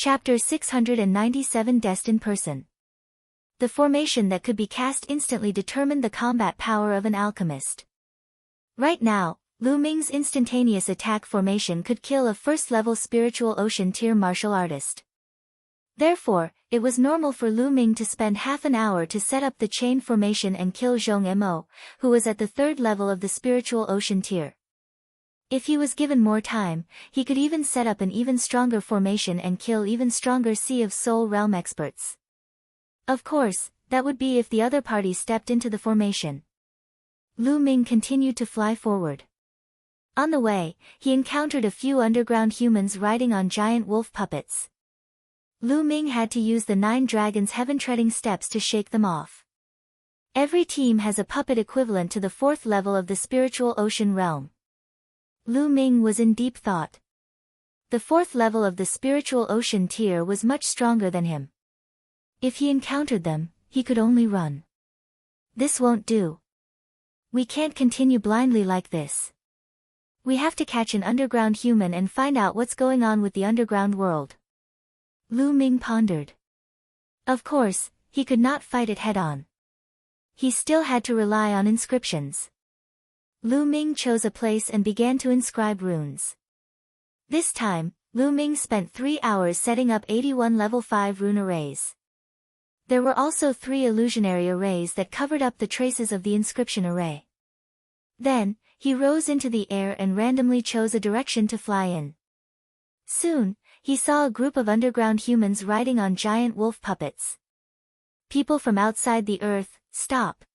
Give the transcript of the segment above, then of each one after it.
Chapter 697 Destined Person. The formation that could be cast instantly determined the combat power of an alchemist. Right now, Lu Ming's instantaneous attack formation could kill a first-level spiritual ocean tier martial artist. Therefore, it was normal for Lu Ming to spend half an hour to set up the chain formation and kill Zhong Mo, who was at the third level of the spiritual ocean tier. If he was given more time, he could even set up an even stronger formation and kill even stronger Sea of Soul realm experts. Of course, that would be if the other party stepped into the formation. Lu Ming continued to fly forward. On the way, he encountered a few underground humans riding on giant wolf puppets. Lu Ming had to use the 9 dragons' heaven-treading steps to shake them off. Every team has a puppet equivalent to the 4th level of the spiritual ocean realm. Lu Ming was in deep thought. The 4th level of the spiritual ocean tier was much stronger than him. If he encountered them, he could only run. This won't do. We can't continue blindly like this. We have to catch an underground human and find out what's going on with the underground world. Lu Ming pondered. Of course, he could not fight it head-on. He still had to rely on inscriptions. Lu Ming chose a place and began to inscribe runes. This time, Lu Ming spent 3 hours setting up 81 level 5 rune arrays. There were also 3 illusionary arrays that covered up the traces of the inscription array. Then, he rose into the air and randomly chose a direction to fly in. Soon, he saw a group of underground humans riding on giant wolf puppets. People from outside the earth, stop!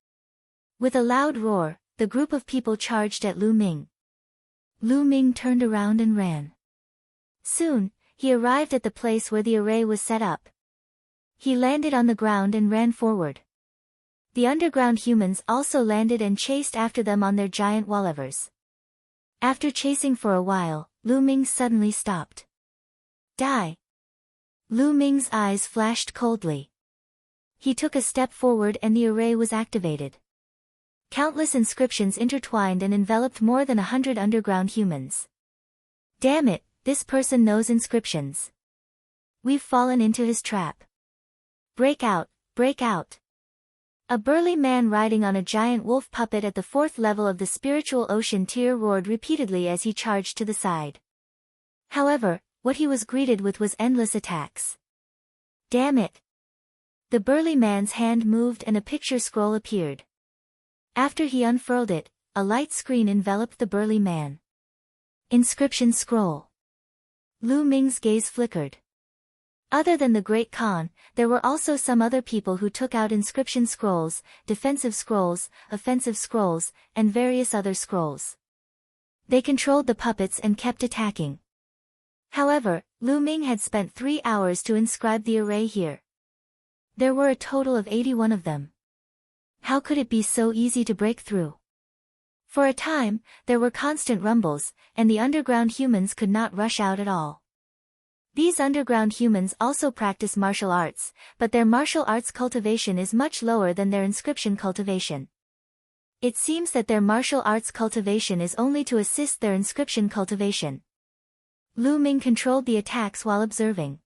With a loud roar, the group of people charged at Lu Ming. Lu Ming turned around and ran. Soon, he arrived at the place where the array was set up. He landed on the ground and ran forward. The underground humans also landed and chased after them on their giant wallevers. After chasing for a while, Lu Ming suddenly stopped. Die! Lu Ming's eyes flashed coldly. He took a step forward and the array was activated. Countless inscriptions intertwined and enveloped more than 100 underground humans. Damn it, this person knows inscriptions. We've fallen into his trap. Break out, break out. A burly man riding on a giant wolf puppet at the 4th level of the spiritual ocean tier roared repeatedly as he charged to the side. However, what he was greeted with was endless attacks. Damn it. The burly man's hand moved and a picture scroll appeared. After he unfurled it, a light screen enveloped the burly man. Inscription scroll. Lu Ming's gaze flickered. Other than the Great Khan, there were also some other people who took out inscription scrolls, defensive scrolls, offensive scrolls, and various other scrolls. They controlled the puppets and kept attacking. However, Lu Ming had spent 3 hours to inscribe the array here. There were a total of 81 of them. How could it be so easy to break through? For a time, there were constant rumbles, and the underground humans could not rush out at all. These underground humans also practice martial arts, but their martial arts cultivation is much lower than their inscription cultivation. It seems that their martial arts cultivation is only to assist their inscription cultivation. Lu Ming controlled the attacks while observing.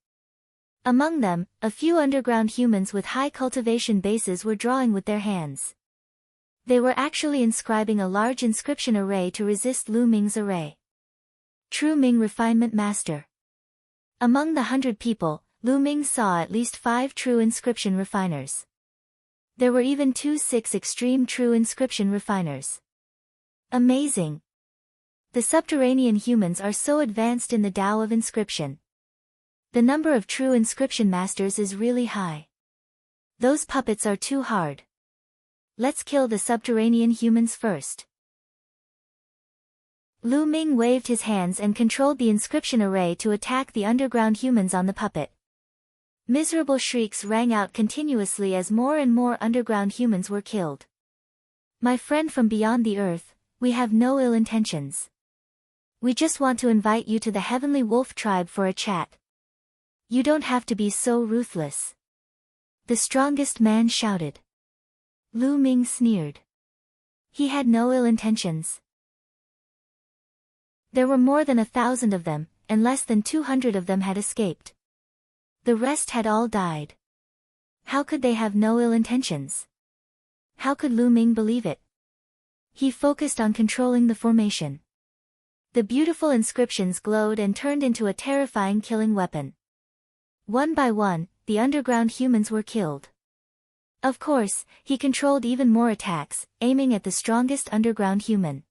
Among them, a few underground humans with high cultivation bases were drawing with their hands. They were actually inscribing a large inscription array to resist Lu Ming's array. True Ming Refinement Master. Among the 100 people, Lu Ming saw at least 5 true inscription refiners. There were even 2 6 extreme true inscription refiners. Amazing! The subterranean humans are so advanced in the Tao of inscription. The number of true inscription masters is really high. Those puppets are too hard. Let's kill the subterranean humans first. Lu Ming waved his hands and controlled the inscription array to attack the underground humans on the puppet. Miserable shrieks rang out continuously as more and more underground humans were killed. My friend from beyond the earth, we have no ill intentions. We just want to invite you to the Heavenly Wolf Tribe for a chat. You don't have to be so ruthless. The strongest man shouted. Lu Ming sneered. He had no ill intentions. There were more than 1,000 of them, and less than 200 of them had escaped. The rest had all died. How could they have no ill intentions? How could Lu Ming believe it? He focused on controlling the formation. The beautiful inscriptions glowed and turned into a terrifying killing weapon. One by one, the underground humans were killed. Of course, he controlled even more attacks, aiming at the strongest underground human.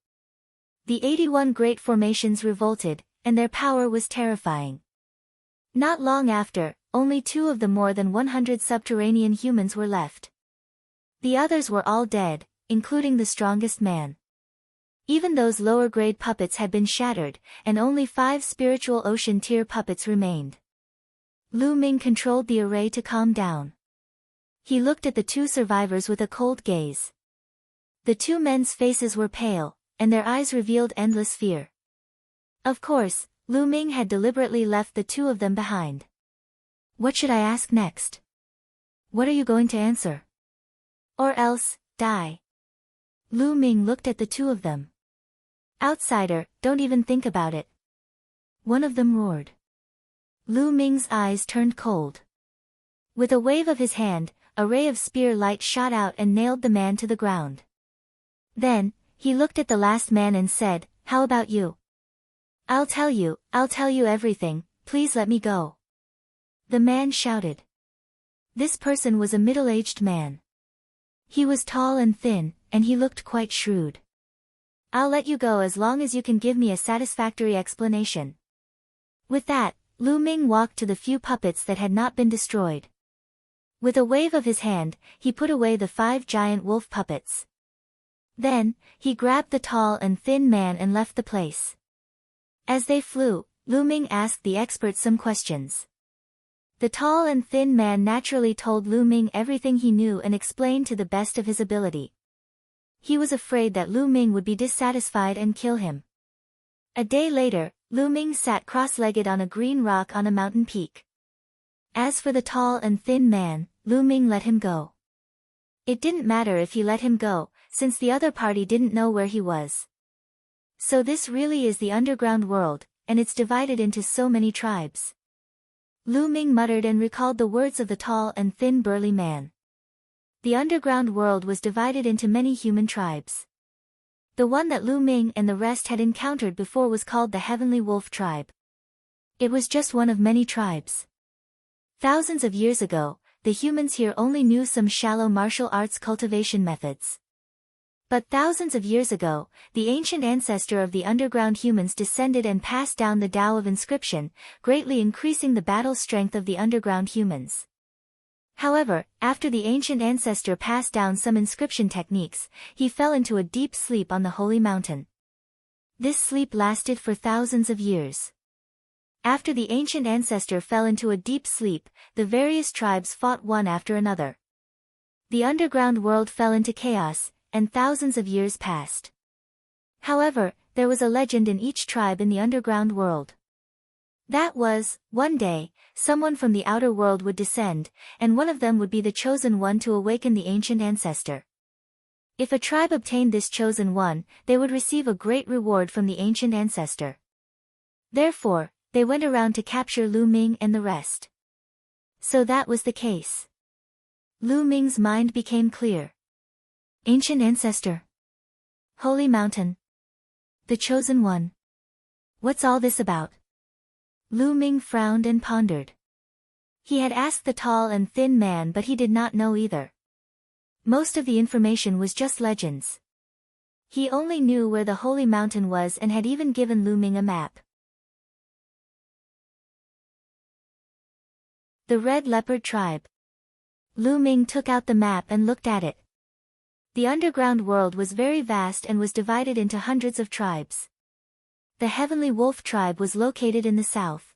The 81 great formations revolted, and their power was terrifying. Not long after, only 2 of the more than 100 subterranean humans were left. The others were all dead, including the strongest man. Even those lower-grade puppets had been shattered, and only 5 spiritual ocean tier puppets remained. Lu Ming controlled the array to calm down. He looked at the 2 survivors with a cold gaze. The 2 men's faces were pale, and their eyes revealed endless fear. Of course, Lu Ming had deliberately left the 2 of them behind. What should I ask next? What are you going to answer? Or else, die. Lu Ming looked at the 2 of them. Outsider, don't even think about it. One of them roared. Lu Ming's eyes turned cold. With a wave of his hand, a ray of spear light shot out and nailed the man to the ground. Then, he looked at the last man and said, "How about you? I'll tell you everything, please let me go." The man shouted. This person was a middle-aged man. He was tall and thin, and he looked quite shrewd. "I'll let you go as long as you can give me a satisfactory explanation." With that, Lu Ming walked to the few puppets that had not been destroyed. With a wave of his hand, he put away the 5 giant wolf puppets. Then, he grabbed the tall and thin man and left the place. As they flew, Lu Ming asked the expert some questions. The tall and thin man naturally told Lu Ming everything he knew and explained to the best of his ability. He was afraid that Lu Ming would be dissatisfied and kill him. A day later, Lu Ming sat cross-legged on a green rock on a mountain peak. As for the tall and thin man, Lu Ming let him go. It didn't matter if he let him go, since the other party didn't know where he was. So this really is the underground world, and it's divided into so many tribes. Lu Ming muttered and recalled the words of the tall and thin burly man. The underground world was divided into many human tribes. The one that Lu Ming and the rest had encountered before was called the Heavenly Wolf Tribe. It was just one of many tribes. Thousands of years ago, the humans here only knew some shallow martial arts cultivation methods. But thousands of years ago, the ancient ancestor of the underground humans descended and passed down the Tao of inscription, greatly increasing the battle strength of the underground humans. However, after the ancient ancestor passed down some inscription techniques, he fell into a deep sleep on the holy mountain. This sleep lasted for thousands of years. After the ancient ancestor fell into a deep sleep, the various tribes fought one after another. The underground world fell into chaos, and thousands of years passed. However, there was a legend in each tribe in the underground world. That was, one day, someone from the outer world would descend, and one of them would be the chosen one to awaken the ancient ancestor. If a tribe obtained this chosen one, they would receive a great reward from the ancient ancestor. Therefore, they went around to capture Lu Ming and the rest. So that was the case. Lu Ming's mind became clear. Ancient ancestor. Holy mountain. The chosen one. What's all this about? Lu Ming frowned and pondered. He had asked the tall and thin man, but he did not know either. Most of the information was just legends. He only knew where the holy mountain was and had even given Lu Ming a map. The Red Leopard Tribe. Lu Ming took out the map and looked at it. The underground world was very vast and was divided into hundreds of tribes. The Heavenly Wolf Tribe was located in the south.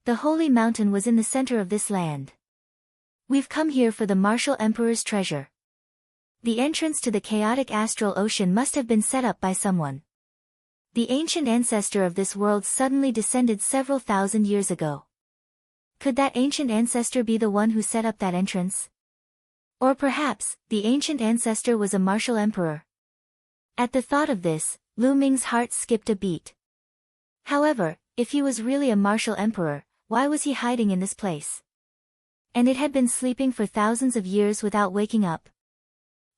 The Holy Mountain was in the center of this land. We've come here for the Martial Emperor's treasure. The entrance to the chaotic astral ocean must have been set up by someone. The ancient ancestor of this world suddenly descended several thousand years ago. Could that ancient ancestor be the one who set up that entrance? Or perhaps, the ancient ancestor was a martial emperor. At the thought of this, Lu Ming's heart skipped a beat. However, if he was really a martial emperor, why was he hiding in this place? And it had been sleeping for thousands of years without waking up.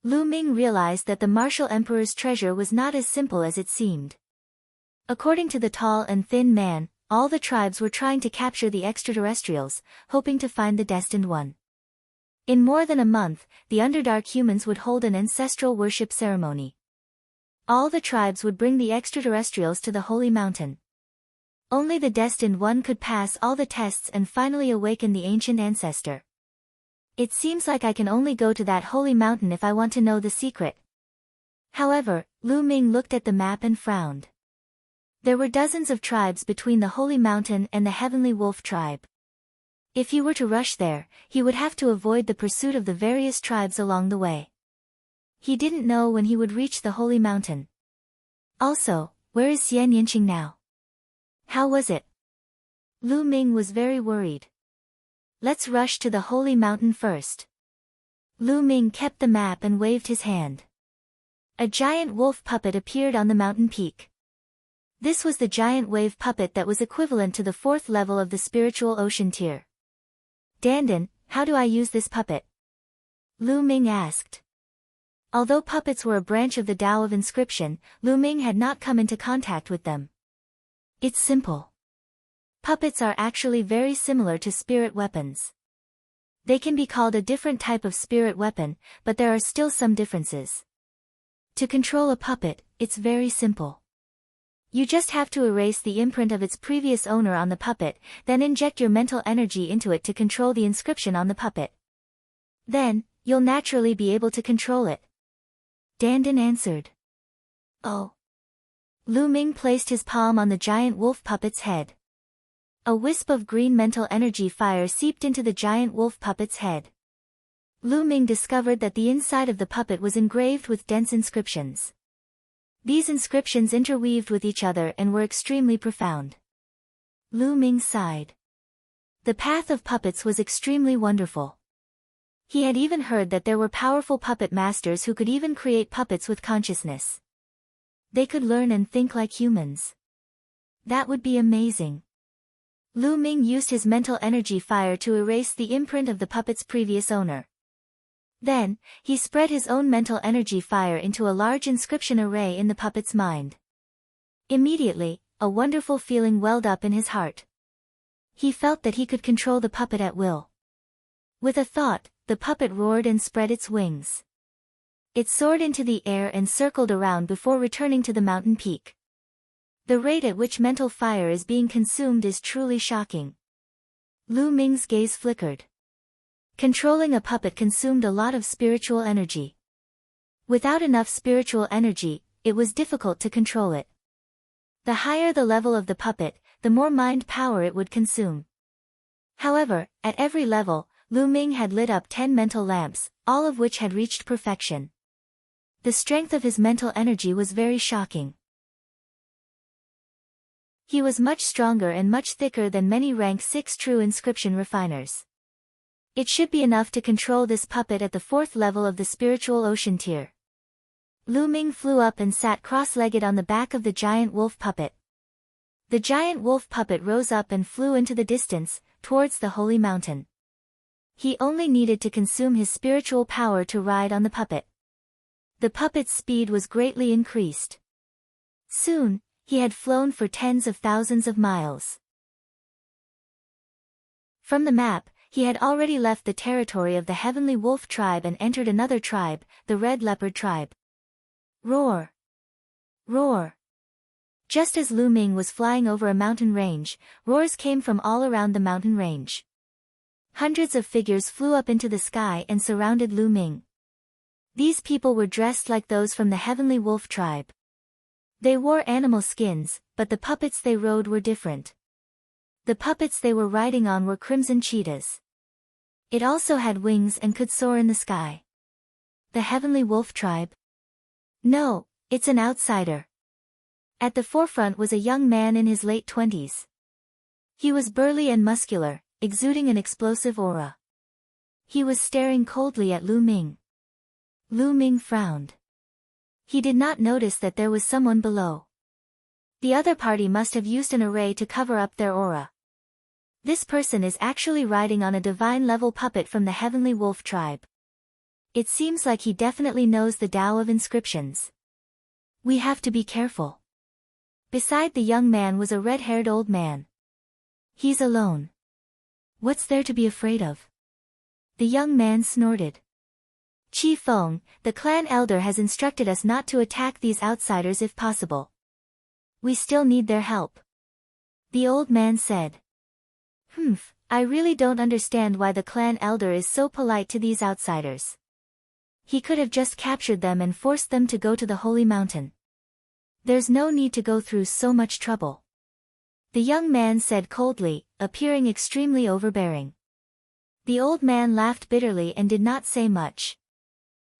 Lu Ming realized that the martial emperor's treasure was not as simple as it seemed. According to the tall and thin man, all the tribes were trying to capture the extraterrestrials, hoping to find the destined one. In more than a month, the Underdark humans would hold an ancestral worship ceremony. All the tribes would bring the extraterrestrials to the Holy Mountain. Only the destined one could pass all the tests and finally awaken the ancient ancestor. It seems like I can only go to that holy mountain if I want to know the secret. However, Lu Ming looked at the map and frowned. There were dozens of tribes between the Holy Mountain and the Heavenly Wolf tribe. If he were to rush there, he would have to avoid the pursuit of the various tribes along the way. He didn't know when he would reach the Holy Mountain. Also, where is Xian Yinqing now? How was it? Lu Ming was very worried. Let's rush to the Holy Mountain first. Lu Ming kept the map and waved his hand. A giant wolf puppet appeared on the mountain peak. This was the giant wave puppet that was equivalent to the 4th level of the spiritual ocean tier. Dandan, how do I use this puppet? Lu Ming asked. Although puppets were a branch of the Tao of inscription, Lu Ming had not come into contact with them. It's simple. Puppets are actually very similar to spirit weapons. They can be called a different type of spirit weapon, but there are still some differences. To control a puppet, it's very simple. You just have to erase the imprint of its previous owner on the puppet, then inject your mental energy into it to control the inscription on the puppet. Then, you'll naturally be able to control it. Dandan answered. Oh. Lu Ming placed his palm on the giant wolf puppet's head. A wisp of green mental energy fire seeped into the giant wolf puppet's head. Lu Ming discovered that the inside of the puppet was engraved with dense inscriptions. These inscriptions interweaved with each other and were extremely profound. Lu Ming sighed. The path of puppets was extremely wonderful. He had even heard that there were powerful puppet masters who could even create puppets with consciousness. They could learn and think like humans. That would be amazing. Lu Ming used his mental energy fire to erase the imprint of the puppet's previous owner. Then, he spread his own mental energy fire into a large inscription array in the puppet's mind. Immediately, a wonderful feeling welled up in his heart. He felt that he could control the puppet at will. With a thought, the puppet roared and spread its wings. It soared into the air and circled around before returning to the mountain peak. The rate at which mental fire is being consumed is truly shocking. Lu Ming's gaze flickered. Controlling a puppet consumed a lot of spiritual energy. Without enough spiritual energy, it was difficult to control it. The higher the level of the puppet, the more mind power it would consume. However, at every level, Lu Ming had lit up 10 mental lamps, all of which had reached perfection. The strength of his mental energy was very shocking. He was much stronger and much thicker than many rank 6 true inscription refiners. It should be enough to control this puppet at the 4th level of the spiritual ocean tier. Lu Ming flew up and sat cross-legged on the back of the giant wolf puppet. The giant wolf puppet rose up and flew into the distance, towards the holy mountain. He only needed to consume his spiritual power to ride on the puppet. The puppet's speed was greatly increased. Soon, he had flown for tens of thousands of miles. From the map, he had already left the territory of the Heavenly Wolf tribe and entered another tribe, the Red Leopard tribe. Roar! Roar! Just as Lu Ming was flying over a mountain range, roars came from all around the mountain range. Hundreds of figures flew up into the sky and surrounded Lu Ming. These people were dressed like those from the Heavenly Wolf tribe. They wore animal skins, but the puppets they rode were different. The puppets they were riding on were crimson cheetahs. It also had wings and could soar in the sky. The Heavenly Wolf tribe? No, it's an outsider. At the forefront was a young man in his late 20s. He was burly and muscular, exuding an explosive aura. He was staring coldly at Lu Ming. Lu Ming frowned. He did not notice that there was someone below. The other party must have used an array to cover up their aura. This person is actually riding on a divine-level puppet from the heavenly wolf tribe. It seems like he definitely knows the Tao of inscriptions. We have to be careful. Beside the young man was a red-haired old man. He's alone. What's there to be afraid of? The young man snorted. Chi Feng, the clan elder, has instructed us not to attack these outsiders if possible. We still need their help. The old man said. I really don't understand why the clan elder is so polite to these outsiders. He could have just captured them and forced them to go to the holy mountain. There's no need to go through so much trouble. The young man said coldly, appearing extremely overbearing. The old man laughed bitterly and did not say much.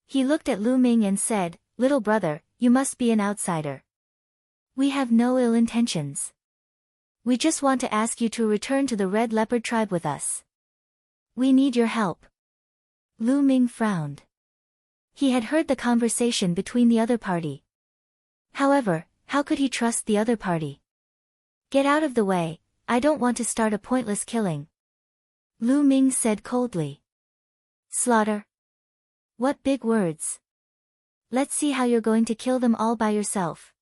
He looked at Lu Ming and said, "Little brother, you must be an outsider. We have no ill intentions. We just want to ask you to return to the Red Leopard tribe with us. We need your help." Lu Ming frowned. He had heard the conversation between the other party. However, how could he trust the other party? "Get out of the way, I don't want to start a pointless killing," Lu Ming said coldly. "Slaughter? What big words. Let's see how you're going to kill them all by yourself."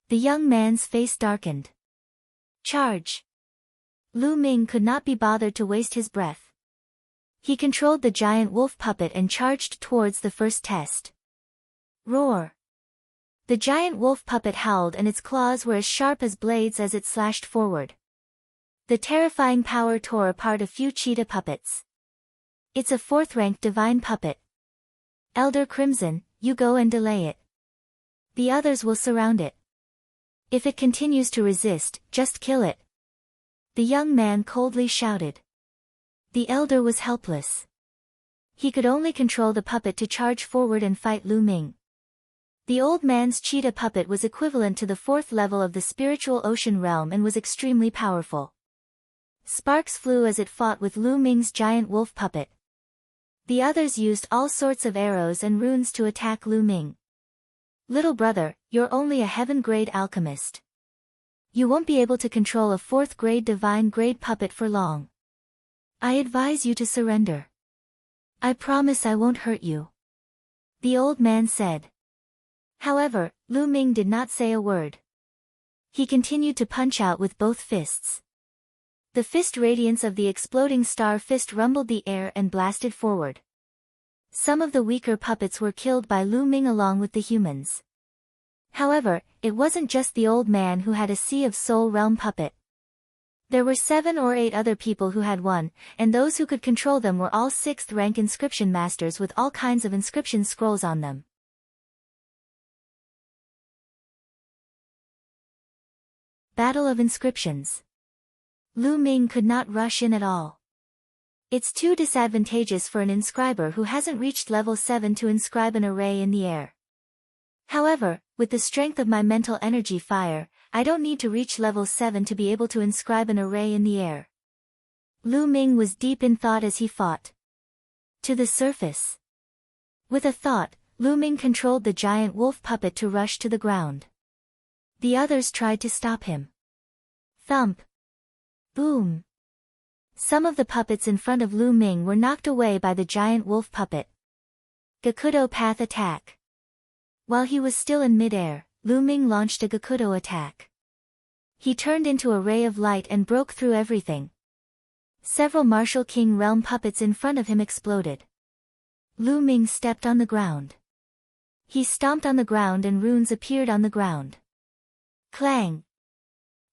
The young man's face darkened. "Charge." Lu Ming could not be bothered to waste his breath. He controlled the giant wolf puppet and charged towards the first test. Roar. The giant wolf puppet howled and its claws were as sharp as blades as it slashed forward. The terrifying power tore apart a few cheetah puppets. "It's a 4th-ranked divine puppet. Elder Crimson, you go and delay it. The others will surround it. If it continues to resist, just kill it," the young man coldly shouted. The elder was helpless. He could only control the puppet to charge forward and fight Lu Ming. The old man's cheetah puppet was equivalent to the 4th level of the spiritual ocean realm and was extremely powerful. Sparks flew as it fought with Lu Ming's giant wolf puppet. The others used all sorts of arrows and runes to attack Lu Ming. "Little brother, you're only a heaven-grade alchemist. You won't be able to control a 4th-grade divine-grade puppet for long. I advise you to surrender. I promise I won't hurt you," the old man said. However, Lu Ming did not say a word. He continued to punch out with both fists. The fist radiance of the exploding star fist rumbled the air and blasted forward. Some of the weaker puppets were killed by Lu Ming along with the humans. However, it wasn't just the old man who had a Sea of Soul Realm puppet. There were 7 or 8 other people who had one, and those who could control them were all 6th-rank inscription masters with all kinds of inscription scrolls on them. Battle of Inscriptions. Lu Ming could not rush in at all. It's too disadvantageous for an inscriber who hasn't reached level 7 to inscribe an array in the air. However, with the strength of my mental energy fire, I don't need to reach level 7 to be able to inscribe an array in the air. Lu Ming was deep in thought as he fought. To the surface. With a thought, Lu Ming controlled the giant wolf puppet to rush to the ground. The others tried to stop him. Thump. Boom. Some of the puppets in front of Lu Ming were knocked away by the giant wolf puppet. Gakudo Path Attack. While he was still in midair, Lu Ming launched a Gakudo attack. He turned into a ray of light and broke through everything. Several Martial King Realm puppets in front of him exploded. Lu Ming stepped on the ground. He stomped on the ground and runes appeared on the ground. Clang!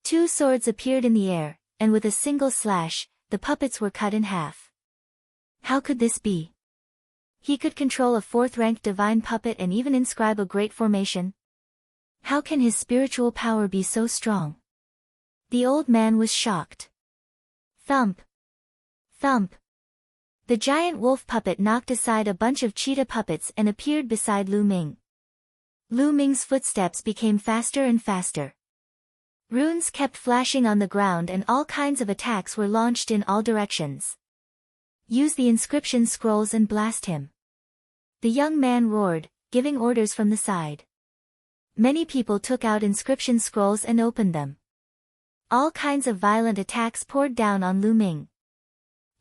2 swords appeared in the air, and with a single slash, the puppets were cut in half. How could this be? He could control a 4th-ranked divine puppet and even inscribe a great formation? How can his spiritual power be so strong? The old man was shocked. Thump! Thump! The giant wolf puppet knocked aside a bunch of cheetah puppets and appeared beside Lu Ming. Lu Ming's footsteps became faster and faster. Runes kept flashing on the ground and all kinds of attacks were launched in all directions. Use the inscription scrolls and blast him. The young man roared, giving orders from the side. Many people took out inscription scrolls and opened them. All kinds of violent attacks poured down on Lu Ming.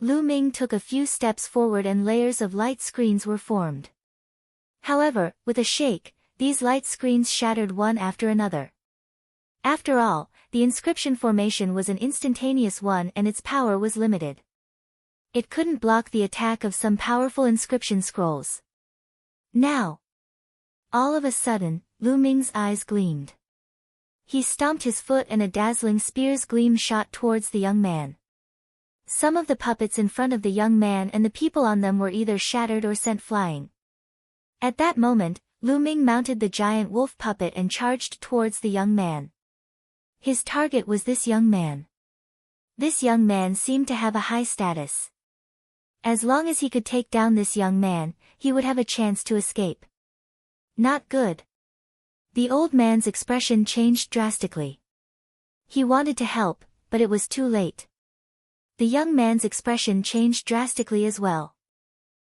Lu Ming took a few steps forward and layers of light screens were formed. However, with a shake, these light screens shattered one after another. After all, the inscription formation was an instantaneous one and its power was limited. It couldn't block the attack of some powerful inscription scrolls. Now! All of a sudden, Lu Ming's eyes gleamed. He stomped his foot and a dazzling spear's gleam shot towards the young man. Some of the puppets in front of the young man and the people on them were either shattered or sent flying. At that moment, Lu Ming mounted the giant wolf puppet and charged towards the young man. His target was this young man. This young man seemed to have a high status. As long as he could take down this young man, he would have a chance to escape. Not good. The old man's expression changed drastically. He wanted to help, but it was too late. The young man's expression changed drastically as well.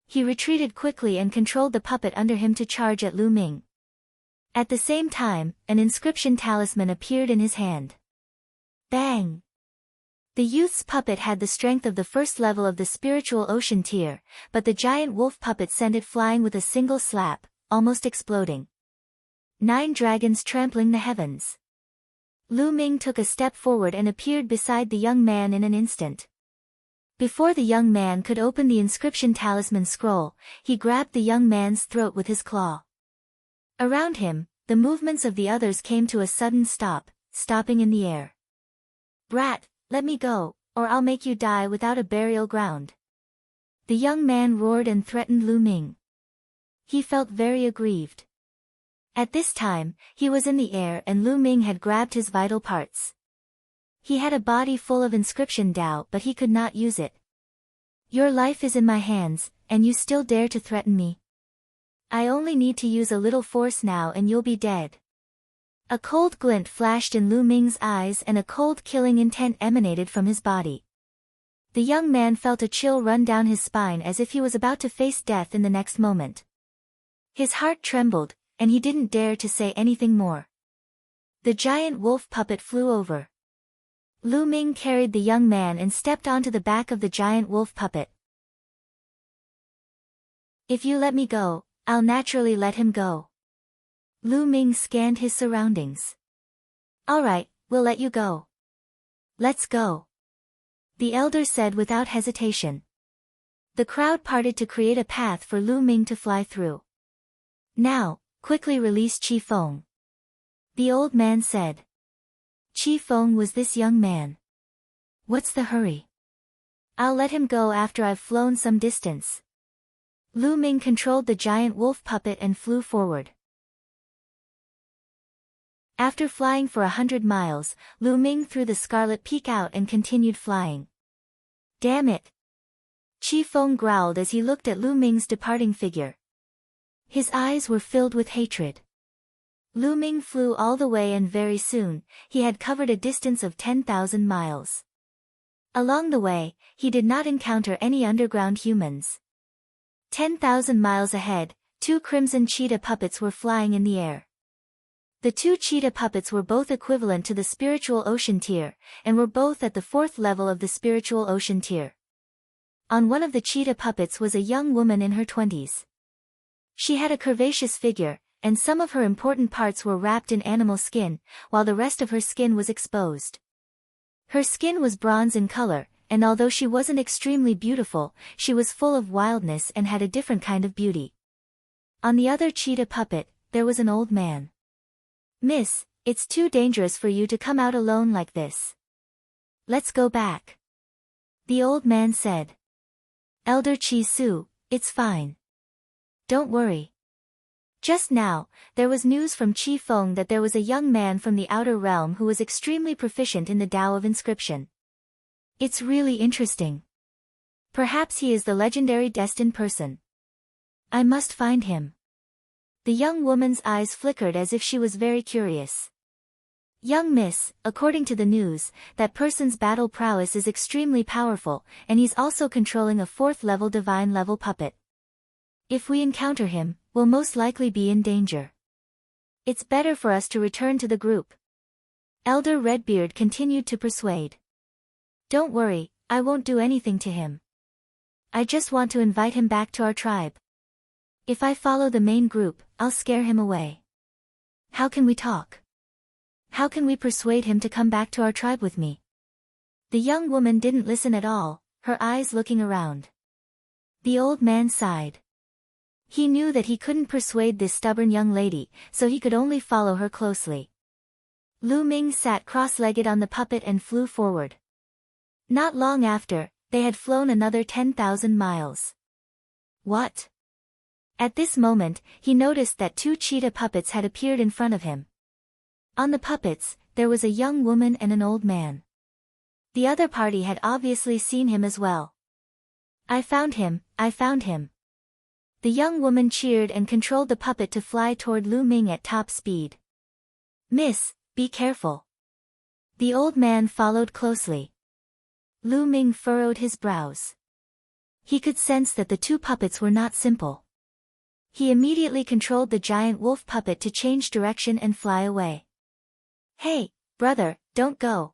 He retreated quickly and controlled the puppet under him to charge at Lu Ming. At the same time, an inscription talisman appeared in his hand. Bang! The youth's puppet had the strength of the first level of the spiritual ocean tier, but the giant wolf puppet sent it flying with a single slap, almost exploding. 9 dragons trampling the heavens. Lu Ming took a step forward and appeared beside the young man in an instant. Before the young man could open the inscription talisman scroll, he grabbed the young man's throat with his claw. Around him, the movements of the others came to a sudden stop, stopping in the air. Brat, let me go, or I'll make you die without a burial ground. The young man roared and threatened Lu Ming. He felt very aggrieved. At this time, he was in the air and Lu Ming had grabbed his vital parts. He had a body full of inscription Dao but he could not use it. Your life is in my hands, and you still dare to threaten me? I only need to use a little force now and you'll be dead. A cold glint flashed in Lu Ming's eyes and a cold killing intent emanated from his body. The young man felt a chill run down his spine as if he was about to face death in the next moment. His heart trembled, and he didn't dare to say anything more. The giant wolf puppet flew over. Lu Ming carried the young man and stepped onto the back of the giant wolf puppet. If you let me go, I'll naturally let him go. Lu Ming scanned his surroundings. All right, we'll let you go. Let's go. The elder said without hesitation. The crowd parted to create a path for Lu Ming to fly through. Now, quickly release Qi Feng. The old man said. Qi Feng was this young man. What's the hurry? I'll let him go after I've flown some distance. Lu Ming controlled the giant wolf puppet and flew forward. After flying for 100 miles, Lu Ming threw the scarlet peak out and continued flying. Damn it! Qi Feng growled as he looked at Lu Ming's departing figure. His eyes were filled with hatred. Lu Ming flew all the way and very soon, he had covered a distance of 10,000 miles. Along the way, he did not encounter any underground humans. 10,000 miles ahead, 2 crimson cheetah puppets were flying in the air. The 2 cheetah puppets were both equivalent to the spiritual ocean tier, and were both at the 4th level of the spiritual ocean tier. On one of the cheetah puppets was a young woman in her 20s. She had a curvaceous figure, and some of her important parts were wrapped in animal skin, while the rest of her skin was exposed. Her skin was bronze in color, and although she wasn't extremely beautiful, she was full of wildness and had a different kind of beauty. On the other cheetah puppet, there was an old man. Miss, it's too dangerous for you to come out alone like this. Let's go back. The old man said. Elder Chi Su, it's fine. Don't worry. Just now, there was news from Qi Feng that there was a young man from the outer realm who was extremely proficient in the Tao of inscription. It's really interesting. Perhaps he is the legendary destined person. I must find him. The young woman's eyes flickered as if she was very curious. Young miss, according to the news, that person's battle prowess is extremely powerful, and he's also controlling a 4th level divine level puppet. If we encounter him, we'll most likely be in danger. It's better for us to return to the group. Elder Redbeard continued to persuade. Don't worry, I won't do anything to him. I just want to invite him back to our tribe. If I follow the main group, I'll scare him away. How can we talk? How can we persuade him to come back to our tribe with me? The young woman didn't listen at all, her eyes looking around. The old man sighed. He knew that he couldn't persuade this stubborn young lady, so he could only follow her closely. Lu Ming sat cross-legged on the puppet and flew forward. Not long after, they had flown another 10,000 miles. What? At this moment, he noticed that two cheetah puppets had appeared in front of him. On the puppets, there was a young woman and an old man. The other party had obviously seen him as well. I found him, I found him. The young woman cheered and controlled the puppet to fly toward Lu Ming at top speed. Miss, be careful. The old man followed closely. Lu Ming furrowed his brows. He could sense that the two puppets were not simple. He immediately controlled the giant wolf puppet to change direction and fly away. Hey, brother, don't go.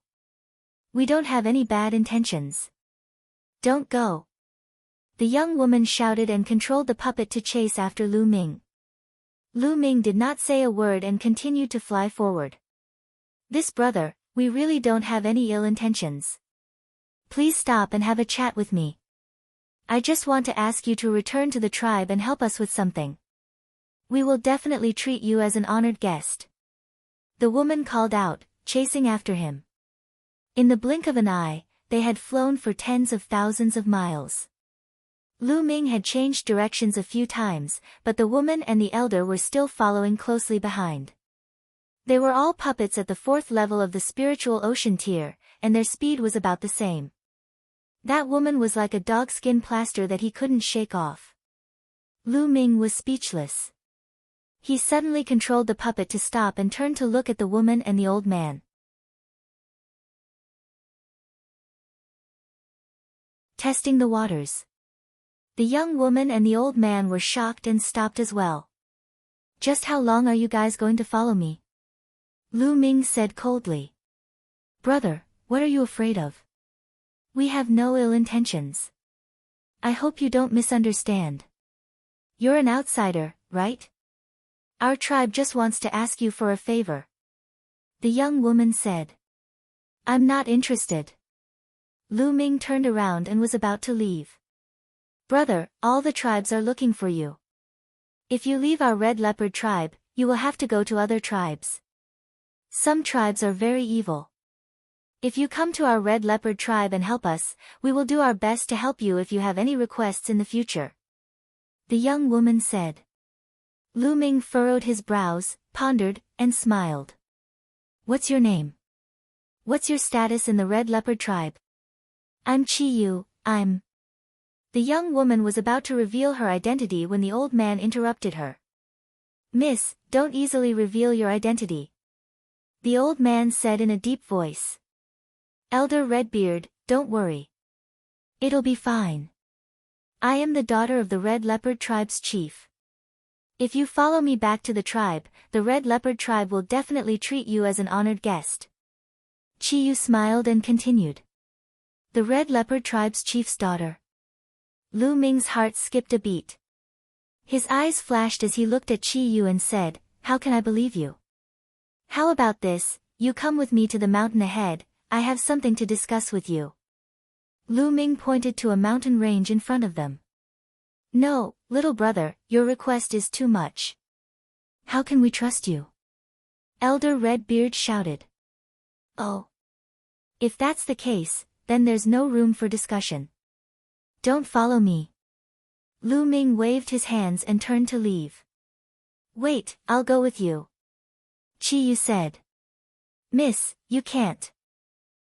We don't have any bad intentions. Don't go. The young woman shouted and controlled the puppet to chase after Lu Ming. Lu Ming did not say a word and continued to fly forward. This brother, we really don't have any ill intentions. Please stop and have a chat with me. I just want to ask you to return to the tribe and help us with something. We will definitely treat you as an honored guest. The woman called out, chasing after him. In the blink of an eye, they had flown for tens of thousands of miles. Lu Ming had changed directions a few times, but the woman and the elder were still following closely behind. They were all puppets at the 4th level of the spiritual ocean tier, and their speed was about the same. That woman was like a dogskin plaster that he couldn't shake off. Lu Ming was speechless. He suddenly controlled the puppet to stop and turned to look at the woman and the old man. Testing the waters. The young woman and the old man were shocked and stopped as well. Just how long are you guys going to follow me? Lu Ming said coldly. Brother, what are you afraid of? We have no ill intentions. I hope you don't misunderstand. You're an outsider, right? Our tribe just wants to ask you for a favor. The young woman said. I'm not interested. Lu Ming turned around and was about to leave. Brother, all the tribes are looking for you. If you leave our red leopard tribe, you will have to go to other tribes. Some tribes are very evil. If you come to our red leopard tribe and help us, we will do our best to help you if you have any requests in the future. The young woman said. Lu Ming furrowed his brows, pondered, and smiled. What's your name? What's your status in the red leopard tribe? I'm Chi Yu, I'm... The young woman was about to reveal her identity when the old man interrupted her. Miss, don't easily reveal your identity. The old man said in a deep voice. Elder Redbeard, don't worry. It'll be fine. I am the daughter of the Red Leopard tribe's chief. If you follow me back to the tribe, the Red Leopard tribe will definitely treat you as an honored guest. Chi Yu smiled and continued. The Red Leopard tribe's chief's daughter. Lu Ming's heart skipped a beat. His eyes flashed as he looked at Chi Yu and said, How can I believe you? How about this, you come with me to the mountain ahead, I have something to discuss with you. Lu Ming pointed to a mountain range in front of them. No, little brother, your request is too much. How can we trust you? Elder Redbeard shouted. Oh. If that's the case, then there's no room for discussion. Don't follow me. Lu Ming waved his hands and turned to leave. Wait, I'll go with you. Chi Yu said. Miss, you can't.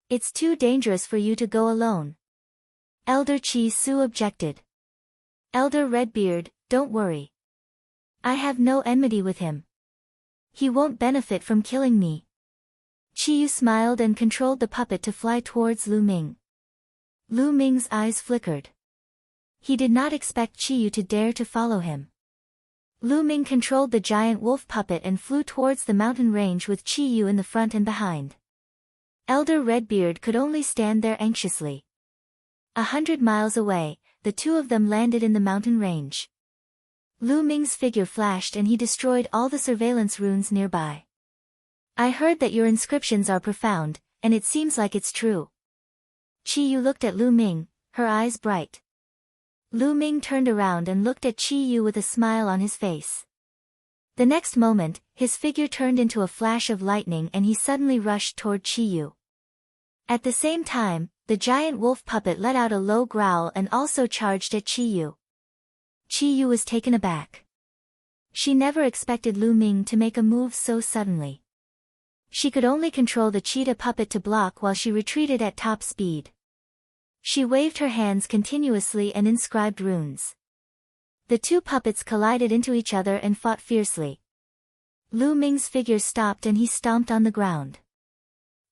It's too dangerous for you to go alone. Elder Chi Su objected. Elder Redbeard, don't worry. I have no enmity with him. He won't benefit from killing me. Chi Yu smiled and controlled the puppet to fly towards Lu Ming. Lu Ming's eyes flickered. He did not expect Chi Yu to dare to follow him. Lu Ming controlled the giant wolf puppet and flew towards the mountain range with Chi Yu in the front and behind. Elder Redbeard could only stand there anxiously. 100 miles away, the two of them landed in the mountain range. Lu Ming's figure flashed and he destroyed all the surveillance runes nearby. I heard that your inscriptions are profound, and it seems like it's true. Qi Yu looked at Lu Ming, her eyes bright. Lu Ming turned around and looked at Qi Yu with a smile on his face. The next moment, his figure turned into a flash of lightning and he suddenly rushed toward Qi Yu. At the same time, the giant wolf puppet let out a low growl and also charged at Qi Yu. Qi Yu was taken aback. She never expected Lu Ming to make a move so suddenly. She could only control the cheetah puppet to block while she retreated at top speed. She waved her hands continuously and inscribed runes. The two puppets collided into each other and fought fiercely. Lu Ming's figure stopped and he stomped on the ground.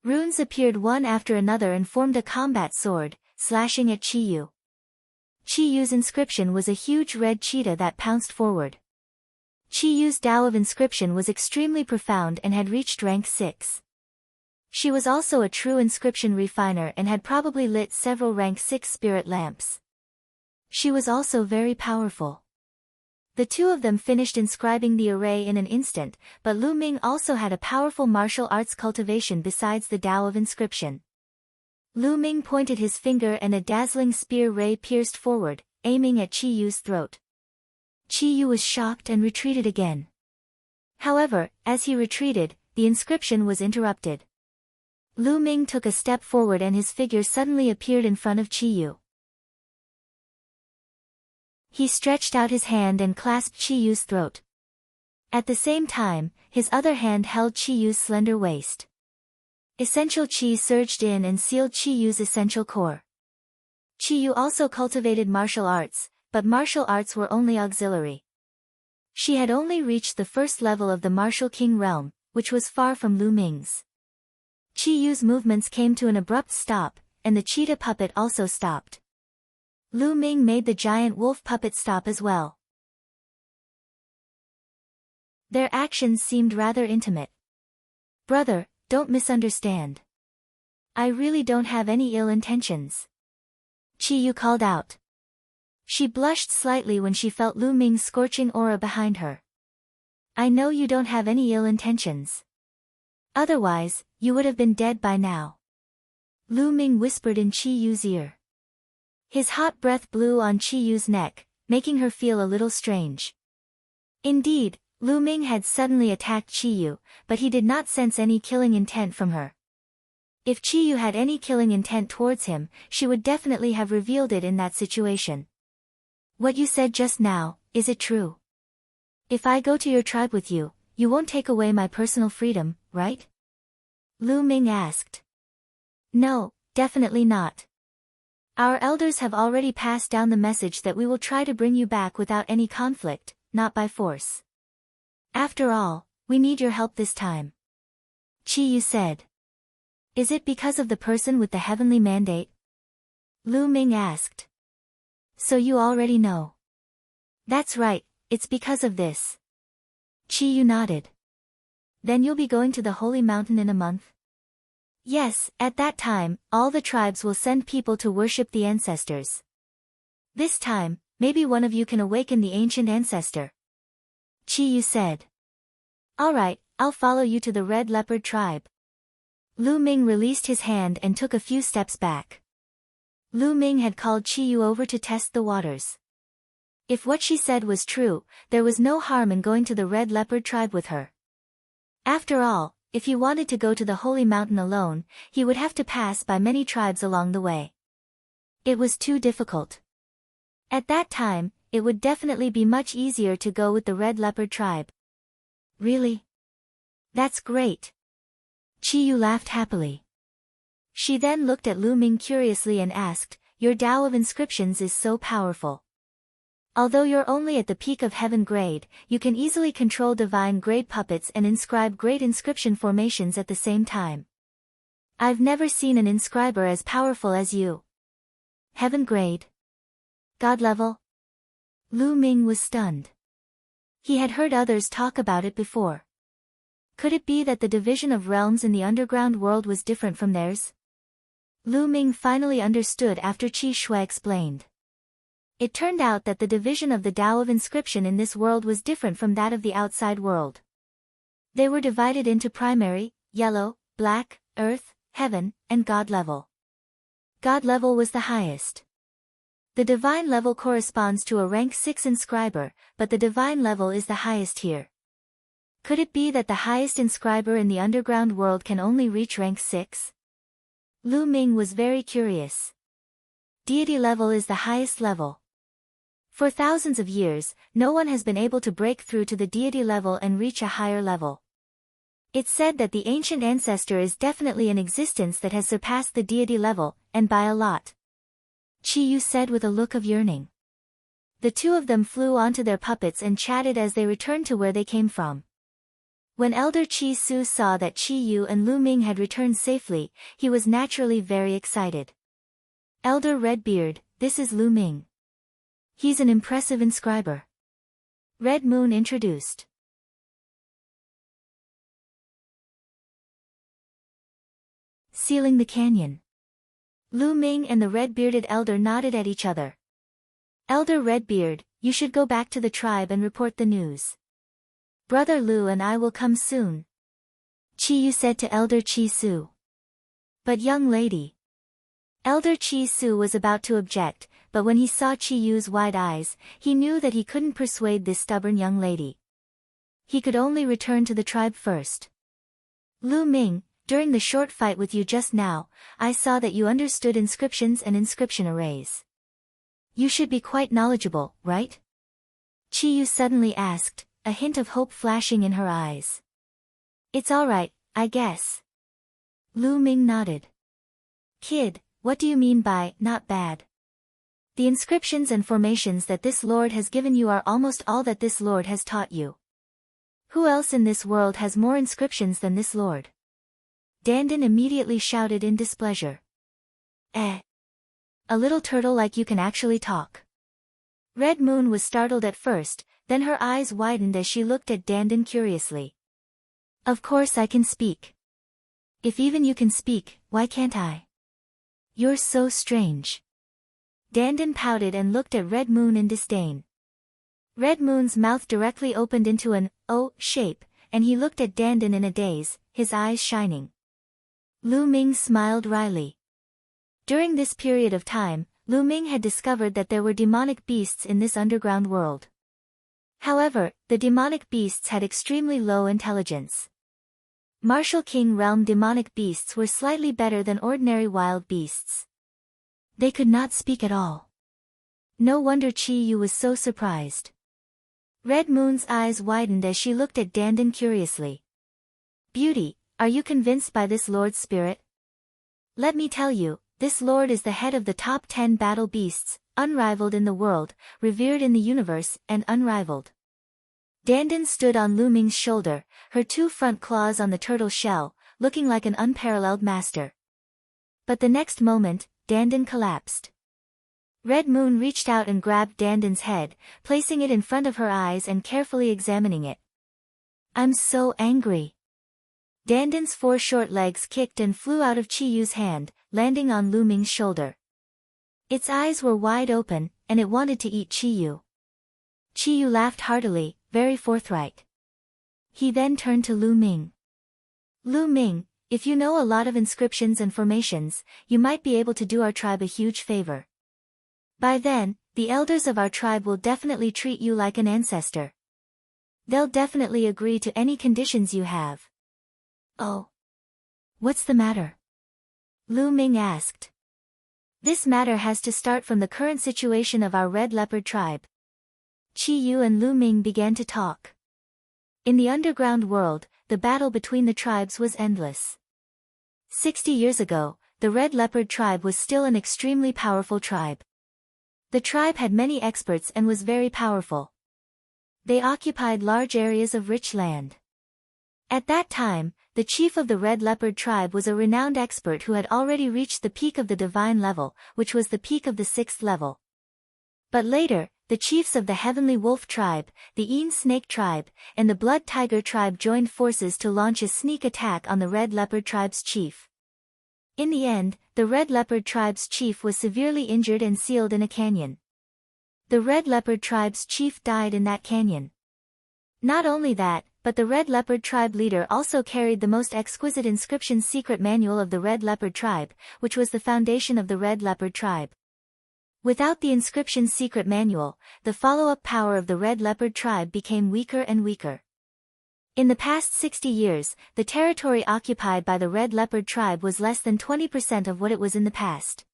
Runes appeared one after another and formed a combat sword, slashing at Qi Yu. Qi Yu's inscription was a huge red cheetah that pounced forward. Qi Yu's Tao of inscription was extremely profound and had reached rank 6. She was also a true inscription refiner and had probably lit several rank 6 spirit lamps. She was also very powerful. The two of them finished inscribing the array in an instant, but Lu Ming also had a powerful martial arts cultivation besides the Tao of inscription. Lu Ming pointed his finger and a dazzling spear ray pierced forward, aiming at Qi Yu's throat. Qi Yu was shocked and retreated again. However, as he retreated, the inscription was interrupted. Lu Ming took a step forward and his figure suddenly appeared in front of Qi Yu. He stretched out his hand and clasped Qi Yu's throat. At the same time, his other hand held Qi Yu's slender waist. Essential Qi surged in and sealed Qi Yu's essential core. Qi Yu also cultivated martial arts, but martial arts were only auxiliary. She had only reached the first level of the Martial King realm, which was far from Lu Ming's. Qi Yu's movements came to an abrupt stop, and the cheetah puppet also stopped. Lu Ming made the giant wolf puppet stop as well. Their actions seemed rather intimate. Brother, don't misunderstand. I really don't have any ill intentions. Qi Yu called out. She blushed slightly when she felt Lu Ming's scorching aura behind her. I know you don't have any ill intentions. Otherwise, you would have been dead by now. Lu Ming whispered in Qi Yu's ear. His hot breath blew on Qi Yu's neck, making her feel a little strange. Indeed, Lu Ming had suddenly attacked Qi Yu, but he did not sense any killing intent from her. If Qi Yu had any killing intent towards him, she would definitely have revealed it in that situation. What you said just now, is it true? If I go to your tribe with you, you won't take away my personal freedom, right? Lu Ming asked. No, definitely not. Our elders have already passed down the message that we will try to bring you back without any conflict, not by force. After all, we need your help this time. Qi Yu said. Is it because of the person with the heavenly mandate? Lu Ming asked. So you already know. That's right, it's because of this. Qi Yu nodded. Then you'll be going to the Holy Mountain in a month? Yes, at that time, all the tribes will send people to worship the ancestors. This time, maybe one of you can awaken the ancient ancestor. Qi Yu said. Alright, I'll follow you to the Red Leopard tribe. Lu Ming released his hand and took a few steps back. Lu Ming had called Qi Yu over to test the waters. If what she said was true, there was no harm in going to the Red Leopard tribe with her. After all, if he wanted to go to the Holy Mountain alone, he would have to pass by many tribes along the way. It was too difficult. At that time, it would definitely be much easier to go with the Red Leopard tribe. Really? That's great. Qi Yu laughed happily. She then looked at Lu Ming curiously and asked, Your Tao of inscriptions is so powerful. Although you're only at the peak of heaven grade, you can easily control divine grade puppets and inscribe great inscription formations at the same time. I've never seen an inscriber as powerful as you. Heaven grade? God level? Lu Ming was stunned. He had heard others talk about it before. Could it be that the division of realms in the underground world was different from theirs? Lu Ming finally understood after Qi Shui explained. It turned out that the division of the Tao of inscription in this world was different from that of the outside world. They were divided into primary, yellow, black, earth, heaven, and God level. God level was the highest. The divine level corresponds to a rank 6 inscriber, but the divine level is the highest here. Could it be that the highest inscriber in the underground world can only reach rank 6? Lu Ming was very curious. Deity level is the highest level. For thousands of years, no one has been able to break through to the deity level and reach a higher level. It's said that the ancient ancestor is definitely an existence that has surpassed the deity level, and by a lot. Qi Yu said with a look of yearning. The two of them flew onto their puppets and chatted as they returned to where they came from. When Elder Qi Su saw that Qi Yu and Lu Ming had returned safely, he was naturally very excited. Elder Redbeard, this is Lu Ming. He's an impressive inscriber. Red Moon introduced. Sealing the canyon. Lu Ming and the red-bearded elder nodded at each other. Elder Redbeard, you should go back to the tribe and report the news. Brother Lu and I will come soon. Qi Yu said to Elder Qi Su. But young lady. Elder Qi Su was about to object, but when he saw Qi Yu's wide eyes, he knew that he couldn't persuade this stubborn young lady. He could only return to the tribe first. Lu Ming, during the short fight with you just now, I saw that you understood inscriptions and inscription arrays. You should be quite knowledgeable, right? Qi Yu suddenly asked, a hint of hope flashing in her eyes. It's all right, I guess. Lu Ming nodded. Kid, what do you mean by, not bad? The inscriptions and formations that this Lord has given you are almost all that this Lord has taught you. Who else in this world has more inscriptions than this Lord? Dandin immediately shouted in displeasure. A little turtle like you can actually talk. Red Moon was startled at first, then her eyes widened as she looked at Dandin curiously. Of course I can speak. If even you can speak, why can't I? You're so strange. Dandin pouted and looked at Red Moon in disdain. Red Moon's mouth directly opened into an O shape, and he looked at Dandin in a daze, his eyes shining. Lu Ming smiled wryly. During this period of time, Lu Ming had discovered that there were demonic beasts in this underground world. However, the demonic beasts had extremely low intelligence. Martial King realm demonic beasts were slightly better than ordinary wild beasts. They could not speak at all. No wonder Qi Yu was so surprised. Red Moon's eyes widened as she looked at Dandin curiously. Beauty, are you convinced by this Lord's spirit? Let me tell you, this Lord is the head of the top 10 battle beasts, unrivaled in the world, revered in the universe, and unrivaled. Dandin stood on Lu Ming's shoulder, her two front claws on the turtle shell, looking like an unparalleled master. But the next moment, Dandin collapsed. Red Moon reached out and grabbed Dandin's head, placing it in front of her eyes and carefully examining it. I'm so angry. Dandin's 4 short legs kicked and flew out of Qi Yu's hand, landing on Lu Ming's shoulder. Its eyes were wide open, and it wanted to eat Qi Yu. Qi Yu laughed heartily, very forthright. He then turned to Lu Ming. Lu Ming, if you know a lot of inscriptions and formations, you might be able to do our tribe a huge favor. By then, the elders of our tribe will definitely treat you like an ancestor. They'll definitely agree to any conditions you have. Oh. What's the matter? Lu Ming asked. This matter has to start from the current situation of our Red Leopard tribe. Qi Yu and Lu Ming began to talk. In the underground world, the battle between the tribes was endless. 60 years ago, the Red Leopard tribe was still an extremely powerful tribe. The tribe had many experts and was very powerful. They occupied large areas of rich land. At that time, the chief of the Red Leopard tribe was a renowned expert who had already reached the peak of the divine level, which was the peak of the 6th level. But later, the chiefs of the Heavenly Wolf tribe, the Een Snake tribe, and the Blood Tiger tribe joined forces to launch a sneak attack on the Red Leopard tribe's chief. In the end, the Red Leopard tribe's chief was severely injured and sealed in a canyon. The Red Leopard tribe's chief died in that canyon. Not only that, but the Red Leopard tribe leader also carried the most exquisite inscription secret manual of the Red Leopard tribe, which was the foundation of the Red Leopard tribe. Without the inscription secret manual, the follow-up power of the Red Leopard tribe became weaker and weaker. In the past 60 years, the territory occupied by the Red Leopard tribe was less than 20% of what it was in the past.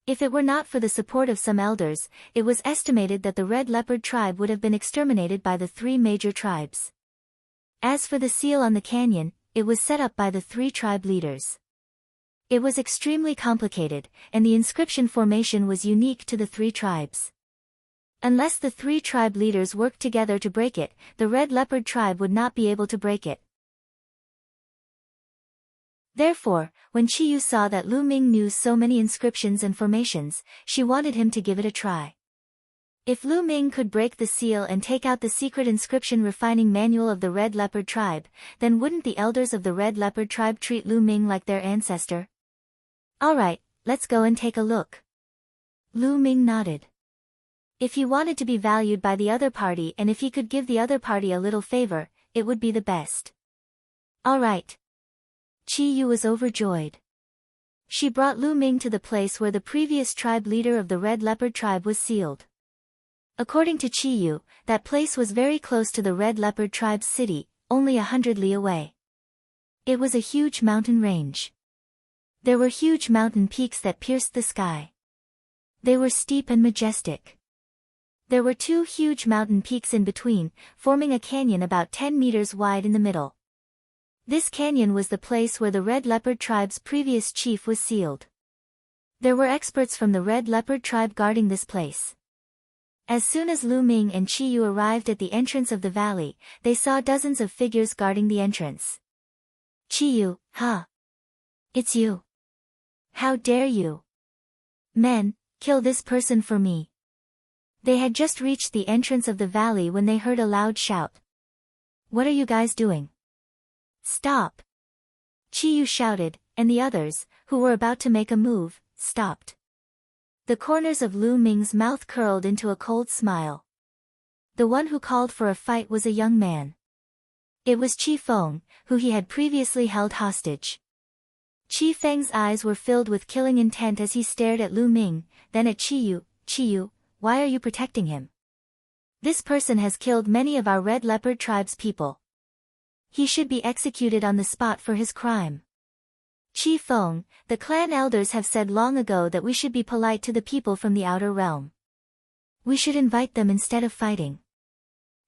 If it were not for the support of some elders, it was estimated that the Red Leopard tribe would have been exterminated by the three major tribes. As for the seal on the canyon, it was set up by the three tribe leaders. It was extremely complicated, and the inscription formation was unique to the three tribes. Unless the three tribe leaders worked together to break it, the Red Leopard tribe would not be able to break it. Therefore, when Chiyu saw that Lu Ming knew so many inscriptions and formations, she wanted him to give it a try. If Lu Ming could break the seal and take out the secret inscription refining manual of the Red Leopard tribe, then wouldn't the elders of the Red Leopard tribe treat Lu Ming like their ancestor? Alright, let's go and take a look. Lu Ming nodded. If he wanted to be valued by the other party and if he could give the other party a little favor, it would be the best. Alright. Chiyu was overjoyed. She brought Lu Ming to the place where the previous tribe leader of the Red Leopard tribe was sealed. According to Chiyu, that place was very close to the Red Leopard tribe's city, only 100 li away. It was a huge mountain range. There were huge mountain peaks that pierced the sky. They were steep and majestic. There were two huge mountain peaks in between, forming a canyon about 10 meters wide in the middle. This canyon was the place where the Red Leopard tribe's previous chief was sealed. There were experts from the Red Leopard tribe guarding this place. As soon as Lu Ming and Chiyu arrived at the entrance of the valley, they saw dozens of figures guarding the entrance. Chiyu, huh? It's you. How dare you? Men, kill this person for me. They had just reached the entrance of the valley when they heard a loud shout. What are you guys doing? Stop! Chiyu shouted, and the others, who were about to make a move, stopped. The corners of Lu Ming's mouth curled into a cold smile. The one who called for a fight was a young man. It was Chi Feng, who he had previously held hostage. Chi Feng's eyes were filled with killing intent as he stared at Lu Ming, then at Chiyu. Chiyu, why are you protecting him? This person has killed many of our Red Leopard tribe's people. He should be executed on the spot for his crime. Chi Feng, the clan elders have said long ago that we should be polite to the people from the outer realm. We should invite them instead of fighting.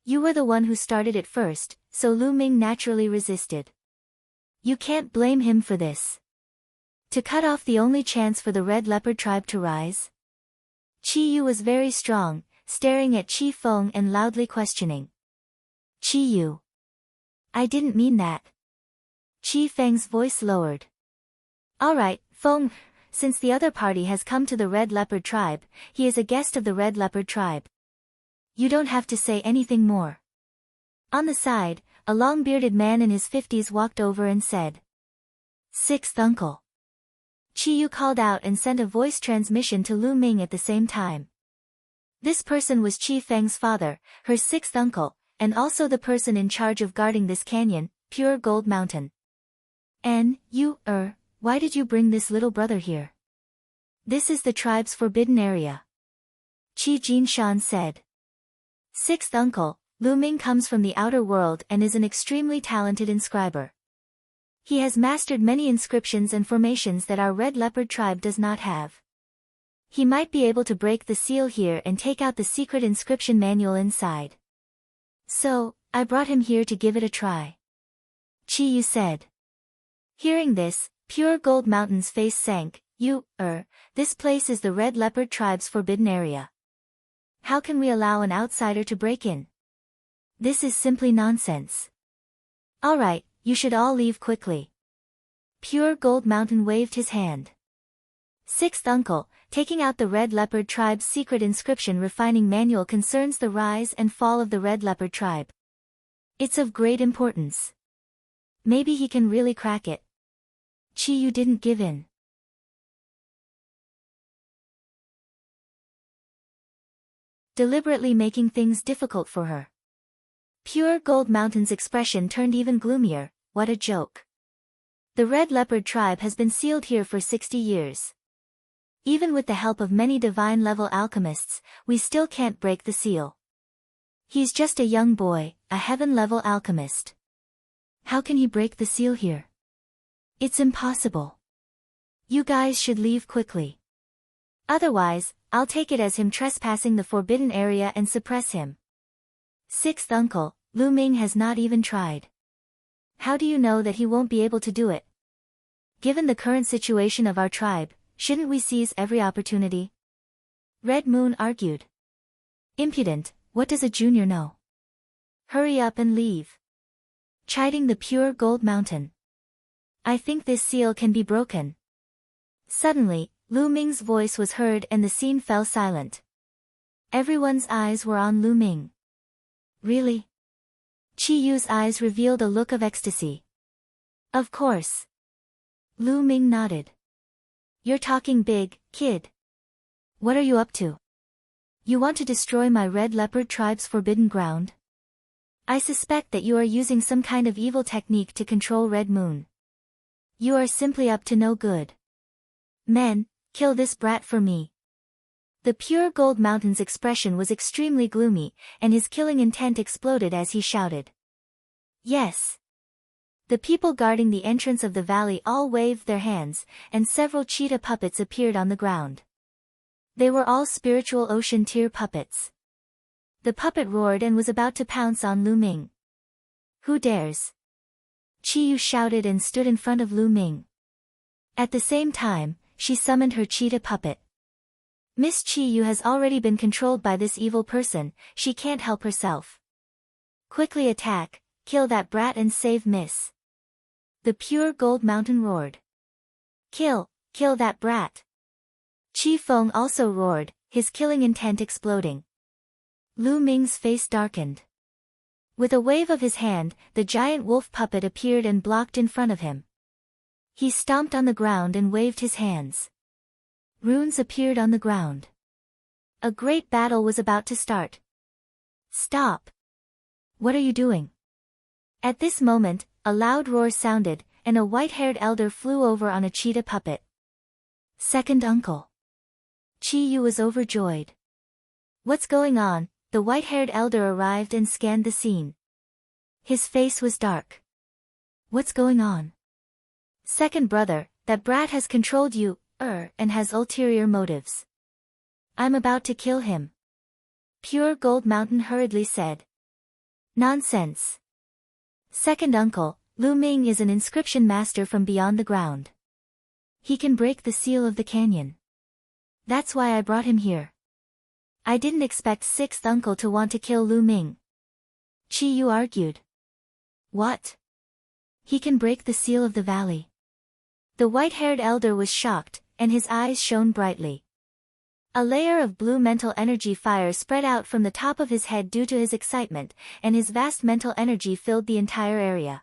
You were the one who started it first, so Lu Ming naturally resisted. You can't blame him for this. To cut off the only chance for the Red Leopard tribe to rise? Chiyu was very strong, staring at Chi Feng and loudly questioning. Chiyu. I didn't mean that. Chi Feng's voice lowered. Alright, Feng, since the other party has come to the Red Leopard tribe, he is a guest of the Red Leopard tribe. You don't have to say anything more. On the side, a long-bearded man in his 50s walked over and said. Sixth uncle. Chiyu called out and sent a voice transmission to Lu Ming at the same time. This person was Chi Feng's father, her sixth uncle, and also the person in charge of guarding this canyon, Pure Gold Mountain. And, why did you bring this little brother here? This is the tribe's forbidden area. Chi Jinshan said. Sixth uncle, Lu Ming comes from the outer world and is an extremely talented inscriber. He has mastered many inscriptions and formations that our Red Leopard tribe does not have. He might be able to break the seal here and take out the secret inscription manual inside. So, I brought him here to give it a try. Chiyu said. Hearing this, Pure Gold Mountain's face sank. This place is the Red Leopard tribe's forbidden area. How can we allow an outsider to break in? This is simply nonsense. Alright, you should all leave quickly. Pure Gold Mountain waved his hand. Sixth uncle, taking out the Red Leopard tribe's secret inscription refining manual concerns the rise and fall of the Red Leopard tribe. It's of great importance. Maybe he can really crack it. Chi-Yu didn't give in. Deliberately making things difficult for her. Pure Gold Mountain's expression turned even gloomier. What a joke. The Red Leopard tribe has been sealed here for 60 years. Even with the help of many divine-level alchemists, we still can't break the seal. He's just a young boy, a heaven-level alchemist. How can he break the seal here? It's impossible. You guys should leave quickly. Otherwise, I'll take it as him trespassing the forbidden area and suppress him. Sixth uncle, Lu Ming has not even tried. How do you know that he won't be able to do it? Given the current situation of our tribe, shouldn't we seize every opportunity? Red Moon argued. Impudent, what does a junior know? Hurry up and leave. Chiding the Pure Gold Mountain. I think this seal can be broken. Suddenly, Lu Ming's voice was heard and the scene fell silent. Everyone's eyes were on Lu Ming. Really? Chi-Yu's eyes revealed a look of ecstasy. Of course. Lu Ming nodded. You're talking big, kid. What are you up to? You want to destroy my Red Leopard tribe's forbidden ground? I suspect that you are using some kind of evil technique to control Red Moon. You are simply up to no good. Men, kill this brat for me. The Pure Gold Mountain's expression was extremely gloomy, and his killing intent exploded as he shouted. Yes. The people guarding the entrance of the valley all waved their hands, and several cheetah puppets appeared on the ground. They were all spiritual ocean tear puppets. The puppet roared and was about to pounce on Lu Ming. Who dares? Chi-Yu shouted and stood in front of Lu Ming. At the same time, she summoned her cheetah puppet. Miss Chi-Yu has already been controlled by this evil person, she can't help herself. Quickly attack, kill that brat and save Miss. The Pure Gold Mountain roared. Kill that brat. Chi Feng also roared, his killing intent exploding. Lu Ming's face darkened. With a wave of his hand, the giant wolf puppet appeared and blocked in front of him. He stomped on the ground and waved his hands. Runes appeared on the ground. A great battle was about to start. Stop! What are you doing? At this moment, a loud roar sounded, and a white-haired elder flew over on a cheetah puppet. Second uncle. Chi-Yu was overjoyed. What's going on? The white-haired elder arrived and scanned the scene. His face was dark. What's going on? Second brother, that brat has controlled you, and has ulterior motives. I'm about to kill him. Pure Gold Mountain hurriedly said. Nonsense. Second uncle, Lu Ming is an inscription master from beyond the ground. He can break the seal of the canyon. That's why I brought him here. I didn't expect sixth uncle to want to kill Lu Ming. Chi-Yu argued. What? He can break the seal of the valley. The white-haired elder was shocked, and his eyes shone brightly. A layer of blue mental energy fire spread out from the top of his head due to his excitement, and his vast mental energy filled the entire area.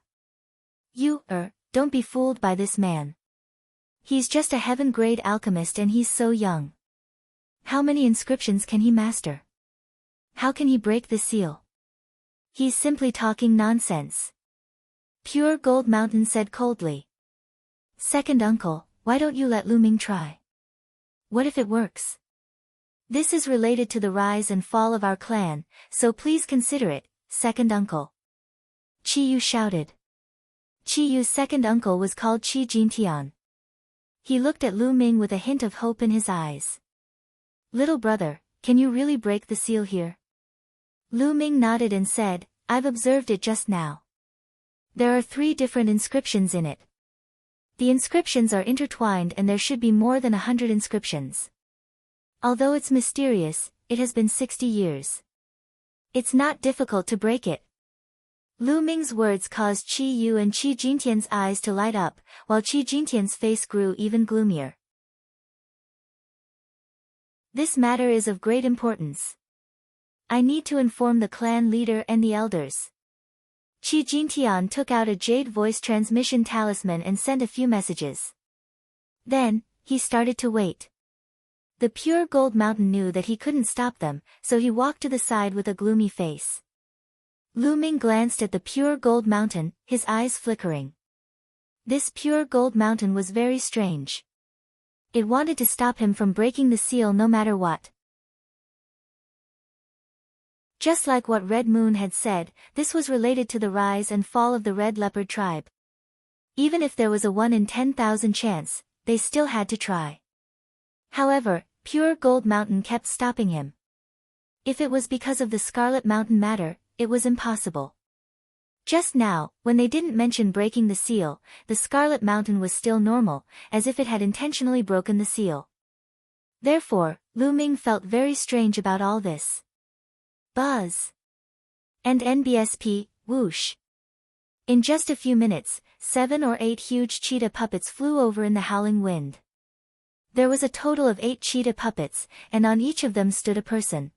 You, don't be fooled by this man. He's just a heaven-grade alchemist and he's so young. How many inscriptions can he master? How can he break the seal? He's simply talking nonsense. Pure Gold Mountain said coldly. Second uncle, why don't you let Lu Ming try? What if it works? This is related to the rise and fall of our clan, so please consider it, second uncle. Chi-Yu shouted. Chi-Yu's second uncle was called Chi Jintian. He looked at Lu Ming with a hint of hope in his eyes. Little brother, can you really break the seal here? Lu Ming nodded and said, I've observed it just now. There are 3 different inscriptions in it. The inscriptions are intertwined and there should be more than 100 inscriptions. Although it's mysterious, it has been 60 years. It's not difficult to break it. Lu Ming's words caused Chi-Yu and Chi Jintian's eyes to light up, while Chi Jintian's face grew even gloomier. This matter is of great importance. I need to inform the clan leader and the elders. Qi Jintian took out a jade voice transmission talisman and sent a few messages. Then, he started to wait. The pure gold mountain knew that he couldn't stop them, so he walked to the side with a gloomy face. Lu Ming glanced at the pure gold mountain, his eyes flickering. This pure gold mountain was very strange. It wanted to stop him from breaking the seal no matter what. Just like what Red Moon had said, this was related to the rise and fall of the Red Leopard tribe. Even if there was a 1 in 10,000 chance, they still had to try. However, Pure Gold Mountain kept stopping him. If it was because of the Scarlet Mountain matter, it was impossible. Just now, when they didn't mention breaking the seal, the Scarlet Mountain was still normal, as if it had intentionally broken the seal. Therefore, Lu Ming felt very strange about all this. Buzz. And NBSP, whoosh. In just a few minutes, 7 or 8 huge cheetah puppets flew over in the howling wind. There was a total of 8 cheetah puppets, and on each of them stood a person.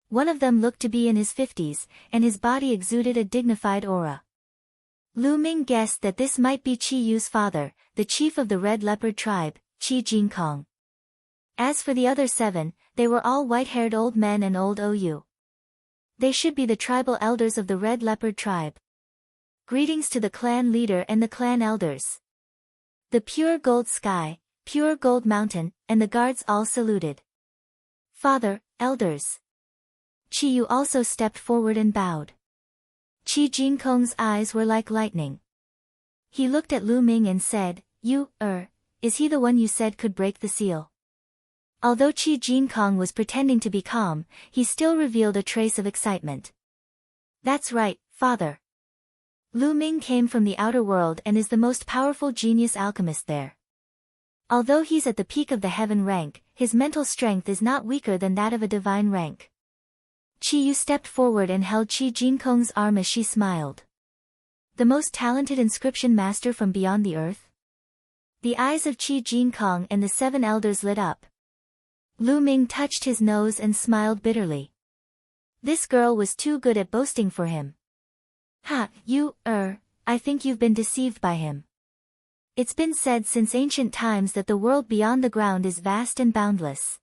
One of them looked to be in his 50s, and his body exuded a dignified aura. Lu Ming guessed that this might be Qi Yu's father, the chief of the Red Leopard tribe, Qi Jinkong. As for the other 7, they were all white-haired old men and old OU. They should be the tribal elders of the Red Leopard tribe. Greetings to the clan leader and the clan elders. The pure gold sky, pure gold mountain, and the guards all saluted. Father, elders. Qi Yu also stepped forward and bowed. Qi Jinkong's eyes were like lightning. He looked at Lu Ming and said, is he the one you said could break the seal? Although Qi Jinkong was pretending to be calm, he still revealed a trace of excitement. That's right, father. Lu Ming came from the outer world and is the most powerful genius alchemist there. Although he's at the peak of the heaven rank, his mental strength is not weaker than that of a divine rank. Qi Yu stepped forward and held Qi Jinkong's arm as she smiled. The most talented inscription master from beyond the earth? The eyes of Qi Jinkong and the 7 elders lit up. Lu Ming touched his nose and smiled bitterly. This girl was too good at boasting for him. I think you've been deceived by him. It's been said since ancient times that the world beyond the ground is vast and boundless.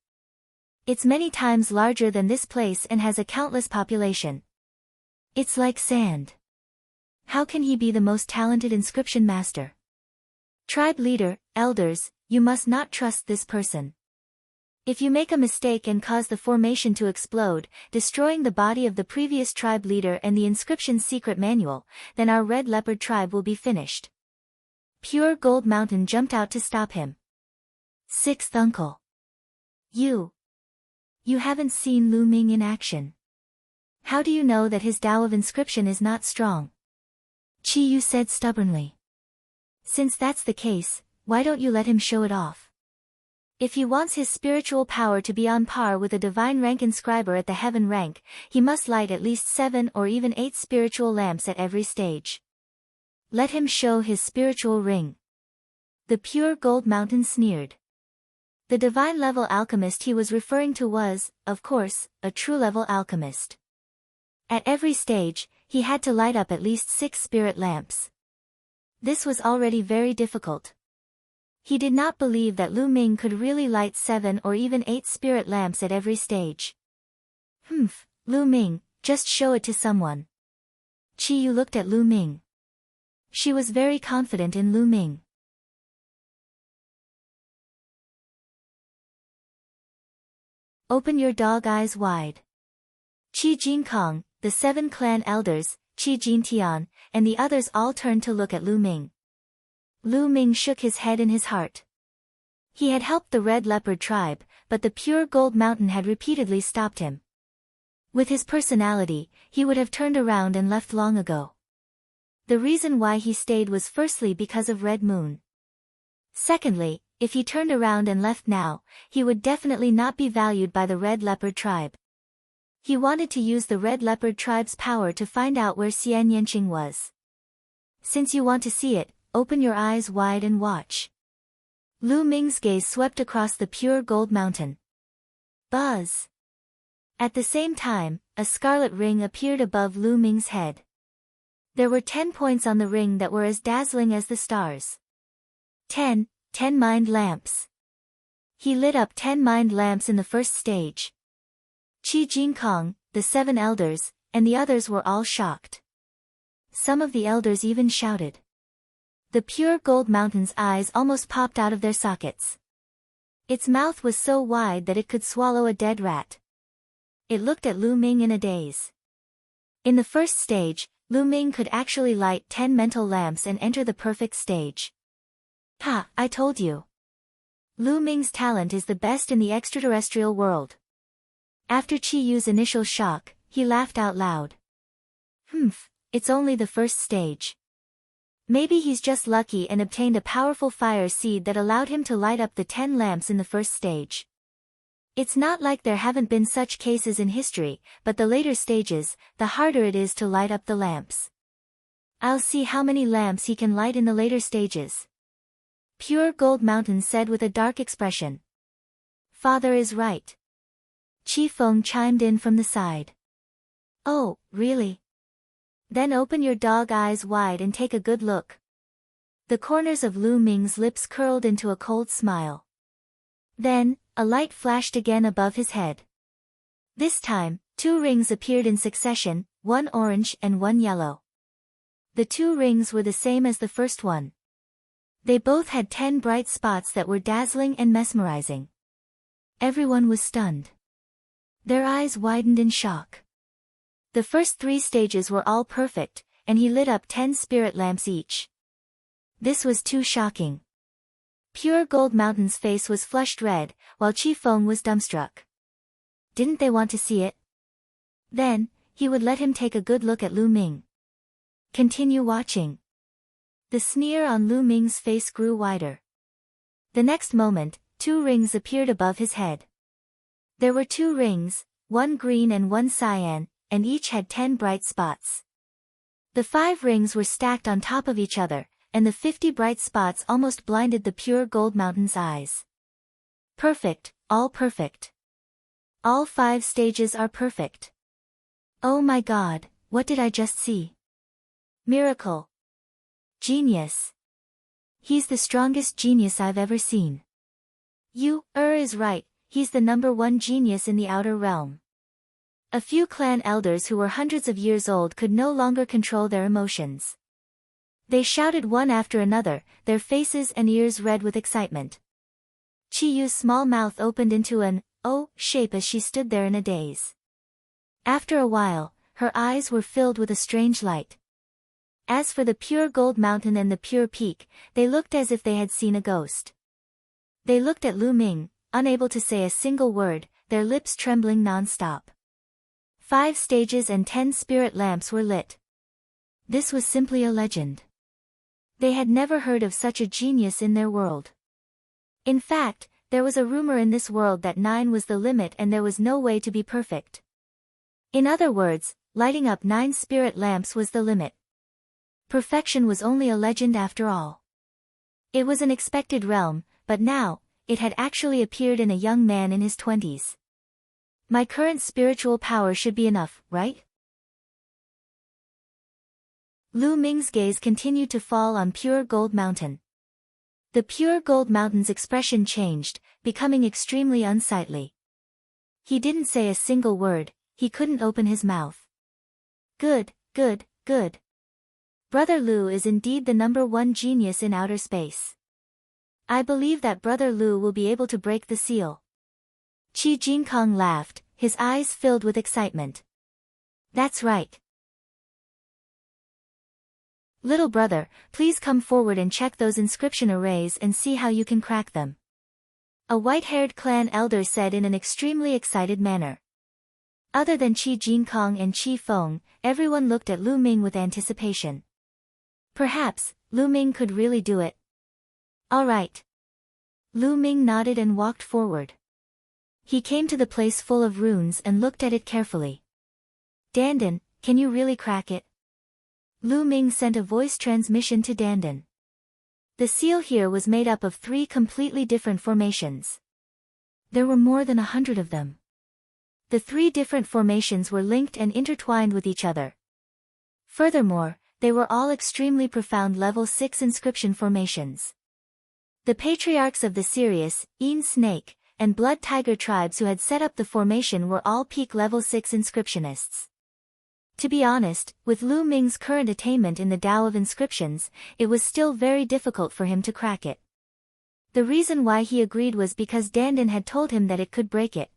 It's many times larger than this place and has a countless population. It's like sand. How can he be the most talented inscription master? Tribe leader, elders, you must not trust this person. If you make a mistake and cause the formation to explode, destroying the body of the previous tribe leader and the inscription's secret manual, then our Red Leopard tribe will be finished. Pure Gold Mountain jumped out to stop him. 6th uncle. You haven't seen Lu Ming in action. How do you know that his Tao of inscription is not strong? Qi Yu said stubbornly. Since that's the case, why don't you let him show it off? If he wants his spiritual power to be on par with a divine rank inscriber at the heaven rank, he must light at least 7 or even 8 spiritual lamps at every stage. Let him show his spiritual ring. The pure gold mountain sneered. The divine level alchemist he was referring to was, of course, a true level alchemist. At every stage, he had to light up at least 6 spirit lamps. This was already very difficult. He did not believe that Lu Ming could really light 7 or even 8 spirit lamps at every stage. Lu Ming, just show it to someone. Qi Yu looked at Lu Ming. She was very confident in Lu Ming. Open your dog eyes wide. Qi Jinkong, the 7 clan elders, Qi Jintian, and the others all turned to look at Lu Ming. Lu Ming shook his head in his heart. He had helped the Red Leopard tribe, but the pure gold mountain had repeatedly stopped him. With his personality, he would have turned around and left long ago. The reason why he stayed was firstly because of Red Moon. Secondly, if he turned around and left now, he would definitely not be valued by the Red Leopard tribe. He wanted to use the Red Leopard tribe's power to find out where Xian Yanqing was. Since you want to see it, open your eyes wide and watch. Lu Ming's gaze swept across the pure gold mountain. Buzz. At the same time, a scarlet ring appeared above Lu Ming's head. There were 10 points on the ring that were as dazzling as the stars. 10 mind lamps. He lit up 10 mind lamps in the first stage. Qi Jinkong, the 7 elders, and the others were all shocked. Some of the elders even shouted. The pure gold mountain's eyes almost popped out of their sockets. Its mouth was so wide that it could swallow a dead rat. It looked at Lu Ming in a daze. In the first stage, Lu Ming could actually light 10 mental lamps and enter the perfect stage. Ha, I told you. Lu Ming's talent is the best in the extraterrestrial world. After Qi Yu's initial shock, he laughed out loud. It's only the first stage. Maybe he's just lucky and obtained a powerful fire seed that allowed him to light up the 10 lamps in the first stage. It's not like there haven't been such cases in history, but the later stages, the harder it is to light up the lamps. I'll see how many lamps he can light in the later stages. Pure Gold Mountain said with a dark expression. Father is right. Qi Feng chimed in from the side. Oh, really? Then open your dog eyes wide and take a good look. The corners of Lu Ming's lips curled into a cold smile. Then, a light flashed again above his head. This time, 2 rings appeared in succession, 1 orange and 1 yellow. The 2 rings were the same as the first one. They both had 10 bright spots that were dazzling and mesmerizing. Everyone was stunned. Their eyes widened in shock. The first 3 stages were all perfect, and he lit up 10 spirit lamps each. This was too shocking. Pure Gold Mountain's face was flushed red, while Qi Feng was dumbstruck. Didn't they want to see it? Then, he would let him take a good look at Lu Ming. Continue watching. The sneer on Lu Ming's face grew wider. The next moment, 2 rings appeared above his head. There were 2 rings, 1 green and 1 cyan, and each had 10 bright spots. The 5 rings were stacked on top of each other, and the 50 bright spots almost blinded the Pure Gold Mountain's eyes. Perfect, all perfect. All 5 stages are perfect. Oh my God, what did I just see? Miracle. Genius. He's the strongest genius I've ever seen. You, is right, he's the number 1 genius in the outer realm. A few clan elders who were hundreds of years old could no longer control their emotions. They shouted one after another, their faces and ears red with excitement. Qi Yu's small mouth opened into an "oh" shape as she stood there in a daze. After a while, her eyes were filled with a strange light. As for the Pure Gold Mountain and the Pure Peak, they looked as if they had seen a ghost. They looked at Lu Ming, unable to say a single word, their lips trembling non-stop. 5 stages and 10 spirit lamps were lit. This was simply a legend. They had never heard of such a genius in their world. In fact, there was a rumor in this world that 9 was the limit and there was no way to be perfect. In other words, lighting up 9 spirit lamps was the limit. Perfection was only a legend after all. It was an expected realm, but now, it had actually appeared in a young man in his 20s. My current spiritual power should be enough, right? Lu Ming's gaze continued to fall on Pure Gold Mountain. The Pure Gold Mountain's expression changed, becoming extremely unsightly. He didn't say a single word, he couldn't open his mouth. Good, good, good. Brother Lu is indeed the number 1 genius in outer space. I believe that Brother Lu will be able to break the seal. Qi Jinkong laughed, his eyes filled with excitement. That's right. Little brother, please come forward and check those inscription arrays and see how you can crack them. A white-haired clan elder said in an extremely excited manner. Other than Qi Jinkong and Qi Feng, everyone looked at Lu Ming with anticipation. Perhaps, Lu Ming could really do it. All right. Lu Ming nodded and walked forward. He came to the place full of runes and looked at it carefully. Dandan, can you really crack it? Lu Ming sent a voice transmission to Dandan. The seal here was made up of 3 completely different formations. There were more than 100 of them. The 3 different formations were linked and intertwined with each other. Furthermore, they were all extremely profound level 6 inscription formations. The patriarchs of the Sirius, Een Snake, and Blood Tiger tribes who had set up the formation were all peak level 6 inscriptionists. To be honest, with Lu Ming's current attainment in the Tao of inscriptions, it was still very difficult for him to crack it. The reason why he agreed was because Dandan had told him that it could break it.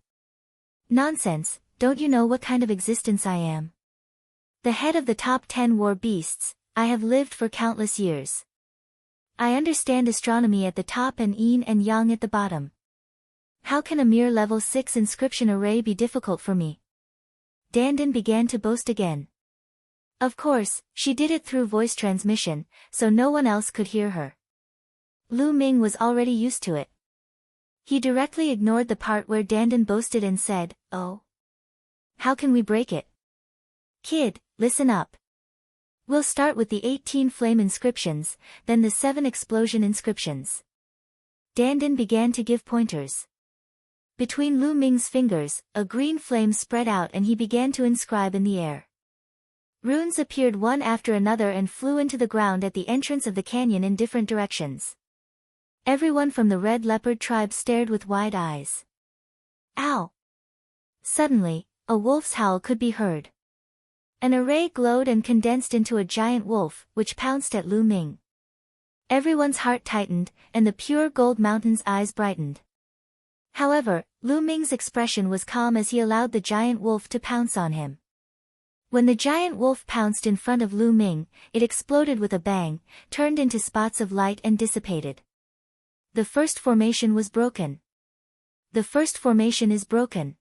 Nonsense, don't you know what kind of existence I am? The head of the top 10 war beasts, I have lived for countless years. I understand astronomy at the top and yin and yang at the bottom. How can a mere level 6 inscription array be difficult for me? Dandan began to boast again. Of course, she did it through voice transmission, so no one else could hear her. Lu Ming was already used to it. He directly ignored the part where Dandan boasted and said, "Oh. How can we break it? Kid, listen up. We'll start with the 18 flame inscriptions, then the 7 explosion inscriptions." Dandan began to give pointers. Between Lu Ming's fingers, a green flame spread out and he began to inscribe in the air. Runes appeared one after another and flew into the ground at the entrance of the canyon in different directions. Everyone from the Red Leopard tribe stared with wide eyes. Ow! Suddenly, a wolf's howl could be heard. An array glowed and condensed into a giant wolf, which pounced at Lu Ming. Everyone's heart tightened, and the pure gold mountain's eyes brightened. However, Lu Ming's expression was calm as he allowed the giant wolf to pounce on him. When the giant wolf pounced in front of Lu Ming, it exploded with a bang, turned into spots of light and dissipated. The first formation was broken. The first formation is broken.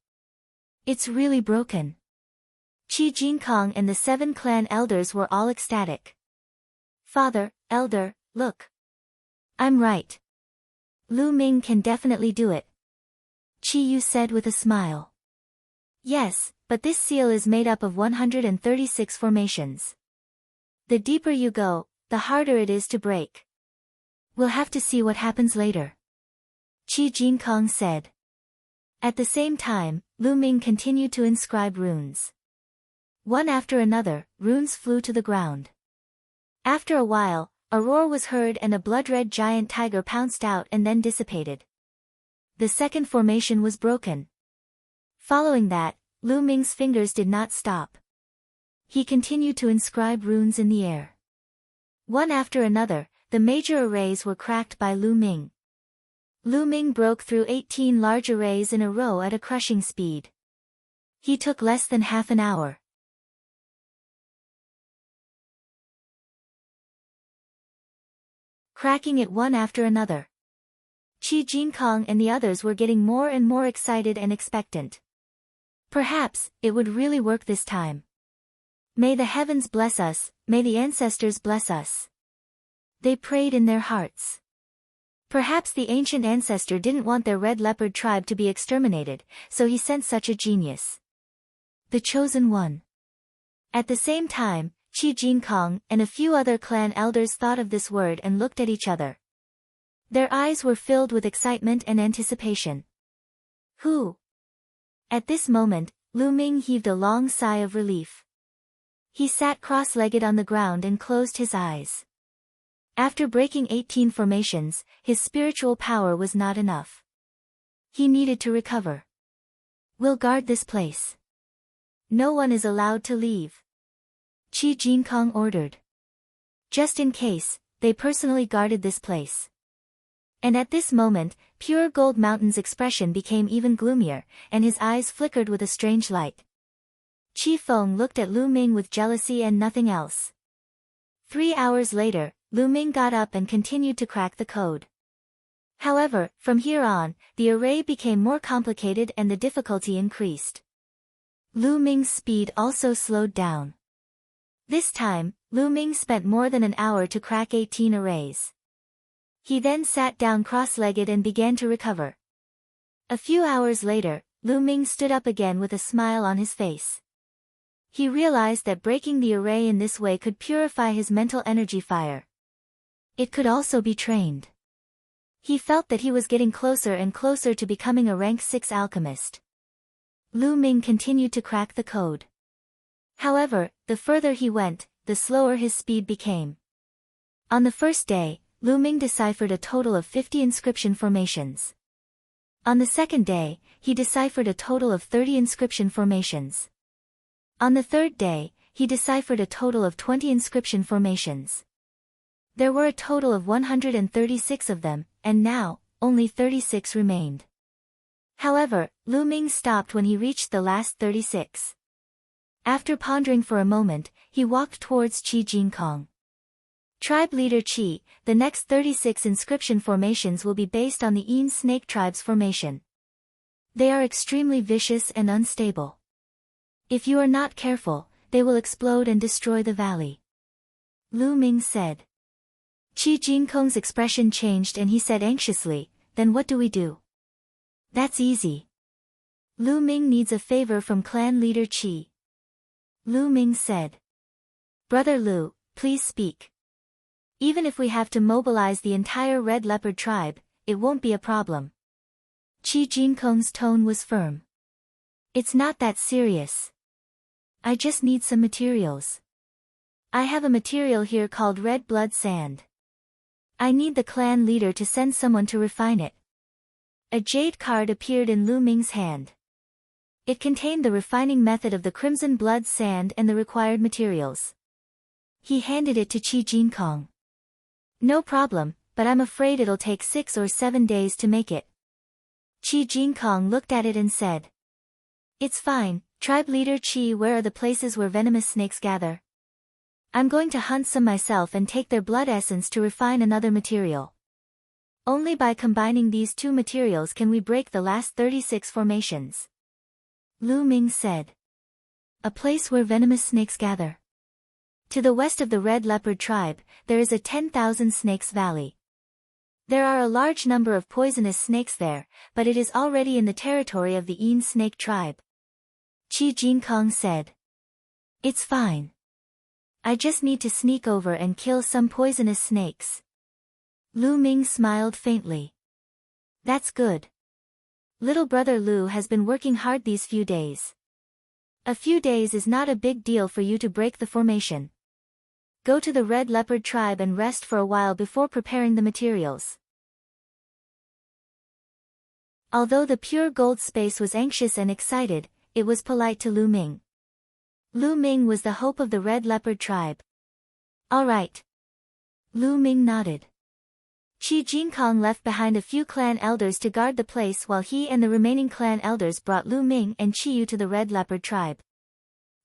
It's really broken. Qi Jinkong and the 7 clan elders were all ecstatic. Father, elder, look. I'm right. Lu Ming can definitely do it. Qi Yu said with a smile. Yes, but this seal is made up of 136 formations. The deeper you go, the harder it is to break. We'll have to see what happens later. Qi Jinkong said. At the same time, Lu Ming continued to inscribe runes. One after another, runes flew to the ground. After a while, a roar was heard and a blood-red giant tiger pounced out and then dissipated. The second formation was broken. Following that, Lu Ming's fingers did not stop. He continued to inscribe runes in the air. One after another, the major arrays were cracked by Lu Ming. Lu Ming broke through 18 large arrays in a row at a crushing speed. He took less than half an hour. Cracking it one after another. Qi Jinkong and the others were getting more and more excited and expectant. Perhaps, it would really work this time. May the heavens bless us, may the ancestors bless us. They prayed in their hearts. Perhaps the ancient ancestor didn't want their Red Leopard tribe to be exterminated, so he sent such a genius. The chosen one. At the same time, Qi Jinkong and a few other clan elders thought of this word and looked at each other. Their eyes were filled with excitement and anticipation. Who? At this moment, Lu Ming heaved a long sigh of relief. He sat cross-legged on the ground and closed his eyes. After breaking 18 formations, his spiritual power was not enough. He needed to recover. We'll guard this place. No one is allowed to leave. Qi Jinkong ordered. Just in case, they personally guarded this place. And at this moment, Pure Gold Mountain's expression became even gloomier, and his eyes flickered with a strange light. Qi Feng looked at Lu Ming with jealousy and nothing else. 3 hours later, Lu Ming got up and continued to crack the code. However, from here on, the array became more complicated and the difficulty increased. Lu Ming's speed also slowed down. This time, Lu Ming spent more than an hour to crack 18 arrays. He then sat down cross-legged and began to recover. A few hours later, Lu Ming stood up again with a smile on his face. He realized that breaking the array in this way could purify his mental energy fire. It could also be trained. He felt that he was getting closer and closer to becoming a rank 6 alchemist. Lu Ming continued to crack the code. However, the further he went, the slower his speed became. On the first day, Lu Ming deciphered a total of 50 inscription formations. On the second day, he deciphered a total of 30 inscription formations. On the third day, he deciphered a total of 20 inscription formations. There were a total of 136 of them, and now, only 36 remained. However, Lu Ming stopped when he reached the last 36. After pondering for a moment, he walked towards Qi Jinkong. Tribe leader Qi, the next 36 inscription formations will be based on the Yin Snake tribe's formation. They are extremely vicious and unstable. If you are not careful, they will explode and destroy the valley. Lu Ming said. Qi Jinkong's expression changed and he said anxiously, then what do we do? That's easy. Lu Ming needs a favor from clan leader Qi. Lu Ming said. Brother Lu, please speak. Even if we have to mobilize the entire Red Leopard tribe, it won't be a problem. Qi Jinkong's tone was firm. It's not that serious. I just need some materials. I have a material here called red blood sand. I need the clan leader to send someone to refine it. A jade card appeared in Lu Ming's hand. It contained the refining method of the crimson blood sand and the required materials. He handed it to Qi Jinkong. No problem, but I'm afraid it'll take 6 or 7 days to make it. Qi Jinkong looked at it and said. It's fine, tribe leader Qi, where are the places where venomous snakes gather? I'm going to hunt some myself and take their blood essence to refine another material. Only by combining these two materials can we break the last 36 formations. Lu Ming said. A place where venomous snakes gather. To the west of the Red Leopard tribe, there is a 10,000 snakes valley. There are a large number of poisonous snakes there, but it is already in the territory of the Yin Snake tribe. Qi Jinkong said. It's fine. I just need to sneak over and kill some poisonous snakes. Lu Ming smiled faintly. That's good. Little brother Lu has been working hard these few days. A few days is not a big deal for you to break the formation. Go to the Red Leopard tribe and rest for a while before preparing the materials. Although the pure gold space was anxious and excited, it was polite to Lu Ming. Lu Ming was the hope of the Red Leopard tribe. All right. Lu Ming nodded. Qi Jinkong left behind a few clan elders to guard the place while he and the remaining clan elders brought Lu Ming and Qiyu to the Red Leopard tribe.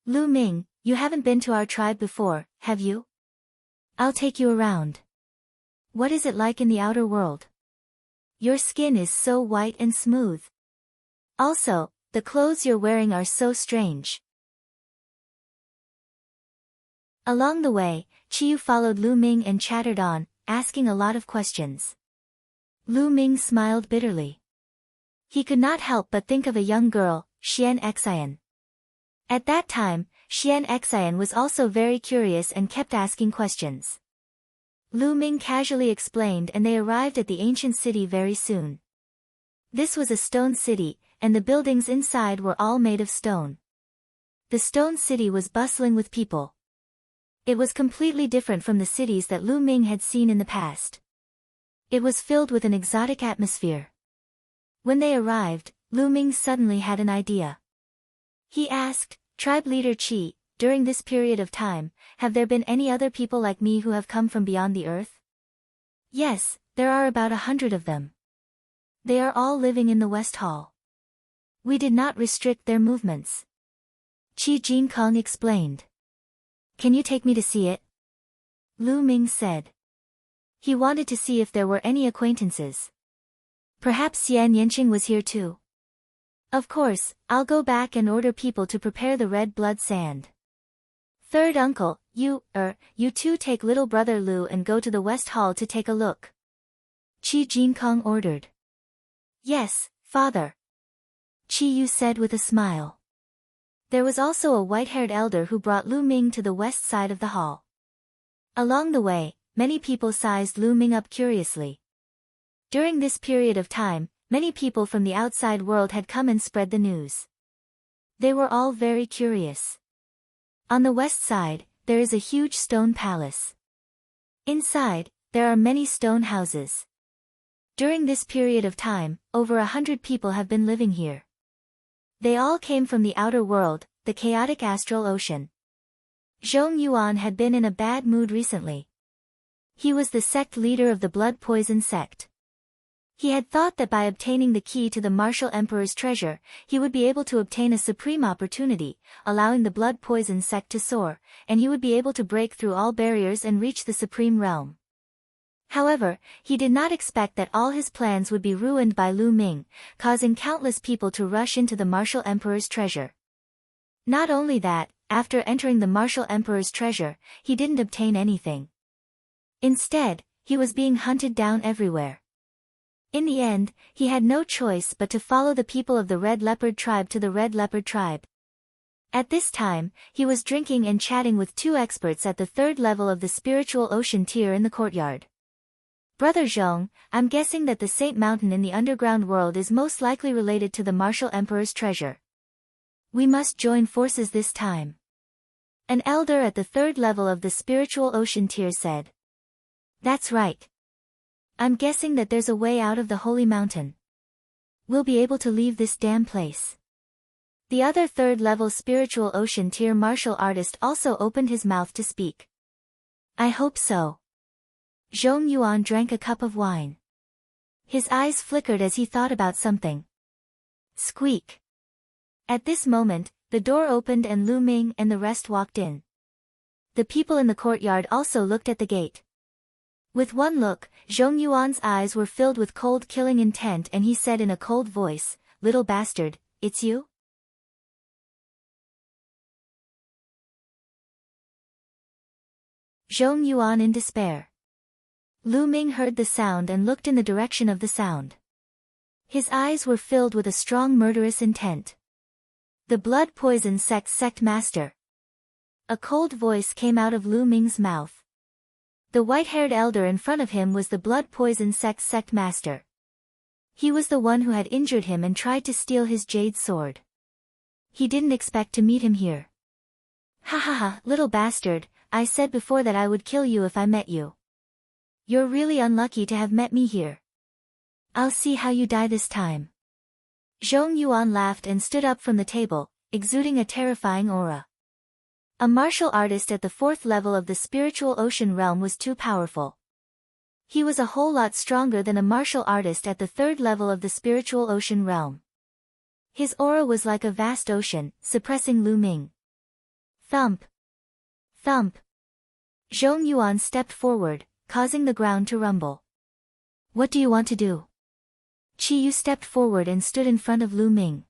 Lu Ming, you haven't been to our tribe before, have you? I'll take you around. What is it like in the outer world? Your skin is so white and smooth. Also, the clothes you're wearing are so strange. Along the way, Qiyu followed Lu Ming and chattered on, asking a lot of questions. Lu Ming smiled bitterly. He could not help but think of a young girl, Xian Xian. At that time, Xian Xian was also very curious and kept asking questions. Lu Ming casually explained and they arrived at the ancient city very soon. This was a stone city, and the buildings inside were all made of stone. The stone city was bustling with people. It was completely different from the cities that Lu Ming had seen in the past. It was filled with an exotic atmosphere. When they arrived, Lu Ming suddenly had an idea. He asked, Tribe leader Qi, during this period of time, have there been any other people like me who have come from beyond the earth? Yes, there are about 100 of them. They are all living in the West Hall. We did not restrict their movements. Qi Jinkong explained. Can you take me to see it? Lu Ming said. He wanted to see if there were any acquaintances. Perhaps Xian Yanqing was here too. Of course, I'll go back and order people to prepare the red blood sand. Third uncle, you two take little brother Lu and go to the West Hall to take a look. Qi Jinkong ordered. Yes, father. Qi Yu said with a smile. There was also a white-haired elder who brought Lu Ming to the west side of the hall. Along the way, many people sized Lu Ming up curiously. During this period of time, many people from the outside world had come and spread the news. They were all very curious. On the west side, there is a huge stone palace. Inside, there are many stone houses. During this period of time, over 100 people have been living here. They all came from the outer world, the chaotic astral ocean. Zhong Yuan had been in a bad mood recently. He was the sect leader of the blood poison sect. He had thought that by obtaining the key to the martial emperor's treasure, he would be able to obtain a supreme opportunity, allowing the blood poison sect to soar, and he would be able to break through all barriers and reach the supreme realm. However, he did not expect that all his plans would be ruined by Lu Ming, causing countless people to rush into the martial emperor's treasure. Not only that, after entering the martial emperor's treasure, he didn't obtain anything. Instead, he was being hunted down everywhere. In the end, he had no choice but to follow the people of the Red Leopard tribe to the Red Leopard tribe. At this time, he was drinking and chatting with two experts at the third level of the spiritual ocean tier in the courtyard. Brother Zhong, I'm guessing that the Saint Mountain in the underground world is most likely related to the martial emperor's treasure. We must join forces this time. An elder at the third level of the spiritual ocean tier said. That's right. I'm guessing that there's a way out of the holy mountain. We'll be able to leave this damn place. The other third-level spiritual ocean tier martial artist also opened his mouth to speak. I hope so. Zhong Yuan drank a cup of wine. His eyes flickered as he thought about something. Squeak. At this moment, the door opened and Lu Ming and the rest walked in. The people in the courtyard also looked at the gate. With one look, Zhong Yuan's eyes were filled with cold killing intent and he said in a cold voice, "Little bastard, it's you?" Zhong Yuan in despair. Lu Ming heard the sound and looked in the direction of the sound. His eyes were filled with a strong murderous intent. The blood poison sect master. A cold voice came out of Lu Ming's mouth. The white-haired elder in front of him was the blood poison sect master. He was the one who had injured him and tried to steal his jade sword. He didn't expect to meet him here. Ha ha ha, little bastard, I said before that I would kill you if I met you. You're really unlucky to have met me here. I'll see how you die this time. Zhong Yuan laughed and stood up from the table, exuding a terrifying aura. A martial artist at the fourth level of the spiritual ocean realm was too powerful. He was a whole lot stronger than a martial artist at the third level of the spiritual ocean realm. His aura was like a vast ocean, suppressing Lu Ming. Thump. Thump. Zhong Yuan stepped forward, causing the ground to rumble. What do you want to do? Chi Yu stepped forward and stood in front of Lu Ming.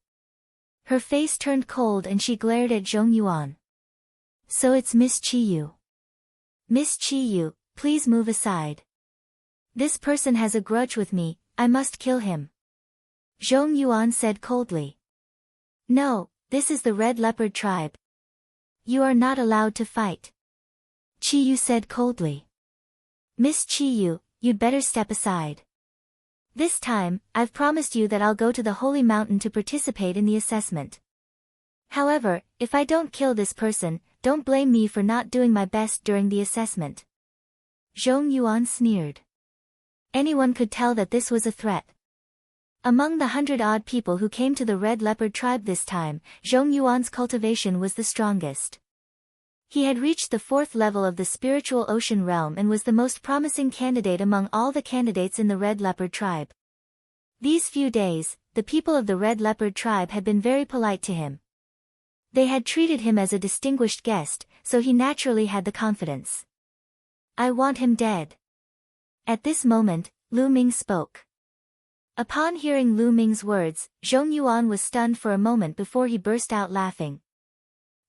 Her face turned cold and she glared at Zhong Yuan. So it's Miss Chi Yu. Miss Chi Yu, please move aside. This person has a grudge with me, I must kill him. Zhong Yuan said coldly. No, this is the Red Leopard tribe. You are not allowed to fight. Chi Yu said coldly. Miss Chi Yu, you'd better step aside. This time, I've promised you that I'll go to the Holy Mountain to participate in the assessment. However, if I don't kill this person, don't blame me for not doing my best during the assessment. Zhong Yuan sneered. Anyone could tell that this was a threat. Among the 100-odd people who came to the Red Leopard tribe this time, Zhong Yuan's cultivation was the strongest. He had reached the fourth level of the spiritual ocean realm and was the most promising candidate among all the candidates in the Red Leopard tribe. These few days, the people of the Red Leopard tribe had been very polite to him. They had treated him as a distinguished guest, so he naturally had the confidence. I want him dead. At this moment, Lu Ming spoke. Upon hearing Lu Ming's words, Zhong Yuan was stunned for a moment before he burst out laughing.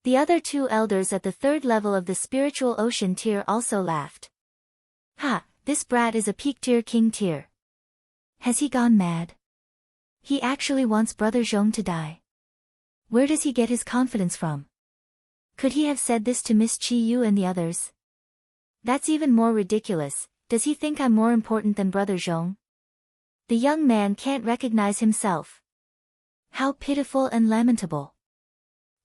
The other two elders at the third level of the spiritual ocean tier also laughed. Ha, this brat is a peak tier king tier. Has he gone mad? He actually wants Brother Zhong to die. Where does he get his confidence from? Could he have said this to Miss Chi Yu and the others? That's even more ridiculous. Does he think I'm more important than Brother Zhong? The young man can't recognize himself. How pitiful and lamentable.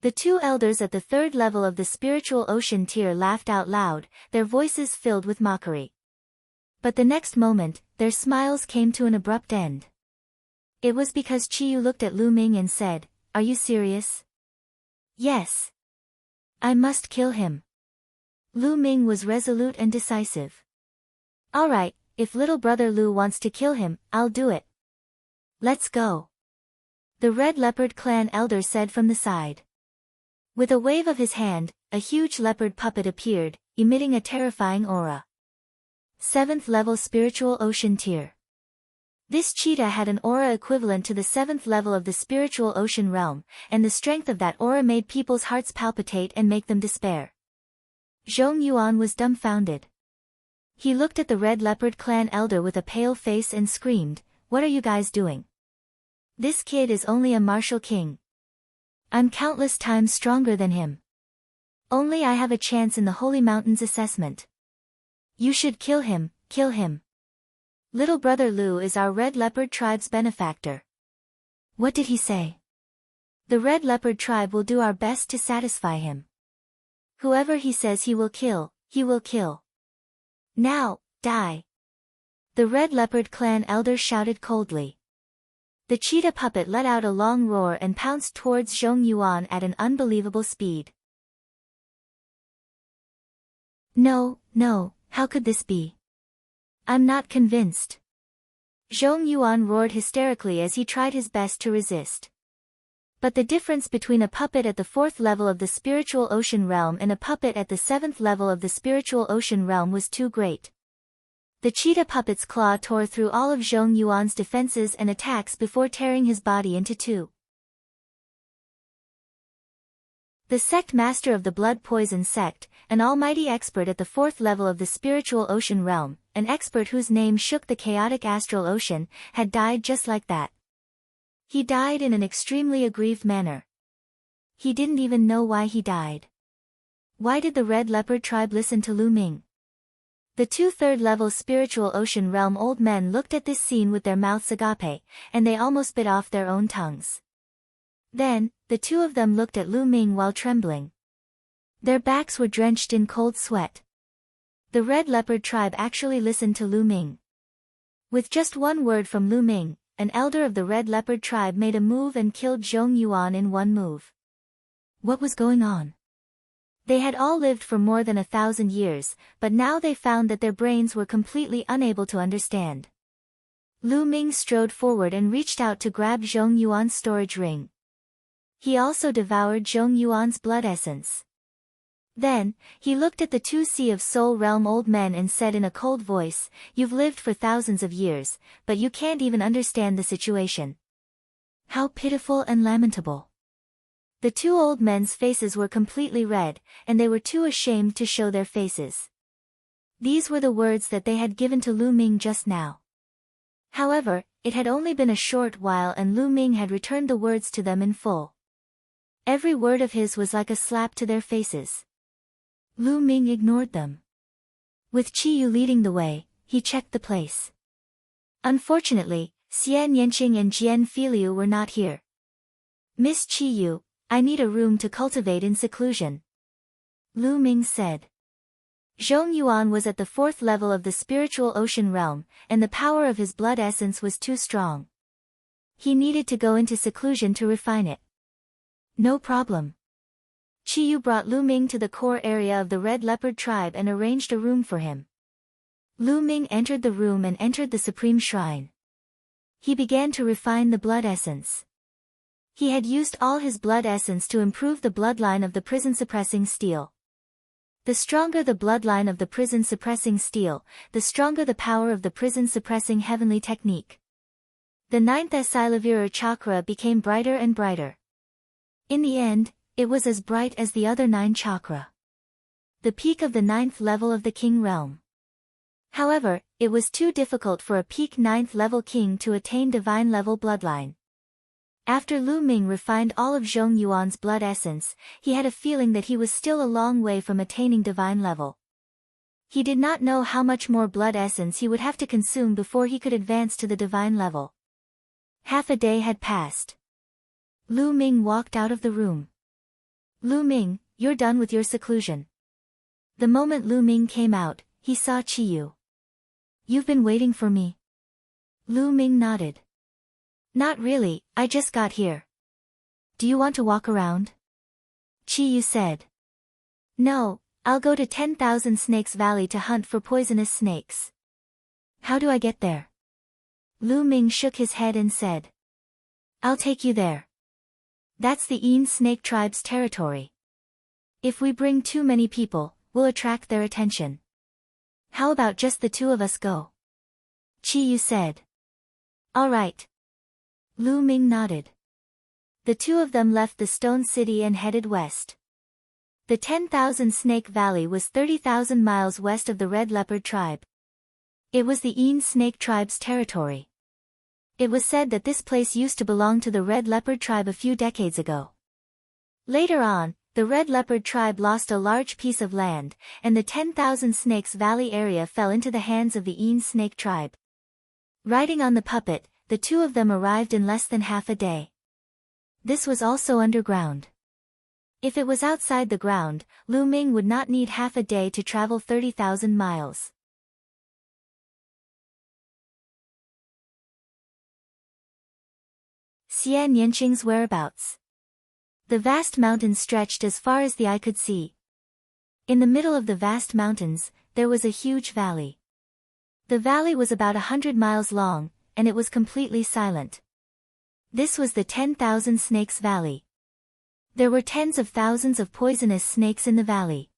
The two elders at the third level of the spiritual ocean tier laughed out loud, their voices filled with mockery. But the next moment, their smiles came to an abrupt end. It was because Qiyu looked at Lu Ming and said, "Are you serious?" "Yes. I must kill him." Lu Ming was resolute and decisive. "All right, if little brother Lu wants to kill him, I'll do it. Let's go," the Red Leopard clan elder said from the side. With a wave of his hand, a huge leopard puppet appeared, emitting a terrifying aura. 7th level spiritual ocean tier. This cheetah had an aura equivalent to the 7th level of the spiritual ocean realm, and the strength of that aura made people's hearts palpitate and make them despair. Zhong Yuan was dumbfounded. He looked at the Red Leopard clan elder with a pale face and screamed, "What are you guys doing? This kid is only a martial king. I'm countless times stronger than him. Only I have a chance in the Holy Mountains assessment. You should kill him, kill him. Little brother Lu is our Red Leopard tribe's benefactor." "What did he say?" "The Red Leopard tribe will do our best to satisfy him. Whoever he says he will kill, he will kill. Now, die." The Red Leopard clan elder shouted coldly. The cheetah puppet let out a long roar and pounced towards Zhong Yuan at an unbelievable speed. No, how could this be? I'm not convinced." Zhong Yuan roared hysterically as he tried his best to resist. But the difference between a puppet at the 4th level of the spiritual ocean realm and a puppet at the 7th level of the spiritual ocean realm was too great. The cheetah puppet's claw tore through all of Zhong Yuan's defenses and attacks before tearing his body into two. The sect master of the blood poison sect, an almighty expert at the 4th level of the spiritual ocean realm, an expert whose name shook the chaotic astral ocean, had died just like that. He died in an extremely aggrieved manner. He didn't even know why he died. Why did the Red Leopard tribe listen to Lu Ming? The two third-level spiritual ocean realm old men looked at this scene with their mouths agape, and they almost bit off their own tongues. Then, the two of them looked at Lu Ming while trembling. Their backs were drenched in cold sweat. The Red Leopard tribe actually listened to Lu Ming. With just one word from Lu Ming, an elder of the Red Leopard tribe made a move and killed Zhong Yuan in one move. What was going on? They had all lived for more than 1,000 years, but now they found that their brains were completely unable to understand. Lu Ming strode forward and reached out to grab Zhong Yuan's storage ring. He also devoured Zhong Yuan's blood essence. Then, he looked at the two Sea of Soul realm old men and said in a cold voice, "You've lived for thousands of years, but you can't even understand the situation. How pitiful and lamentable." The two old men's faces were completely red, and they were too ashamed to show their faces. These were the words that they had given to Lu Ming just now. However, it had only been a short while and Lu Ming had returned the words to them in full. Every word of his was like a slap to their faces. Lu Ming ignored them. With Qiyu leading the way, he checked the place. Unfortunately, Xian Yanqing and Jian Filiu were not here. "Miss Qiyu, I need a room to cultivate in seclusion," Lu Ming said. Zhong Yuan was at the 4th level of the spiritual ocean realm, and the power of his blood essence was too strong. He needed to go into seclusion to refine it. No problem. Qiyu brought Lu Ming to the core area of the Red Leopard tribe and arranged a room for him. Lu Ming entered the room and entered the supreme shrine. He began to refine the blood essence. He had used all his blood essence to improve the bloodline of the prison-suppressing steel. The stronger the bloodline of the prison-suppressing steel, the stronger the power of the prison-suppressing heavenly technique. The 9th Asilavira chakra became brighter and brighter. In the end, it was as bright as the other 9 chakra. The peak of the 9th level of the king realm. However, it was too difficult for a peak 9th level king to attain divine level bloodline. After Lu Ming refined all of Zhong Yuan's blood essence, he had a feeling that he was still a long way from attaining divine level. He did not know how much more blood essence he would have to consume before he could advance to the divine level. Half a day had passed. Lu Ming walked out of the room. Lu Ming, you're done with your seclusion. The moment Lu Ming came out, he saw Qiyu. You've been waiting for me? Lu Ming nodded. Not really, I just got here. Do you want to walk around? Qiyu said. No, I'll go to 10,000 Snakes Valley to hunt for poisonous snakes. How do I get there? Lu Ming shook his head and said. I'll take you there. That's the Yin Snake Tribe's territory. If we bring too many people, we'll attract their attention. How about just the two of us go? Qiyu said. All right. Lu Ming nodded. The two of them left the Stone City and headed west. The 10,000 Snake Valley was 30,000 miles west of the Red Leopard Tribe. It was the Yin Snake Tribe's territory. It was said that this place used to belong to the Red Leopard Tribe a few decades ago. Later on, the Red Leopard Tribe lost a large piece of land, and the 10,000 Snakes Valley area fell into the hands of the Yin Snake Tribe. Riding on the puppet, the two of them arrived in less than half a day. This was also underground. If it was outside the ground, Lu Ming would not need half a day to travel 30,000 miles. Xian Yanqing's whereabouts. The vast mountains stretched as far as the eye could see. In the middle of the vast mountains, there was a huge valley. The valley was about 100 miles long, and it was completely silent. This was the 10,000 Snakes Valley. There were tens of thousands of poisonous snakes in the valley.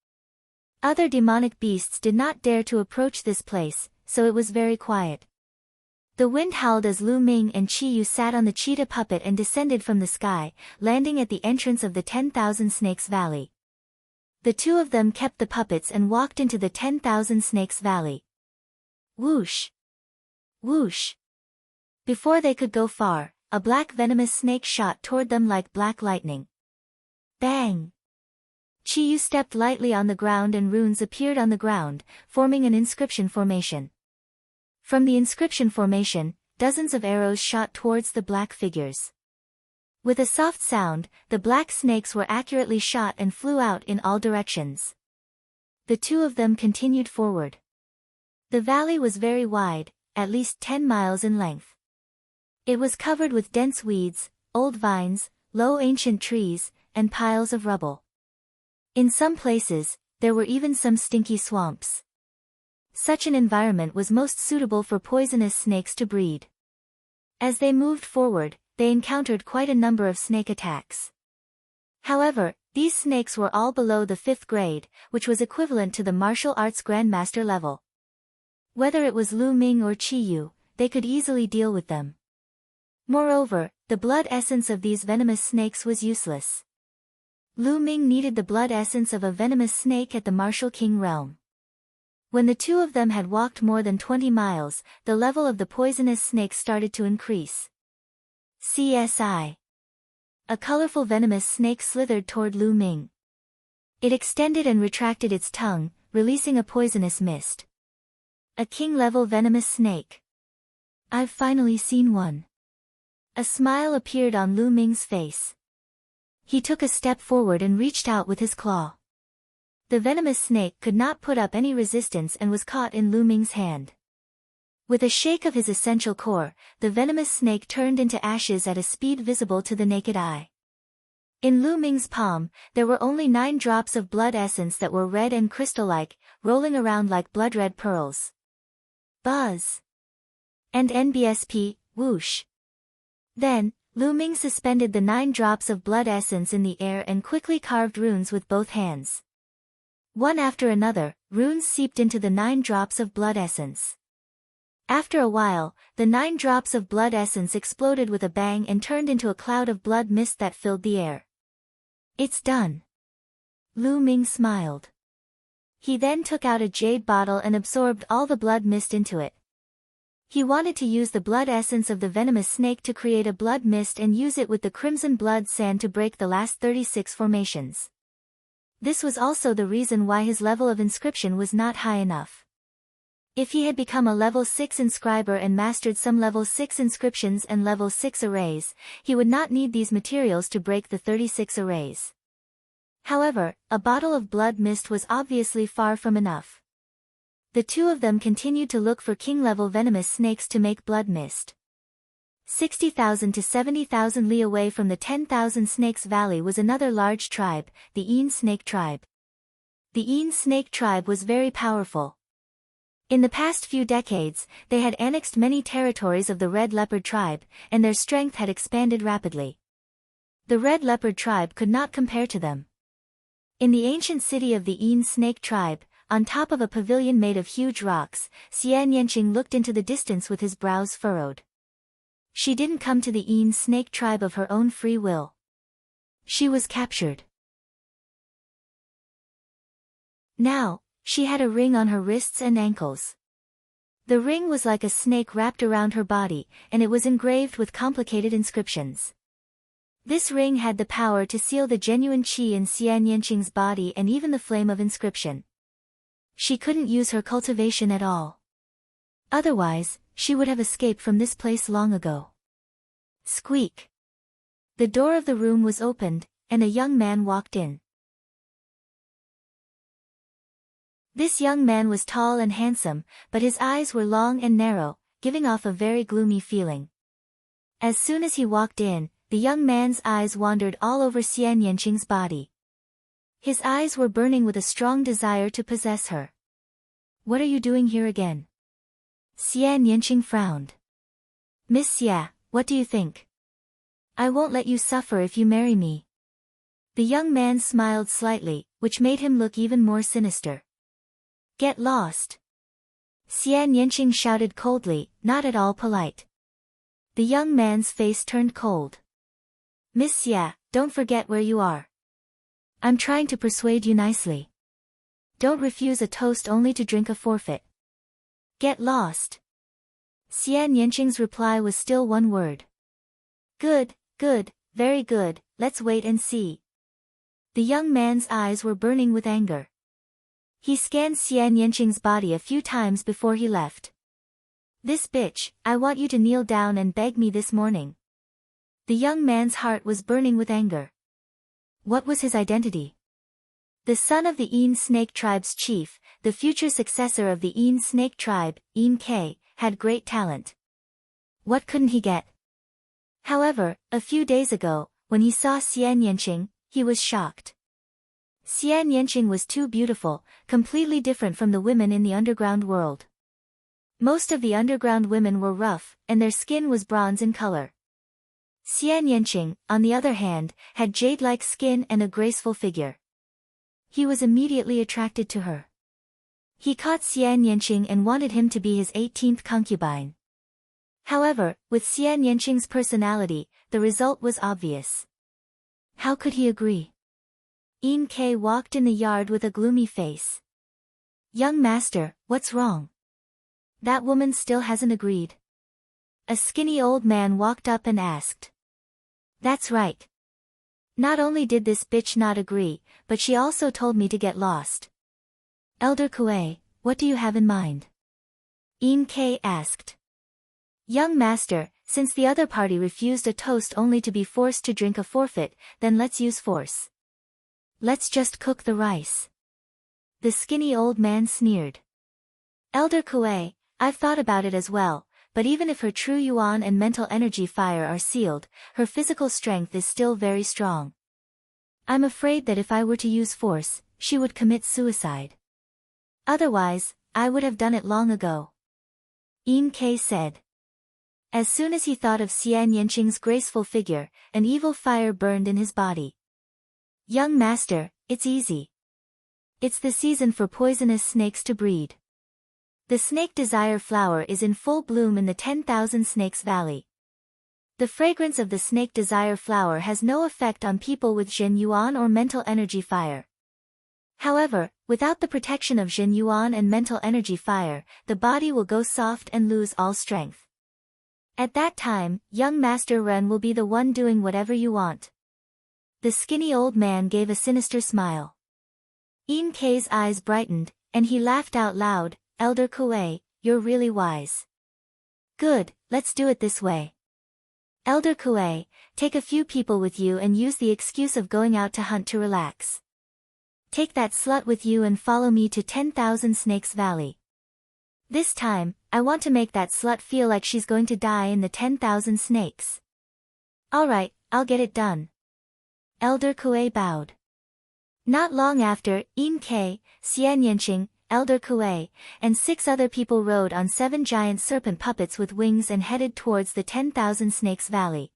Other demonic beasts did not dare to approach this place, so it was very quiet. The wind howled as Lu Ming and Qiyu sat on the cheetah puppet and descended from the sky, landing at the entrance of the 10,000 Snakes Valley. The two of them kept the puppets and walked into the 10,000 Snakes Valley. Whoosh! Whoosh! Before they could go far, a black venomous snake shot toward them like black lightning. Bang! Qiyu stepped lightly on the ground and runes appeared on the ground, forming an inscription formation. From the inscription formation, dozens of arrows shot towards the black figures. With a soft sound, the black snakes were accurately shot and flew out in all directions. The two of them continued forward. The valley was very wide, at least 10 miles in length. It was covered with dense weeds, old vines, low ancient trees, and piles of rubble. In some places, there were even some stinky swamps. Such an environment was most suitable for poisonous snakes to breed. As they moved forward, they encountered quite a number of snake attacks. However, these snakes were all below the 5th grade, which was equivalent to the martial arts grandmaster level. Whether it was Lu Ming or Qiyu, they could easily deal with them. Moreover, the blood essence of these venomous snakes was useless. Lu Ming needed the blood essence of a venomous snake at the Martial King realm. When the two of them had walked more than 20 miles, the level of the poisonous snakes started to increase. CSI. A colorful venomous snake slithered toward Lu Ming. It extended and retracted its tongue, releasing a poisonous mist. A king-level venomous snake. I've finally seen one. A smile appeared on Lu Ming's face. He took a step forward and reached out with his claw. The venomous snake could not put up any resistance and was caught in Lu Ming's hand. With a shake of his essential core, the venomous snake turned into ashes at a speed visible to the naked eye. In Lu Ming's palm, there were only 9 drops of blood essence that were red and crystal-like, rolling around like blood-red pearls. Buzz! And NBSP, whoosh! Then, Lu Ming suspended the 9 drops of blood essence in the air and quickly carved runes with both hands. One after another, runes seeped into the 9 drops of blood essence. After a while, the 9 drops of blood essence exploded with a bang and turned into a cloud of blood mist that filled the air. It's done. Lu Ming smiled. He then took out a jade bottle and absorbed all the blood mist into it. He wanted to use the blood essence of the venomous snake to create a blood mist and use it with the crimson blood sand to break the last 36 formations. This was also the reason why his level of inscription was not high enough. If he had become a level 6 inscriber and mastered some level 6 inscriptions and level 6 arrays, he would not need these materials to break the 36 arrays. However, a bottle of blood mist was obviously far from enough. The two of them continued to look for king-level venomous snakes to make blood mist. 60,000 to 70,000 li away from the 10,000 Snakes Valley was another large tribe, the Een Snake Tribe. The Een Snake Tribe was very powerful. In the past few decades, they had annexed many territories of the Red Leopard Tribe, and their strength had expanded rapidly. The Red Leopard Tribe could not compare to them. In the ancient city of the Een Snake Tribe, on top of a pavilion made of huge rocks, Xian Yanqing looked into the distance with his brows furrowed. She didn't come to the Een Snake Tribe of her own free will. She was captured. Now, she had a ring on her wrists and ankles. The ring was like a snake wrapped around her body, and it was engraved with complicated inscriptions. This ring had the power to seal the genuine qi in Xian Yanqing's body and even the flame of inscription. She couldn't use her cultivation at all. Otherwise, she would have escaped from this place long ago. Squeak! The door of the room was opened, and a young man walked in. This young man was tall and handsome, but his eyes were long and narrow, giving off a very gloomy feeling. As soon as he walked in, the young man's eyes wandered all over Xian Yanqing's body. His eyes were burning with a strong desire to possess her. "What are you doing here again?" Xian Yanqing frowned. "Miss Xia, what do you think? I won't let you suffer if you marry me." The young man smiled slightly, which made him look even more sinister. "Get lost!" Xian Yanqing shouted coldly, not at all polite. The young man's face turned cold. "Miss Xia, don't forget where you are. I'm trying to persuade you nicely. Don't refuse a toast only to drink a forfeit. Get lost." Xian Yanqing's reply was still one word. "Good, good, very good, let's wait and see." The young man's eyes were burning with anger. He scanned Xian Yanqing's body a few times before he left. "This bitch, I want you to kneel down and beg me this morning." The young man's heart was burning with anger. What was his identity? The son of the Een Snake Tribe's chief, the future successor of the Een Snake Tribe, Een K, had great talent. What couldn't he get? However, a few days ago, when he saw Xian Yanqing, he was shocked. Xian Yanqing was too beautiful, completely different from the women in the underground world. Most of the underground women were rough, and their skin was bronze in color. Xian Yanqing, on the other hand, had jade-like skin and a graceful figure. He was immediately attracted to her. He caught Xian Yanqing and wanted him to be his 18th concubine. However, with Xian Yanqing's personality, the result was obvious. How could he agree? Een K walked in the yard with a gloomy face. "Young master, what's wrong? That woman still hasn't agreed." A skinny old man walked up and asked. "That's right. Not only did this bitch not agree, but she also told me to get lost." "Elder Kuei, what do you have in mind?" Een K asked. "Young master, since the other party refused a toast only to be forced to drink a forfeit, then let's use force. Let's just cook the rice." The skinny old man sneered. "Elder Kuei, I've thought about it as well, but even if her true yuan and mental energy fire are sealed, her physical strength is still very strong. I'm afraid that if I were to use force, she would commit suicide. Otherwise, I would have done it long ago." Een K said. As soon as he thought of Xian Yanqing's graceful figure, an evil fire burned in his body. "Young master, it's easy. It's the season for poisonous snakes to breed. The snake desire flower is in full bloom in the 10,000 Snakes Valley. The fragrance of the snake desire flower has no effect on people with Zhen Yuan or mental energy fire. However, without the protection of Zhen Yuan and mental energy fire, the body will go soft and lose all strength. At that time, young Master Ren will be the one doing whatever you want." The skinny old man gave a sinister smile. Een K's eyes brightened, and he laughed out loud. "Elder Kuei, you're really wise. Good, let's do it this way. Elder Kuei, take a few people with you and use the excuse of going out to hunt to relax. Take that slut with you and follow me to 10,000 Snakes Valley. This time, I want to make that slut feel like she's going to die in the 10,000 snakes. Alright, I'll get it done. Elder Kuei bowed. Not long after, Yin Kei, Xian Yanqing, Elder Kuei, and 6 other people rode on 7 giant serpent puppets with wings and headed towards the 10,000 Snakes Valley.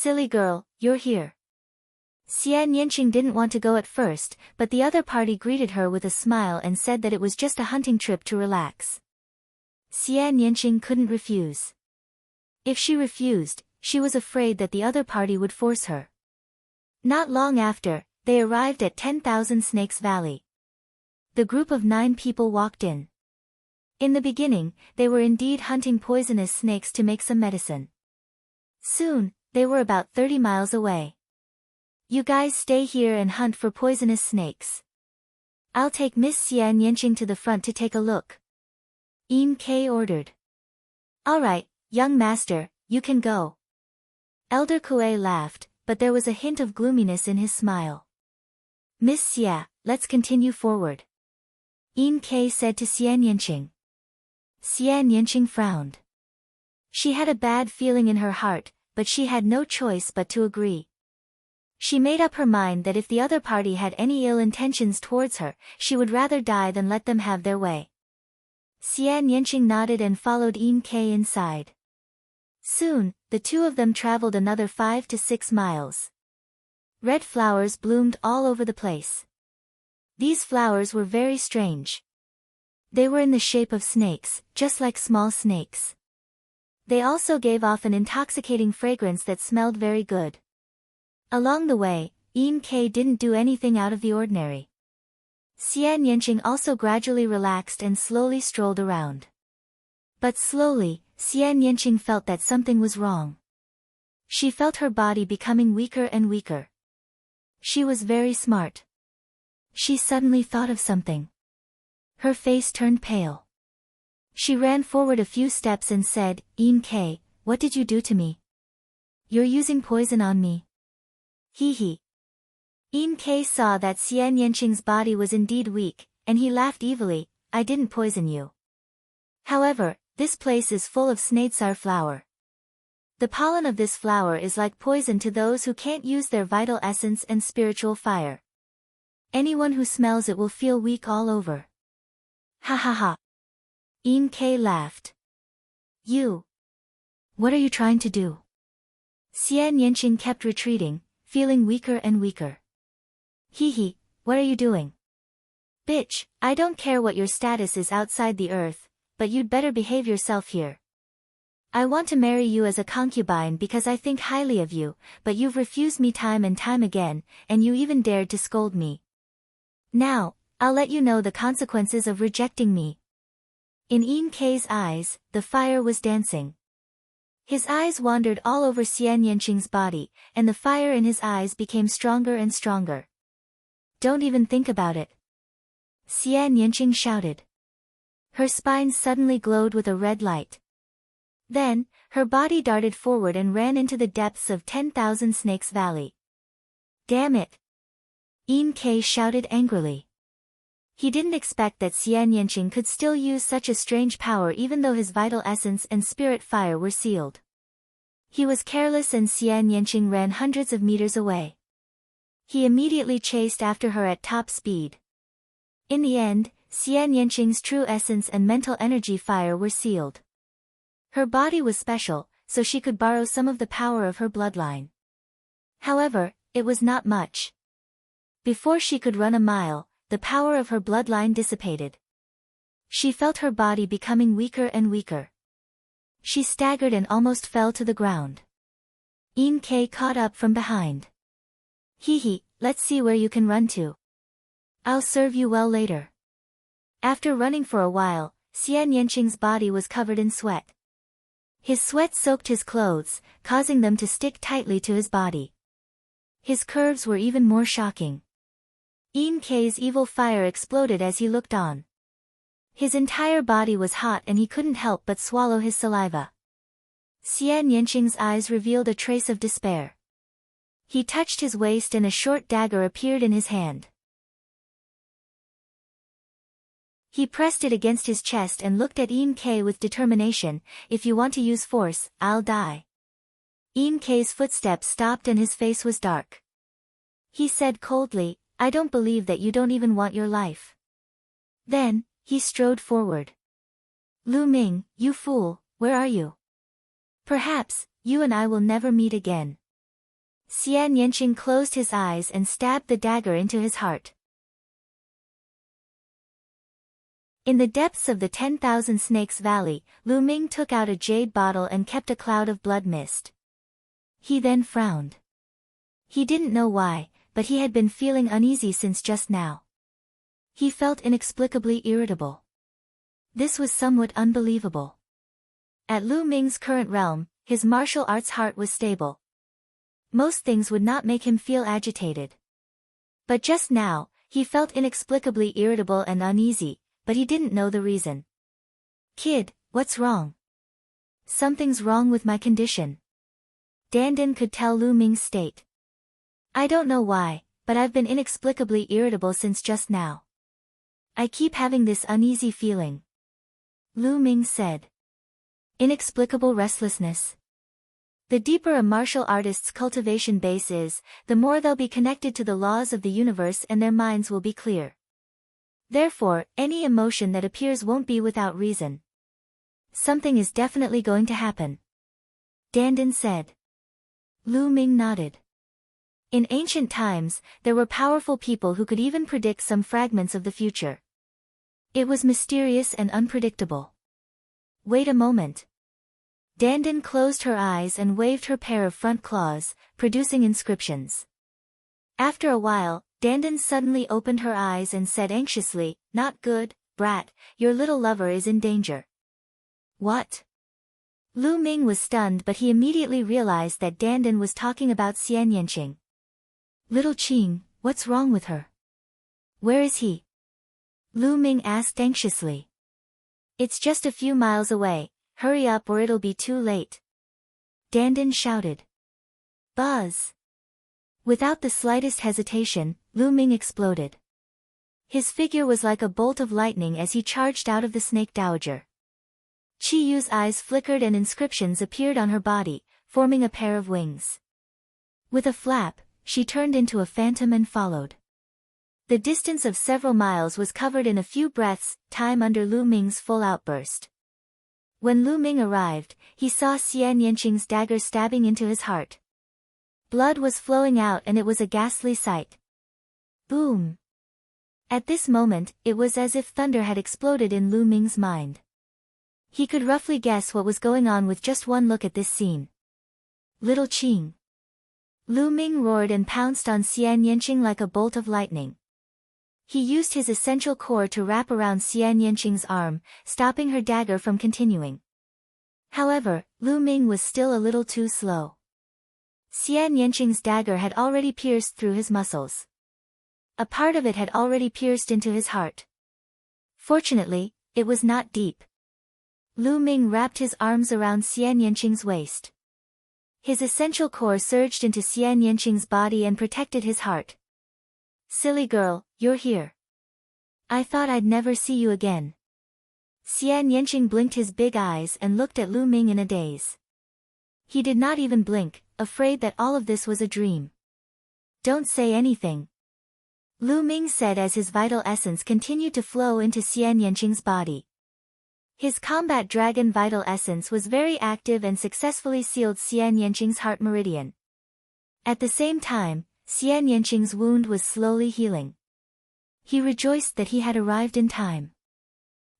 Silly girl, you're here. Xian Yanqing didn't want to go at first, but the other party greeted her with a smile and said that it was just a hunting trip to relax. Xian Yanqing couldn't refuse. If she refused, she was afraid that the other party would force her. Not long after, they arrived at 10,000 Snakes Valley. The group of 9 people walked in. In the beginning, they were indeed hunting poisonous snakes to make some medicine. Soon, they were about 30 miles away. You guys stay here and hunt for poisonous snakes. I'll take Miss Xian Yanqing to the front to take a look. Yin Kei ordered. Alright, young master, you can go. Elder Kuei laughed, but there was a hint of gloominess in his smile. Miss Xia, let's continue forward. Yin Kei said to Xian Yanqing. Xian Yanqing frowned. She had a bad feeling in her heart, but she had no choice but to agree. She made up her mind that if the other party had any ill intentions towards her, she would rather die than let them have their way. Xian Yanqing nodded and followed Yin Kei inside. Soon, the two of them traveled another 5 to 6 miles. Red flowers bloomed all over the place. These flowers were very strange. They were in the shape of snakes, just like small snakes. They also gave off an intoxicating fragrance that smelled very good. Along the way, Yin Kei didn't do anything out of the ordinary. Xian Yanqing also gradually relaxed and slowly strolled around. But slowly, Xian Yanqing felt that something was wrong. She felt her body becoming weaker and weaker. She was very smart. She suddenly thought of something. Her face turned pale. She ran forward a few steps and said, Yin Kei, what did you do to me? You're using poison on me. Hee hee. Yin Kei saw that Xian Yanqing's body was indeed weak, and he laughed evilly, I didn't poison you. However, this place is full of snadesar flower. The pollen of this flower is like poison to those who can't use their vital essence and spiritual fire. Anyone who smells it will feel weak all over. Ha ha ha. Yin Kei laughed. You. What are you trying to do? Xian Yanqing kept retreating, feeling weaker and weaker. Hee hee, what are you doing? Bitch, I don't care what your status is outside the earth, but you'd better behave yourself here. I want to marry you as a concubine because I think highly of you, but you've refused me time and time again, and you even dared to scold me. Now, I'll let you know the consequences of rejecting me. In Yin Kei's eyes, the fire was dancing. His eyes wandered all over Xian Yanqing's body, and the fire in his eyes became stronger and stronger. Don't even think about it. Xian Yanqing shouted. Her spine suddenly glowed with a red light. Then, her body darted forward and ran into the depths of 10,000 Snakes Valley. Damn it! Yin Kei shouted angrily. He didn't expect that Xian Yanqing could still use such a strange power even though his vital essence and spirit fire were sealed. He was careless and Xian Yanqing ran hundreds of meters away. He immediately chased after her at top speed. In the end, Xian Yanqing's true essence and mental energy fire were sealed. Her body was special, so she could borrow some of the power of her bloodline. However, it was not much. Before she could run a mile, the power of her bloodline dissipated. She felt her body becoming weaker and weaker. She staggered and almost fell to the ground. Yin Kei caught up from behind. Hee hee, let's see where you can run to. I'll serve you well later. After running for a while, Xian Yanqing's body was covered in sweat. His sweat soaked his clothes, causing them to stick tightly to his body. His curves were even more shocking. Yin Kei's evil fire exploded as he looked on. His entire body was hot and he couldn't help but swallow his saliva. Xian Yanqing's eyes revealed a trace of despair. He touched his waist and a short dagger appeared in his hand. He pressed it against his chest and looked at Yin Ke with determination. If you want to use force, I'll die. Yin Ke's footsteps stopped and his face was dark. He said coldly, I don't believe that you don't even want your life. Then, he strode forward. Lu Ming, you fool, where are you? Perhaps, you and I will never meet again. Xian Yanqing closed his eyes and stabbed the dagger into his heart. In the depths of the 10,000 Snakes Valley, Lu Ming took out a jade bottle and kept a cloud of blood mist. He then frowned. He didn't know why, but he had been feeling uneasy since just now. He felt inexplicably irritable. This was somewhat unbelievable. At Lu Ming's current realm, his martial arts heart was stable. Most things would not make him feel agitated. But just now, he felt inexplicably irritable and uneasy, but he didn't know the reason. Kid, what's wrong? Something's wrong with my condition. Dandan could tell Lu Ming's state. I don't know why, but I've been inexplicably irritable since just now. I keep having this uneasy feeling. Lu Ming said. Inexplicable restlessness. The deeper a martial artist's cultivation base is, the more they'll be connected to the laws of the universe and their minds will be clear. Therefore, any emotion that appears won't be without reason. Something is definitely going to happen. Dandan said. Lu Ming nodded. In ancient times, there were powerful people who could even predict some fragments of the future. It was mysterious and unpredictable. Wait a moment. Dandan closed her eyes and waved her pair of front claws, producing inscriptions. After a while, Dandan suddenly opened her eyes and said anxiously, Not good, brat, your little lover is in danger. What? Lu Ming was stunned, but he immediately realized that Dandan was talking about Xian Yanqing. Little Qing, what's wrong with her? Where is he? Lu Ming asked anxiously. It's just a few miles away, hurry up or it'll be too late. Dandan shouted. Buzz! Without the slightest hesitation, Lu Ming exploded. His figure was like a bolt of lightning as he charged out of the snake dowager. Qi Yu's eyes flickered and inscriptions appeared on her body, forming a pair of wings. With a flap, she turned into a phantom and followed. The distance of several miles was covered in a few breaths' time under Lu Ming's full outburst. When Lu Ming arrived, he saw Xian Yanqing's dagger stabbing into his heart. Blood was flowing out and it was a ghastly sight. Boom! At this moment, it was as if thunder had exploded in Lu Ming's mind. He could roughly guess what was going on with just one look at this scene. Little Qing! Lu Ming roared and pounced on Xian Yanqing like a bolt of lightning. He used his essential core to wrap around Xian Yanqing's arm, stopping her dagger from continuing. However, Lu Ming was still a little too slow. Xian Yanqing's dagger had already pierced through his muscles. A part of it had already pierced into his heart. Fortunately, it was not deep. Lu Ming wrapped his arms around Xian Yanqing's waist. His essential core surged into Xian Yanqing's body and protected his heart. Silly girl, you're here. I thought I'd never see you again. Xian Yanqing blinked his big eyes and looked at Lu Ming in a daze. He did not even blink, afraid that all of this was a dream. Don't say anything. Lu Ming said as his vital essence continued to flow into Xian Yanqing's body. His combat dragon vital essence was very active and successfully sealed Xian Yanqing's heart meridian. At the same time, Xian Yanqing's wound was slowly healing. He rejoiced that he had arrived in time.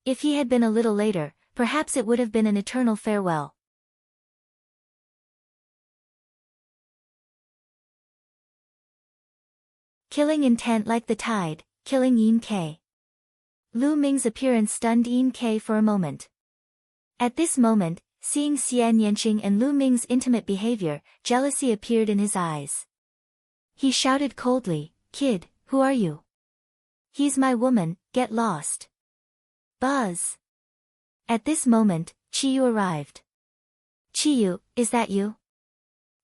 If he had been a little later, perhaps it would have been an eternal farewell. Killing intent like the tide, killing Yin Ke. Lu Ming's appearance stunned Yin Ke for a moment. At this moment, seeing Xian Yanqing and Lu Ming's intimate behavior, jealousy appeared in his eyes. He shouted coldly, Kid, who are you? He's my woman, get lost. Buzz! At this moment, Qi Yu arrived. Chiyu, is that you?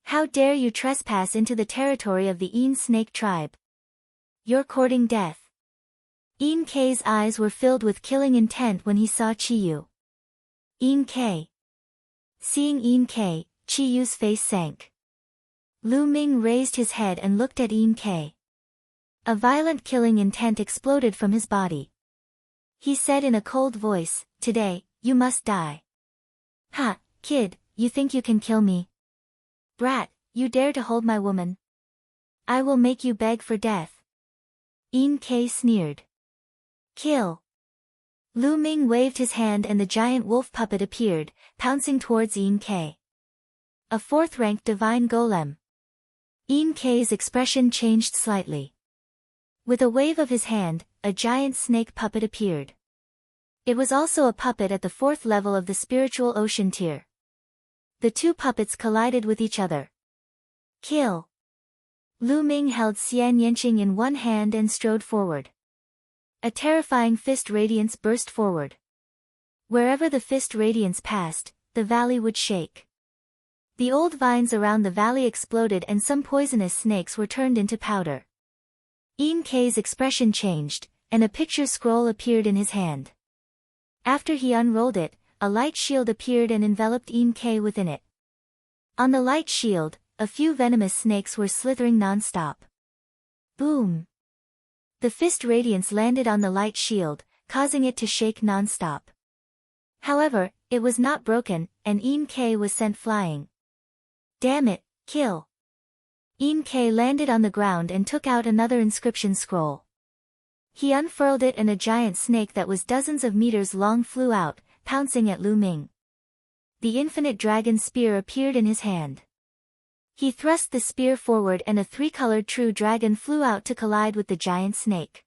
How dare you trespass into the territory of the Een snake tribe? You're courting death. Een K's eyes were filled with killing intent when he saw Chiyu. Een K. Seeing Een K, Chiyu's face sank. Lu Ming raised his head and looked at Een K. A violent killing intent exploded from his body. He said in a cold voice, "Today, you must die." "Ha, kid, you think you can kill me? Brat, you dare to hold my woman? I will make you beg for death." Een K sneered. "Kill." Lu Ming waved his hand and the giant wolf puppet appeared, pouncing towards Een K. A fourth-ranked divine golem. Een K's expression changed slightly. With a wave of his hand, a giant snake puppet appeared. It was also a puppet at the 4th level of the spiritual ocean tier. The two puppets collided with each other. Kill. Lu Ming held Xian Yanqing in one hand and strode forward. A terrifying fist radiance burst forward. Wherever the fist radiance passed, the valley would shake. The old vines around the valley exploded and some poisonous snakes were turned into powder. Een K's expression changed, and a picture scroll appeared in his hand. After he unrolled it, a light shield appeared and enveloped Een K within it. On the light shield, a few venomous snakes were slithering non-stop. Boom! The fist radiance landed on the light shield, causing it to shake non-stop. However, it was not broken, and Een K was sent flying. Damn it, kill! Een K landed on the ground and took out another inscription scroll. He unfurled it and a giant snake that was dozens of meters long flew out, pouncing at Lu Ming. The infinite dragon spear appeared in his hand. He thrust the spear forward and a three-colored true dragon flew out to collide with the giant snake.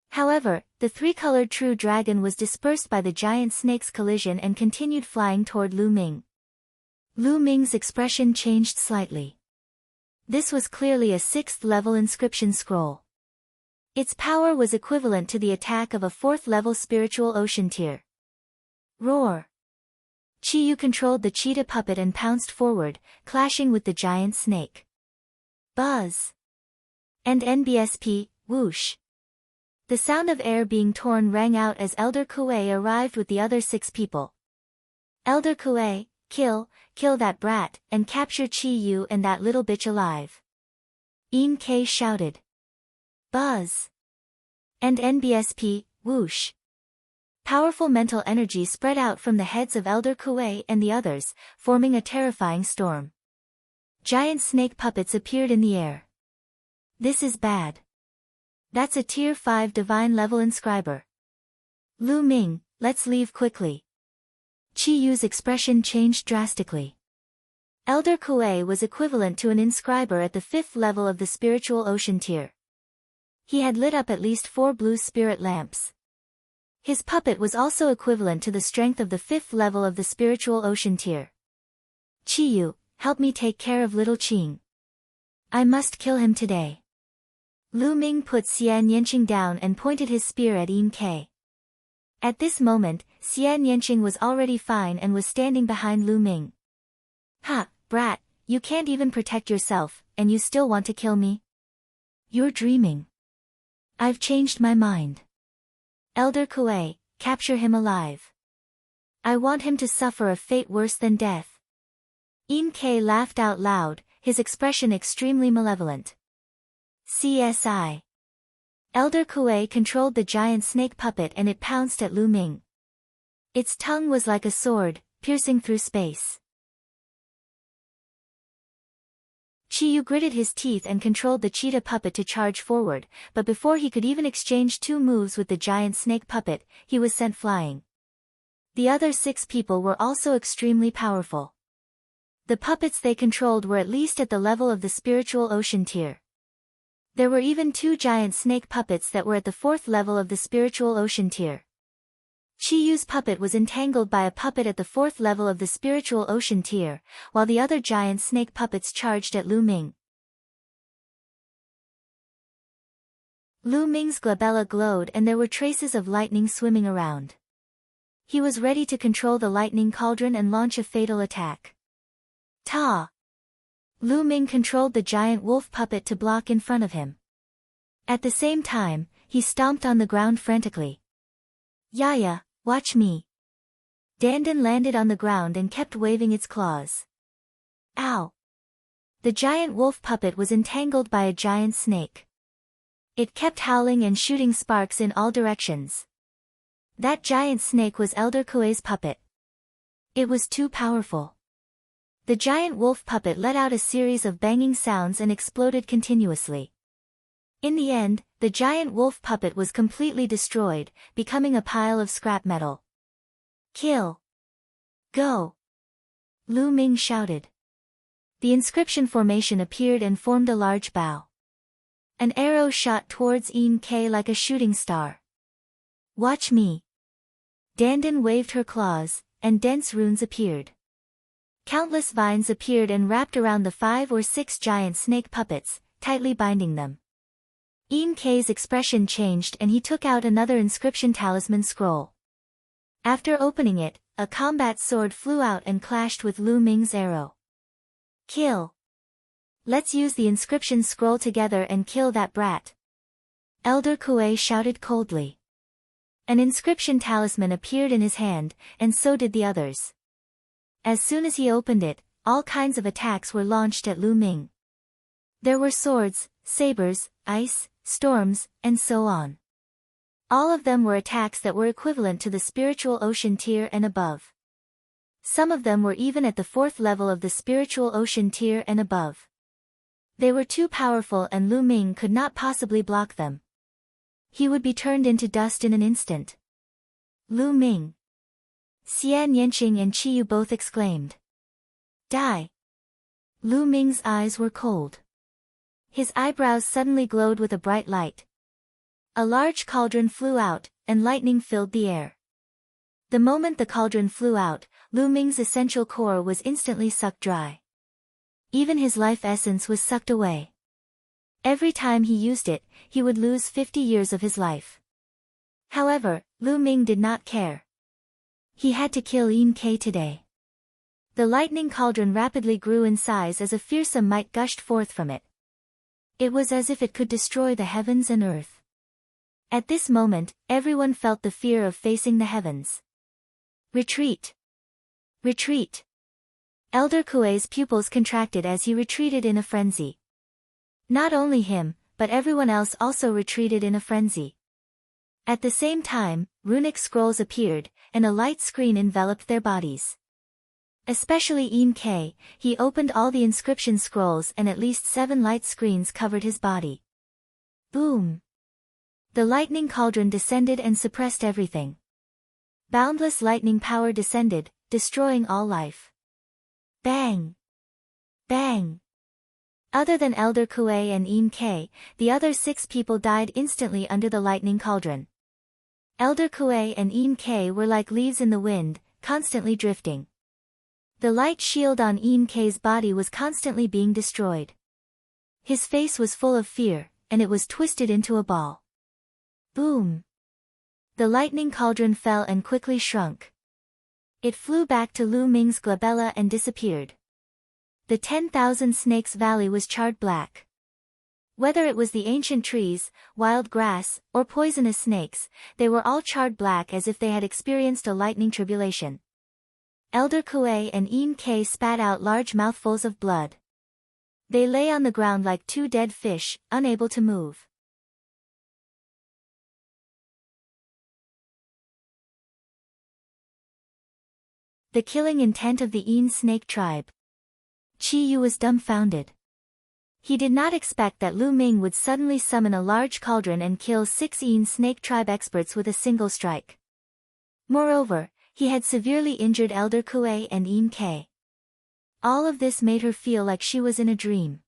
However, the three-colored true dragon was dispersed by the giant snake's collision and continued flying toward Lu Ming. Lu Ming's expression changed slightly. This was clearly a 6th-level inscription scroll. Its power was equivalent to the attack of a 4th-level spiritual ocean tier. Roar! Chiyu controlled the cheetah puppet and pounced forward, clashing with the giant snake. Buzz! And NBSP, whoosh! The sound of air being torn rang out as Elder Kuei arrived with the other 6 people. Elder Kuei, kill that brat, and capture Chiyu and that little bitch alive. Een K shouted. Buzz! And NBSP, whoosh! Powerful mental energy spread out from the heads of Elder Kuei and the others, forming a terrifying storm. Giant snake puppets appeared in the air. This is bad. That's a Tier 5 divine level inscriber. Lu Ming, let's leave quickly. Chiyu's expression changed drastically. Elder Kuei was equivalent to an inscriber at the 5th level of the spiritual ocean tier. He had lit up at least 4 blue spirit lamps. His puppet was also equivalent to the strength of the 5th level of the spiritual ocean tier. Chiyu, help me take care of little Qing. I must kill him today. Lu Ming put Xian Yanqing down and pointed his spear at Een K. At this moment, Xian Yanqing was already fine and was standing behind Lu Ming. Ha, brat, you can't even protect yourself, and you still want to kill me? You're dreaming. I've changed my mind. Elder Kuei, capture him alive. I want him to suffer a fate worse than death. Een K laughed out loud, his expression extremely malevolent. CSI. Elder Kuei controlled the giant snake puppet and it pounced at Lu Ming. Its tongue was like a sword, piercing through space. Chiyu gritted his teeth and controlled the cheetah puppet to charge forward, but before he could even exchange 2 moves with the giant snake puppet, he was sent flying. The other 6 people were also extremely powerful. The puppets they controlled were at least at the level of the spiritual ocean tier. There were even 2 giant snake puppets that were at the 4th level of the spiritual ocean tier. Chiyu's puppet was entangled by a puppet at the 4th level of the spiritual ocean tier, while the other giant snake puppets charged at Lu Ming. Lu Ming's glabella glowed and there were traces of lightning swimming around. He was ready to control the lightning cauldron and launch a fatal attack. Ta! Lu Ming controlled the giant wolf puppet to block in front of him. At the same time, he stomped on the ground frantically. Yaya, watch me. Dandan landed on the ground and kept waving its claws. Ow! The giant wolf puppet was entangled by a giant snake. It kept howling and shooting sparks in all directions. That giant snake was Elder Kuei's puppet. It was too powerful. The giant wolf puppet let out a series of banging sounds and exploded continuously. In the end, the giant wolf puppet was completely destroyed, becoming a pile of scrap metal. Kill! Go! Lu Ming shouted. The inscription formation appeared and formed a large bow. An arrow shot towards Yin Ke like a shooting star. Watch me. Dandan waved her claws, and dense runes appeared. Countless vines appeared and wrapped around the 5 or 6 giant snake puppets, tightly binding them. Yin Ke's expression changed and he took out another inscription talisman scroll. After opening it, a combat sword flew out and clashed with Lu Ming's arrow. Kill! Let's use the inscription scroll together and kill that brat. Elder Kuei shouted coldly. An inscription talisman appeared in his hand, and so did the others. As soon as he opened it, all kinds of attacks were launched at Lu Ming. There were swords, sabers, ice, storms, and so on. All of them were attacks that were equivalent to the spiritual ocean tier and above. Some of them were even at the 4th level of the spiritual ocean tier and above. They were too powerful and Lu Ming could not possibly block them. He would be turned into dust in an instant. Lu Ming. Xian Yanqing and Chi Yu both exclaimed. Die! Lu Ming's eyes were cold. His eyebrows suddenly glowed with a bright light. A large cauldron flew out, and lightning filled the air. The moment the cauldron flew out, Lu Ming's essential core was instantly sucked dry. Even his life essence was sucked away. Every time he used it, he would lose 50 years of his life. However, Lu Ming did not care. He had to kill Yin Ke today. The lightning cauldron rapidly grew in size as a fearsome might gushed forth from it. It was as if it could destroy the heavens and earth. At this moment, everyone felt the fear of facing the heavens. Retreat! Retreat! Elder Kuei's pupils contracted as he retreated in a frenzy. Not only him, but everyone else also retreated in a frenzy. At the same time, runic scrolls appeared, and a light screen enveloped their bodies. Especially Yin Ke, he opened all the inscription scrolls and at least 7 light screens covered his body. Boom! The lightning cauldron descended and suppressed everything. Boundless lightning power descended, destroying all life. Bang! Bang! Other than Elder Kuei and Yin Ke, the other 6 people died instantly under the lightning cauldron. Elder Kuei and Yin Ke were like leaves in the wind, constantly drifting. The light shield on Yin Ke's body was constantly being destroyed. His face was full of fear, and it was twisted into a ball. Boom! The lightning cauldron fell and quickly shrunk. It flew back to Lu Ming's glabella and disappeared. The 10,000 Snakes Valley was charred black. Whether it was the ancient trees, wild grass, or poisonous snakes, they were all charred black as if they had experienced a lightning tribulation. Elder Kuei and Yin Ke spat out large mouthfuls of blood. They lay on the ground like 2 dead fish, unable to move. The killing intent of the Yin snake tribe. Chi Yu was dumbfounded. He did not expect that Lu Ming would suddenly summon a large cauldron and kill 6 Yin snake tribe experts with a single strike. Moreover, he had severely injured Elder Kuei and Yin Ke. All of this made her feel like she was in a dream.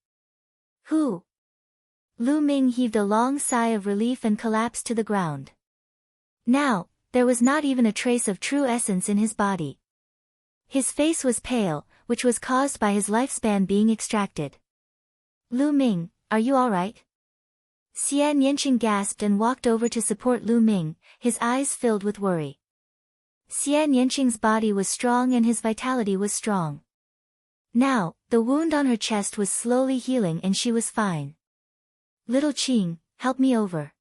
Who? Lu Ming heaved a long sigh of relief and collapsed to the ground. Now, there was not even a trace of true essence in his body. His face was pale, which was caused by his lifespan being extracted. Lu Ming, are you alright? Xian Yanqing gasped and walked over to support Lu Ming, his eyes filled with worry. Xian Yanqing's body was strong and his vitality was strong. Now, the wound on her chest was slowly healing and she was fine. Little Qing, help me over.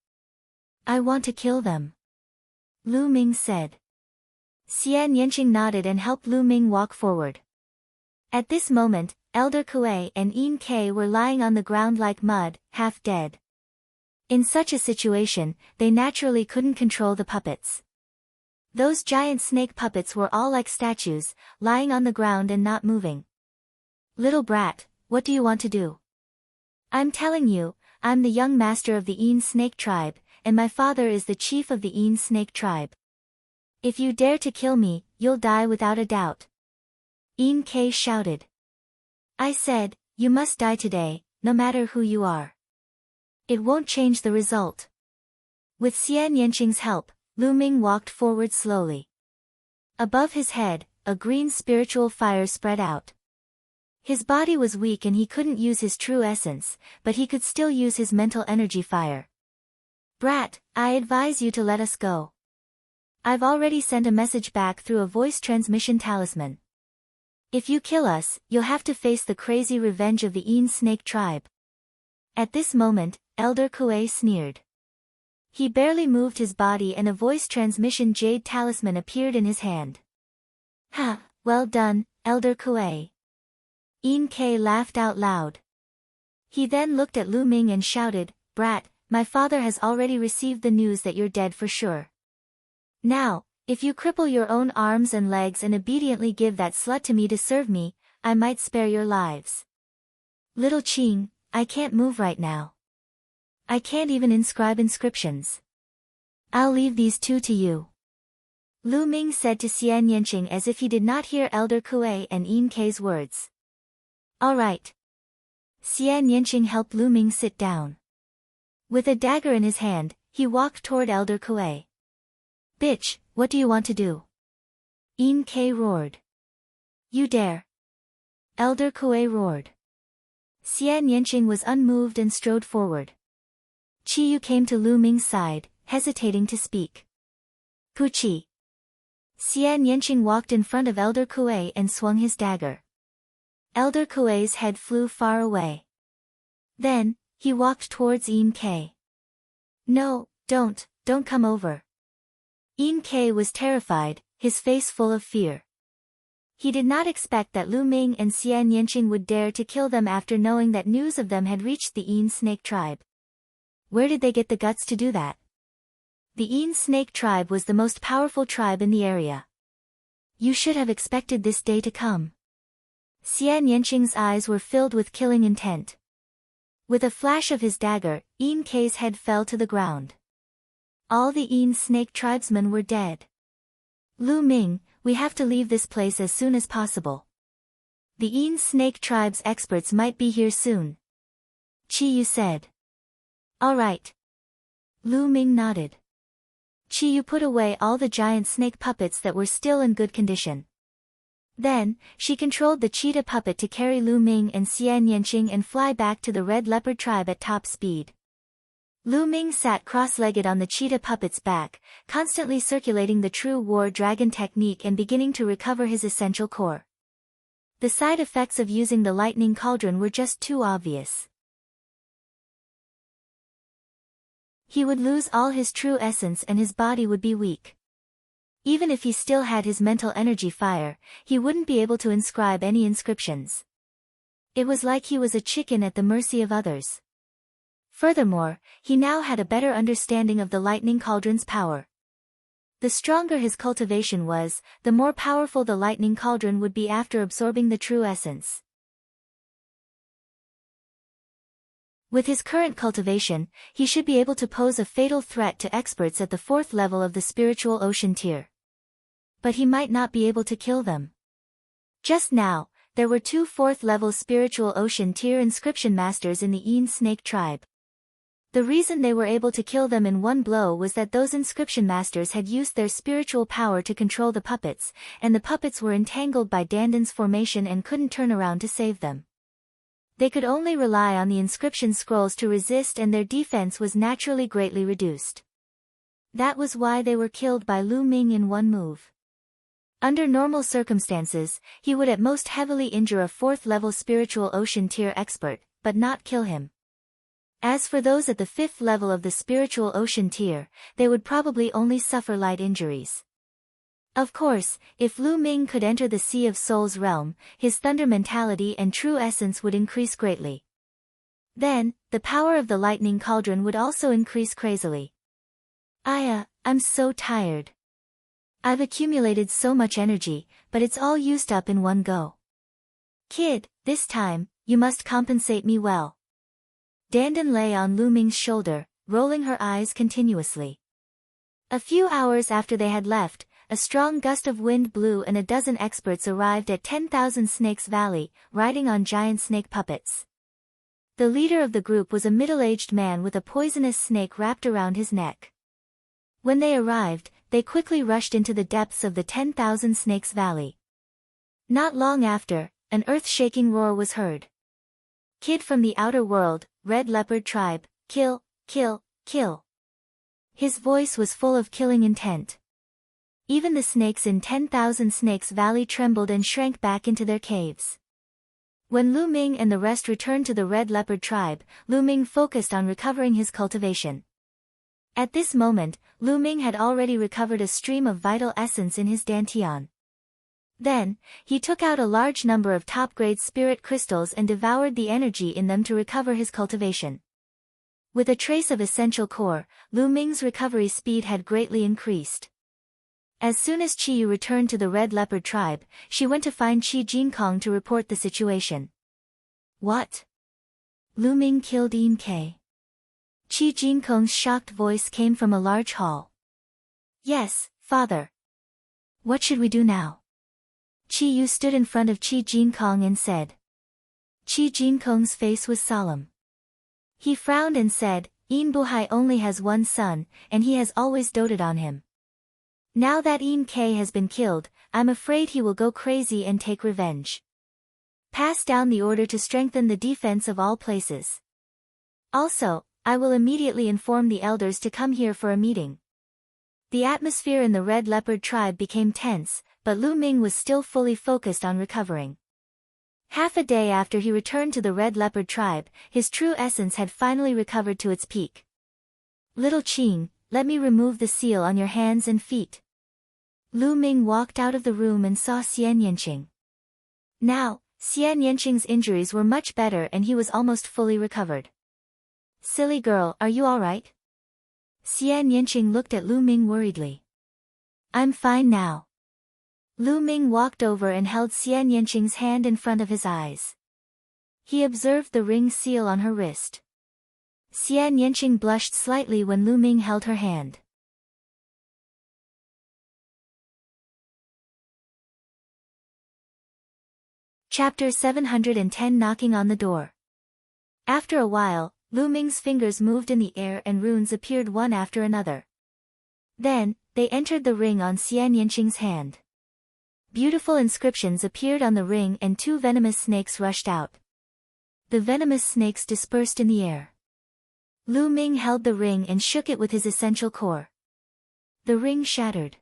I want to kill them. Lu Ming said. Xian Yanqing nodded and helped Lu Ming walk forward. At this moment, Elder Kuei and Yin Kei were lying on the ground like mud, half dead. In such a situation, they naturally couldn't control the puppets. Those giant snake puppets were all like statues, lying on the ground and not moving. Little brat, what do you want to do? I'm telling you, I'm the young master of the Yin snake tribe, and my father is the chief of the Yin snake tribe. If you dare to kill me, you'll die without a doubt. Yin Kei shouted. I said, you must die today, no matter who you are. It won't change the result. With Xian Yanqing's help, Lu Ming walked forward slowly. Above his head, a green spiritual fire spread out. His body was weak and he couldn't use his true essence, but he could still use his mental energy fire. Brat, I advise you to let us go. I've already sent a message back through a voice transmission talisman. If you kill us, you'll have to face the crazy revenge of the Yin snake tribe. At this moment, Elder Kuei sneered. He barely moved his body and a voice transmission jade talisman appeared in his hand. Ha, well done, Elder Kuei. Yin Kei laughed out loud. He then looked at Lu Ming and shouted, Brat, my father has already received the news that you're dead for sure. Now, if you cripple your own arms and legs and obediently give that slut to me to serve me, I might spare your lives. Little Qing, I can't move right now. I can't even inscribe inscriptions. I'll leave these two to you. Lu Ming said to Xian Yanqing as if he did not hear Elder Kuei and Yin Kei's words. All right. Xian Yanqing helped Lu Ming sit down. With a dagger in his hand, he walked toward Elder Kuei. Bitch, what do you want to do? Yin Kei roared. You dare. Elder Kuei roared. Xian Yanqing was unmoved and strode forward. Qiyu came to Lu Ming's side, hesitating to speak. Puchi. Xian Yanqing walked in front of Elder Kuei and swung his dagger. Elder Kuei's head flew far away. Then, he walked towards Yin Kei. No, don't come over. Yin Kei was terrified, his face full of fear. He did not expect that Lu Ming and Xian Yanqing would dare to kill them after knowing that news of them had reached the Yin snake tribe. Where did they get the guts to do that? The Yin snake tribe was the most powerful tribe in the area. You should have expected this day to come. Xian Yanqing's eyes were filled with killing intent. With a flash of his dagger, Yin Kei's head fell to the ground. All the Yin snake tribesmen were dead. Lu Ming, we have to leave this place as soon as possible. The Yin snake tribe's experts might be here soon. Qiyu said. All right. Lu Ming nodded. Qiyu put away all the giant snake puppets that were still in good condition. Then, she controlled the cheetah puppet to carry Lu Ming and Xian Yanqing and fly back to the red leopard tribe at top speed. Lu Ming sat cross-legged on the cheetah puppet's back, constantly circulating the true war dragon technique and beginning to recover his essential core. The side effects of using the lightning cauldron were just too obvious. He would lose all his true essence and his body would be weak. Even if he still had his mental energy fire, he wouldn't be able to inscribe any inscriptions. It was like he was a chicken at the mercy of others. Furthermore, he now had a better understanding of the lightning cauldron's power. The stronger his cultivation was, the more powerful the lightning cauldron would be after absorbing the true essence. With his current cultivation, he should be able to pose a fatal threat to experts at the 4th level of the spiritual ocean tier. But he might not be able to kill them. Just now, there were 2 4th-level spiritual ocean tier inscription masters in the Yin snake tribe. The reason they were able to kill them in one blow was that those inscription masters had used their spiritual power to control the puppets, and the puppets were entangled by Dandan's formation and couldn't turn around to save them. They could only rely on the inscription scrolls to resist and their defense was naturally greatly reduced. That was why they were killed by Lu Ming in one move. Under normal circumstances, he would at most heavily injure a 4th-level spiritual ocean tier expert, but not kill him. As for those at the 5th level of the spiritual ocean tier, they would probably only suffer light injuries. Of course, if Lu Ming could enter the Sea of Souls realm, his thunder mentality and true essence would increase greatly. Then, the power of the lightning cauldron would also increase crazily. I'm so tired. I've accumulated so much energy, but it's all used up in one go. Kid, this time, you must compensate me well. Dandan lay on Lu Ming's shoulder, rolling her eyes continuously. A few hours after they had left, a strong gust of wind blew and a dozen experts arrived at 10,000 Snakes Valley, riding on giant snake puppets. The leader of the group was a middle-aged man with a poisonous snake wrapped around his neck. When they arrived, they quickly rushed into the depths of the 10,000 Snakes Valley. Not long after, an earth-shaking roar was heard. Kid from the outer world, Red Leopard Tribe, kill, kill, kill. His voice was full of killing intent. Even the snakes in 10,000 Snakes Valley trembled and shrank back into their caves. When Lu Ming and the rest returned to the Red Leopard Tribe, Lu Ming focused on recovering his cultivation. At this moment, Lu Ming had already recovered a stream of vital essence in his dantian. Then, he took out a large number of top-grade spirit crystals and devoured the energy in them to recover his cultivation. With a trace of essential core, Lu Ming's recovery speed had greatly increased. As soon as Qi Yu returned to the Red Leopard Tribe, she went to find Qi Jinkong to report the situation. What? Lu Ming killed Yin Ke. Qi Jinkong's shocked voice came from a large hall. Yes, father. What should we do now? Qi Yu stood in front of Qi Jinkong and said. Qi Jinkong's face was solemn. He frowned and said, Yin Buhai only has one son, and he has always doted on him. Now that Yin Ke has been killed, I'm afraid he will go crazy and take revenge. Pass down the order to strengthen the defense of all places. Also, I will immediately inform the elders to come here for a meeting. The atmosphere in the Red Leopard Tribe became tense, but Lu Ming was still fully focused on recovering. Half a day after he returned to the Red Leopard Tribe, his true essence had finally recovered to its peak. Little Qing, let me remove the seal on your hands and feet. Lu Ming walked out of the room and saw Xian Yanqing. Now, Xian Yanqing's injuries were much better and he was almost fully recovered. Silly girl, are you alright? Xian Yanqing looked at Lu Ming worriedly. I'm fine now. Lu Ming walked over and held Xian Yanqing's hand in front of his eyes. He observed the ring seal on her wrist. Xian Yanqing blushed slightly when Lu Ming held her hand. Chapter 710 Knocking on the Door. After a while, Lu Ming's fingers moved in the air and runes appeared one after another. Then, they entered the ring on Xian Yanqing's hand. Beautiful inscriptions appeared on the ring and 2 venomous snakes rushed out. The venomous snakes dispersed in the air. Lu Ming held the ring and shook it with his essential core. The ring shattered.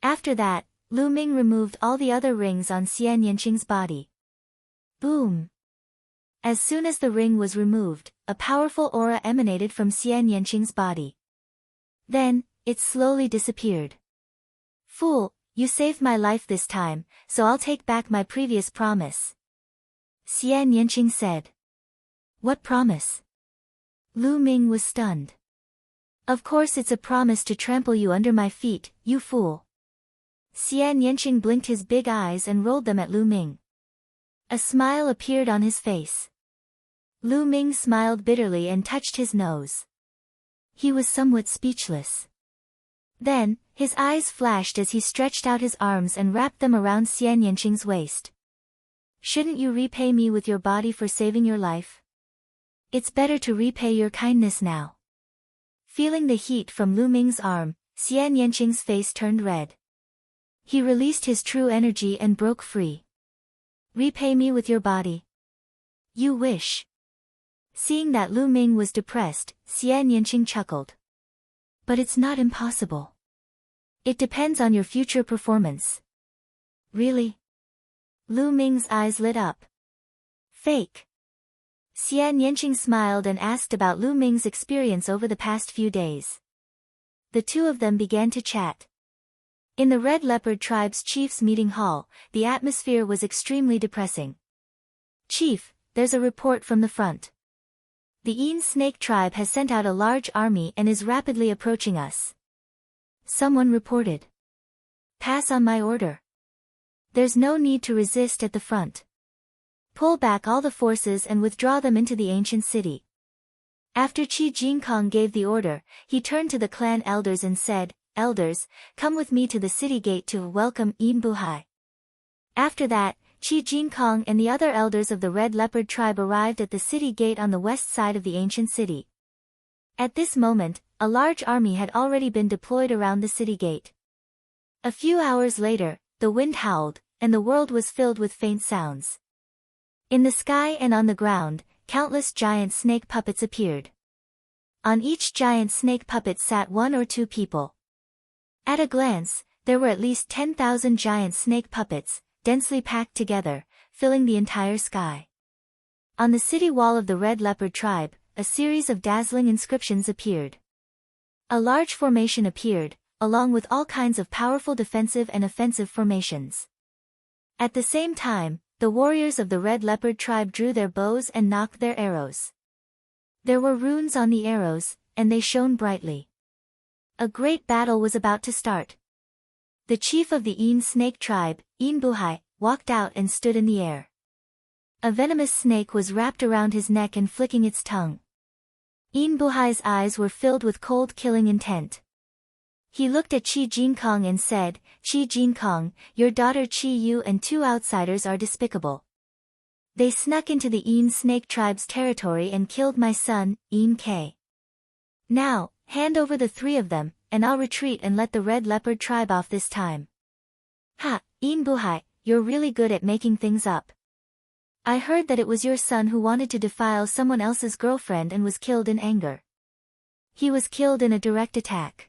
After that, Lu Ming removed all the other rings on Xian Yanqing's body. Boom! As soon as the ring was removed, a powerful aura emanated from Xian Yanqing's body. Then, it slowly disappeared. Fool, you saved my life this time, so I'll take back my previous promise. Xian Yanqing said. What promise? Lu Ming was stunned. Of course it's a promise to trample you under my feet, you fool. Xian Yanqing blinked his big eyes and rolled them at Lu Ming. A smile appeared on his face. Lu Ming smiled bitterly and touched his nose. He was somewhat speechless. Then, his eyes flashed as he stretched out his arms and wrapped them around Xian Yanqing's waist. Shouldn't you repay me with your body for saving your life? It's better to repay your kindness now. Feeling the heat from Lu Ming's arm, Xian Yanqing's face turned red. He released his true energy and broke free. Repay me with your body. You wish. Seeing that Lu Ming was depressed, Xian Yanqing chuckled. But it's not impossible. It depends on your future performance. Really? Lu Ming's eyes lit up. Fake. Xian Yanqing smiled and asked about Lu Ming's experience over the past few days. The two of them began to chat. In the Red Leopard Tribe's chief's meeting hall, the atmosphere was extremely depressing. Chief, there's a report from the front. The Yin Snake Tribe has sent out a large army and is rapidly approaching us. Someone reported. Pass on my order. There's no need to resist at the front. Pull back all the forces and withdraw them into the ancient city. After Qi Jinkong gave the order, he turned to the clan elders and said, Elders, come with me to the city gate to welcome Yin Buhai. After that, Qi Jinkong and the other elders of the Red Leopard Tribe arrived at the city gate on the west side of the ancient city. At this moment, a large army had already been deployed around the city gate. A few hours later, the wind howled, and the world was filled with faint sounds. In the sky and on the ground, countless giant snake puppets appeared. On each giant snake puppet sat one or two people. At a glance, there were at least 10,000 giant snake puppets, densely packed together, filling the entire sky. On the city wall of the Red Leopard Tribe, a series of dazzling inscriptions appeared. A large formation appeared, along with all kinds of powerful defensive and offensive formations. At the same time, the warriors of the Red Leopard Tribe drew their bows and nocked their arrows. There were runes on the arrows, and they shone brightly. A great battle was about to start. The chief of the Yin Snake Tribe, Yin Buhai, walked out and stood in the air. A venomous snake was wrapped around his neck and flicking its tongue. Yin Buhai's eyes were filled with cold killing intent. He looked at Qi Jinkong and said, Qi Jinkong, your daughter Qi Yu and two outsiders are despicable. They snuck into the Yin Snake Tribe's territory and killed my son, Yin Ke. Now, hand over the three of them, and I'll retreat and let the Red Leopard Tribe off this time. Ha, Yin Buhai, you're really good at making things up. I heard that it was your son who wanted to defile someone else's girlfriend and was killed in anger. He was killed in a direct attack.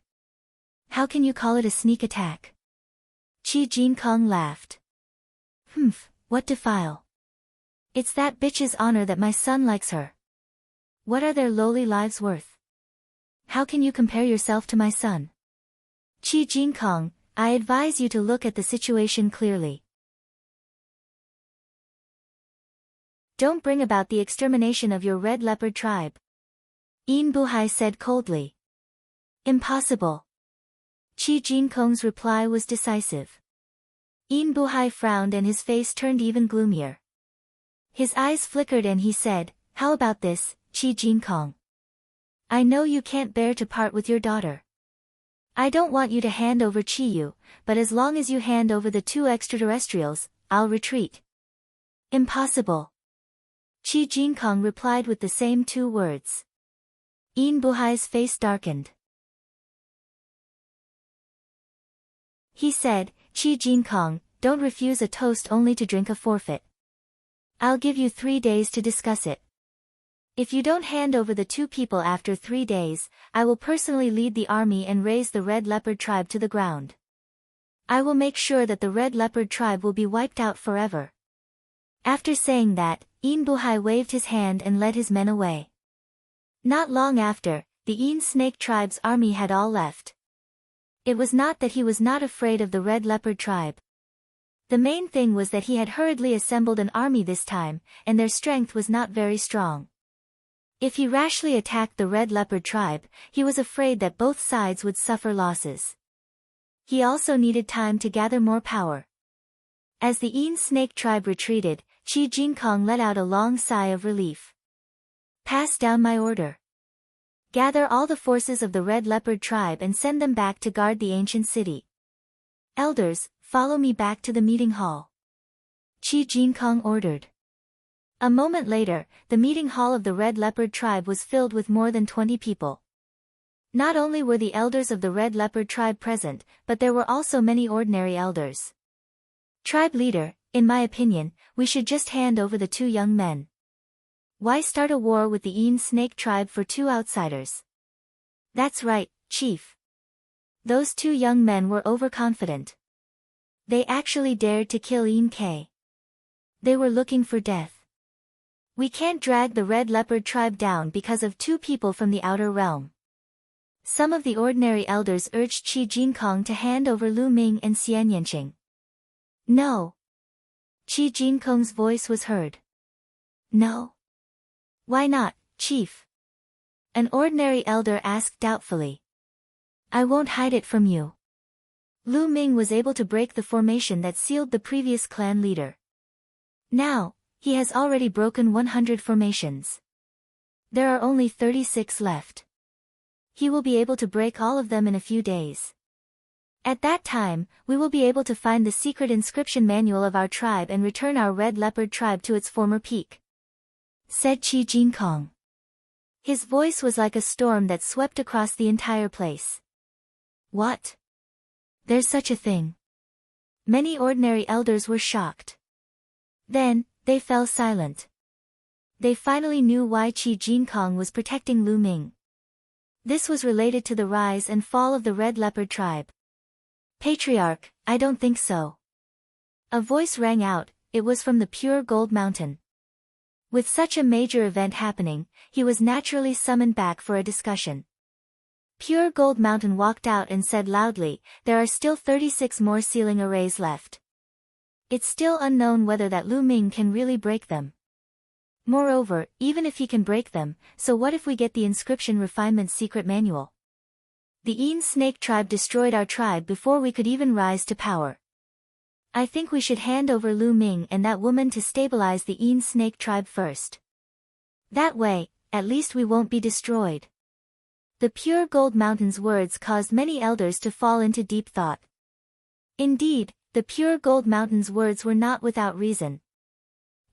How can you call it a sneak attack? Qi Jinkong laughed. What defile? It's that bitch's honor that my son likes her. What are their lowly lives worth? How can you compare yourself to my son? Qi Jinkong, I advise you to look at the situation clearly. Don't bring about the extermination of your Red Leopard Tribe. Yin Buhai said coldly. Impossible. Qi Jinkong's reply was decisive. Yin Buhai frowned and his face turned even gloomier. His eyes flickered and he said, How about this, Qi Jinkong? I know you can't bear to part with your daughter. I don't want you to hand over Qi Yu, but as long as you hand over the two extraterrestrials, I'll retreat. Impossible. Qi Jinkong replied with the same two words. Yin Buhai's face darkened. He said, Qi Jinkong, don't refuse a toast only to drink a forfeit. I'll give you 3 days to discuss it. If you don't hand over the two people after 3 days, I will personally lead the army and raze the Red Leopard Tribe to the ground. I will make sure that the Red Leopard Tribe will be wiped out forever. After saying that, Yin Buhai waved his hand and led his men away. Not long after, the Yin Snake Tribe's army had all left. It was not that he was not afraid of the Red Leopard Tribe. The main thing was that he had hurriedly assembled an army this time, and their strength was not very strong. If he rashly attacked the Red Leopard Tribe, he was afraid that both sides would suffer losses. He also needed time to gather more power. As the Yin Snake Tribe retreated, Qi Jinkong let out a long sigh of relief. Pass down my order. Gather all the forces of the Red Leopard Tribe and send them back to guard the ancient city. Elders, follow me back to the meeting hall. Qi Jinkong ordered. A moment later, the meeting hall of the Red Leopard Tribe was filled with more than 20 people. Not only were the elders of the Red Leopard Tribe present, but there were also many ordinary elders. Tribe leader, in my opinion, we should just hand over the two young men. Why start a war with the Yin Snake Tribe for two outsiders? That's right, Chief. Those two young men were overconfident. They actually dared to kill Yin K. They were looking for death. We can't drag the Red Leopard tribe down because of 2 people from the outer realm. Some of the ordinary elders urged Qi Jinkong to hand over Lu Ming and Xian Yanqing. No. Qi Jinkong's voice was heard. No. Why not, Chief? An ordinary elder asked doubtfully. I won't hide it from you. Lu Ming was able to break the formation that sealed the previous clan leader. Now, he has already broken 100 formations. There are only 36 left. He will be able to break all of them in a few days. At that time, we will be able to find the secret inscription manual of our tribe and return our Red Leopard tribe to its former peak, said Qi Jinkong. His voice was like a storm that swept across the entire place. What? There's such a thing. Many ordinary elders were shocked. Then, they fell silent. They finally knew why Qi Jinkong was protecting Lu Ming. This was related to the rise and fall of the Red Leopard tribe. Patriarch, I don't think so. A voice rang out, it was from the Pure Gold Mountain. With such a major event happening, he was naturally summoned back for a discussion. Pure Gold Mountain walked out and said loudly, there are still 36 more sealing arrays left. It's still unknown whether that Lu Ming can really break them. Moreover, even if he can break them, so what if we get the inscription refinement secret manual? The Yin Snake tribe destroyed our tribe before we could even rise to power. I think we should hand over Lu Ming and that woman to stabilize the Yin Snake tribe first. That way, at least we won't be destroyed. The Pure Gold Mountain's words caused many elders to fall into deep thought. Indeed, the Pure Gold Mountain's words were not without reason.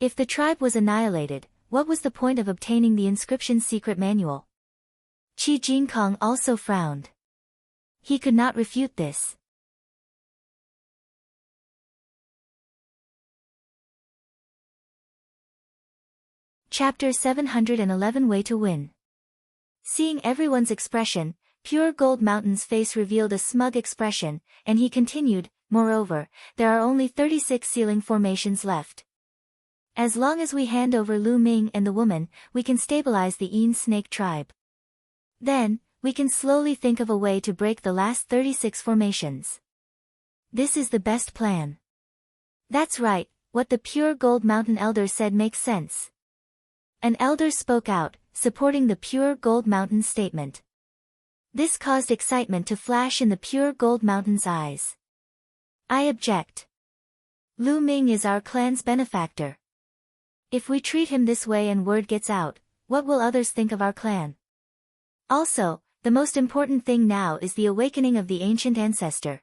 If the tribe was annihilated, what was the point of obtaining the inscription secret manual? Qi Jinkong also frowned. He could not refute this. Chapter 711 Way to Win. Seeing everyone's expression, Pure Gold Mountain's face revealed a smug expression, and he continued, moreover, there are only 36 sealing formations left. As long as we hand over Lu Ming and the woman, we can stabilize the Yin Snake tribe. Then, we can slowly think of a way to break the last 36 formations. This is the best plan. That's right, what the Pure Gold Mountain elder said makes sense. An elder spoke out, supporting the Pure Gold Mountain statement. This caused excitement to flash in the Pure Gold Mountain's eyes. I object. Lu Ming is our clan's benefactor. If we treat him this way and word gets out, what will others think of our clan? Also, the most important thing now is the awakening of the ancient ancestor.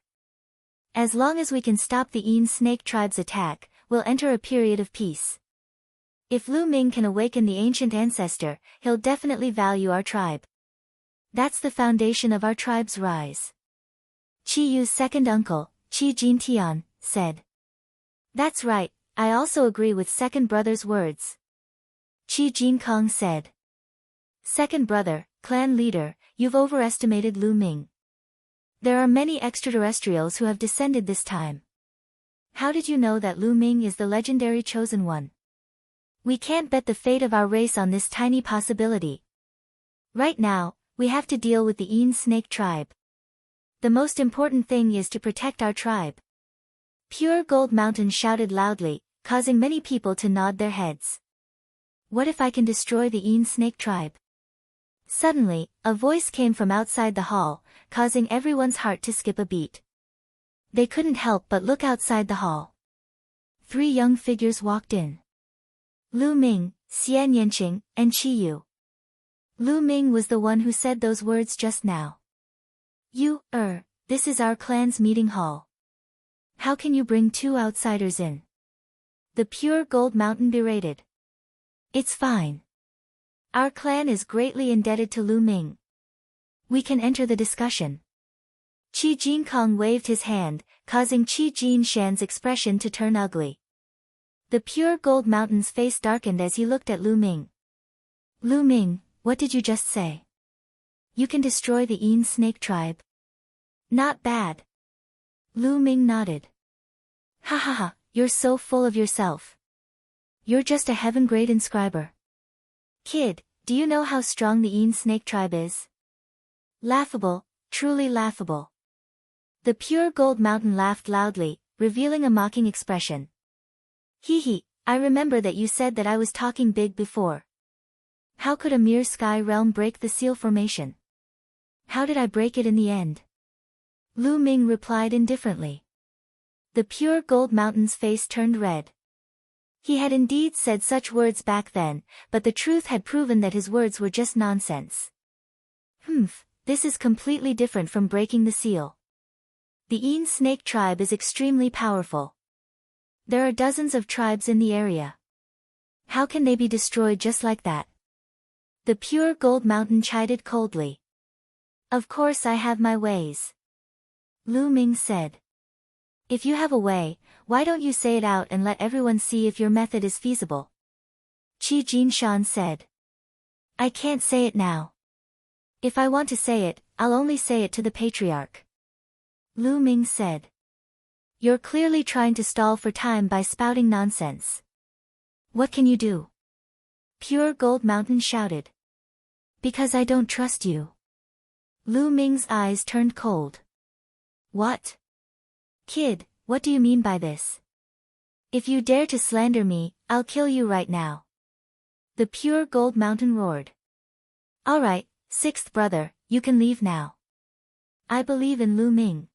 As long as we can stop the Yin Snake tribe's attack, we'll enter a period of peace. If Lu Ming can awaken the ancient ancestor, he'll definitely value our tribe. That's the foundation of our tribe's rise. Qi Yu's second uncle, Qi Jintian, said. That's right, I also agree with second brother's words. Qi Jinkong said. Second brother, clan leader, you've overestimated Lu Ming. There are many extraterrestrials who have descended this time. How did you know that Lu Ming is the legendary chosen one? We can't bet the fate of our race on this tiny possibility. Right now, we have to deal with the Yin Snake tribe. The most important thing is to protect our tribe. Pure Gold Mountain shouted loudly, causing many people to nod their heads. What if I can destroy the Yin Snake tribe? Suddenly, a voice came from outside the hall, causing everyone's heart to skip a beat. They couldn't help but look outside the hall. 3 young figures walked in. Lu Ming, Xian Yanqing, and Qi Yu. Lu Ming was the one who said those words just now. This is our clan's meeting hall. How can you bring 2 outsiders in? The Pure Gold Mountain berated. It's fine. Our clan is greatly indebted to Lu Ming. We can enter the discussion. Qi Jinkong waved his hand, causing Qi Jinshan's expression to turn ugly. The Pure Gold Mountain's face darkened as he looked at Lu Ming. Lu Ming, what did you just say? You can destroy the Yin Snake tribe? Not bad. Lu Ming nodded. Ha ha ha, you're so full of yourself. You're just a heaven-grade inscriber. Kid, do you know how strong the Een snake tribe is? Laughable, truly laughable. The pure gold mountain laughed loudly, revealing a mocking expression. Hee hee, I remember that you said that I was talking big before. How could a mere sky realm break the seal formation? How did I break it in the end? Lu Ming replied indifferently. The pure gold mountain's face turned red. He had indeed said such words back then, but the truth had proven that his words were just nonsense. This is completely different from breaking the seal. The Een snake tribe is extremely powerful. There are dozens of tribes in the area. How can they be destroyed just like that? The pure gold mountain chided coldly. Of course I have my ways. Lu Ming said. If you have a way, why don't you say it out and let everyone see if your method is feasible? Qi Jinshan said. I can't say it now. If I want to say it, I'll only say it to the patriarch. Lu Ming said. You're clearly trying to stall for time by spouting nonsense. What can you do? Pure Gold Mountain shouted. Because I don't trust you. Lu Ming's eyes turned cold. What? Kid, what do you mean by this? If you dare to slander me, I'll kill you right now. The Pure Gold Mountain roared. All right, sixth brother, you can leave now. I believe in Lu Ming.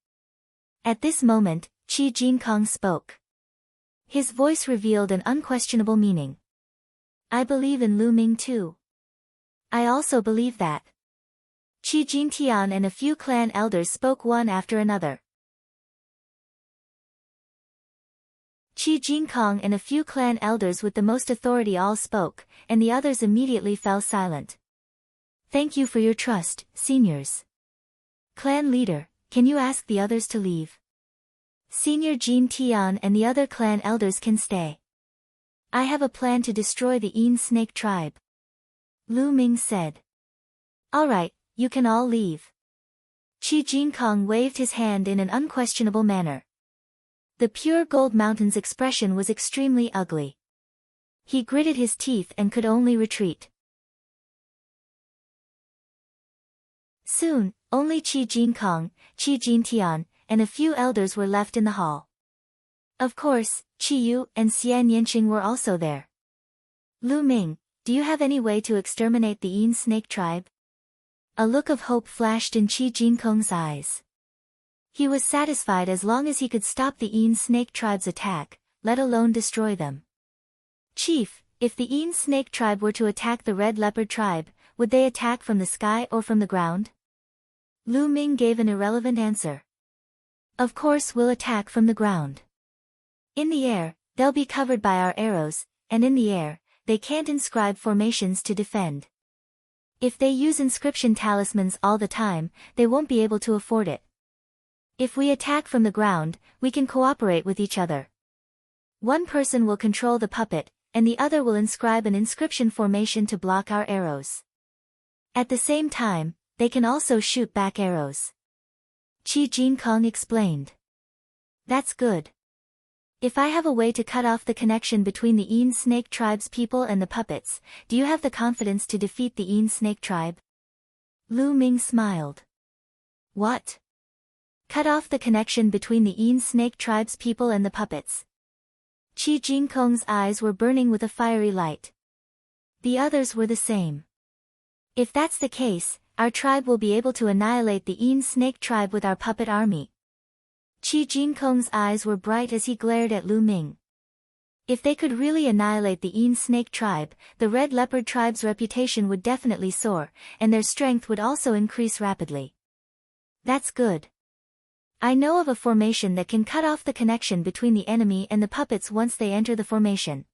At this moment, Qi Jinkong spoke. His voice revealed an unquestionable meaning. I believe in Lu Ming too. I also believe that. Qi Jintian and a few clan elders spoke one after another. Qi Jinkong and a few clan elders with the most authority all spoke, and the others immediately fell silent. Thank you for your trust, seniors. Clan leader, can you ask the others to leave? Senior Jin Tian and the other clan elders can stay. I have a plan to destroy the Een snake tribe. Lu Ming said. Alright, you can all leave. Qi Jinkong waved his hand in an unquestionable manner. The Pure Gold Mountain's expression was extremely ugly. He gritted his teeth and could only retreat. Soon, only Qi Jinkong, Qi Jintian, and a few elders were left in the hall. Of course, Qi Yu and Xian Yanqing were also there. Lu Ming, do you have any way to exterminate the Een snake tribe? A look of hope flashed in Qi Jinkong's eyes. He was satisfied as long as he could stop the Een snake tribe's attack, let alone destroy them. Chief, if the Een snake tribe were to attack the red leopard tribe, would they attack from the sky or from the ground? Lu Ming gave an irrelevant answer. Of course we'll attack from the ground. In the air, they'll be covered by our arrows, and in the air, they can't inscribe formations to defend. If they use inscription talismans all the time, they won't be able to afford it. If we attack from the ground, we can cooperate with each other. One person will control the puppet, and the other will inscribe an inscription formation to block our arrows. At the same time, they can also shoot back arrows. Qi Jinkong explained. That's good. If I have a way to cut off the connection between the Een snake tribe's people and the puppets, do you have the confidence to defeat the Een snake tribe? Lu Ming smiled. What? Cut off the connection between the Een snake tribe's people and the puppets. Qi Jinkong's eyes were burning with a fiery light. The others were the same. If that's the case, our tribe will be able to annihilate the Een snake tribe with our puppet army. Qi Jinkong's eyes were bright as he glared at Lu Ming. If they could really annihilate the Een snake tribe, the red leopard tribe's reputation would definitely soar, and their strength would also increase rapidly. That's good. I know of a formation that can cut off the connection between the enemy and the puppets once they enter the formation.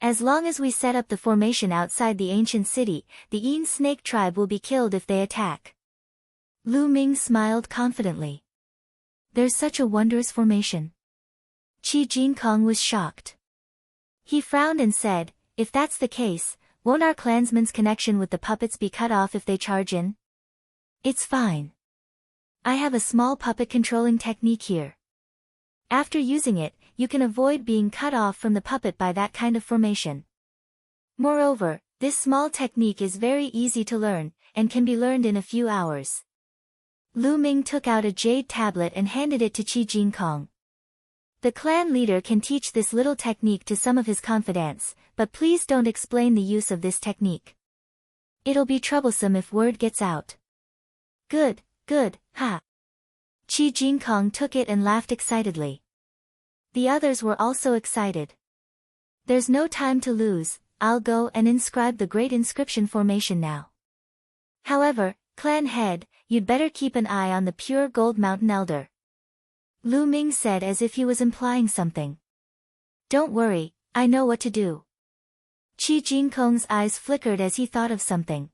As long as we set up the formation outside the ancient city, the Een snake tribe will be killed if they attack. Lu Ming smiled confidently. There's such a wondrous formation. Qi Jinkong was shocked. He frowned and said, if that's the case, won't our clansmen's connection with the puppets be cut off if they charge in? It's fine. I have a small puppet controlling technique here. After using it, you can avoid being cut off from the puppet by that kind of formation. Moreover, this small technique is very easy to learn, and can be learned in a few hours. Lu Ming took out a jade tablet and handed it to Qi Jinkong. The clan leader can teach this little technique to some of his confidants, but please don't explain the use of this technique. It'll be troublesome if word gets out. Good, ha. Qi Jinkong took it and laughed excitedly. The others were also excited. There's no time to lose, I'll go and inscribe the great inscription formation now. However, clan head, you'd better keep an eye on the pure gold mountain elder. Lu Ming said as if he was implying something. Don't worry, I know what to do. Qi Jinkong's eyes flickered as he thought of something.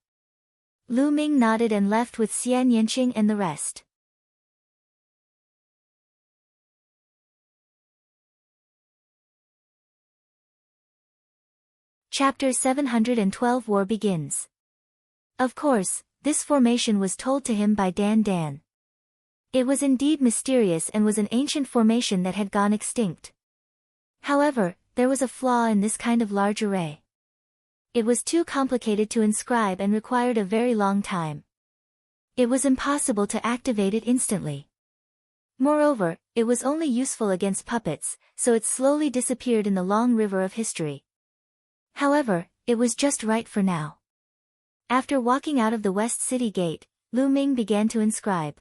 Lu Ming nodded and left with Xian Yanqing and the rest. Chapter 712 War begins. Of course, this formation was told to him by Dan Dan. It was indeed mysterious and was an ancient formation that had gone extinct. However, there was a flaw in this kind of large array. It was too complicated to inscribe and required a very long time. It was impossible to activate it instantly. Moreover, it was only useful against puppets, so it slowly disappeared in the long river of history. However, it was just right for now. After walking out of the West City Gate, Lu Ming began to inscribe.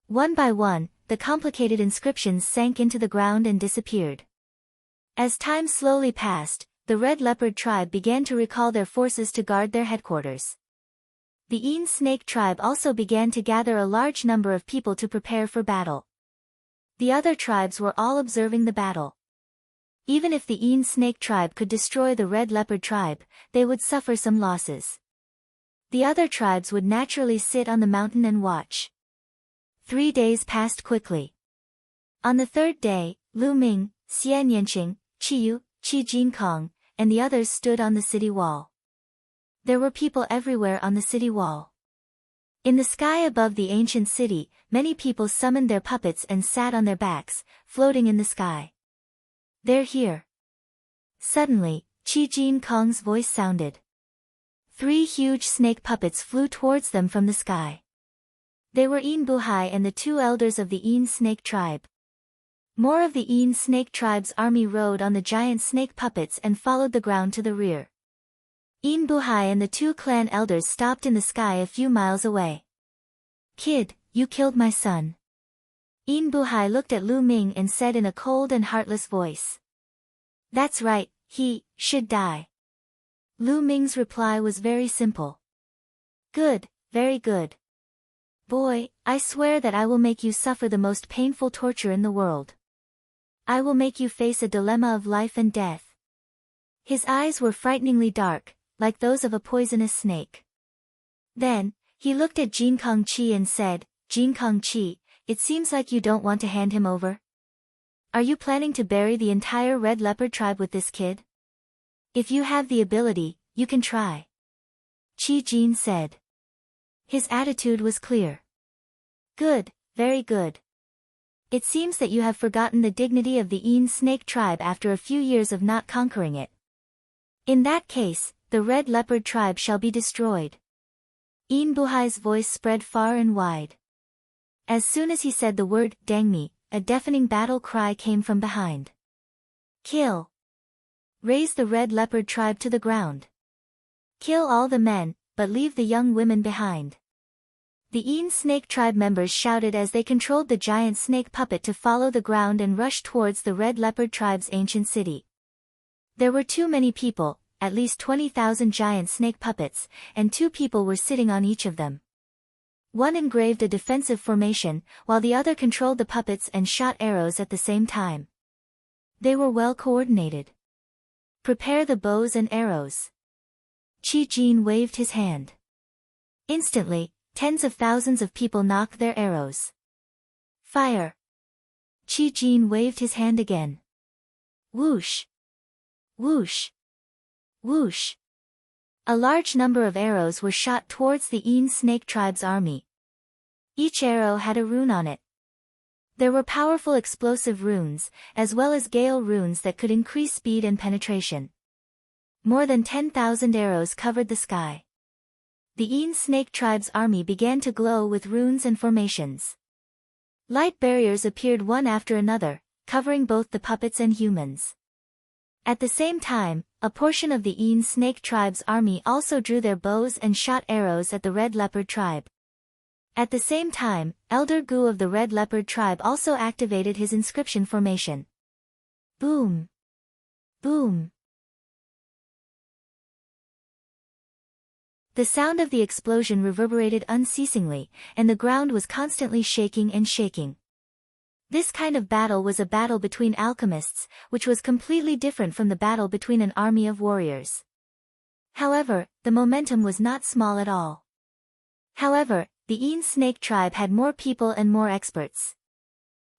One by one, the complicated inscriptions sank into the ground and disappeared. As time slowly passed, the Red Leopard tribe began to recall their forces to guard their headquarters. The Een Snake tribe also began to gather a large number of people to prepare for battle. The other tribes were all observing the battle. Even if the Een Snake tribe could destroy the Red Leopard tribe, they would suffer some losses. The other tribes would naturally sit on the mountain and watch. 3 days passed quickly. On the third day, Lu Ming, Xian Yanqing, Qi Yu, Qi Jinkong, and the others stood on the city wall. There were people everywhere on the city wall. In the sky above the ancient city, many people summoned their puppets and sat on their backs, floating in the sky. They're here. Suddenly, Qi Jinkong's voice sounded. 3 huge snake puppets flew towards them from the sky. They were Een Buhai and the 2 elders of the Een Snake tribe. More of the Een Snake tribe's army rode on the giant snake puppets and followed the ground to the rear. Een Buhai and the 2 clan elders stopped in the sky a few miles away. Kid, you killed my son. Een Buhai looked at Lu Ming and said in a cold and heartless voice. That's right, he should die. Lu Ming's reply was very simple. Good, very good. Boy, I swear that I will make you suffer the most painful torture in the world. I will make you face a dilemma of life and death. His eyes were frighteningly dark, like those of a poisonous snake. Then, he looked at Jinkong Qi and said, Jinkong Qi, it seems like you don't want to hand him over. Are you planning to bury the entire Red Leopard tribe with this kid? If you have the ability, you can try. Qi Jin said. His attitude was clear. Good, very good. It seems that you have forgotten the dignity of the Een Snake tribe after a few years of not conquering it. In that case, the Red Leopard tribe shall be destroyed. Een Buhai's voice spread far and wide. As soon as he said the word, Dangmi, a deafening battle cry came from behind. Kill. Raise the Red Leopard tribe to the ground. Kill all the men, but leave the young women behind. The Een Snake tribe members shouted as they controlled the giant snake puppet to follow the ground and rush towards the Red Leopard tribe's ancient city. There were too many people, at least 20,000 giant snake puppets, and 2 people were sitting on each of them. One engraved a defensive formation, while the other controlled the puppets and shot arrows at the same time. They were well coordinated. Prepare the bows and arrows. Qi Jin waved his hand. Instantly, tens of thousands of people knocked their arrows. Fire! Qi Jin waved his hand again. Whoosh! Whoosh! Whoosh! A large number of arrows were shot towards the Een Snake tribe's army. Each arrow had a rune on it. There were powerful explosive runes, as well as gale runes that could increase speed and penetration. More than 10,000 arrows covered the sky. The Een Snake tribe's army began to glow with runes and formations. Light barriers appeared one after another, covering both the puppets and humans. At the same time, a portion of the Een Snake tribe's army also drew their bows and shot arrows at the Red Leopard tribe. At the same time, Elder Gu of the Red Leopard tribe also activated his inscription formation. Boom! Boom! The sound of the explosion reverberated unceasingly, and the ground was constantly shaking and shaking. This kind of battle was a battle between alchemists, which was completely different from the battle between an army of warriors. However, the momentum was not small at all. However, the Een Snake tribe had more people and more experts.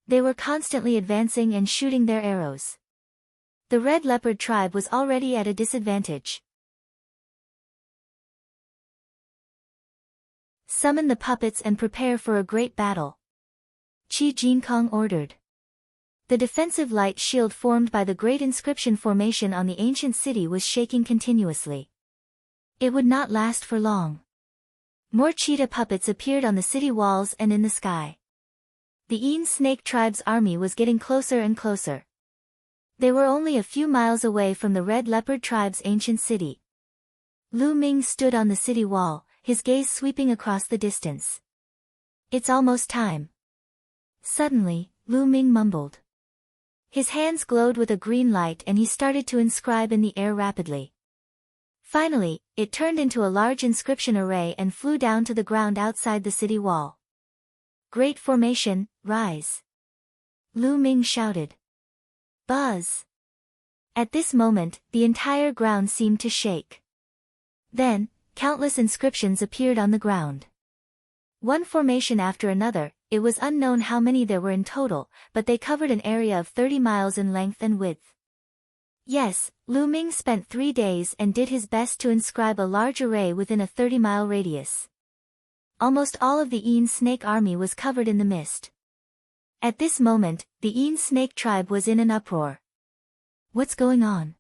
They were constantly advancing and shooting their arrows. The Red Leopard tribe was already at a disadvantage. Summon the puppets and prepare for a great battle. Qi Jinkong ordered. The defensive light shield formed by the great inscription formation on the ancient city was shaking continuously. It would not last for long. More cheetah puppets appeared on the city walls and in the sky. The Een Snake tribe's army was getting closer and closer. They were only a few miles away from the Red Leopard tribe's ancient city. Lu Ming stood on the city wall, his gaze sweeping across the distance. It's almost time. Suddenly, Lu Ming mumbled. His hands glowed with a green light and he started to inscribe in the air rapidly. Finally, it turned into a large inscription array and flew down to the ground outside the city wall. Great formation, rise! Lu Ming shouted. Buzz! At this moment, the entire ground seemed to shake. Then, countless inscriptions appeared on the ground. One formation after another, it was unknown how many there were in total, but they covered an area of 30 miles in length and width. Yes, Lu Ming spent 3 days and did his best to inscribe a large array within a 30-mile radius. Almost all of the Een Snake army was covered in the mist. At this moment, the Een Snake tribe was in an uproar. What's going on?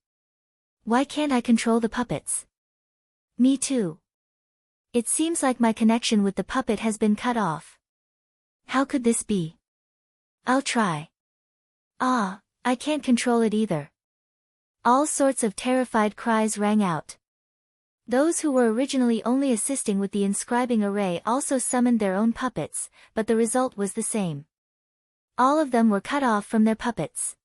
Why can't I control the puppets? Me too. It seems like my connection with the puppet has been cut off. How could this be? I'll try. Ah, I can't control it either. All sorts of terrified cries rang out. Those who were originally only assisting with the inscribing array also summoned their own puppets, but the result was the same. All of them were cut off from their puppets.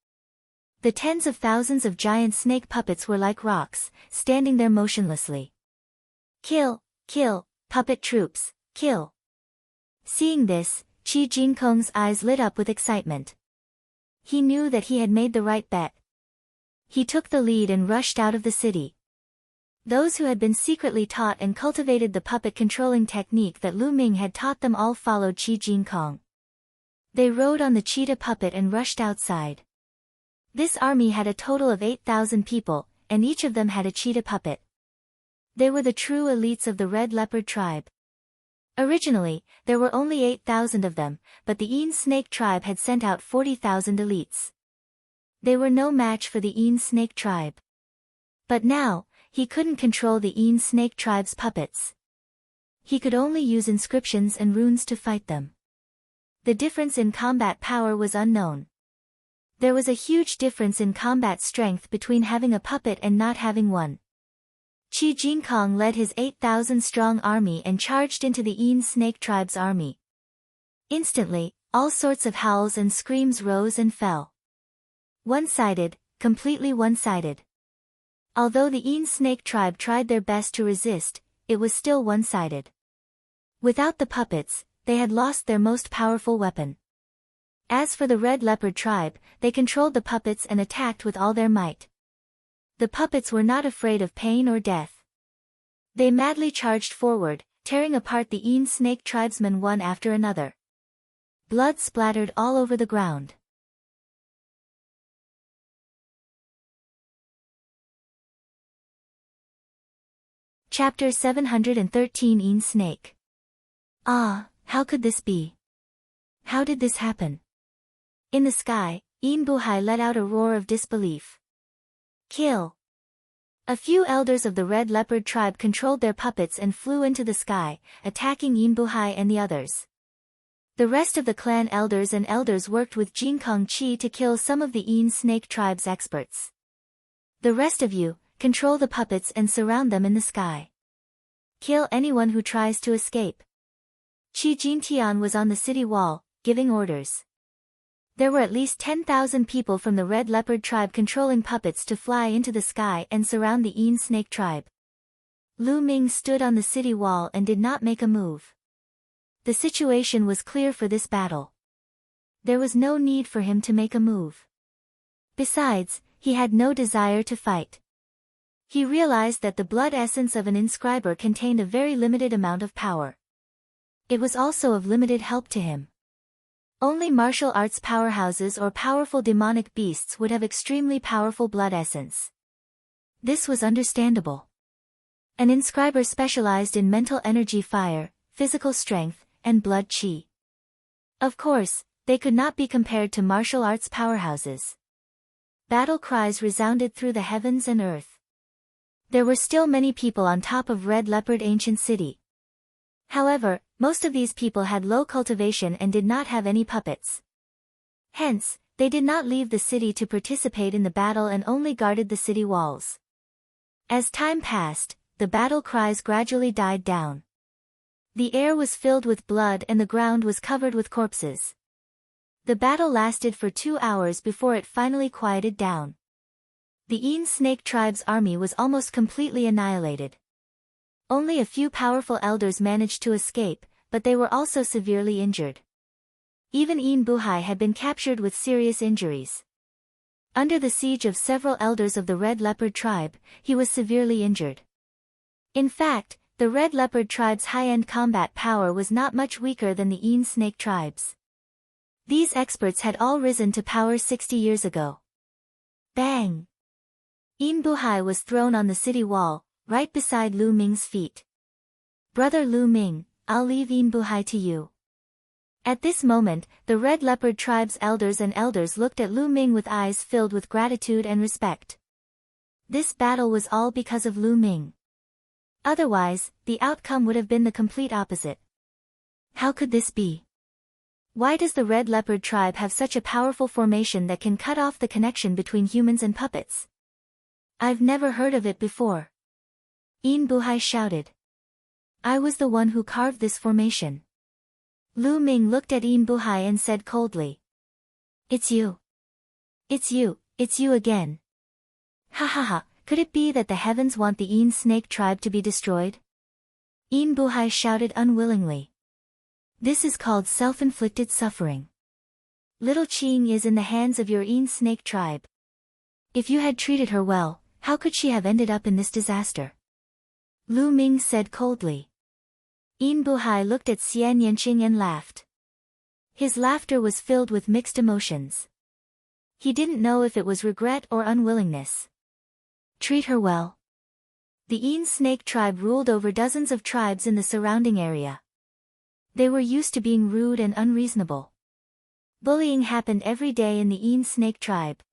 The tens of thousands of giant snake puppets were like rocks, standing there motionlessly. Kill, kill, puppet troops, kill. Seeing this, Qi Jinkong's eyes lit up with excitement. He knew that he had made the right bet. He took the lead and rushed out of the city. Those who had been secretly taught and cultivated the puppet controlling technique that Lu Ming had taught them all followed Qi Jinkong. They rode on the cheetah puppet and rushed outside. This army had a total of 8,000 people, and each of them had a cheetah puppet. They were the true elites of the Red Leopard tribe. Originally, there were only 8,000 of them, but the Een Snake tribe had sent out 40,000 elites. They were no match for the Een Snake tribe. But now, he couldn't control the Een Snake tribe's puppets. He could only use inscriptions and runes to fight them. The difference in combat power was unknown. There was a huge difference in combat strength between having a puppet and not having one. Qi Jinkong led his 8,000-strong army and charged into the Een Snake tribe's army. Instantly, all sorts of howls and screams rose and fell. One-sided, completely one-sided. Although the Een Snake tribe tried their best to resist, it was still one-sided. Without the puppets, they had lost their most powerful weapon. As for the Red Leopard tribe, they controlled the puppets and attacked with all their might. The puppets were not afraid of pain or death. They madly charged forward, tearing apart the Een Snake tribesmen one after another. Blood splattered all over the ground. Chapter 713 Een Snake. Ah, how could this be? How did this happen? In the sky, Buhai let out a roar of disbelief. Kill! A few elders of the Red Leopard tribe controlled their puppets and flew into the sky, attacking Buhai and the others. The rest of the clan elders and elders worked with Jinkong Chi to kill some of the Snake tribe's experts. The rest of you, control the puppets and surround them in the sky. Kill anyone who tries to escape. Chi Jintian was on the city wall, giving orders. There were at least 10,000 people from the Red Leopard tribe controlling puppets to fly into the sky and surround the Snake tribe. Lu Ming stood on the city wall and did not make a move. The situation was clear for this battle. There was no need for him to make a move. Besides, he had no desire to fight. He realized that the blood essence of an inscriber contained a very limited amount of power. It was also of limited help to him. Only martial arts powerhouses or powerful demonic beasts would have extremely powerful blood essence. This was understandable. An inscriber specialized in mental energy fire, physical strength, and blood chi. Of course, they could not be compared to martial arts powerhouses. Battle cries resounded through the heavens and earth. There were still many people on top of Red Leopard Ancient City. However, most of these people had low cultivation and did not have any puppets. Hence, they did not leave the city to participate in the battle and only guarded the city walls. As time passed, the battle cries gradually died down. The air was filled with blood and the ground was covered with corpses. The battle lasted for 2 hours before it finally quieted down. The Snake tribe's army was almost completely annihilated. Only a few powerful elders managed to escape, but they were also severely injured. Even Buhai had been captured with serious injuries. Under the siege of several elders of the Red Leopard tribe, he was severely injured. In fact, the Red Leopard tribe's high-end combat power was not much weaker than the Snake tribes. These experts had all risen to power 60 years ago. Bang! Buhai was thrown on the city wall, right beside Lu Ming's feet. Brother Lu Ming, I'll leave Buhai to you. At this moment, the Red Leopard tribe's elders and elders looked at Lu Ming with eyes filled with gratitude and respect. This battle was all because of Lu Ming. Otherwise, the outcome would have been the complete opposite. How could this be? Why does the Red Leopard tribe have such a powerful formation that can cut off the connection between humans and puppets? I've never heard of it before. Buhai shouted. I was the one who carved this formation. Lu Ming looked at Buhai and said coldly. It's you. It's you again. Ha ha ha, could it be that the heavens want the Snake tribe to be destroyed? Buhai shouted unwillingly. This is called self-inflicted suffering. Little Qing is in the hands of your Snake tribe. If you had treated her well, how could she have ended up in this disaster? Lu Ming said coldly. Buhai looked at Xian Yanqing and laughed. His laughter was filled with mixed emotions. He didn't know if it was regret or unwillingness. Treat her well. The Snake tribe ruled over dozens of tribes in the surrounding area. They were used to being rude and unreasonable. Bullying happened every day in the Snake tribe.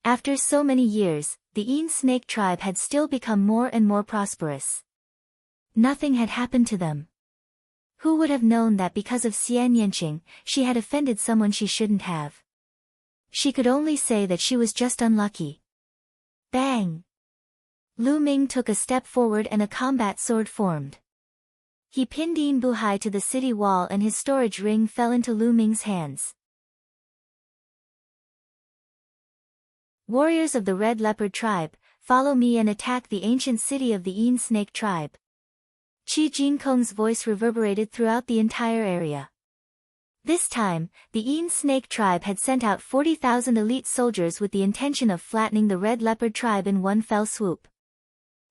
After so many years, the Snake tribe had still become more and more prosperous. Nothing had happened to them. Who would have known that because of Xian Yanqing, she had offended someone she shouldn't have? She could only say that she was just unlucky. Bang! Lu Ming took a step forward and a combat sword formed. He pinned Buhai to the city wall and his storage ring fell into Lu Ming's hands. Warriors of the Red Leopard tribe, follow me and attack the ancient city of the Snake tribe. Qi Jinkong's voice reverberated throughout the entire area. This time, the Snake tribe had sent out 40,000 elite soldiers with the intention of flattening the Red Leopard tribe in one fell swoop.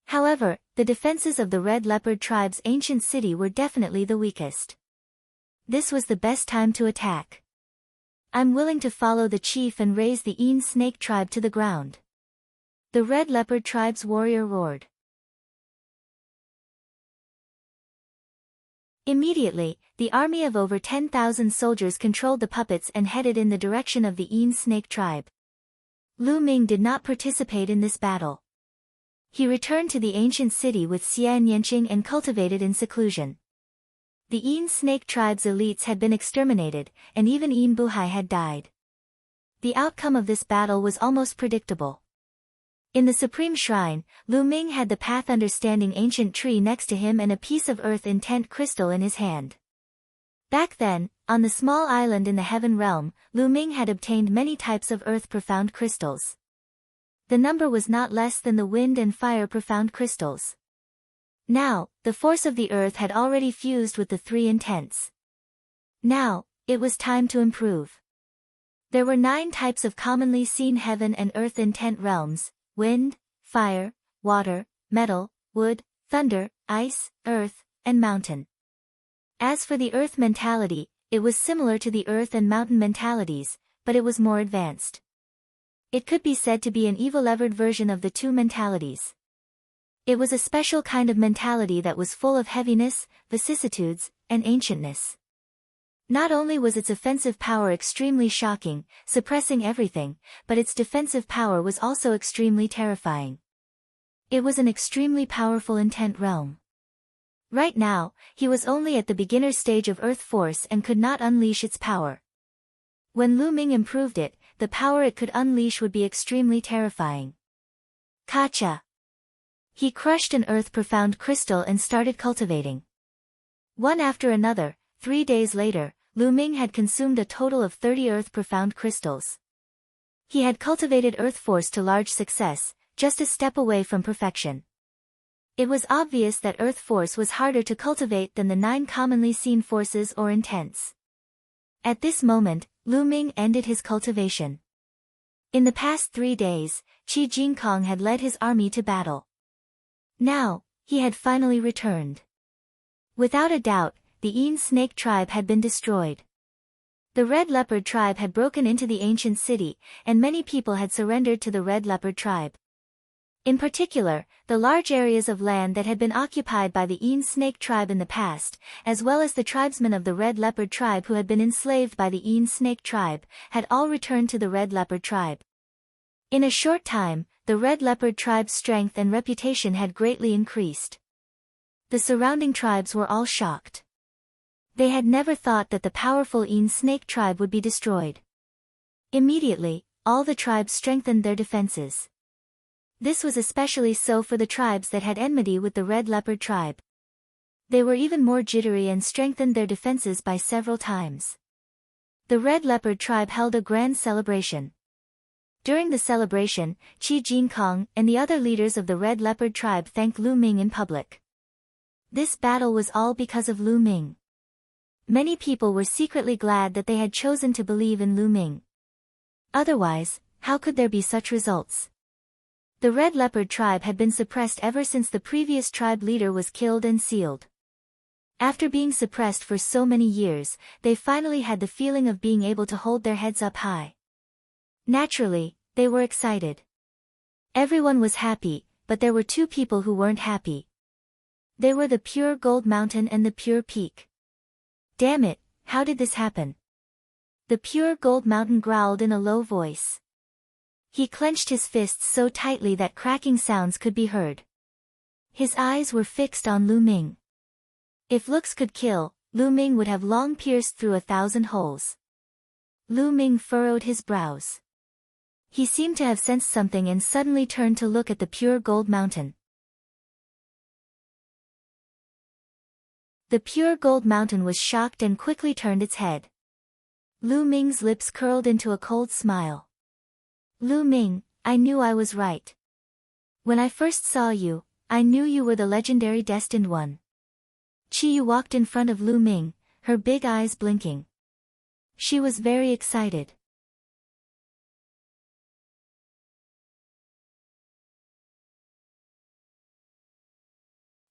However, the defenses of the Red Leopard tribe's ancient city were definitely the weakest. This was the best time to attack. I'm willing to follow the chief and raise the Snake tribe to the ground. The Red Leopard tribe's warrior roared. Immediately, the army of over 10,000 soldiers controlled the puppets and headed in the direction of the Yin snake tribe. Lu Ming did not participate in this battle. He returned to the ancient city with Xia and Yanqing and cultivated in seclusion. The Yin snake tribe's elites had been exterminated, and even Yin Buhai had died. The outcome of this battle was almost predictable. In the Supreme Shrine, Lu Ming had the path understanding ancient tree next to him and a piece of earth intent crystal in his hand. Back then, on the small island in the heaven realm, Lu Ming had obtained many types of earth profound crystals. The number was not less than the wind and fire profound crystals. Now, the force of the earth had already fused with the three intents. Now, it was time to improve. There were 9 types of commonly seen heaven and earth intent realms: wind, fire, water, metal, wood, thunder, ice, earth, and mountain. As for the earth mentality, it was similar to the earth and mountain mentalities, but it was more advanced. It could be said to be an evolved version of the two mentalities. It was a special kind of mentality that was full of heaviness, vicissitudes, and ancientness. Not only was its offensive power extremely shocking, suppressing everything, but its defensive power was also extremely terrifying. It was an extremely powerful intent realm. Right now, he was only at the beginner stage of Earth Force and could not unleash its power. When Lu Ming improved it, the power it could unleash would be extremely terrifying. Kacha! He crushed an Earth Profound crystal and started cultivating. One after another, 3 days later, Lu Ming had consumed a total of 30 Earth Profound crystals. He had cultivated Earth Force to large success, just a step away from perfection. It was obvious that Earth Force was harder to cultivate than the 9 commonly seen forces or intents. At this moment, Lu Ming ended his cultivation. In the past 3 days, Qi Jingkong had led his army to battle. Now, he had finally returned. Without a doubt, the Yin snake tribe had been destroyed. The Red Leopard tribe had broken into the ancient city, and many people had surrendered to the Red Leopard tribe. In particular, the large areas of land that had been occupied by the Yin snake tribe in the past, as well as the tribesmen of the Red Leopard tribe who had been enslaved by the Yin snake tribe, had all returned to the Red Leopard tribe. In a short time, the Red Leopard tribe's strength and reputation had greatly increased. The surrounding tribes were all shocked. They had never thought that the powerful Yin snake tribe would be destroyed. Immediately, all the tribes strengthened their defenses. This was especially so for the tribes that had enmity with the Red Leopard tribe. They were even more jittery and strengthened their defenses by several times. The Red Leopard tribe held a grand celebration. During the celebration, Qi Jingkong and the other leaders of the Red Leopard tribe thanked Lu Ming in public. This battle was all because of Lu Ming. Many people were secretly glad that they had chosen to believe in Lu Ming. Otherwise, how could there be such results? The Red Leopard tribe had been suppressed ever since the previous tribe leader was killed and sealed. After being suppressed for so many years, they finally had the feeling of being able to hold their heads up high. Naturally, they were excited. Everyone was happy, but there were 2 people who weren't happy. They were the Pure Gold Mountain and the Pure Peak. Damn it, how did this happen? The Pure Gold Mountain growled in a low voice. He clenched his fists so tightly that cracking sounds could be heard. His eyes were fixed on Lu Ming. If looks could kill, Lu Ming would have long pierced through 1,000 holes. Lu Ming furrowed his brows. He seemed to have sensed something and suddenly turned to look at the Pure Gold Mountain. The Pure Gold Mountain was shocked and quickly turned its head. Lu Ming's lips curled into a cold smile. Lu Ming, I knew I was right. When I first saw you, I knew you were the legendary destined one. Qi Yu walked in front of Lu Ming, her big eyes blinking. She was very excited.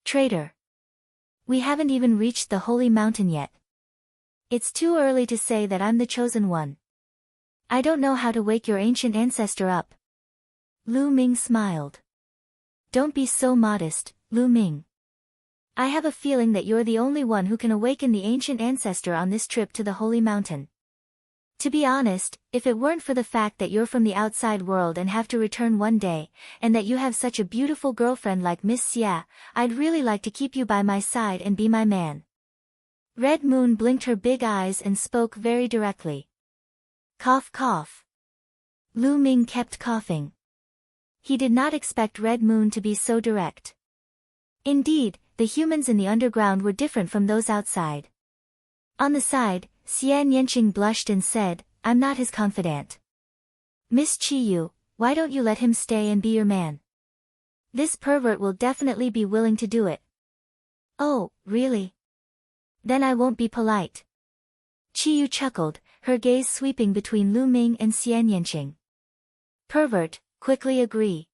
Traitor. We haven't even reached the Holy Mountain yet. It's too early to say that I'm the chosen one. I don't know how to wake your ancient ancestor up. Lu Ming smiled. Don't be so modest, Lu Ming. I have a feeling that you're the only one who can awaken the ancient ancestor on this trip to the Holy Mountain. To be honest, if it weren't for the fact that you're from the outside world and have to return one day, and that you have such a beautiful girlfriend like Miss Xia, I'd really like to keep you by my side and be my man. Red Moon blinked her big eyes and spoke very directly. Cough cough. Lu Ming kept coughing. He did not expect Red Moon to be so direct. Indeed, the humans in the underground were different from those outside. On the side, Xian Yanqing blushed and said, I'm not his confidant. Miss Qiyu, why don't you let him stay and be your man? This pervert will definitely be willing to do it. Oh, really? Then I won't be polite. Qiyu chuckled, her gaze sweeping between Lu Ming and Xian Yanqing. Pervert, quickly agree.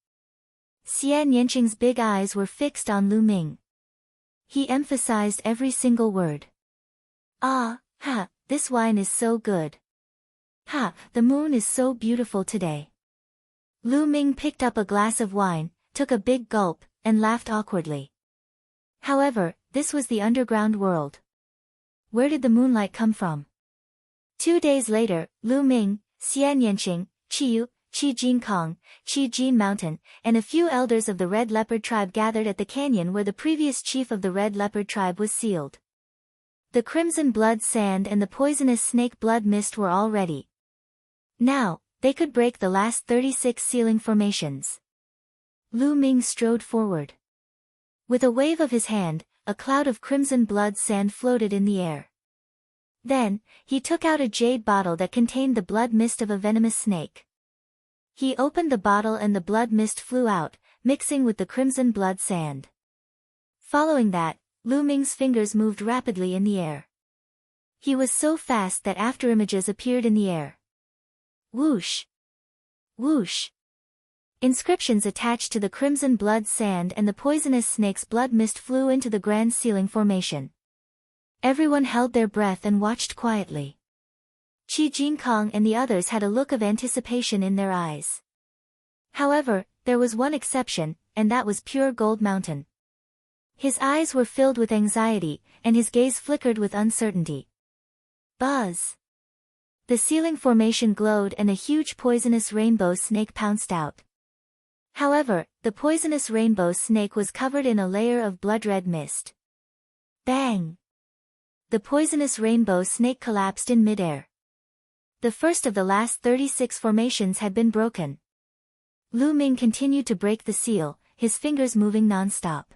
Xian Yanqing's big eyes were fixed on Lu Ming. He emphasized every single word. Ah, ha, this wine is so good. Ha, the moon is so beautiful today. Lu Ming picked up a glass of wine, took a big gulp, and laughed awkwardly. However, this was the underground world. Where did the moonlight come from? 2 days later, Lu Ming, Xian Yanqing, Qiyu, Qi Jinkong, Qi Jin Mountain, and a few elders of the Red Leopard tribe gathered at the canyon where the previous chief of the Red Leopard tribe was sealed. The crimson blood sand and the poisonous snake blood mist were all ready. Now, they could break the last 36 sealing formations. Lu Ming strode forward. With a wave of his hand, a cloud of crimson blood sand floated in the air. Then, he took out a jade bottle that contained the blood mist of a venomous snake. He opened the bottle and the blood mist flew out, mixing with the crimson blood sand. Following that, Lu Ming's fingers moved rapidly in the air. He was so fast that afterimages appeared in the air. Whoosh! Whoosh! Inscriptions attached to the crimson blood sand and the poisonous snake's blood mist flew into the grand sealing formation. Everyone held their breath and watched quietly. Qi Jinkong and the others had a look of anticipation in their eyes. However, there was one exception, and that was Pure Gold Mountain. His eyes were filled with anxiety, and his gaze flickered with uncertainty. Buzz! The sealing formation glowed and a huge poisonous rainbow snake pounced out. However, the poisonous rainbow snake was covered in a layer of blood-red mist. Bang! The poisonous rainbow snake collapsed in midair. The first of the last 36 formations had been broken. Lu Ming continued to break the seal, his fingers moving non-stop.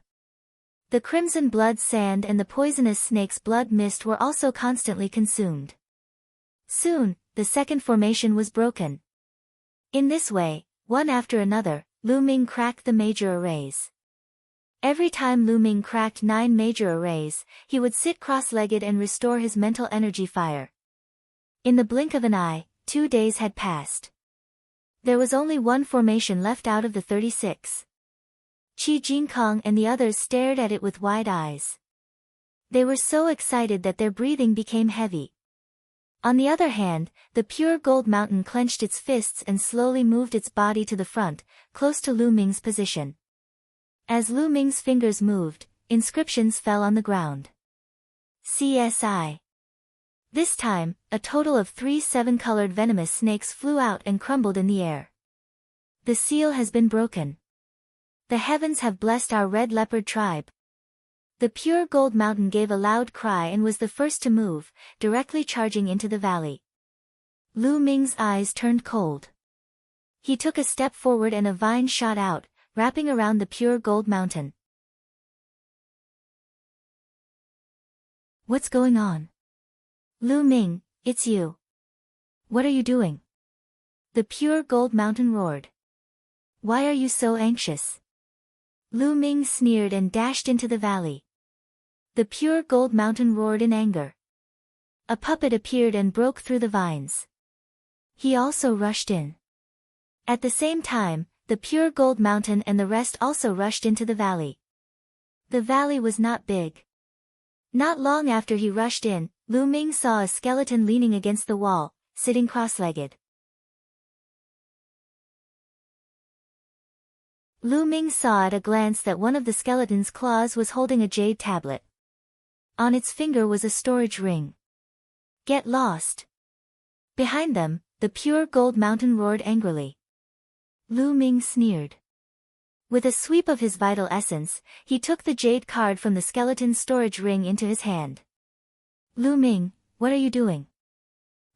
The crimson blood sand and the poisonous snake's blood mist were also constantly consumed. Soon, the second formation was broken. In this way, one after another, Lu Ming cracked the major arrays. Every time Lu Ming cracked 9 major arrays, he would sit cross-legged and restore his mental energy fire. In the blink of an eye, 2 days had passed. There was only one formation left out of the 36. Qi Jinkong and the others stared at it with wide eyes. They were so excited that their breathing became heavy. On the other hand, the Pure Gold Mountain clenched its fists and slowly moved its body to the front, close to Lu Ming's position. As Lu Ming's fingers moved, inscriptions fell on the ground. CSI. This time, a total of 3 7-colored venomous snakes flew out and crumbled in the air. The seal has been broken. The heavens have blessed our Red Leopard tribe. The Pure Gold Mountain gave a loud cry and was the first to move, directly charging into the valley. Lu Ming's eyes turned cold. He took a step forward and a vine shot out, wrapping around the Pure Gold Mountain. What's going on? Lu Ming, it's you. What are you doing? The Pure Gold Mountain roared. Why are you so anxious? Lu Ming sneered and dashed into the valley. The Pure Gold Mountain roared in anger. A puppet appeared and broke through the vines. He also rushed in. At the same time, the Pure Gold Mountain and the rest also rushed into the valley. The valley was not big. Not long after he rushed in, Lu Ming saw a skeleton leaning against the wall, sitting cross-legged. Lu Ming saw at a glance that one of the skeleton's claws was holding a jade tablet. On its finger was a storage ring. Get lost. Behind them, the pure gold mountain roared angrily. Lu Ming sneered. With a sweep of his vital essence, he took the jade card from the skeleton's storage ring into his hand. Lu Ming, what are you doing?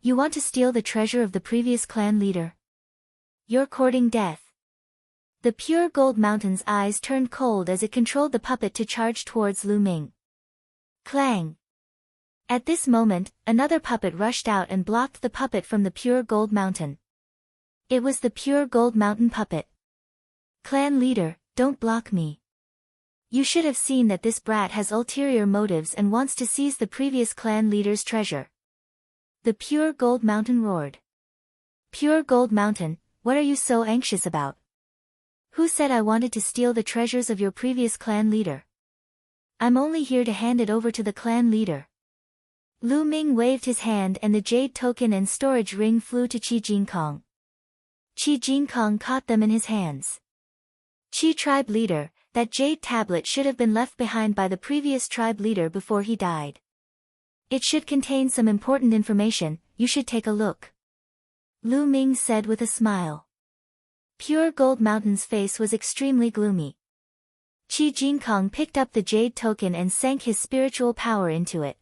You want to steal the treasure of the previous clan leader? You're courting death. The pure gold mountain's eyes turned cold as it controlled the puppet to charge towards Lu Ming. Clang! At this moment, another puppet rushed out and blocked the puppet from the pure gold mountain. It was the pure gold mountain puppet. Clan leader, don't block me. You should have seen that this brat has ulterior motives and wants to seize the previous clan leader's treasure. The pure gold mountain roared. Pure gold mountain, what are you so anxious about? Who said I wanted to steal the treasures of your previous clan leader? I'm only here to hand it over to the clan leader. Lu Ming waved his hand and the jade token and storage ring flew to Qi Jinkong. Qi Jinkong caught them in his hands. Qi tribe leader, that jade tablet should have been left behind by the previous tribe leader before he died. It should contain some important information, you should take a look. Lu Ming said with a smile. Pure Gold Mountain's face was extremely gloomy. Qi Jinkong picked up the jade token and sank his spiritual power into it.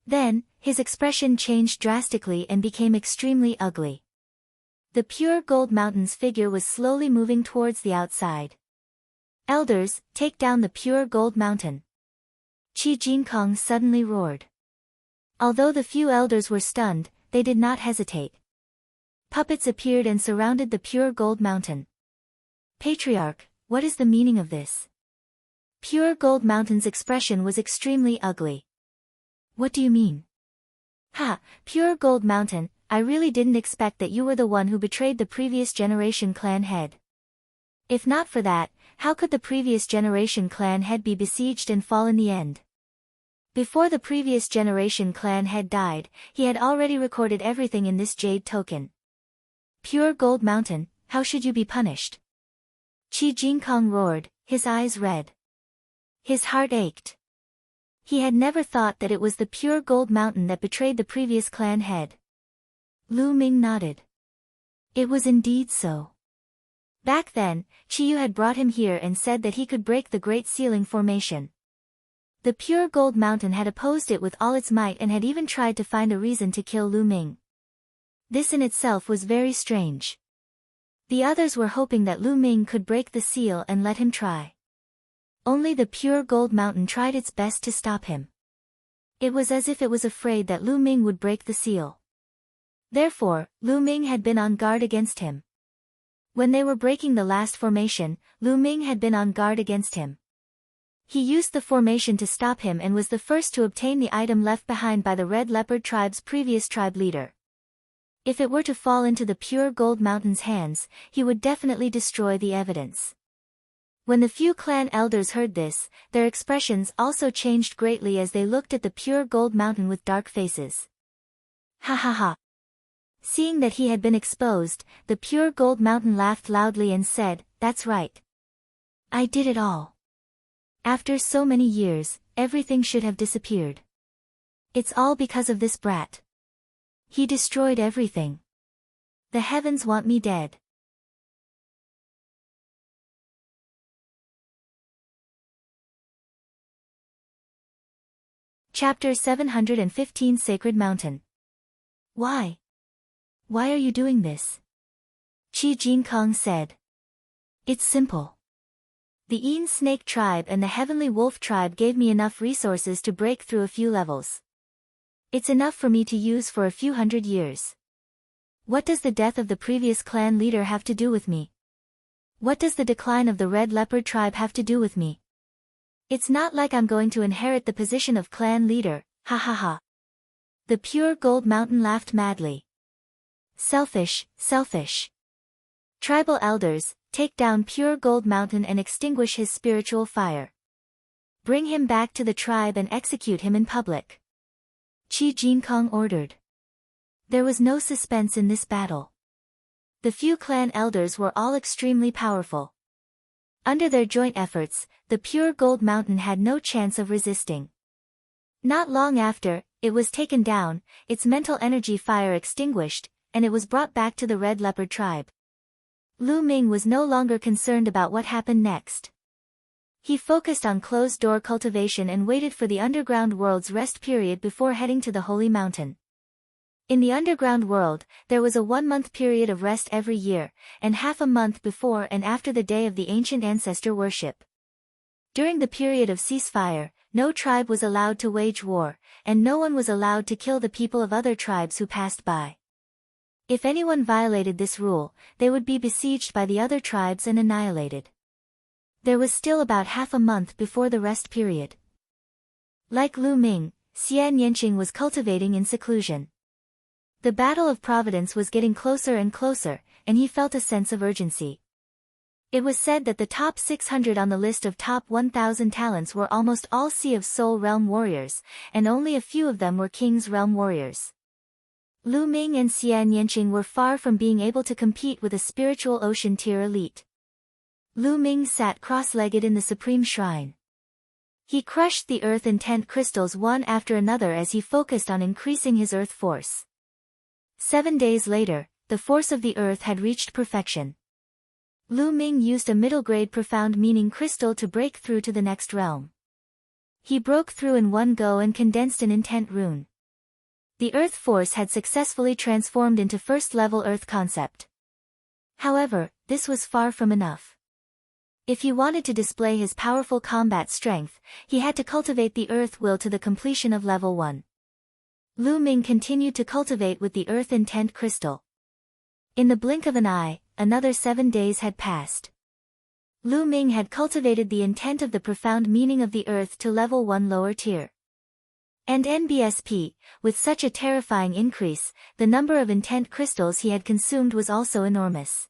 Then, his expression changed drastically and became extremely ugly. The Pure Gold Mountain's figure was slowly moving towards the outside. Elders, take down the Pure Gold Mountain. Qi Jinkong suddenly roared. Although the few elders were stunned, they did not hesitate. Puppets appeared and surrounded the Pure Gold Mountain. Patriarch, what is the meaning of this? Pure Gold Mountain's expression was extremely ugly. What do you mean? Ha, Pure Gold Mountain, I really didn't expect that you were the one who betrayed the previous generation clan head. If not for that, how could the previous generation clan head be besieged and fall in the end? Before the previous generation clan head died, he had already recorded everything in this jade token. Pure Gold Mountain, how should you be punished? Qi Jinkong roared, his eyes red. His heart ached. He had never thought that it was the Pure Gold Mountain that betrayed the previous clan head. Lu Ming nodded. It was indeed so. Back then, Qiyu had brought him here and said that he could break the Great Sealing Formation. The Pure Gold Mountain had opposed it with all its might and had even tried to find a reason to kill Lu Ming. This in itself was very strange. The others were hoping that Lu Ming could break the seal and let him try. Only the Pure Gold Mountain tried its best to stop him. It was as if it was afraid that Lu Ming would break the seal. Therefore, Lu Ming had been on guard against him. When they were breaking the last formation, Lu Ming had been on guard against him. He used the formation to stop him and was the first to obtain the item left behind by the Red Leopard tribe's previous tribe leader. If it were to fall into the Pure Gold Mountain's hands, he would definitely destroy the evidence. When the few clan elders heard this, their expressions also changed greatly as they looked at the Pure Gold Mountain with dark faces. Ha ha ha. Seeing that he had been exposed, the Pure Gold Mountain laughed loudly and said, "That's right. I did it all. After so many years, everything should have disappeared. It's all because of this brat. He destroyed everything. The heavens want me dead." Chapter 715 Sacred Mountain. Why? Why are you doing this? Qi Jinkong said. It's simple. The Een Snake tribe and the Heavenly Wolf tribe gave me enough resources to break through a few levels. It's enough for me to use for a few hundred years. What does the death of the previous clan leader have to do with me? What does the decline of the Red Leopard tribe have to do with me? It's not like I'm going to inherit the position of clan leader, ha ha ha. The Pure Gold Mountain laughed madly. Selfish, selfish. Tribal elders, take down Pure Gold Mountain and extinguish his spiritual fire. Bring him back to the tribe and execute him in public. Qi Jinkong ordered. There was no suspense in this battle. The few clan elders were all extremely powerful. Under their joint efforts, the pure gold mountain had no chance of resisting. Not long after, it was taken down, its mental energy fire extinguished, and it was brought back to the Red Leopard tribe. Lu Ming was no longer concerned about what happened next. He focused on closed-door cultivation and waited for the underground world's rest period before heading to the Holy Mountain. In the underground world, there was a 1-month period of rest every year, and half a month before and after the day of the ancient ancestor worship. During the period of ceasefire, no tribe was allowed to wage war, and no one was allowed to kill the people of other tribes who passed by. If anyone violated this rule, they would be besieged by the other tribes and annihilated. There was still about half a month before the rest period. Like Lu Ming, Xian Yanqing was cultivating in seclusion. The battle of Providence was getting closer and closer, and he felt a sense of urgency. It was said that the top 600 on the list of top 1,000 talents were almost all Sea of Soul Realm warriors, and only a few of them were King's Realm warriors. Lu Ming and Xian Yanqing were far from being able to compete with a spiritual ocean tier elite. Lu Ming sat cross-legged in the Supreme Shrine. He crushed the earth intent crystals one after another as he focused on increasing his earth force. 7 days later, the force of the earth had reached perfection. Lu Ming used a middle-grade profound meaning crystal to break through to the next realm. He broke through in one go and condensed an intent rune. The earth force had successfully transformed into first-level earth concept. However, this was far from enough. If he wanted to display his powerful combat strength, he had to cultivate the earth will to the completion of level 1. Lu Ming continued to cultivate with the earth intent crystal. In the blink of an eye, another 7 days had passed. Lu Ming had cultivated the intent of the profound meaning of the earth to level 1 lower tier. And NBSP, with such a terrifying increase, the number of intent crystals he had consumed was also enormous.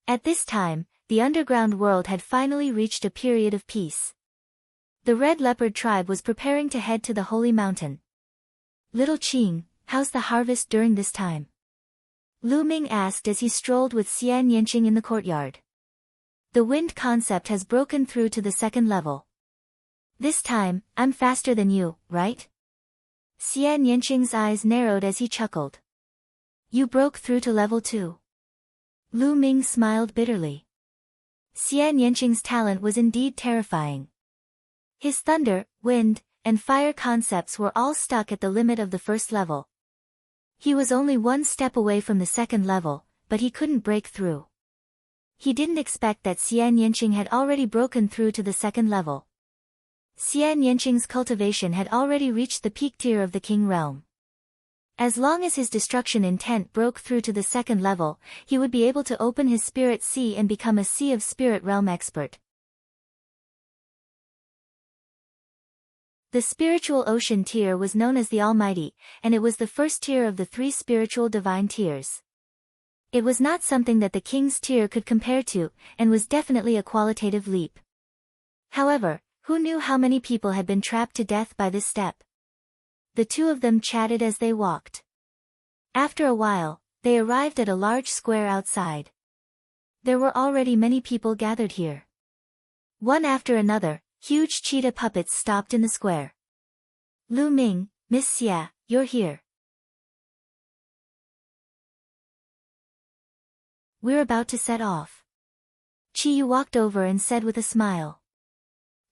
At this time, the underground world had finally reached a period of peace. The Red Leopard tribe was preparing to head to the Holy Mountain. "Little Qing, how's the harvest during this time?" Lu Ming asked as he strolled with Xian Yanqing in the courtyard. "The wind concept has broken through to the 2nd level. This time, I'm faster than you, right?" Xian Yanqing's eyes narrowed as he chuckled. "You broke through to level 2. Lu Ming smiled bitterly. Xian Yanqing's talent was indeed terrifying. His thunder, wind, and fire concepts were all stuck at the limit of the 1st level. He was only 1 step away from the 2nd level, but he couldn't break through. He didn't expect that Xian Yanqing had already broken through to the 2nd level. Xian Yanqing's cultivation had already reached the peak tier of the King Realm. As long as his destruction intent broke through to the 2nd level, he would be able to open his Spirit Sea and become a Sea of Spirit Realm expert. The spiritual ocean tier was known as the Almighty, and it was the first tier of the 3 spiritual divine tiers. It was not something that the King's tier could compare to, and was definitely a qualitative leap. However, who knew how many people had been trapped to death by this step? The two of them chatted as they walked. After a while, they arrived at a large square outside. There were already many people gathered here. One after another, huge cheetah puppets stopped in the square. "Lu Ming, Miss Xia, you're here. We're about to set off." Qi Yu walked over and said with a smile.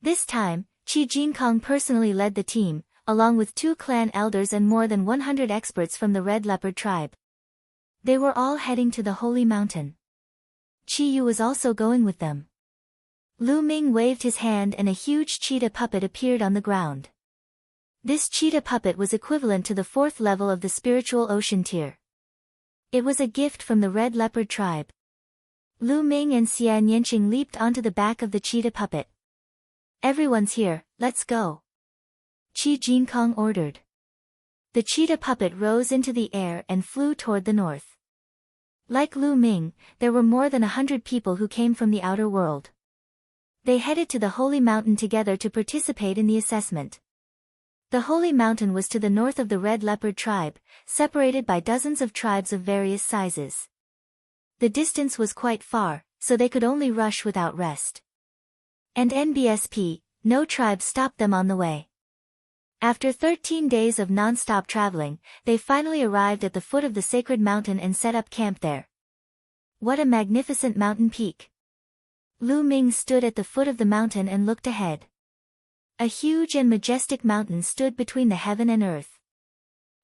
This time, Qi Jinkong personally led the team, along with 2 clan elders and more than 100 experts from the Red Leopard tribe. They were all heading to the Holy Mountain. Qi Yu was also going with them. Lu Ming waved his hand and a huge cheetah puppet appeared on the ground. This cheetah puppet was equivalent to the 4th level of the spiritual ocean tier. It was a gift from the Red Leopard tribe. Lu Ming and Xian Yanqing leaped onto the back of the cheetah puppet. "Everyone's here, let's go," Qi Jinkong ordered. The cheetah puppet rose into the air and flew toward the north. Like Lu Ming, there were more than 100 people who came from the outer world. They headed to the Holy Mountain together to participate in the assessment. The Holy Mountain was to the north of the Red Leopard tribe, separated by dozens of tribes of various sizes. The distance was quite far, so they could only rush without rest. And NBSP, no tribe stopped them on the way. After 13 days of non-stop traveling, they finally arrived at the foot of the sacred mountain and set up camp there. What a magnificent mountain peak! Lu Ming stood at the foot of the mountain and looked ahead. A huge and majestic mountain stood between the heaven and earth.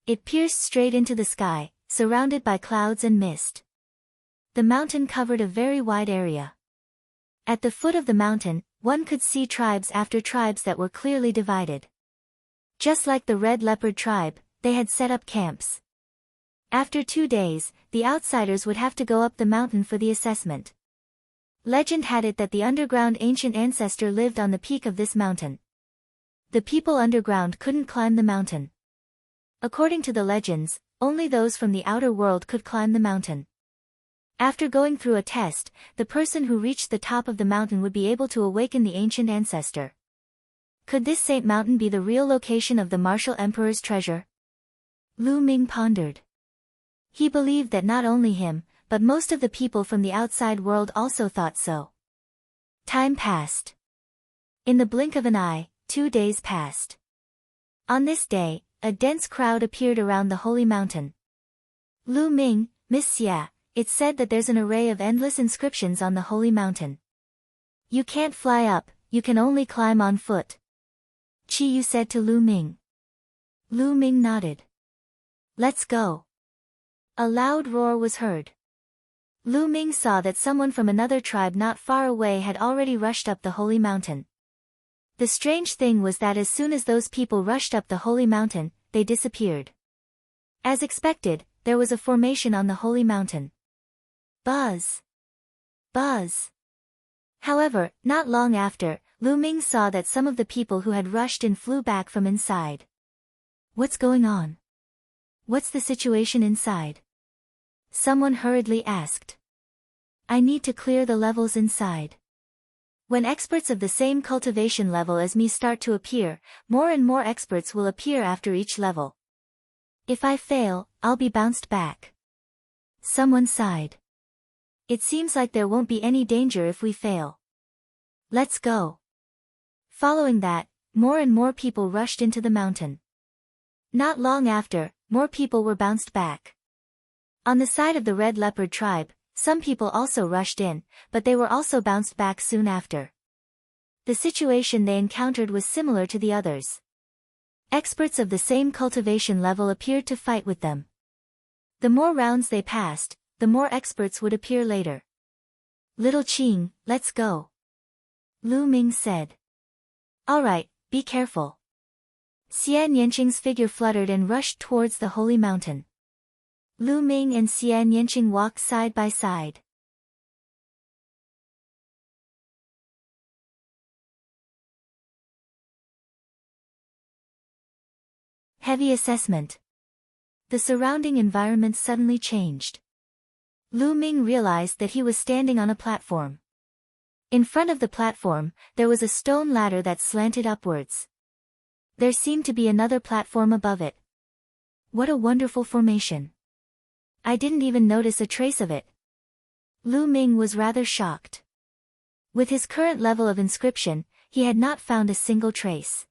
It pierced straight into the sky, surrounded by clouds and mist. The mountain covered a very wide area. At the foot of the mountain, one could see tribes after tribes that were clearly divided. Just like the Red Leopard tribe, they had set up camps. After 2 days, the outsiders would have to go up the mountain for the assessment. Legend had it that the underground ancient ancestor lived on the peak of this mountain. The people underground couldn't climb the mountain. According to the legends, only those from the outer world could climb the mountain. After going through a test, the person who reached the top of the mountain would be able to awaken the ancient ancestor. Could this Saint Mountain be the real location of the martial emperor's treasure? Lu Ming pondered. He believed that not only him, but most of the people from the outside world also thought so. Time passed. In the blink of an eye, 2 days passed. On this day, a dense crowd appeared around the holy mountain. Lu Ming, Miss Xia, it's said that there's an array of endless inscriptions on the holy mountain. You can't fly up, you can only climb on foot. Chi Yu said to Lu Ming. Lu Ming nodded. Let's go. A loud roar was heard. Lu Ming saw that someone from another tribe not far away had already rushed up the holy mountain. The strange thing was that as soon as those people rushed up the holy mountain, they disappeared. As expected, there was a formation on the holy mountain. Buzz! Buzz! However, not long after, Lu Ming saw that some of the people who had rushed in flew back from inside. What's going on? What's the situation inside? Someone hurriedly asked. I need to clear the levels inside. When experts of the same cultivation level as me start to appear, more and more experts will appear after each level. If I fail, I'll be bounced back. Someone sighed. It seems like there won't be any danger if we fail. Let's go. Following that, more and more people rushed into the mountain. Not long after, more people were bounced back. On the side of the Red Leopard tribe, some people also rushed in, but they were also bounced back soon after. The situation they encountered was similar to the others. Experts of the same cultivation level appeared to fight with them. The more rounds they passed, the more experts would appear later. Little Qing, let's go. Lu Ming said. Alright, be careful. Xian Yanqing's figure fluttered and rushed towards the holy mountain. Lu Ming and Xian Yanqing walked side by side. Heavy assessment. The surrounding environment suddenly changed. Lu Ming realized that he was standing on a platform. In front of the platform, there was a stone ladder that slanted upwards. There seemed to be another platform above it. What a wonderful formation. I didn't even notice a trace of it. Lu Ming was rather shocked. With his current level of inscription, he had not found a single trace.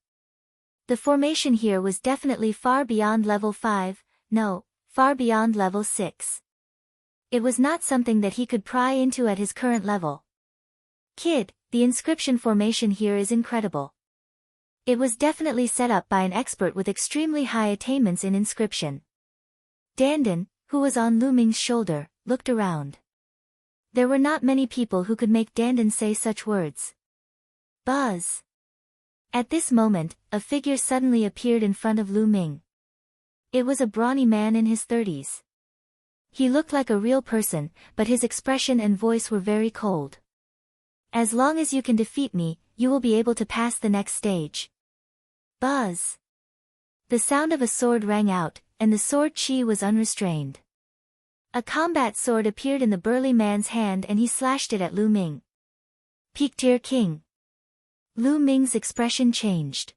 The formation here was definitely far beyond level 5, no, far beyond level 6. It was not something that he could pry into at his current level. Kid, the inscription formation here is incredible. It was definitely set up by an expert with extremely high attainments in inscription. Dandan, who was on Lu Ming's shoulder, looked around. There were not many people who could make Dandan say such words. Buzz! At this moment, a figure suddenly appeared in front of Lu Ming. It was a brawny man in his 30s. He looked like a real person, but his expression and voice were very cold. As long as you can defeat me, you will be able to pass the next stage. Buzz! The sound of a sword rang out, and the sword chi was unrestrained. A combat sword appeared in the burly man's hand and he slashed it at Lu Ming. Peak Tier King. Lu Ming's expression changed.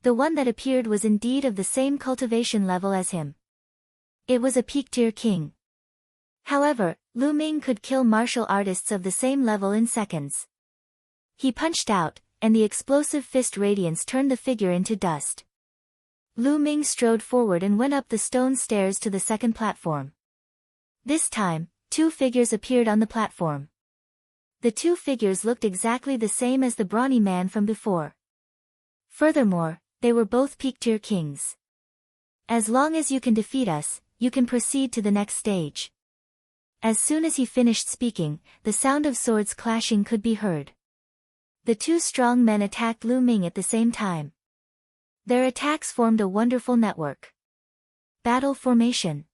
The one that appeared was indeed of the same cultivation level as him. It was a Peak Tier King. However, Lu Ming could kill martial artists of the same level in seconds. He punched out, and the explosive fist radiance turned the figure into dust. Lu Ming strode forward and went up the stone stairs to the second platform. This time, two figures appeared on the platform. The two figures looked exactly the same as the brawny man from before. Furthermore, they were both peak-tier kings. As long as you can defeat us, you can proceed to the next stage. As soon as he finished speaking, the sound of swords clashing could be heard. The two strong men attacked Lu Ming at the same time. Their attacks formed a wonderful network. Battle formation.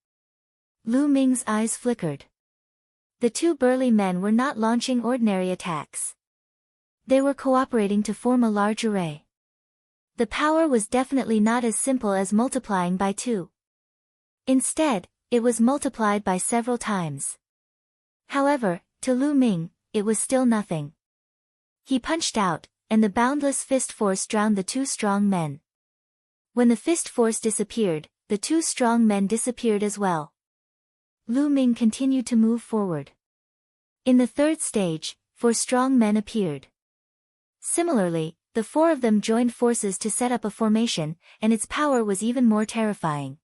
Lu Ming's eyes flickered. The two burly men were not launching ordinary attacks. They were cooperating to form a large array. The power was definitely not as simple as multiplying by 2. Instead, it was multiplied by several times. However, to Lu Ming, it was still nothing. He punched out, and the boundless fist force drowned the two strong men. When the fist force disappeared, the two strong men disappeared as well. Lu Ming continued to move forward. In the third stage, 4 strong men appeared. Similarly, the 4 of them joined forces to set up a formation, and its power was even more terrifying.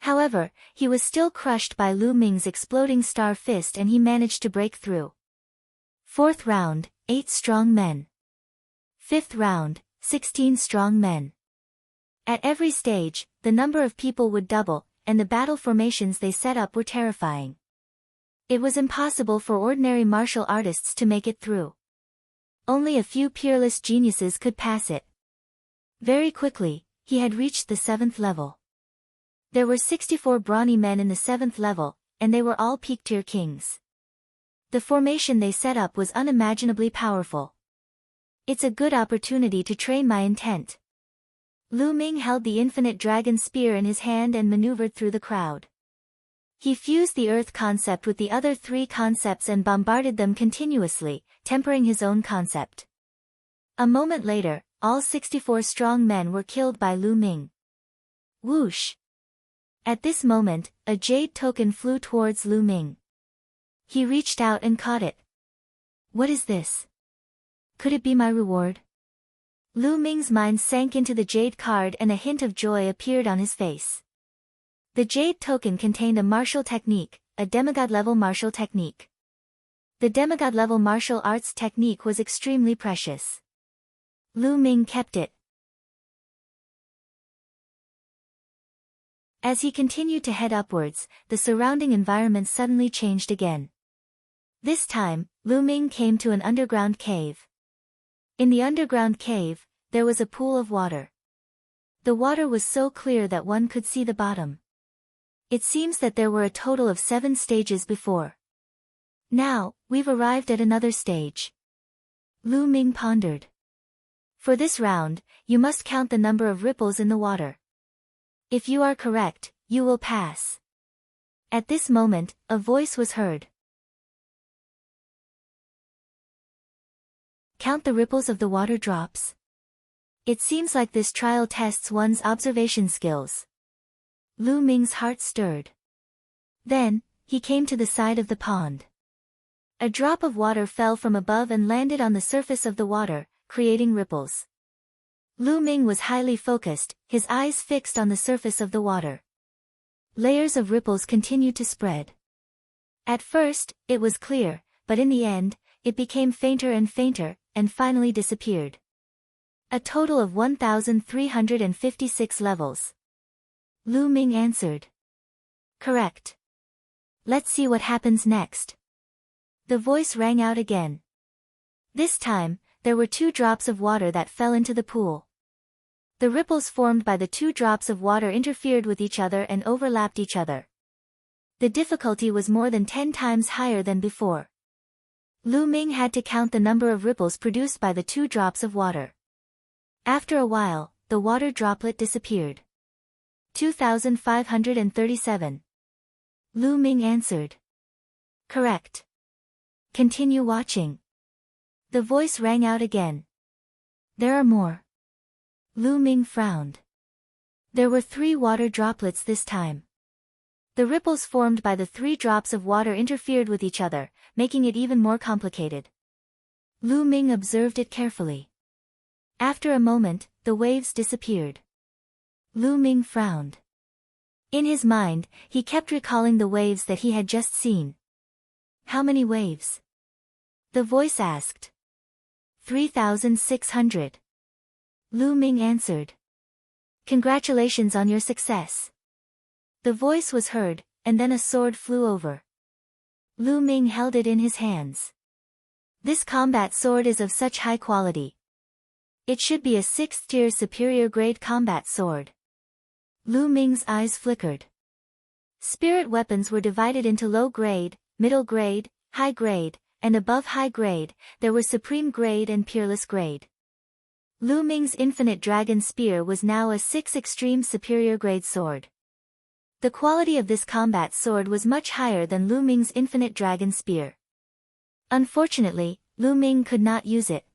However, he was still crushed by Lu Ming's exploding star fist and he managed to break through. 4th round, 8 strong men. 5th round, 16 strong men. At every stage, the number of people would double, and the battle formations they set up were terrifying. It was impossible for ordinary martial artists to make it through. Only a few peerless geniuses could pass it. Very quickly, he had reached the 7th level. There were 64 brawny men in the 7th level, and they were all peak-tier kings. The formation they set up was unimaginably powerful. It's a good opportunity to train my intent. Lu Ming held the infinite dragon spear in his hand and maneuvered through the crowd. He fused the earth concept with the other 3 concepts and bombarded them continuously, tempering his own concept. A moment later, all 64 strong men were killed by Lu Ming. Whoosh! At this moment, a jade token flew towards Lu Ming. He reached out and caught it. What is this? Could it be my reward? Lu Ming's mind sank into the jade card and a hint of joy appeared on his face. The jade token contained a martial technique, a demigod-level martial technique. The demigod-level martial arts technique was extremely precious. Lu Ming kept it. As he continued to head upwards, the surrounding environment suddenly changed again. This time, Lu Ming came to an underground cave. In the underground cave, there was a pool of water. The water was so clear that one could see the bottom. It seems that there were a total of 7 stages before. Now, we've arrived at another stage. Lu Ming pondered. For this round, you must count the number of ripples in the water. If you are correct, you will pass. At this moment, a voice was heard. Count the ripples of the water drops. It seems like this trial tests one's observation skills. Lu Ming's heart stirred. Then, he came to the side of the pond. A drop of water fell from above and landed on the surface of the water, creating ripples. Lu Ming was highly focused, his eyes fixed on the surface of the water. Layers of ripples continued to spread. At first, it was clear, but in the end, it became fainter and fainter, and finally disappeared. A total of 1,356 levels. Lu Ming answered. Correct. Let's see what happens next. The voice rang out again. This time, there were 2 drops of water that fell into the pool. The ripples formed by the 2 drops of water interfered with each other and overlapped each other. The difficulty was more than 10 times higher than before. Lu Ming had to count the number of ripples produced by the 2 drops of water. After a while, the water droplet disappeared. 2,537. Lu Ming answered. Correct. Continue watching. The voice rang out again. There are more. Lu Ming frowned. There were 3 water droplets this time. The ripples formed by the 3 drops of water interfered with each other, making it even more complicated. Lu Ming observed it carefully. After a moment, the waves disappeared. Lu Ming frowned. In his mind, he kept recalling the waves that he had just seen. How many waves? The voice asked. 3,600. Lu Ming answered. Congratulations on your success. The voice was heard, and then a sword flew over. Lu Ming held it in his hands. This combat sword is of such high quality. It should be a 6th-tier superior grade combat sword. Lu Ming's eyes flickered. Spirit weapons were divided into low grade, middle grade, high grade, and above high grade, there were supreme grade and peerless grade. Lu Ming's infinite dragon spear was now a 6 extreme superior grade sword. The quality of this combat sword was much higher than Lu Ming's infinite dragon spear. Unfortunately, Lu Ming could not use it.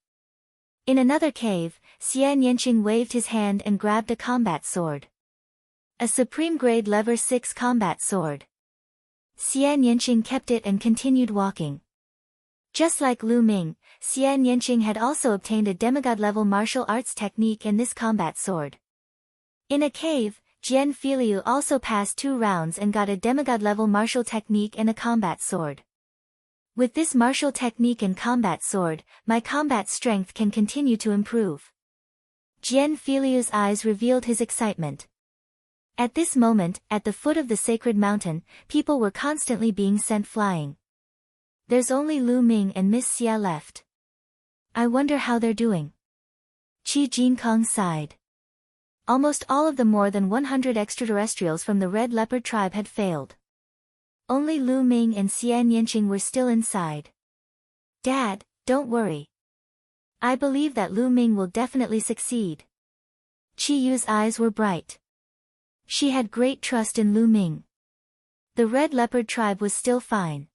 In another cave, Xian Yanqing waved his hand and grabbed a combat sword. A supreme grade level 6 combat sword. Xian Yanqing kept it and continued walking. Just like Lu Ming, Xian Yanqing had also obtained a demigod level martial arts technique and this combat sword. In a cave, Jian Filiu also passed 2 rounds and got a demigod level martial technique and a combat sword. With this martial technique and combat sword, my combat strength can continue to improve. Jian Filiu's eyes revealed his excitement. At this moment, at the foot of the sacred mountain, people were constantly being sent flying. There's only Lu Ming and Miss Xia left. I wonder how they're doing. Qi Jinkong sighed. Almost all of the more than 100 extraterrestrials from the Red Leopard tribe had failed. Only Lu Ming and Xian Yanqing were still inside. Dad, don't worry. I believe that Lu Ming will definitely succeed. Qi Yu's eyes were bright. She had great trust in Lu Ming. The Red Leopard tribe was still fine.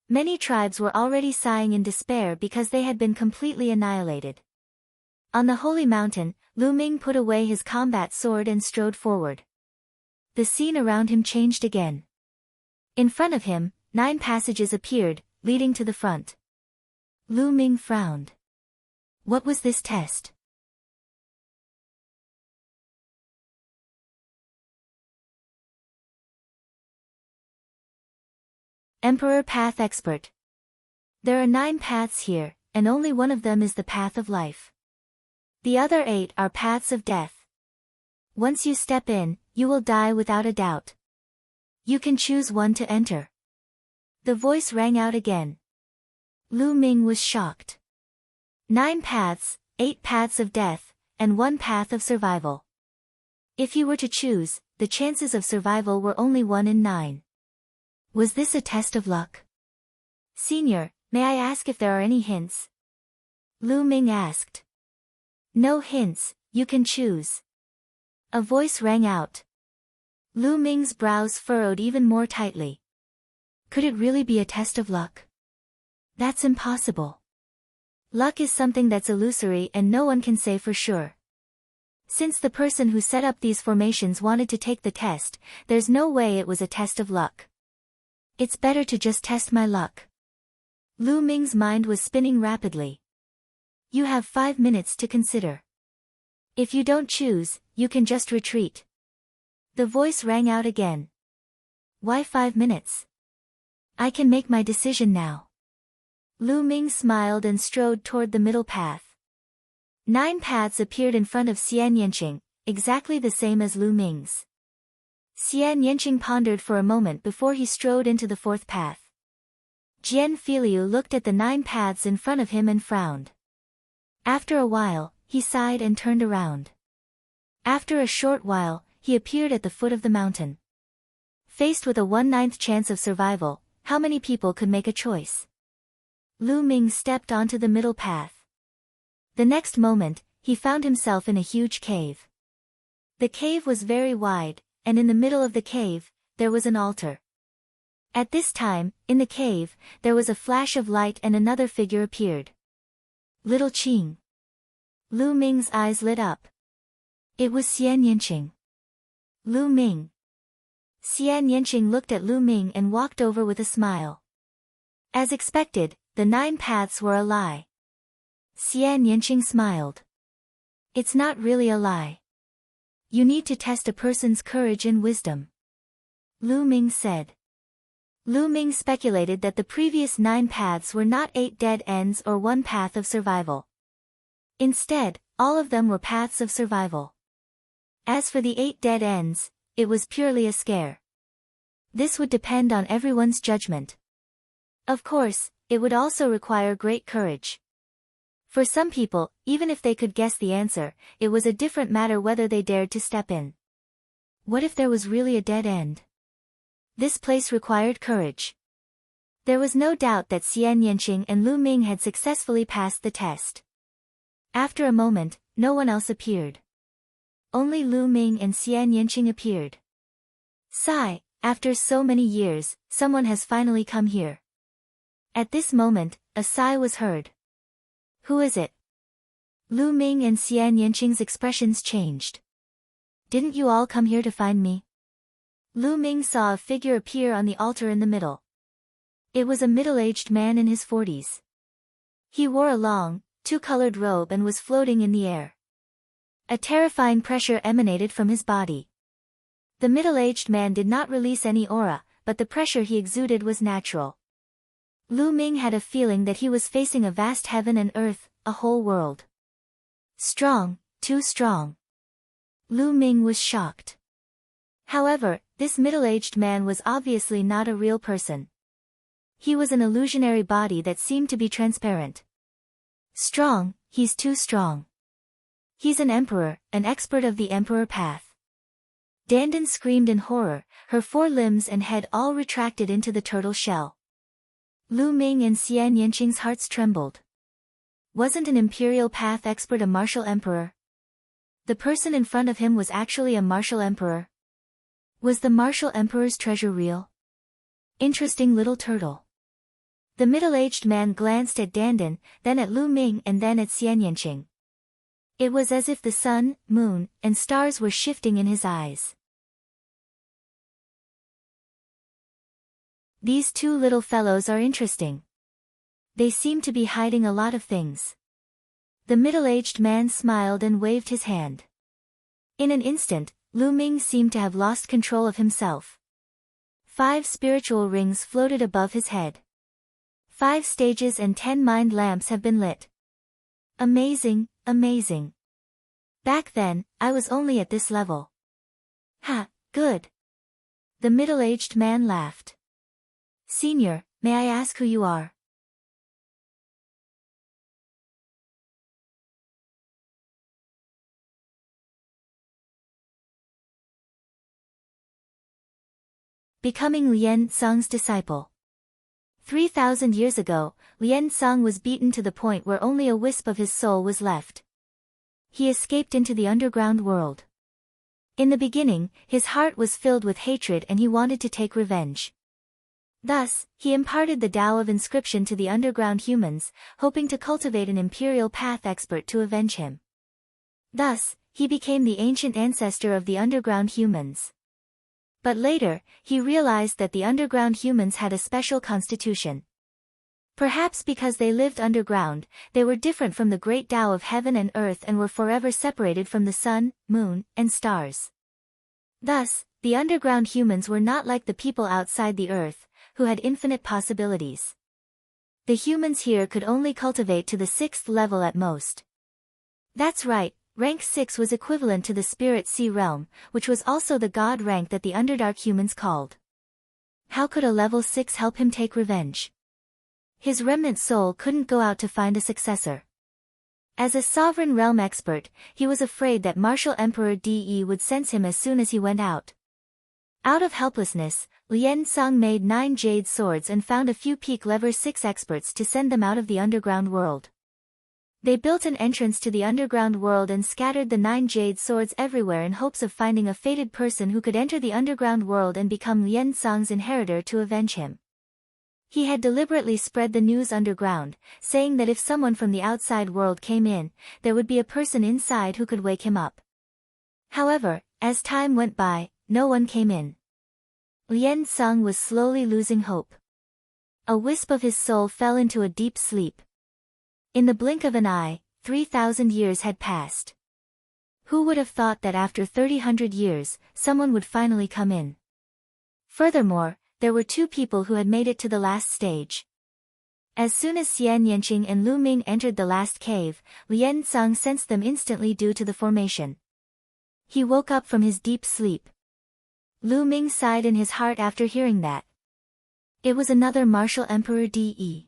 Many tribes were already sighing in despair because they had been completely annihilated. On the holy mountain, Lu Ming put away his combat sword and strode forward. The scene around him changed again. In front of him, 9 passages appeared, leading to the front. Lu Ming frowned. What was this test? Emperor Path Expert. There are 9 paths here, and only one of them is the path of life. The other 8 are paths of death. Once you step in, you will die without a doubt. You can choose one to enter. The voice rang out again. Lu Ming was shocked. 9 paths, 8 paths of death, and 1 path of survival. If you were to choose, the chances of survival were only 1 in 9. Was this a test of luck? Senior, may I ask if there are any hints? Lu Ming asked. No hints, you can choose. A voice rang out. Lu Ming's brows furrowed even more tightly. Could it really be a test of luck? That's impossible. Luck is something that's illusory and no one can say for sure. Since the person who set up these formations wanted to take the test, there's no way it was a test of luck. It's better to just test my luck. Lu Ming's mind was spinning rapidly. You have 5 minutes to consider. If you don't choose, you can just retreat. The voice rang out again. Why 5 minutes? I can make my decision now. Lu Ming smiled and strode toward the middle path. 9 paths appeared in front of Xian Yanqing, exactly the same as Lu Ming's. Xian Yanqing pondered for a moment before he strode into the 4th path. Jian Filiu looked at the 9 paths in front of him and frowned. After a while, he sighed and turned around. After a short while, he appeared at the foot of the mountain. Faced with a 1/9 chance of survival, how many people could make a choice? Lu Ming stepped onto the middle path. The next moment, he found himself in a huge cave. The cave was very wide, and in the middle of the cave, there was an altar. At this time, in the cave, there was a flash of light and another figure appeared. Little Qing. Lu Ming's eyes lit up. It was Xian Yanqing. Lu Ming. Xian Yanqing looked at Lu Ming and walked over with a smile. As expected, the 9 paths were a lie. Xian Yanqing smiled. It's not really a lie. You need to test a person's courage and wisdom. Lu Ming said. Lu Ming speculated that the previous 9 paths were not 8 dead ends or one path of survival. Instead, all of them were paths of survival. As for the 8 dead ends, it was purely a scare. This would depend on everyone's judgment. Of course, it would also require great courage. For some people, even if they could guess the answer, it was a different matter whether they dared to step in. What if there was really a dead end? This place required courage. There was no doubt that Xian Yanqing and Lu Ming had successfully passed the test. After a moment, no one else appeared. Only Lu Ming and Xian Yanqing appeared. Sigh, after so many years, someone has finally come here. At this moment, a sigh was heard. Who is it? Lu Ming and Xian Yanqing's expressions changed. Didn't you all come here to find me? Lu Ming saw a figure appear on the altar in the middle. It was a middle-aged man in his 40s. He wore a long, two-colored robe and was floating in the air. A terrifying pressure emanated from his body. The middle-aged man did not release any aura, but the pressure he exuded was natural. Lu Ming had a feeling that he was facing a vast heaven and earth, a whole world. Strong, too strong. Lu Ming was shocked. However, this middle-aged man was obviously not a real person. He was an illusionary body that seemed to be transparent. Strong, he's too strong. He's an emperor, an expert of the emperor path. Dandan screamed in horror, her 4 limbs and head all retracted into the turtle shell. Lu Ming and Xian Yanqing's hearts trembled. Wasn't an imperial path expert a martial emperor? The person in front of him was actually a martial emperor. Was the martial emperor's treasure real? Interesting little turtle. The middle-aged man glanced at Dandan, then at Lu Ming and then at Xian Yanqing. It was as if the sun, moon, and stars were shifting in his eyes. These 2 little fellows are interesting. They seem to be hiding a lot of things. The middle-aged man smiled and waved his hand. In an instant, Lu Ming seemed to have lost control of himself. 5 spiritual rings floated above his head. 5 stages and 10 mind lamps have been lit. Amazing, amazing. Back then, I was only at this level. Ha, good. The middle-aged man laughed. Senior, may I ask who you are? Becoming Lian Song's disciple. 3,000 years ago, Lian Song was beaten to the point where only a wisp of his soul was left. He escaped into the underground world. In the beginning, his heart was filled with hatred and he wanted to take revenge. Thus, he imparted the Tao of inscription to the underground humans, hoping to cultivate an imperial path expert to avenge him. Thus, he became the ancient ancestor of the underground humans. But later, he realized that the underground humans had a special constitution. Perhaps because they lived underground, they were different from the great Tao of heaven and earth and were forever separated from the sun, moon, and stars. Thus, the underground humans were not like the people outside the earth, who had infinite possibilities. The humans here could only cultivate to the 6th level at most. That's right, rank 6 was equivalent to the Spirit Sea realm, which was also the god rank that the Underdark humans called. How could a level 6 help him take revenge? His remnant soul couldn't go out to find a successor. As a sovereign realm expert, he was afraid that Martial Emperor De would sense him as soon as he went out. Out of helplessness, Lian Song made 9 jade swords and found a few peak level 6 experts to send them out of the underground world. They built an entrance to the underground world and scattered the 9 jade swords everywhere in hopes of finding a fated person who could enter the underground world and become Lian Song's inheritor to avenge him. He had deliberately spread the news underground, saying that if someone from the outside world came in, there would be a person inside who could wake him up. However, as time went by, no one came in. Lian Song was slowly losing hope. A wisp of his soul fell into a deep sleep. In the blink of an eye, 3,000 years had passed. Who would have thought that after 3,000 years, someone would finally come in? Furthermore, there were two people who had made it to the last stage. As soon as Xian Yanqing and Lu Ming entered the last cave, Lian Cong sensed them instantly due to the formation. He woke up from his deep sleep. Lu Ming sighed in his heart after hearing that. It was another martial emperor De.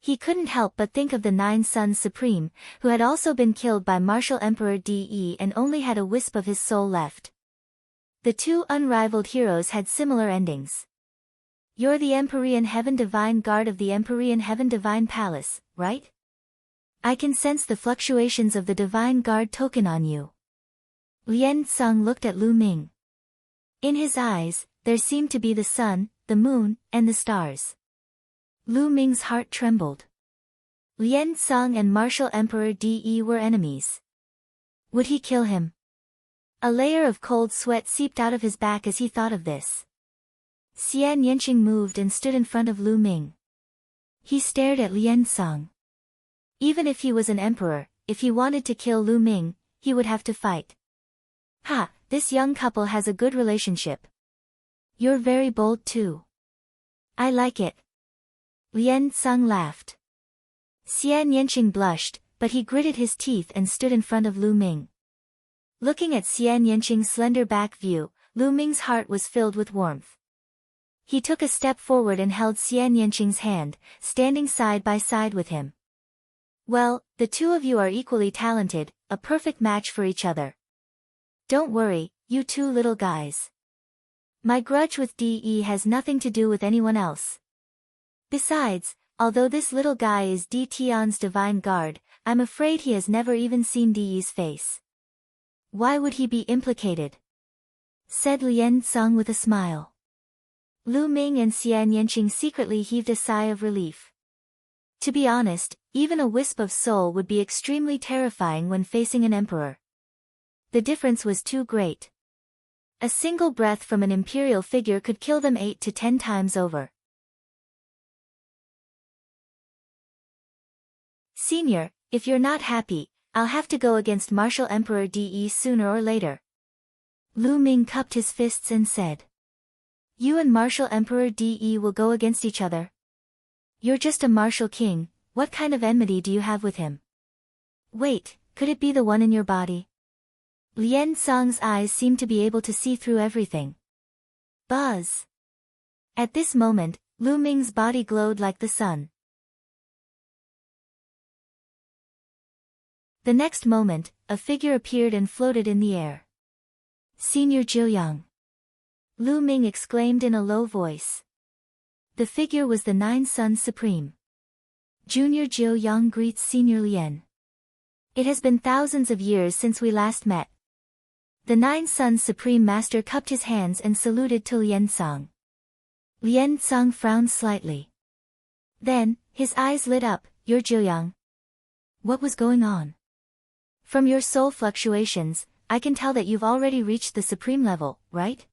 He couldn't help but think of the 9 Sons Supreme, who had also been killed by martial emperor De and only had a wisp of his soul left. The two unrivaled heroes had similar endings. You're the Empyrean Heaven Divine Guard of the Empyrean Heaven Divine Palace, right? I can sense the fluctuations of the Divine Guard token on you. Lian Cong looked at Lu Ming. In his eyes, there seemed to be the sun, the moon, and the stars. Lu Ming's heart trembled. Lian Cong and martial emperor De were enemies. Would he kill him? A layer of cold sweat seeped out of his back as he thought of this. Xian Yanqing moved and stood in front of Lu Ming. He stared at Lian Cong. Even if he was an emperor, if he wanted to kill Lu Ming, he would have to fight. Ha, this young couple has a good relationship. You're very bold too. I like it. Lian Cong laughed. Xian Yanqing blushed, but he gritted his teeth and stood in front of Lu Ming. Looking at Xian Yanqing's slender back view, Lu Ming's heart was filled with warmth. He took a step forward and held Xian Yanqing's hand, standing side by side with him. Well, the two of you are equally talented, a perfect match for each other. Don't worry, you two little guys. My grudge with De has nothing to do with anyone else. Besides, although this little guy is De Tian's divine guard, I'm afraid he has never even seen De's face. Why would he be implicated? Said Lian Cong with a smile. Lu Ming and Xian Yanqing secretly heaved a sigh of relief. To be honest, even a wisp of soul would be extremely terrifying when facing an emperor. The difference was too great. A single breath from an imperial figure could kill them 8 to 10 times over. Senior, if you're not happy, I'll have to go against Martial Emperor De sooner or later. Lu Ming cupped his fists and said. You and Martial Emperor De will go against each other? You're just a martial king, what kind of enmity do you have with him? Wait, could it be the one in your body? Lian Cong's eyes seemed to be able to see through everything. Buzz! At this moment, Lu Ming's body glowed like the sun. The next moment, a figure appeared and floated in the air. Senior Jiuyang! Lu Ming exclaimed in a low voice. The figure was the 9 Sons Supreme. Junior Jiuyang greets Senior Lian. It has been thousands of years since we last met. The 9 Sons Supreme Master cupped his hands and saluted to Lian Cong. Lian Cong frowned slightly. Then, his eyes lit up. You're Jiuyang. What was going on? From your soul fluctuations, I can tell that you've already reached the supreme level, right?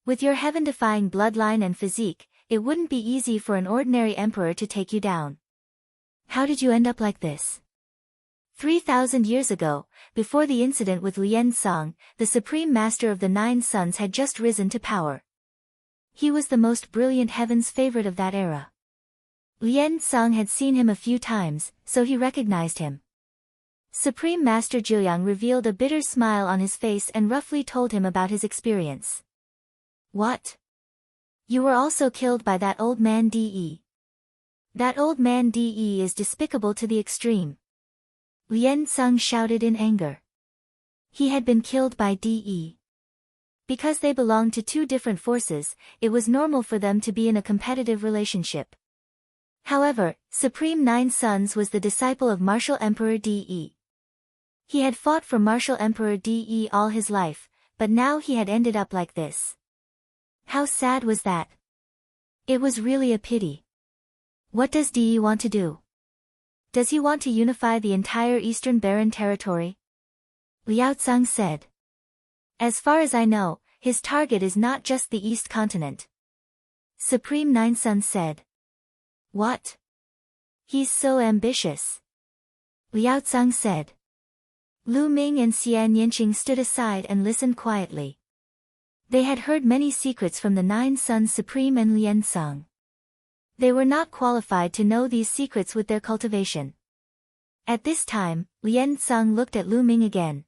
With your heaven-defying bloodline and physique, it wouldn't be easy for an ordinary emperor to take you down. How did you end up like this? 3,000 years ago, before the incident with Lian Cong, the Supreme Master of the 9 Sons had just risen to power. He was the most brilliant heaven's favorite of that era. Lian Cong had seen him a few times, so he recognized him. Supreme Master Jiuyang revealed a bitter smile on his face and roughly told him about his experience. What? You were also killed by that old man De. That old man De is despicable to the extreme. Lian Cong shouted in anger. He had been killed by De. Because they belonged to two different forces, it was normal for them to be in a competitive relationship. However, Supreme 9 Sons was the disciple of Martial Emperor De. He had fought for Martial Emperor De all his life, but now he had ended up like this. How sad was that? It was really a pity. What does De want to do? Does he want to unify the entire Eastern Barren territory? Liao Cong said. As far as I know, his target is not just the East continent. Supreme 9 Sons said. What? He's so ambitious, Liao Zhang said. Lu Ming and Xian Yanqing stood aside and listened quietly. They had heard many secrets from the 9 Sons Supreme and Lian Song. They were not qualified to know these secrets with their cultivation. At this time, Lian Song looked at Lu Ming again.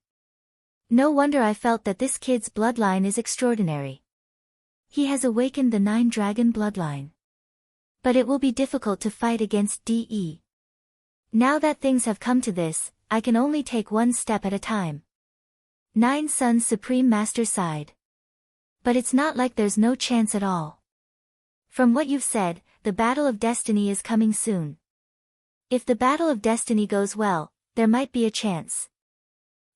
No wonder I felt that this kid's bloodline is extraordinary. He has awakened the 9 dragon bloodline. But it will be difficult to fight against DE. Now that things have come to this, I can only take one step at a time. 9 Sons Supreme Master sighed. But it's not like there's no chance at all. From what you've said, the battle of destiny is coming soon. If the battle of destiny goes well, there might be a chance.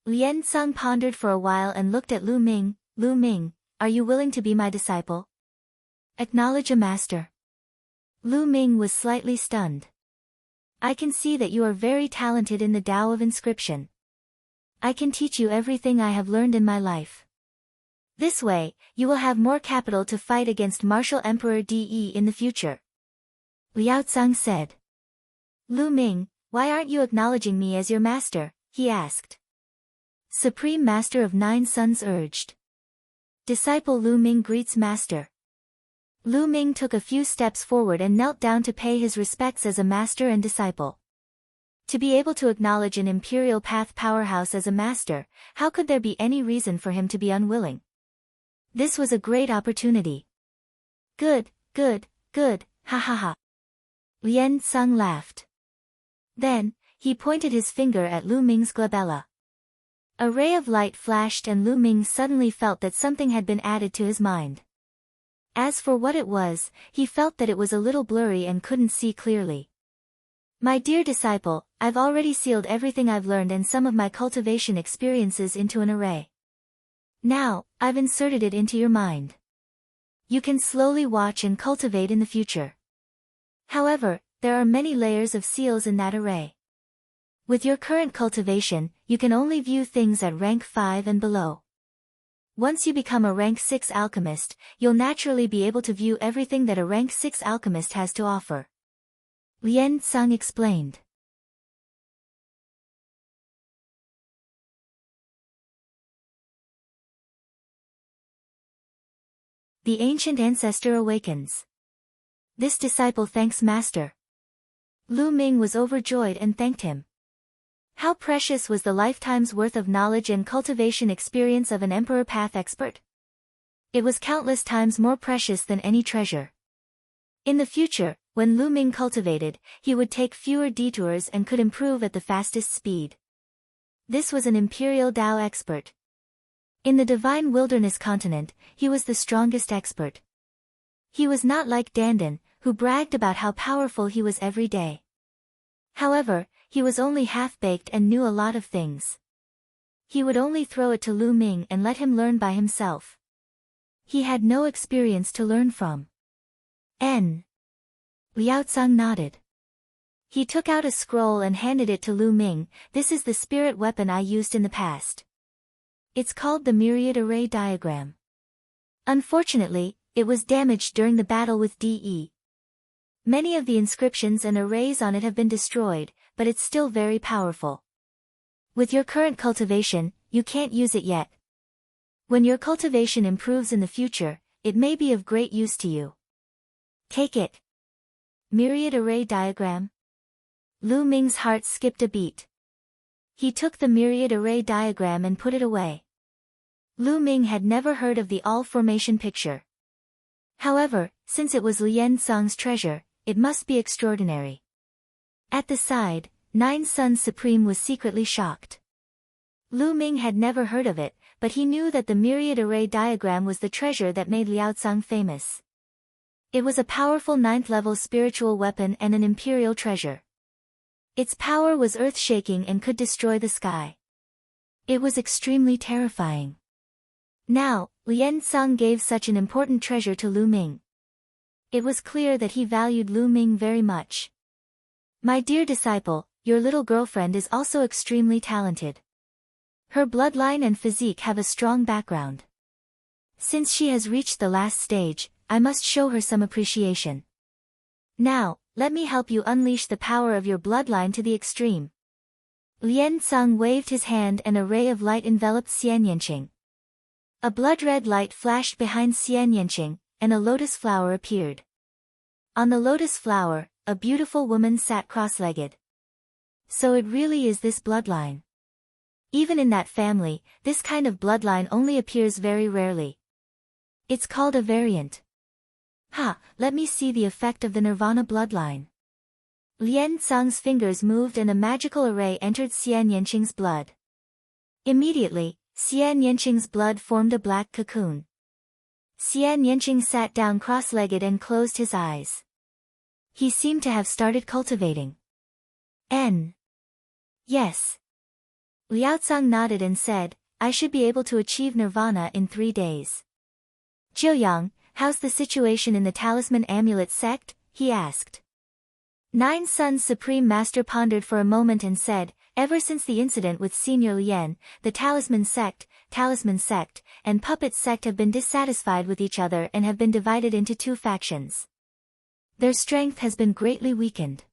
Lian Song pondered for a while and looked at Lu Ming. Lu Ming, are you willing to be my disciple? Acknowledge a master. Lu Ming was slightly stunned. I can see that you are very talented in the Tao of inscription. I can teach you everything I have learned in my life. This way, you will have more capital to fight against Martial Emperor De in the future. Liao Zhang said. Lu Ming, why aren't you acknowledging me as your master? He asked. Supreme Master of 9 Sons urged. Disciple Lu Ming greets Master. Lu Ming took a few steps forward and knelt down to pay his respects as a master and disciple. To be able to acknowledge an Imperial Path powerhouse as a master, how could there be any reason for him to be unwilling? This was a great opportunity. Good, ha ha ha. Lian Song laughed. Then, he pointed his finger at Lu Ming's glabella. A ray of light flashed and Lu Ming suddenly felt that something had been added to his mind. As for what it was, he felt that it was a little blurry and couldn't see clearly. My dear disciple, I've already sealed everything I've learned and some of my cultivation experiences into an array. Now, I've inserted it into your mind. You can slowly watch and cultivate in the future. However, there are many layers of seals in that array. With your current cultivation, you can only view things at rank 5 and below. Once you become a rank 6 alchemist, you'll naturally be able to view everything that a rank 6 alchemist has to offer. Lian Song explained. The ancient ancestor awakens. This disciple thanks Master. Lu Ming was overjoyed and thanked him. How precious was the lifetime's worth of knowledge and cultivation experience of an Emperor Path expert? It was countless times more precious than any treasure. In the future, when Lu Ming cultivated, he would take fewer detours and could improve at the fastest speed. This was an Imperial Tao expert. In the Divine Wilderness continent, he was the strongest expert. He was not like Dandan, who bragged about how powerful he was every day. However, he was only half-baked and knew a lot of things. He would only throw it to Lu Ming and let him learn by himself. He had no experience to learn from. Liao Zhang nodded. He took out a scroll and handed it to Lu Ming. This is the spirit weapon I used in the past. It's called the Myriad Array Diagram. Unfortunately, it was damaged during the battle with DE. Many of the inscriptions and arrays on it have been destroyed, but it's still very powerful. With your current cultivation, you can't use it yet. When your cultivation improves in the future, it may be of great use to you. Take it. Myriad Array Diagram. Lu Ming's heart skipped a beat. He took the Myriad Array Diagram and put it away. Lu Ming had never heard of the all-formation picture. However, since it was Lian Song's treasure, it must be extraordinary. At the side, 9 Sons Supreme was secretly shocked. Lu Ming had never heard of it, but he knew that the Myriad Array Diagram was the treasure that made Liao Zhang famous. It was a powerful 9th-level spiritual weapon and an imperial treasure. Its power was earth-shaking and could destroy the sky. It was extremely terrifying. Now, Lian Song gave such an important treasure to Lu Ming. It was clear that he valued Lu Ming very much. My dear disciple, your little girlfriend is also extremely talented. Her bloodline and physique have a strong background. Since she has reached the last stage, I must show her some appreciation. Now, let me help you unleash the power of your bloodline to the extreme. Lien Tsang waved his hand and a ray of light enveloped Xian Yanqing. A blood-red light flashed behind Xian Yanqing, and a lotus flower appeared. On the lotus flower, a beautiful woman sat cross-legged. So it really is this bloodline. Even in that family, this kind of bloodline only appears very rarely. It's called a variant. Let me see the effect of the Nirvana bloodline. Lien Tsang's fingers moved and a magical array entered Xian Yanqing's blood. Immediately, Xian Yanqing's blood formed a black cocoon. Xian Yanqing sat down cross-legged and closed his eyes. He seemed to have started cultivating. Yes. Liaozang nodded and said, I should be able to achieve nirvana in 3 days. Jiuyang, how's the situation in the Talisman Amulet sect? He asked. Nine Sun's Supreme Master pondered for a moment and said, ever since the incident with Senior Lien, the Talisman sect, and Puppet sect have been dissatisfied with each other and have been divided into 2 factions. Their strength has been greatly weakened.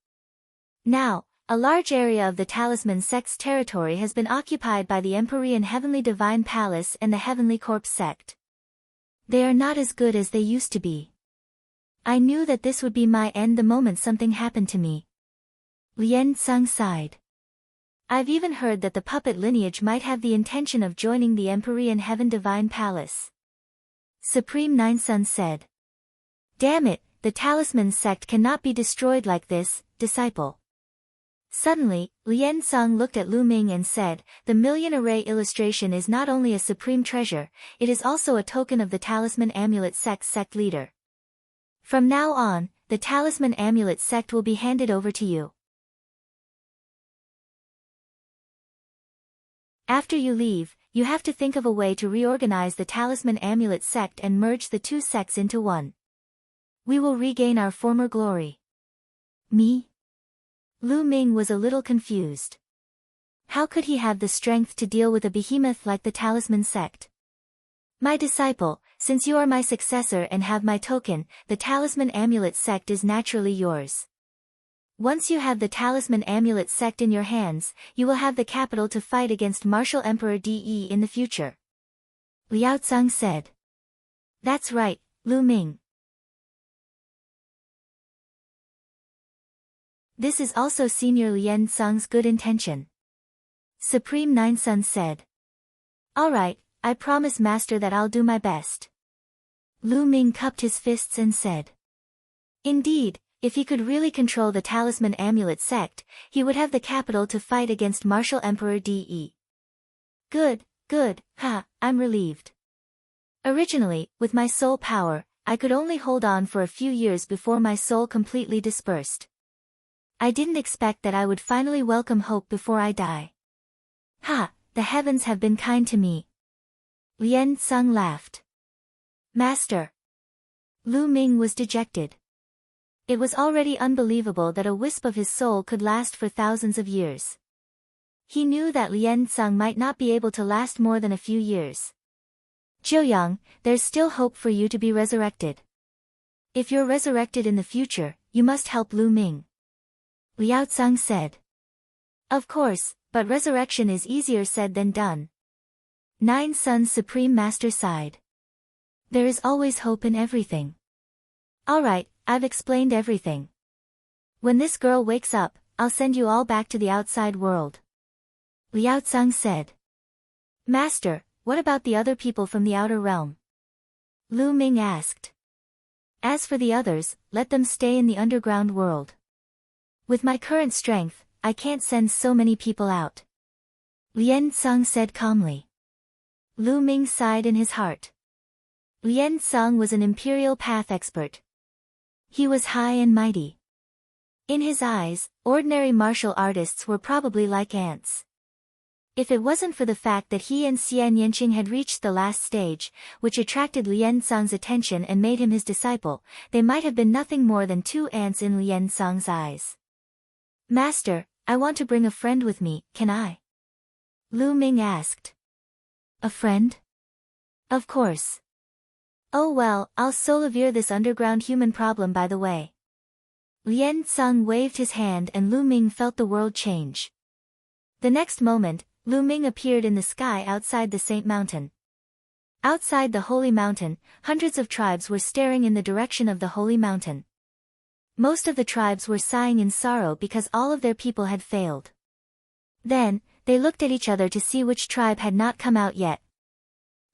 Now, a large area of the Talisman sect's territory has been occupied by the Empyrean Heavenly Divine Palace and the Heavenly Corpse sect. They are not as good as they used to be. I knew that this would be my end the moment something happened to me. Lien Tsang sighed. I've even heard that the puppet lineage might have the intention of joining the Empyrean Heaven Divine Palace. Supreme Nine Sun said. Damn it, the Talisman sect cannot be destroyed like this, disciple. Suddenly, Lien Tsang looked at Lu Ming and said, the million array illustration is not only a supreme treasure, it is also a token of the Talisman Amulet sect's sect leader. From now on, the Talisman Amulet sect will be handed over to you. After you leave, you have to think of a way to reorganize the Talisman Amulet sect and merge the 2 sects into one. We will regain our former glory. Me? Lu Ming was a little confused. How could he have the strength to deal with a behemoth like the Talisman sect? My disciple, since you are my successor and have my token, the Talisman Amulet sect is naturally yours. Once you have the Talisman Amulet sect in your hands, you will have the capital to fight against Martial Emperor De in the future. Liaozang said. That's right, Lu Ming. This is also Senior Lien Tsang's good intention. Supreme Nine Sun said. Alright, I promise Master that I'll do my best. Lu Ming cupped his fists and said. Indeed, if he could really control the Talisman Amulet sect, he would have the capital to fight against Martial Emperor De. Good, I'm relieved. Originally, with my soul power, I could only hold on for a few years before my soul completely dispersed. I didn't expect that I would finally welcome hope before I die. The heavens have been kind to me. Lien Tsang laughed. Master. Lu Ming was dejected. It was already unbelievable that a wisp of his soul could last for thousands of years. He knew that Lien Tsang might not be able to last more than a few years. Jiuyang, there's still hope for you to be resurrected. If you're resurrected in the future, you must help Lu Ming. Liaozang said. Of course, but resurrection is easier said than done. Nine Sun's Supreme Master sighed. There is always hope in everything. Alright, I've explained everything. When this girl wakes up, I'll send you all back to the outside world. Liaozang said. Master, what about the other people from the outer realm? Lu Ming asked. As for the others, let them stay in the underground world. With my current strength, I can't send so many people out. Lien Tsang said calmly. Lu Ming sighed in his heart. Lien Tsang was an imperial path expert. He was high and mighty. In his eyes, ordinary martial artists were probably like ants. If it wasn't for the fact that he and Xian Yanqing had reached the last stage, which attracted Lien Tsang's attention and made him his disciple, they might have been nothing more than 2 ants in Lien Tsang's eyes. Master, I want to bring a friend with me, can I? Lu Ming asked. A friend? Of course. Oh well, I'll solve this underground human problem by the way. Lien Tseng waved his hand and Lu Ming felt the world change. The next moment, Lu Ming appeared in the sky outside the Saint Mountain. Outside the Holy Mountain, hundreds of tribes were staring in the direction of the Holy Mountain. Most of the tribes were sighing in sorrow because all of their people had failed. Then, they looked at each other to see which tribe had not come out yet.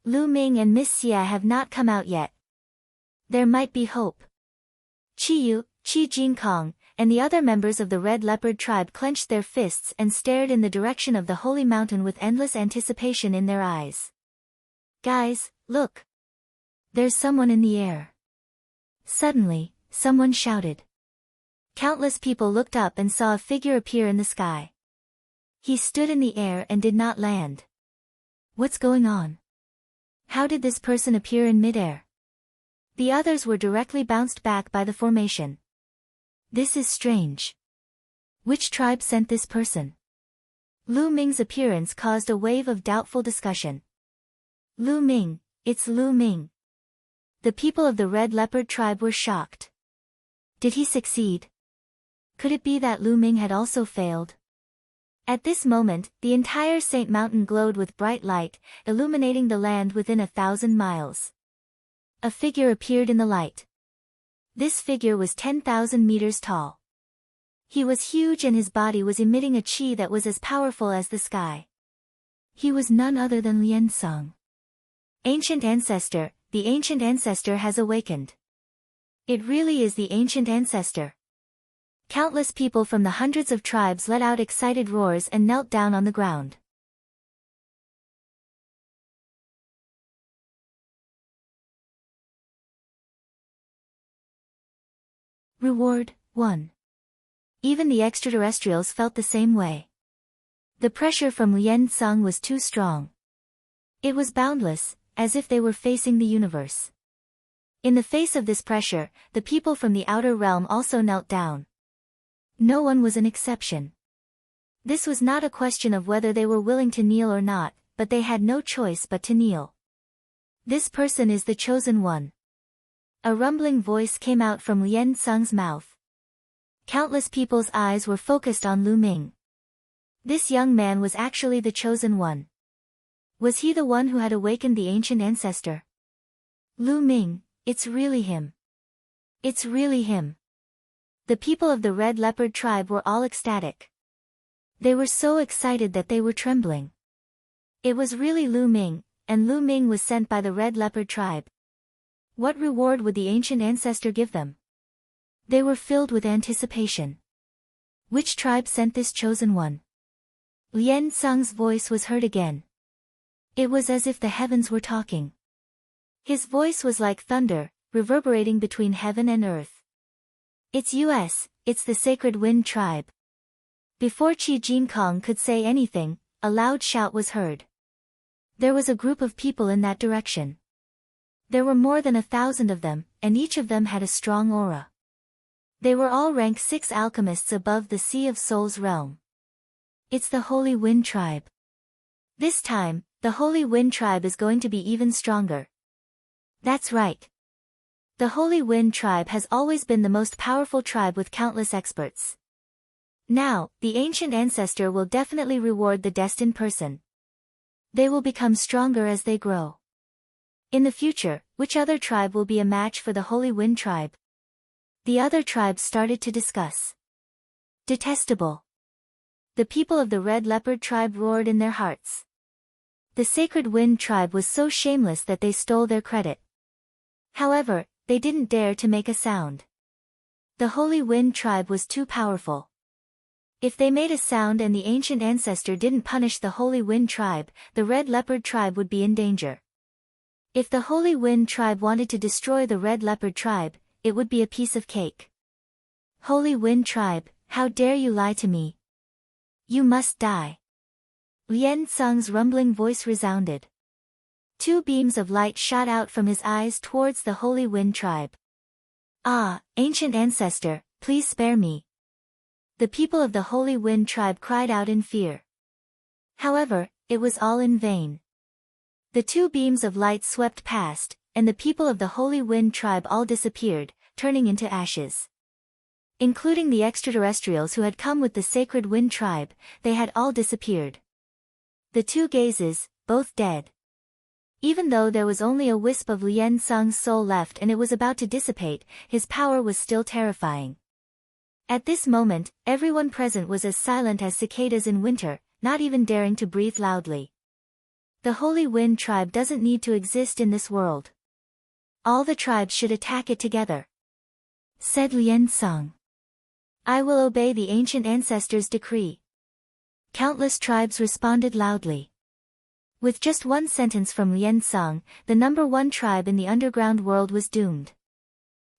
Lu Ming and Miss Xia have not come out yet. There might be hope. Qi Yu, Qi Jinkong, and the other members of the Red Leopard tribe clenched their fists and stared in the direction of the Holy Mountain with endless anticipation in their eyes. Guys, look! There's someone in the air. Suddenly, someone shouted. Countless people looked up and saw a figure appear in the sky. He stood in the air and did not land. What's going on? How did this person appear in midair? The others were directly bounced back by the formation. This is strange. Which tribe sent this person? Lu Ming's appearance caused a wave of doubtful discussion. Lu Ming, it's Lu Ming. The people of the Red Leopard tribe were shocked. Did he succeed? Could it be that Lu Ming had also failed? At this moment, the entire Saint Mountain glowed with bright light, illuminating the land within 1,000 miles. A figure appeared in the light. This figure was 10,000 meters tall. He was huge and his body was emitting a qi that was as powerful as the sky. He was none other than Lien Tseng. Ancient Ancestor, the Ancient Ancestor has awakened. It really is the Ancient Ancestor. Countless people from the hundreds of tribes let out excited roars and knelt down on the ground. Reward 1. Even the extraterrestrials felt the same way. The pressure from Lien Tseng was too strong. It was boundless, as if they were facing the universe. In the face of this pressure, the people from the outer realm also knelt down. No one was an exception. This was not a question of whether they were willing to kneel or not, but they had no choice but to kneel. This person is the chosen one. A rumbling voice came out from Lien Tseng's mouth. Countless people's eyes were focused on Lu Ming. This young man was actually the chosen one. Was he the one who had awakened the Ancient Ancestor? Lu Ming, it's really him. It's really him. The people of the Red Leopard tribe were all ecstatic. They were so excited that they were trembling. It was really Lu Ming, and Lu Ming was sent by the Red Leopard tribe. What reward would the Ancient Ancestor give them? They were filled with anticipation. Which tribe sent this chosen one? Lien Tseng's voice was heard again. It was as if the heavens were talking. His voice was like thunder, reverberating between heaven and earth. It's the Sacred Wind tribe. Before Qi Jinkong could say anything, a loud shout was heard. There was a group of people in that direction. There were more than 1,000 of them, and each of them had a strong aura. They were all rank 6 alchemists above the Sea of Souls realm. It's the Holy Wind tribe. This time, the Holy Wind tribe is going to be even stronger. That's right. The Holy Wind tribe has always been the most powerful tribe with countless experts. Now, the Ancient Ancestor will definitely reward the destined person. They will become stronger as they grow. In the future, which other tribe will be a match for the Holy Wind tribe? The other tribes started to discuss. Detestable. The people of the Red Leopard tribe roared in their hearts. The Sacred Wind tribe was so shameless that they stole their credit. However, they didn't dare to make a sound. The Holy Wind tribe was too powerful. If they made a sound and the Ancient Ancestor didn't punish the Holy Wind tribe, the Red Leopard tribe would be in danger. If the Holy Wind tribe wanted to destroy the Red Leopard tribe, it would be a piece of cake. Holy Wind tribe, how dare you lie to me? You must die. Lien Tseng's rumbling voice resounded. 2 beams of light shot out from his eyes towards the Holy Wind tribe. Ah, Ancient Ancestor, please spare me. The people of the Holy Wind tribe cried out in fear. However, it was all in vain. The 2 beams of light swept past, and the people of the Holy Wind tribe all disappeared, turning into ashes. Including the extraterrestrials who had come with the sacred wind tribe, they had all disappeared. The two gazes, both dead. Even though there was only a wisp of Lien Sung's soul left and it was about to dissipate, his power was still terrifying. At this moment, everyone present was as silent as cicadas in winter, not even daring to breathe loudly. The Holy Wind tribe doesn't need to exist in this world. All the tribes should attack it together, said Lien Sung. I will obey the ancient ancestors' decree. Countless tribes responded loudly. With just one sentence from Lien Sung, the number one tribe in the underground world was doomed.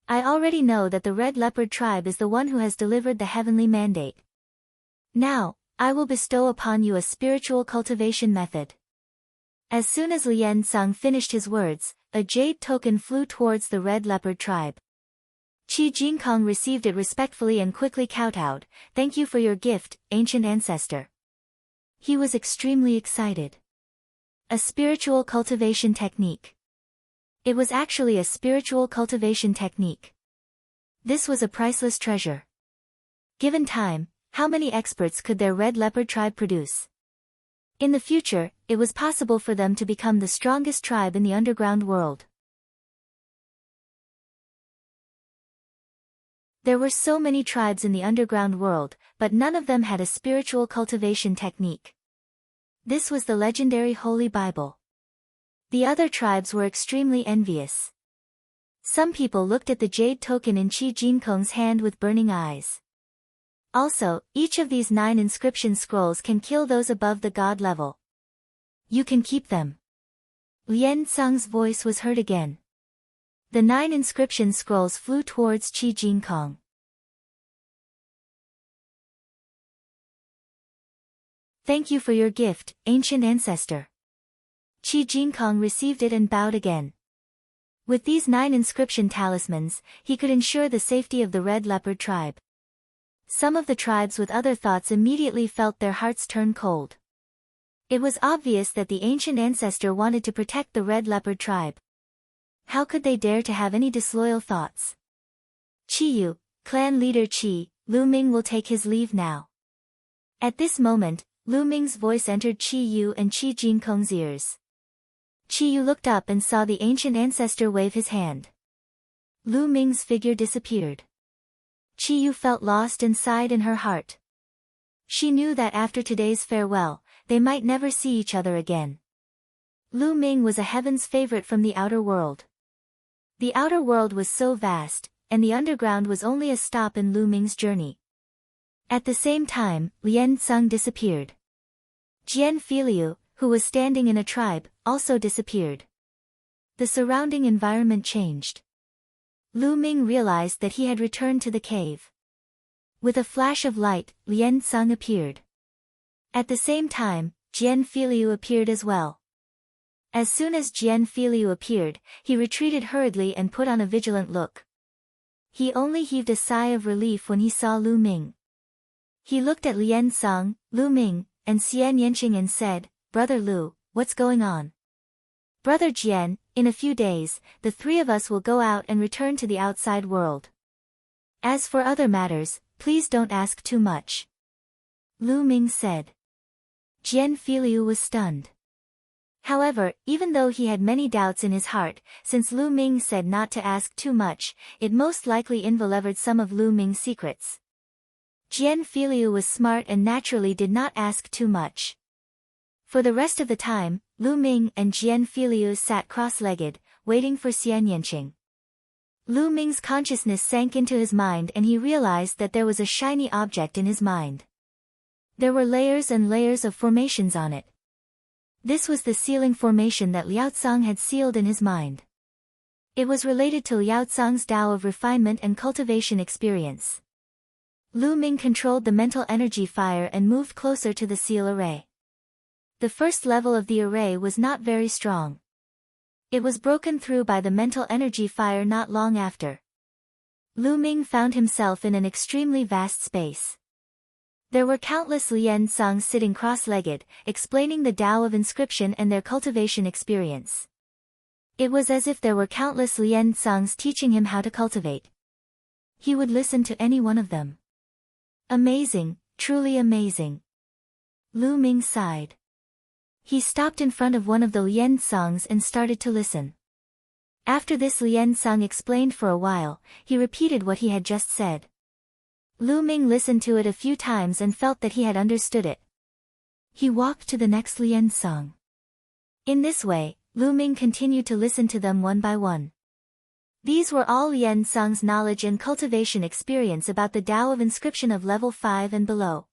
I already know that the Red Leopard tribe is the one who has delivered the heavenly mandate. Now, I will bestow upon you a spiritual cultivation method. As soon as Lien Sung finished his words, a jade token flew towards the Red Leopard tribe. Qi Jinkong received it respectfully and quickly kowtowed. Thank you for your gift, ancient ancestor. He was extremely excited. A spiritual cultivation technique. It was actually a spiritual cultivation technique. This was a priceless treasure. Given time, how many experts could their Red Leopard tribe produce? In the future, it was possible for them to become the strongest tribe in the underground world. There were so many tribes in the underground world, but none of them had a spiritual cultivation technique. This was the legendary Holy Bible. The other tribes were extremely envious. Some people looked at the jade token in Qi Jinkong's hand with burning eyes. Also, each of these 9 inscription scrolls can kill those above the god level. You can keep them. Lien Sung's voice was heard again. The 9 inscription scrolls flew towards Qi Jinkong. Thank you for your gift, ancient ancestor. Qi Jinkong received it and bowed again. With these 9 inscription talismans, he could ensure the safety of the Red Leopard tribe. Some of the tribes with other thoughts immediately felt their hearts turn cold. It was obvious that the ancient ancestor wanted to protect the Red Leopard tribe. How could they dare to have any disloyal thoughts? Qiyu, clan leader Qi, Lu Ming will take his leave now. At this moment, Lu Ming's voice entered Qiyu and Qi Jinkong's ears. Qiyu looked up and saw the ancient ancestor wave his hand. Lu Ming's figure disappeared. Qiyu felt lost and sighed in her heart. She knew that after today's farewell, they might never see each other again. Lu Ming was a heaven's favorite from the outer world. The outer world was so vast, and the underground was only a stop in Lu Ming's journey. At the same time, Lien Sung disappeared. Jian Filiu, who was standing in a tribe, also disappeared. The surrounding environment changed. Lu Ming realized that he had returned to the cave. With a flash of light, Lien Sung appeared. At the same time, Jian Filiu appeared as well. As soon as Jian Filiu appeared, he retreated hurriedly and put on a vigilant look. He only heaved a sigh of relief when he saw Lu Ming. He looked at Lien Sung, Lu Ming, and Xian Yanqing and said, Brother Lu, what's going on? Brother Jian, in a few days, the 3 of us will go out and return to the outside world. As for other matters, please don't ask too much. Lu Ming said. Jian Filiu was stunned. However, even though he had many doubts in his heart, since Lu Ming said not to ask too much, it most likely involved some of Lu Ming's secrets. Jian Filiu was smart and naturally did not ask too much. For the rest of the time, Lu Ming and Jian Filiu sat cross-legged, waiting for Xian Yanqing. Lu Ming's consciousness sank into his mind and he realized that there was a shiny object in his mind. There were layers and layers of formations on it. This was the sealing formation that Liao Tsang had sealed in his mind. It was related to Liao Tsang's Tao of refinement and cultivation experience. Lu Ming controlled the mental energy fire and moved closer to the seal array. The first level of the array was not very strong. It was broken through by the mental energy fire not long after. Lu Ming found himself in an extremely vast space. There were countless Lien Sungs sitting cross-legged, explaining the Tao of inscription and their cultivation experience. It was as if there were countless Lien Sungs teaching him how to cultivate. He would listen to any one of them. Amazing, truly amazing. Lu Ming sighed. He stopped in front of one of the Lian songs and started to listen. After this Lian Song explained for a while, he repeated what he had just said. Lu Ming listened to it a few times and felt that he had understood it. He walked to the next Lian Song. In this way, Lu Ming continued to listen to them one by one. These were all Lian Song's knowledge and cultivation experience about the Tao of inscription of level 5 and below.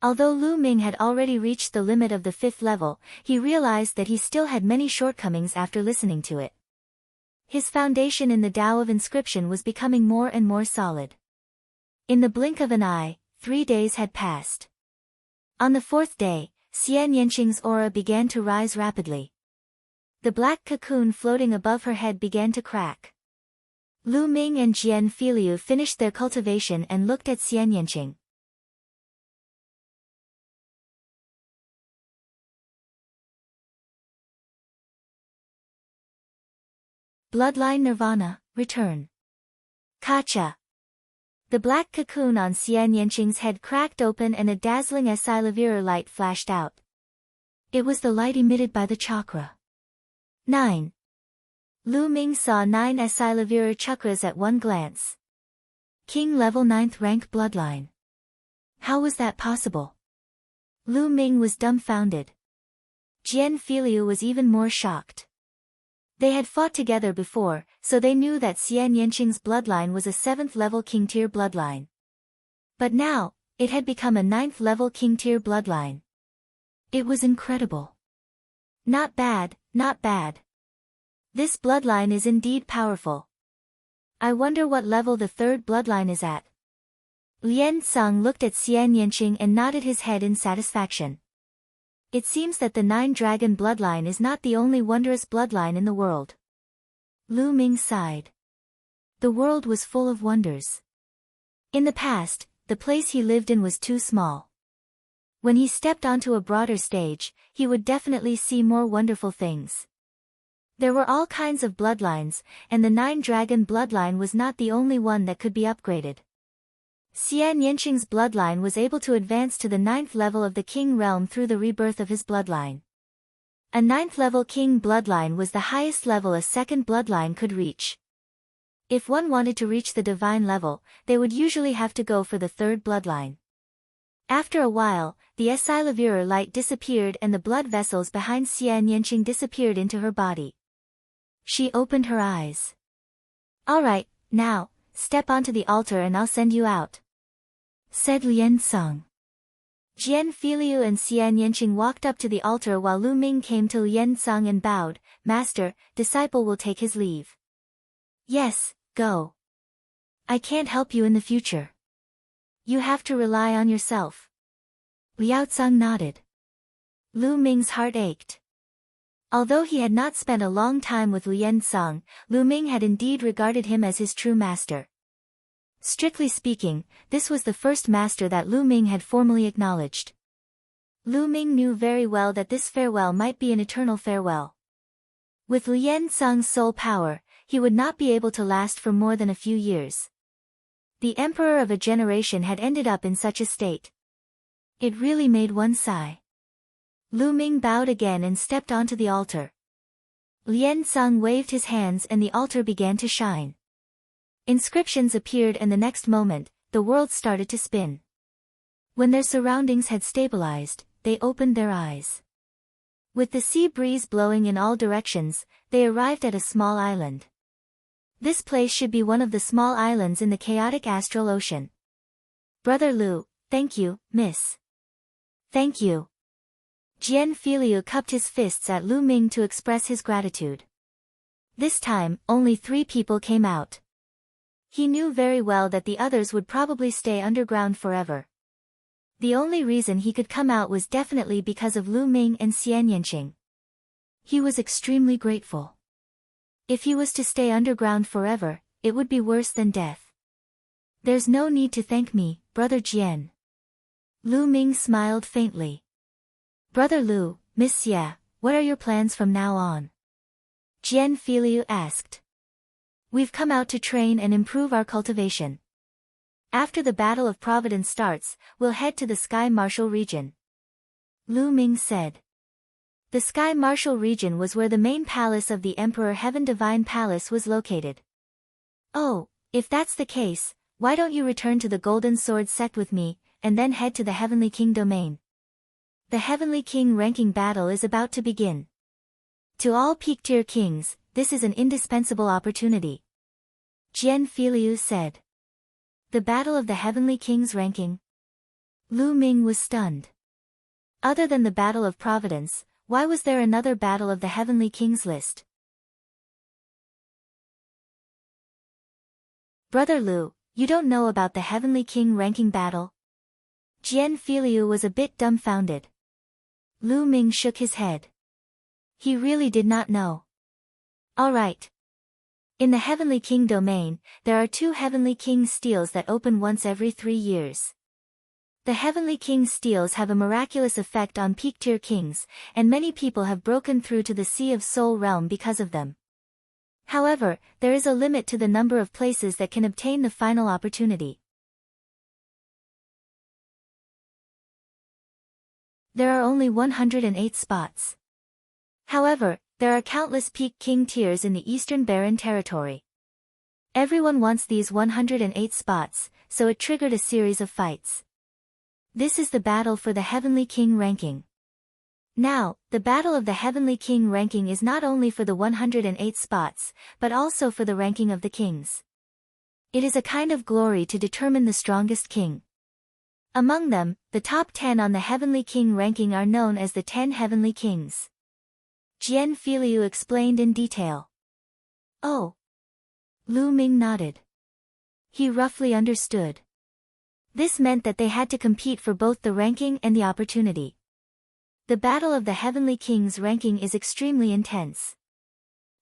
Although Lu Ming had already reached the limit of the 5th level, he realized that he still had many shortcomings after listening to it. His foundation in the Tao of inscription was becoming more and more solid. In the blink of an eye, 3 days had passed. On the 4th day, Xian Yanqing's aura began to rise rapidly. The black cocoon floating above her head began to crack. Lu Ming and Jian Filiu finished their cultivation and looked at Xian Yanqing. Bloodline Nirvana, return. Kacha. The black cocoon on Xian Yanqing's head cracked open and a dazzling Esilavira light flashed out. It was the light emitted by the chakra. 9. Lu Ming saw 9 Esilavira chakras at one glance. King level 9th rank bloodline. How was that possible? Lu Ming was dumbfounded. Jian Filiu was even more shocked. They had fought together before, so they knew that Xian Yanqing's bloodline was a 7th level king tier bloodline. But now, it had become a 9th level king tier bloodline. It was incredible. Not bad, not bad. This bloodline is indeed powerful. I wonder what level the 3rd bloodline is at. Lian Song looked at Xian Yanqing and nodded his head in satisfaction. It seems that the 9-dragon bloodline is not the only wondrous bloodline in the world. Lu Ming sighed. The world was full of wonders. In the past, the place he lived in was too small. When he stepped onto a broader stage, he would definitely see more wonderful things. There were all kinds of bloodlines, and the 9-dragon bloodline was not the only one that could be upgraded. Xian Yanqing's bloodline was able to advance to the 9th level of the king realm through the rebirth of his bloodline. A 9th level king bloodline was the highest level a 2nd bloodline could reach. If one wanted to reach the divine level, they would usually have to go for the 3rd bloodline. After a while, the Esilavira light disappeared and the blood vessels behind Xian Yanqing disappeared into her body. She opened her eyes. Alright, now, step onto the altar and I'll send you out, said Lian Song. Jian Filiu and Xian Yanqing walked up to the altar while Lu Ming came to Lian Song and bowed. Master, disciple will take his leave. Yes, go. I can't help you in the future. You have to rely on yourself. Liao Song nodded. Lu Ming's heart ached. Although he had not spent a long time with Lian Song, Lu Ming had indeed regarded him as his true master. Strictly speaking, this was the first master that Lu Ming had formally acknowledged. Lu Ming knew very well that this farewell might be an eternal farewell. With Lian Song's soul power, he would not be able to last for more than a few years. The emperor of a generation had ended up in such a state. It really made one sigh. Lu Ming bowed again and stepped onto the altar. Lian Song waved his hands and the altar began to shine. Inscriptions appeared and the next moment, the world started to spin. When their surroundings had stabilized, they opened their eyes. With the sea breeze blowing in all directions, they arrived at a small island. This place should be one of the small islands in the chaotic astral ocean. Brother Lu, thank you, miss. Thank you. Jian Filiu cupped his fists at Lu Ming to express his gratitude. This time, only 3 people came out. He knew very well that the others would probably stay underground forever. The only reason he could come out was definitely because of Lu Ming and Xian Yanqing. He was extremely grateful. If he was to stay underground forever, it would be worse than death. There's no need to thank me, Brother Jian. Lu Ming smiled faintly. Brother Lu, Miss Xia, what are your plans from now on? Jian Filiu asked. We've come out to train and improve our cultivation. After the Battle of Providence starts, we'll head to the Sky Marshal region. Lu Ming said. The Sky Marshal region was where the main palace of the Emperor Heaven Divine Palace was located. Oh, if that's the case, why don't you return to the Golden Sword sect with me, and then head to the Heavenly King domain? The Heavenly King ranking battle is about to begin. To all peak-tier kings, this is an indispensable opportunity. Jian Filiu said. The Battle of the Heavenly Kings ranking? Lu Ming was stunned. Other than the Battle of Providence, why was there another Battle of the Heavenly Kings list? Brother Lu, you don't know about the Heavenly King ranking battle? Jian Filiu was a bit dumbfounded. Lu Ming shook his head. He really did not know. All right. In the Heavenly King domain, there are 2 Heavenly King steels that open once every 3 years. The Heavenly King steels have a miraculous effect on peak-tier kings, and many people have broken through to the Sea of Soul realm because of them. However, there is a limit to the number of places that can obtain the final opportunity. There are only 108 spots. However, there are countless peak king tiers in the Eastern Barren Territory. Everyone wants these 108 spots, so it triggered a series of fights. This is the battle for the Heavenly King ranking. Now, the Battle of the Heavenly King ranking is not only for the 108 spots, but also for the ranking of the kings. It is a kind of glory to determine the strongest king. Among them, the top 10 on the Heavenly King ranking are known as the 10 Heavenly Kings. Jian Filiu explained in detail. Oh. Lu Ming nodded. He roughly understood. This meant that they had to compete for both the ranking and the opportunity. The Battle of the Heavenly Kings ranking is extremely intense.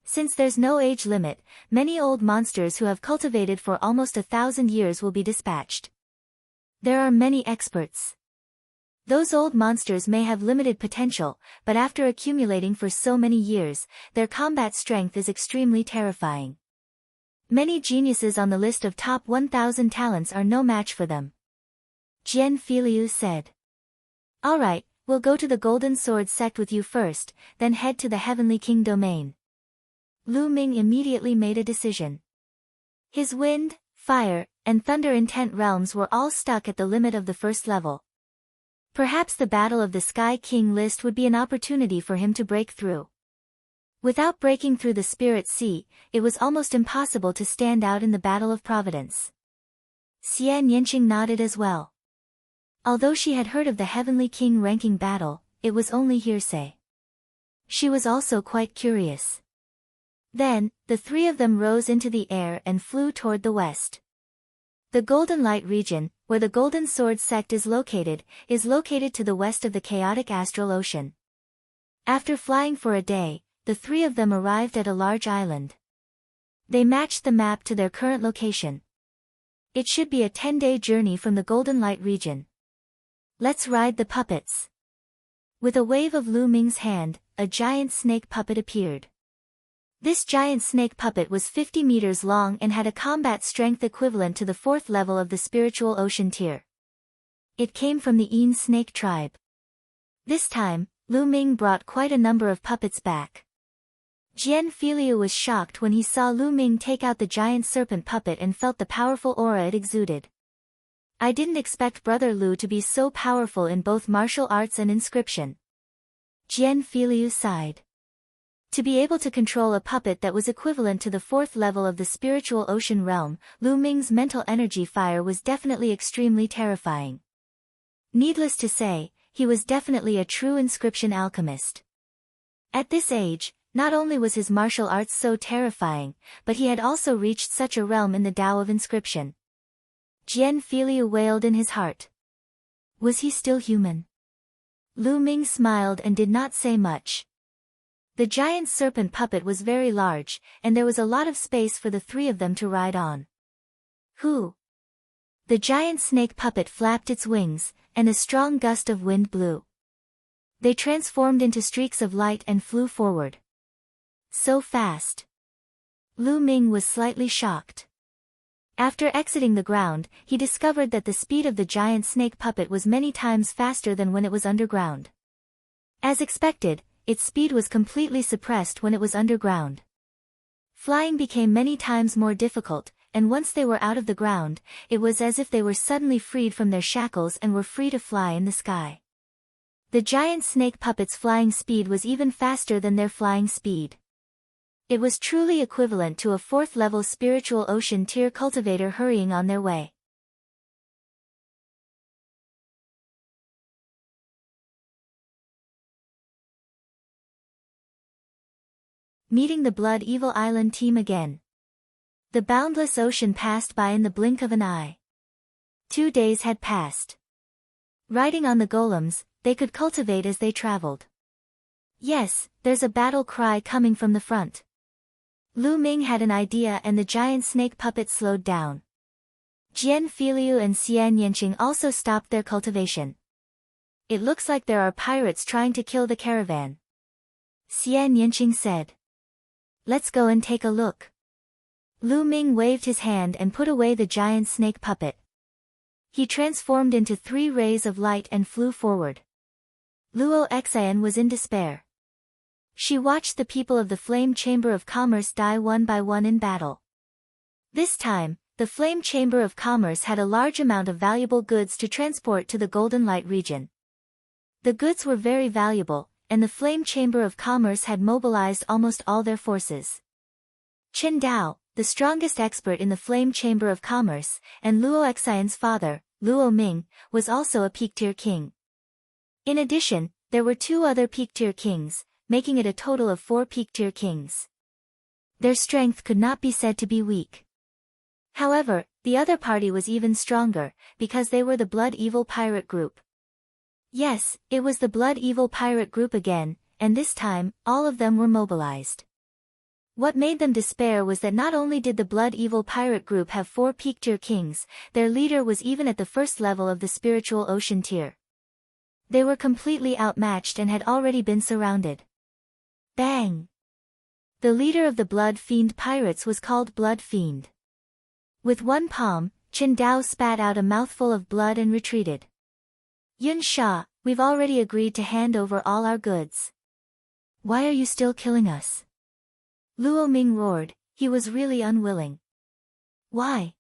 Since there's no age limit, many old monsters who have cultivated for almost 1,000 years will be dispatched. There are many experts. Those old monsters may have limited potential, but after accumulating for so many years, their combat strength is extremely terrifying. Many geniuses on the list of top 1,000 talents are no match for them. Jian Filiu said. Alright, we'll go to the Golden Sword sect with you first, then head to the Heavenly King domain. Lu Ming immediately made a decision. His wind, fire, and thunder intent realms were all stuck at the limit of the first level. Perhaps the Battle of the Sky King list would be an opportunity for him to break through. Without breaking through the Spirit Sea, it was almost impossible to stand out in the Battle of Providence. Xian Yanqing nodded as well. Although she had heard of the Heavenly King ranking battle, it was only hearsay. She was also quite curious. Then, the 3 of them rose into the air and flew toward the west. The Golden Light region, where the Golden Sword sect is located to the west of the chaotic astral ocean. After flying for a day, the 3 of them arrived at a large island. They matched the map to their current location. It should be a 10-day journey from the Golden Light region. Let's ride the puppets. With a wave of Lu Ming's hand, a giant snake puppet appeared. This giant snake puppet was 50 meters long and had a combat strength equivalent to the 4th level of the spiritual ocean tier. It came from the Een snake tribe. This time, Lu Ming brought quite a number of puppets back. Jian Filiu was shocked when he saw Lu Ming take out the giant serpent puppet and felt the powerful aura it exuded. I didn't expect Brother Lu to be so powerful in both martial arts and inscription. Jian Filiu sighed. To be able to control a puppet that was equivalent to the 4th level of the spiritual ocean realm, Lu Ming's mental energy fire was definitely extremely terrifying. Needless to say, he was definitely a true inscription alchemist. At this age, not only was his martial arts so terrifying, but he had also reached such a realm in the Tao of inscription. Jian Filiu wailed in his heart. Was he still human? Lu Ming smiled and did not say much. The giant serpent puppet was very large, and there was a lot of space for the 3 of them to ride on. Who? The giant snake puppet flapped its wings, and a strong gust of wind blew. They transformed into streaks of light and flew forward. So fast. Lu Ming was slightly shocked. After exiting the ground, he discovered that the speed of the giant snake puppet was many times faster than when it was underground. As expected, its speed was completely suppressed when it was underground. Flying became many times more difficult, and once they were out of the ground, it was as if they were suddenly freed from their shackles and were free to fly in the sky. The giant snake puppet's flying speed was even faster than their flying speed. It was truly equivalent to a 4th-level spiritual ocean tier cultivator hurrying on their way. Meeting the Blood Evil Island team again. The boundless ocean passed by in the blink of an eye. 2 days had passed. Riding on the golems, they could cultivate as they traveled. Yes, there's a battle cry coming from the front. Lu Ming had an idea and the giant snake puppet slowed down. Jian Filiu and Xian Yanqing also stopped their cultivation. It looks like there are pirates trying to kill the caravan. Xian Yanqing said. Let's go and take a look. Lu Ming waved his hand and put away the giant snake puppet. He transformed into 3 rays of light and flew forward. Luo Xian was in despair. She watched the people of the Flame Chamber of Commerce die one by one in battle. This time, the Flame Chamber of Commerce had a large amount of valuable goods to transport to the Golden Light region. The goods were very valuable, and the Flame Chamber of Commerce had mobilized almost all their forces. Qin Dao, the strongest expert in the Flame Chamber of Commerce, and Luo Xian's father, Luo Ming, was also a peak-tier king. In addition, there were 2 other peak-tier kings, making it a total of 4 peak-tier kings. Their strength could not be said to be weak. However, the other party was even stronger, because they were the Blood Evil Pirate Group. Yes, it was the Blood Evil Pirate Group again, and this time, all of them were mobilized. What made them despair was that not only did the Blood Evil Pirate Group have 4 peak-tier kings, their leader was even at the 1st level of the Spiritual Ocean tier. They were completely outmatched and had already been surrounded. Bang! The leader of the Blood Fiend Pirates was called Blood Fiend. With one palm, Qin Dao spat out a mouthful of blood and retreated. Yun Sha, we've already agreed to hand over all our goods. Why are you still killing us? Luo Ming roared, he was really unwilling. Why?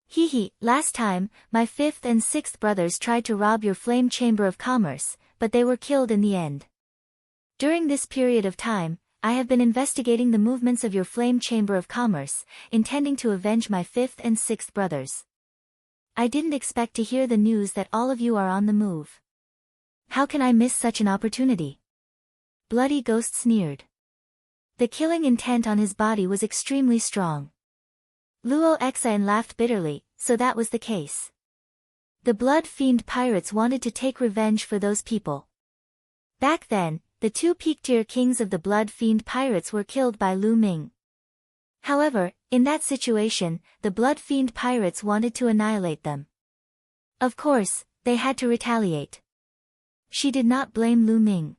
Hee, last time, my 5th and 6th brothers tried to rob your Flame Chamber of Commerce, but they were killed in the end. During this period of time, I have been investigating the movements of your Flame Chamber of Commerce, intending to avenge my 5th and 6th brothers. I didn't expect to hear the news that all of you are on the move. How can I miss such an opportunity? Bloody Ghost sneered. The killing intent on his body was extremely strong. Luo Xian laughed bitterly, so that was the case. The Blood Fiend Pirates wanted to take revenge for those people. Back then, the 2 peak-tier kings of the Blood Fiend Pirates were killed by Lu Ming. However, in that situation, the Blood Fiend Pirates wanted to annihilate them. Of course, they had to retaliate. She did not blame Lu Ming.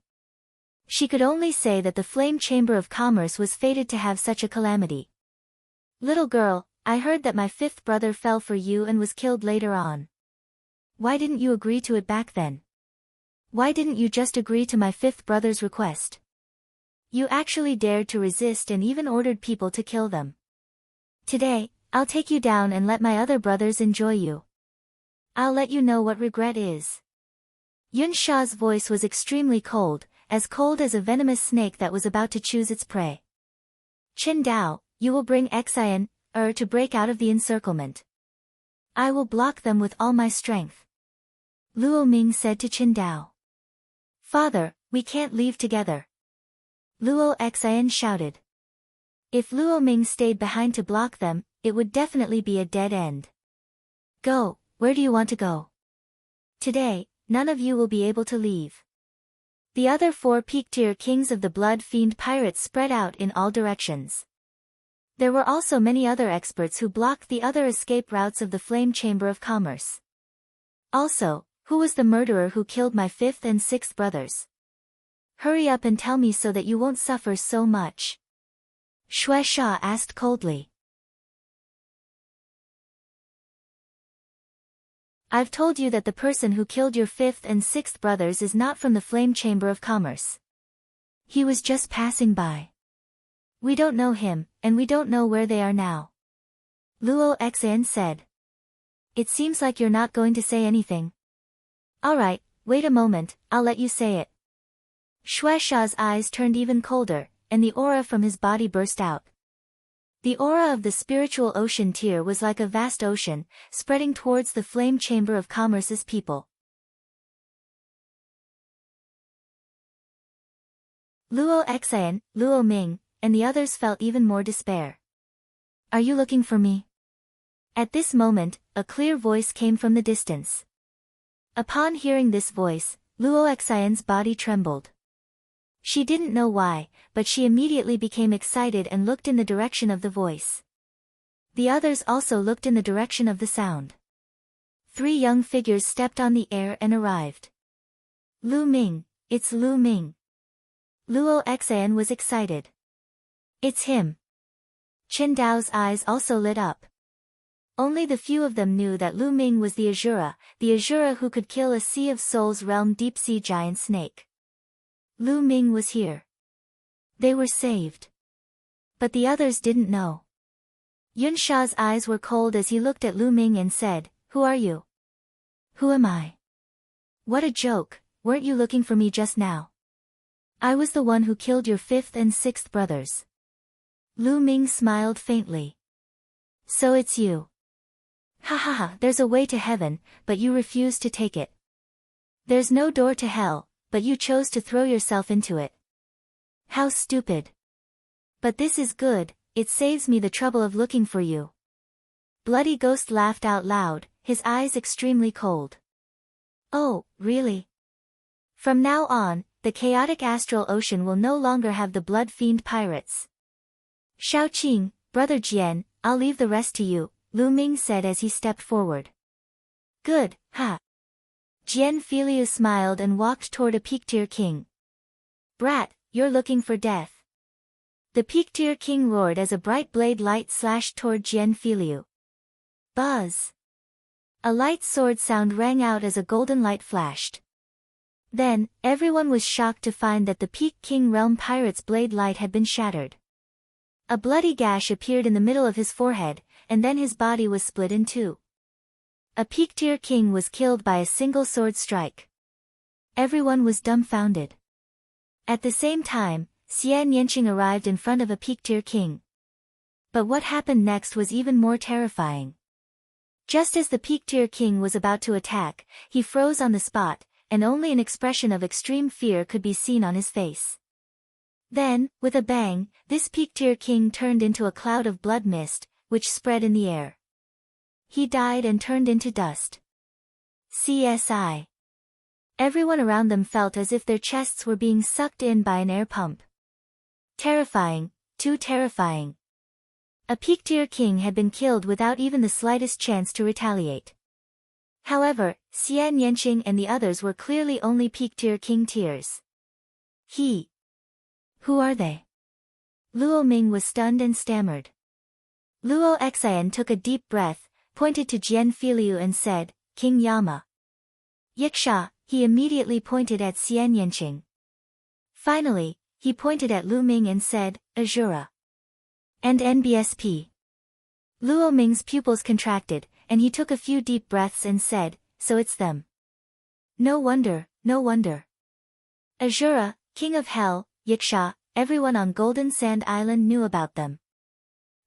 She could only say that the Flame Chamber of Commerce was fated to have such a calamity. Little girl, I heard that my 5th brother fell for you and was killed later on. Why didn't you agree to it back then? Why didn't you just agree to my 5th brother's request? You actually dared to resist and even ordered people to kill them. Today, I'll take you down and let my other brothers enjoy you. I'll let you know what regret is. Yun Sha's voice was extremely cold as a venomous snake that was about to choose its prey. Qin Dao, you will bring Xian, to break out of the encirclement. I will block them with all my strength. Luo Ming said to Qin Dao. Father, we can't leave together. Luo Xian shouted. If Luo Ming stayed behind to block them, it would definitely be a dead end. Go, where do you want to go? Today, none of you will be able to leave. The other 4 peak-tier kings of the Blood Fiend Pirates spread out in all directions. There were also many other experts who blocked the other escape routes of the Flame Chamber of Commerce. Also, who was the murderer who killed my 5th and 6th brothers? Hurry up and tell me so that you won't suffer so much. Shuaisha asked coldly. I've told you that the person who killed your fifth and sixth brothers is not from the Flame Chamber of Commerce. He was just passing by. We don't know him, and we don't know where they are now. Luo Xan said. It seems like you're not going to say anything. Alright, wait a moment, I'll let you say it. Shuaisha's eyes turned even colder, and the aura from his body burst out. The aura of the spiritual ocean tier was like a vast ocean, spreading towards the Flame Chamber of Commerce's people. Luo Xan, Luo Ming, and the others felt even more despair. Are you looking for me? At this moment, a clear voice came from the distance. Upon hearing this voice, Luo Xan's body trembled. She didn't know why, but she immediately became excited and looked in the direction of the voice. The others also looked in the direction of the sound. 3 young figures stepped on the air and arrived. Lu Ming, it's Lu Ming. Luo Xan was excited. It's him. Chen Dao's eyes also lit up. Only the few of them knew that Lu Ming was the Azura who could kill a Sea of Souls realm deep-sea giant snake. Lu Ming was here. They were saved. But the others didn't know. Yunsha's eyes were cold as he looked at Lu Ming and said, Who are you? Who am I? What a joke, weren't you looking for me just now? I was the one who killed your fifth and sixth brothers. Lu Ming smiled faintly. So it's you. Ha ha ha, there's a way to heaven, but you refuse to take it. There's no door to hell, but you chose to throw yourself into it. How stupid. But this is good, it saves me the trouble of looking for you. Bloody Ghost laughed out loud, his eyes extremely cold. Oh, really? From now on, the chaotic astral ocean will no longer have the blood fiend pirates. Shaoqing, Brother Jian, I'll leave the rest to you, Lu Ming said as he stepped forward. Good, ha. Jian Filiu smiled and walked toward a Peak-tier king. Brat, you're looking for death. The Peak-tier king roared as a bright blade light slashed toward Jian Filiu. Buzz. A light sword sound rang out as a golden light flashed. Then, everyone was shocked to find that the Peak King Realm Pirate's blade light had been shattered. A bloody gash appeared in the middle of his forehead, and then his body was split in 2. A Peak-tier king was killed by a single sword strike. Everyone was dumbfounded. At the same time, Xian Yanqing arrived in front of a Peak-tier king. But what happened next was even more terrifying. Just as the Peak-tier king was about to attack, he froze on the spot, and only an expression of extreme fear could be seen on his face. Then, with a bang, this Peak-tier king turned into a cloud of blood mist, which spread in the air. He died and turned into dust. CSI. Everyone around them felt as if their chests were being sucked in by an air pump. Terrifying, too terrifying. A Peak-tier king had been killed without even the slightest chance to retaliate. However, Xian Yanqing and the others were clearly only Peak-tier king tiers. Who are they? Luo Ming was stunned and stammered. Luo Xan took a deep breath, pointed to Jian Filiu and said, King Yama. Yiksha, he immediately pointed at Xian Yanqing. Finally, he pointed at Lu Ming and said, Azura. And NBSP. Luo Ming's pupils contracted, and he took a few deep breaths and said, So it's them. No wonder, no wonder. Azura, King of Hell, Yiksha, everyone on Golden Sand Island knew about them.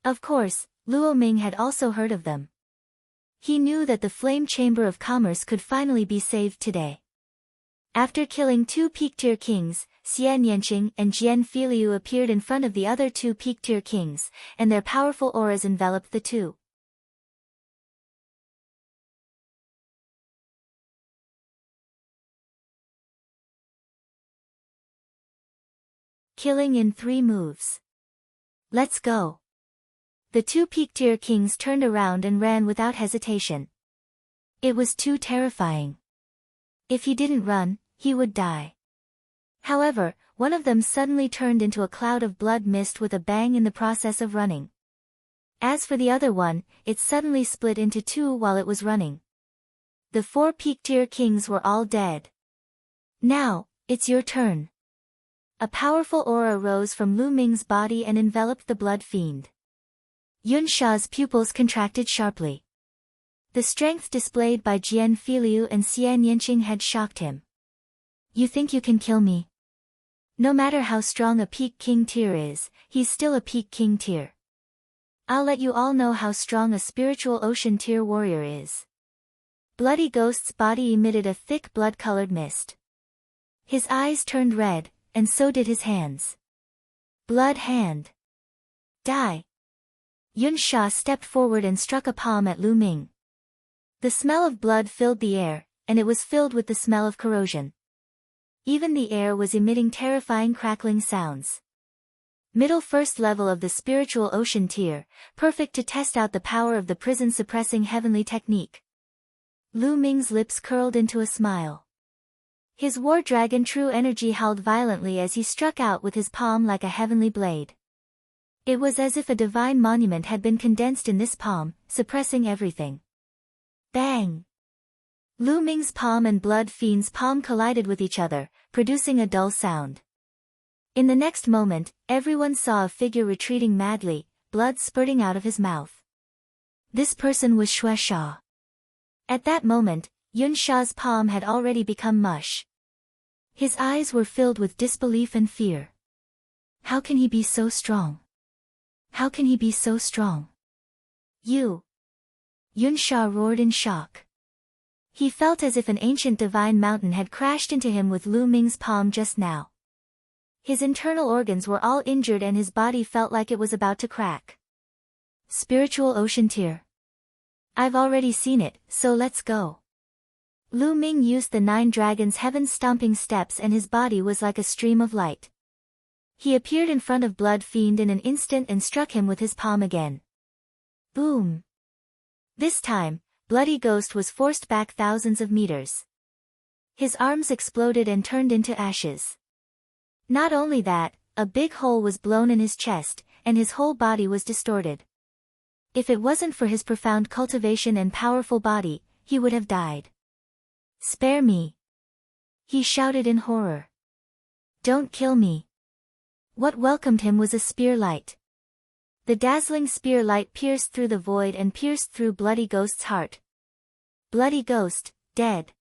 Of course, Luo Ming had also heard of them. He knew that the Flame Chamber of Commerce could finally be saved today. After killing 2 Peak-tier kings, Xian Yanqing and Jian Filiu appeared in front of the other 2 Peak-tier kings, and their powerful auras enveloped the 2. Killing in 3 moves. Let's go. The 2 Peak-tier kings turned around and ran without hesitation. It was too terrifying. If he didn't run, he would die. However, one of them suddenly turned into a cloud of blood mist with a bang in the process of running. As for the other one, it suddenly split into two while it was running. The 4 peak-tier kings were all dead. Now, it's your turn. A powerful aura rose from Lu Ming's body and enveloped the blood fiend. Yun Sha's pupils contracted sharply. The strength displayed by Jian Filiu and Xian Yanqing had shocked him. You think you can kill me? No matter how strong a peak king tier is, he's still a peak king tier. I'll let you all know how strong a spiritual ocean tier warrior is. Bloody Ghost's body emitted a thick blood-colored mist. His eyes turned red, and so did his hands. Blood hand. Die. Yun Sha stepped forward and struck a palm at Lu Ming. The smell of blood filled the air, and it was filled with the smell of corrosion. Even the air was emitting terrifying crackling sounds. Middle first level of the spiritual ocean tier, perfect to test out the power of the prison-suppressing heavenly technique. Lu Ming's lips curled into a smile. His war dragon true energy howled violently as he struck out with his palm like a heavenly blade. It was as if a divine monument had been condensed in this palm, suppressing everything. Bang! Lu Ming's palm and Blood Fiend's palm collided with each other, producing a dull sound. In the next moment, everyone saw a figure retreating madly, blood spurting out of his mouth. This person was Xue Sha. At that moment, Yun Sha's palm had already become mush. His eyes were filled with disbelief and fear. How can he be so strong? How can he be so strong? You! Yun Sha roared in shock. He felt as if an ancient divine mountain had crashed into him with Lu Ming's palm just now. His internal organs were all injured and his body felt like it was about to crack. Spiritual ocean tier. I've already seen it, so let's go. Lu Ming used the 9 dragons' heaven-stomping steps and his body was like a stream of light. He appeared in front of Blood Fiend in an instant and struck him with his palm again. Boom! This time, Bloody Ghost was forced back thousands of meters. His arms exploded and turned into ashes. Not only that, a big hole was blown in his chest, and his whole body was distorted. If it wasn't for his profound cultivation and powerful body, he would have died. Spare me! He shouted in horror. Don't kill me! What welcomed him was a spear light. The dazzling spear light pierced through the void and pierced through Bloody Ghost's heart. Bloody Ghost, dead.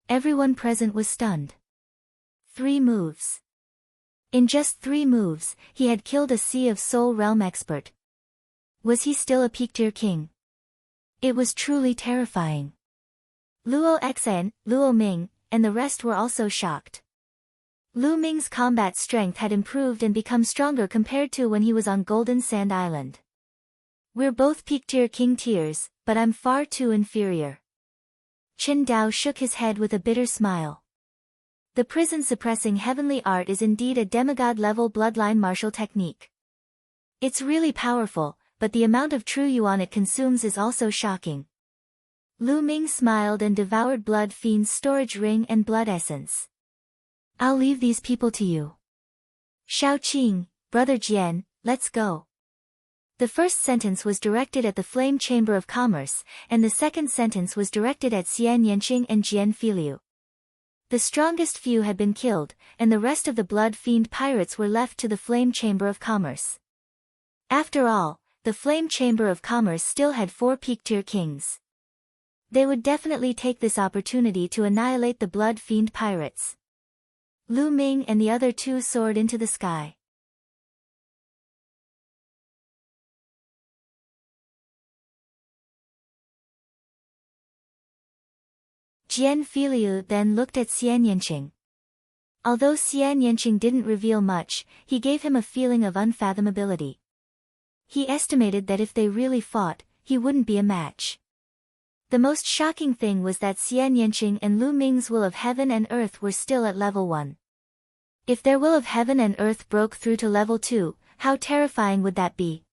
Everyone present was stunned. 3 moves. In just 3 moves, he had killed a Sea of Soul Realm expert. Was he still a peak-tier king? It was truly terrifying. Luo Xan, Luo Ming, and the rest were also shocked. Lu Ming's combat strength had improved and become stronger compared to when he was on Golden Sand Island. We're both peak-tier king tiers, but I'm far too inferior. Chen Dao shook his head with a bitter smile. The prison-suppressing heavenly art is indeed a demigod-level bloodline martial technique. It's really powerful, but the amount of true yuan it consumes is also shocking. Lu Ming smiled and devoured Blood Fiend's storage ring and blood essence. I'll leave these people to you. Shao Qing, Brother Jian, let's go. The first sentence was directed at the Flame Chamber of Commerce, and the second sentence was directed at Xian Yanqing and Jian Filiu. The strongest few had been killed, and the rest of the Blood Fiend pirates were left to the Flame Chamber of Commerce. After all, the Flame Chamber of Commerce still had 4 peak-tier kings. They would definitely take this opportunity to annihilate the Blood Fiend pirates. Lu Ming and the other 2 soared into the sky. Jian Filiu then looked at Xian Yanqing. Although Xian Yanqing didn't reveal much, he gave him a feeling of unfathomability. He estimated that if they really fought, he wouldn't be a match. The most shocking thing was that Xian Yanqing and Lu Ming's will of heaven and earth were still at level 1. If their will of heaven and earth broke through to level 2, how terrifying would that be?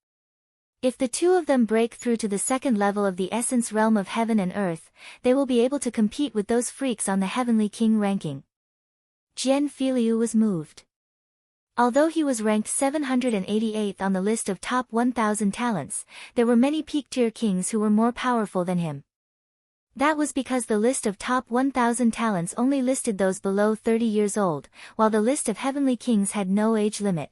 If the 2 of them break through to the second level of the essence realm of heaven and earth, they will be able to compete with those freaks on the Heavenly King ranking. Jian Filiu was moved. Although he was ranked 788th on the list of top 1,000 talents, there were many peak-tier kings who were more powerful than him. That was because the list of top 1,000 talents only listed those below 30 years old, while the list of heavenly kings had no age limit.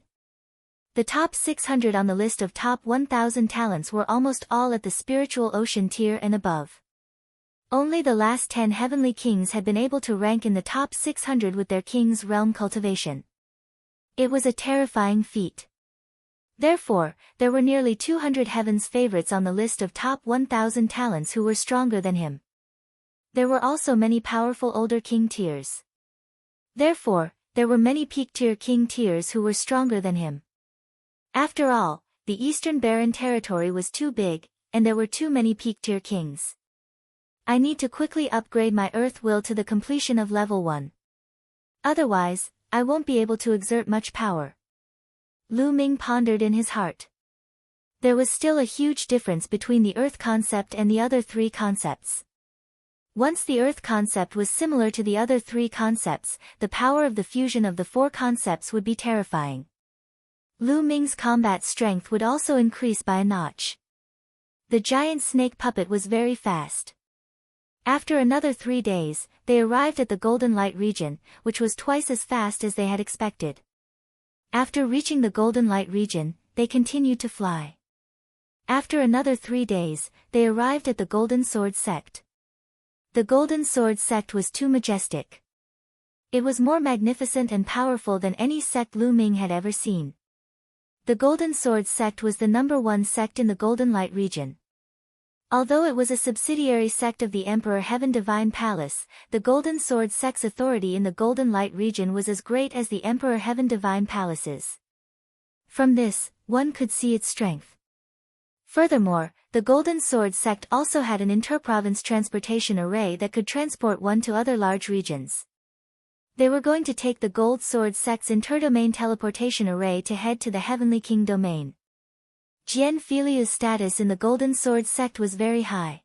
The top 600 on the list of top 1,000 talents were almost all at the spiritual ocean tier and above. Only the last 10 heavenly kings had been able to rank in the top 600 with their king's realm cultivation. It was a terrifying feat. Therefore, there were nearly 200 heaven's favorites on the list of top 1,000 talents who were stronger than him. There were also many powerful older king tiers. Therefore, there were many peak-tier king tiers who were stronger than him. After all, the Eastern Barren Territory was too big, and there were too many peak-tier kings. I need to quickly upgrade my Earth Will to the completion of level 1. Otherwise, I won't be able to exert much power. Lu Ming pondered in his heart. There was still a huge difference between the Earth concept and the other 3 concepts. Once the Earth concept was similar to the other 3 concepts, the power of the fusion of the 4 concepts would be terrifying. Lu Ming's combat strength would also increase by a notch. The giant snake puppet was very fast. After another 3 days, they arrived at the Golden Light region, which was twice as fast as they had expected. After reaching the Golden Light region, they continued to fly. After another 3 days, they arrived at the Golden Sword sect. The Golden Sword sect was too majestic. It was more magnificent and powerful than any sect Lu Ming had ever seen. The Golden Sword sect was the #1 sect in the Golden Light region. Although it was a subsidiary sect of the Emperor Heaven Divine Palace, the Golden Sword sect's authority in the Golden Light region was as great as the Emperor Heaven Divine Palace's. From this, one could see its strength. Furthermore, the Golden Sword sect also had an interprovince transportation array that could transport one to other large regions. They were going to take the Gold Sword sect's interdomain teleportation array to head to the Heavenly King domain. Jian Filiu's status in the Golden Sword sect was very high.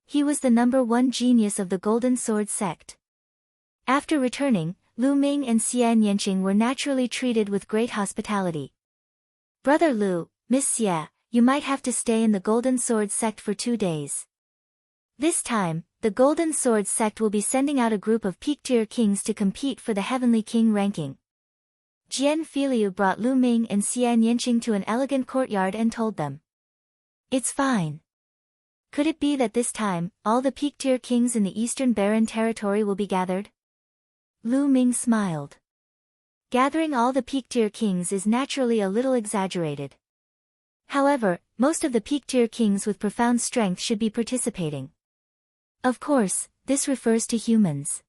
He was the #1 genius of the Golden Sword sect. After returning, Lu Ming and Xia Nianqing were naturally treated with great hospitality. Brother Lu, Miss Xia, you might have to stay in the Golden Sword sect for 2 days. This time, the Golden Sword sect will be sending out a group of peak-tier kings to compete for the Heavenly King ranking. Jian Filiu brought Lu Ming and Xia Nianqing to an elegant courtyard and told them. It's fine. Could it be that this time, all the peak-tier kings in the Eastern Barren Territory will be gathered? Lu Ming smiled. Gathering all the peak-tier kings is naturally a little exaggerated. However, most of the peak-tier kings with profound strength should be participating. Of course, this refers to humans.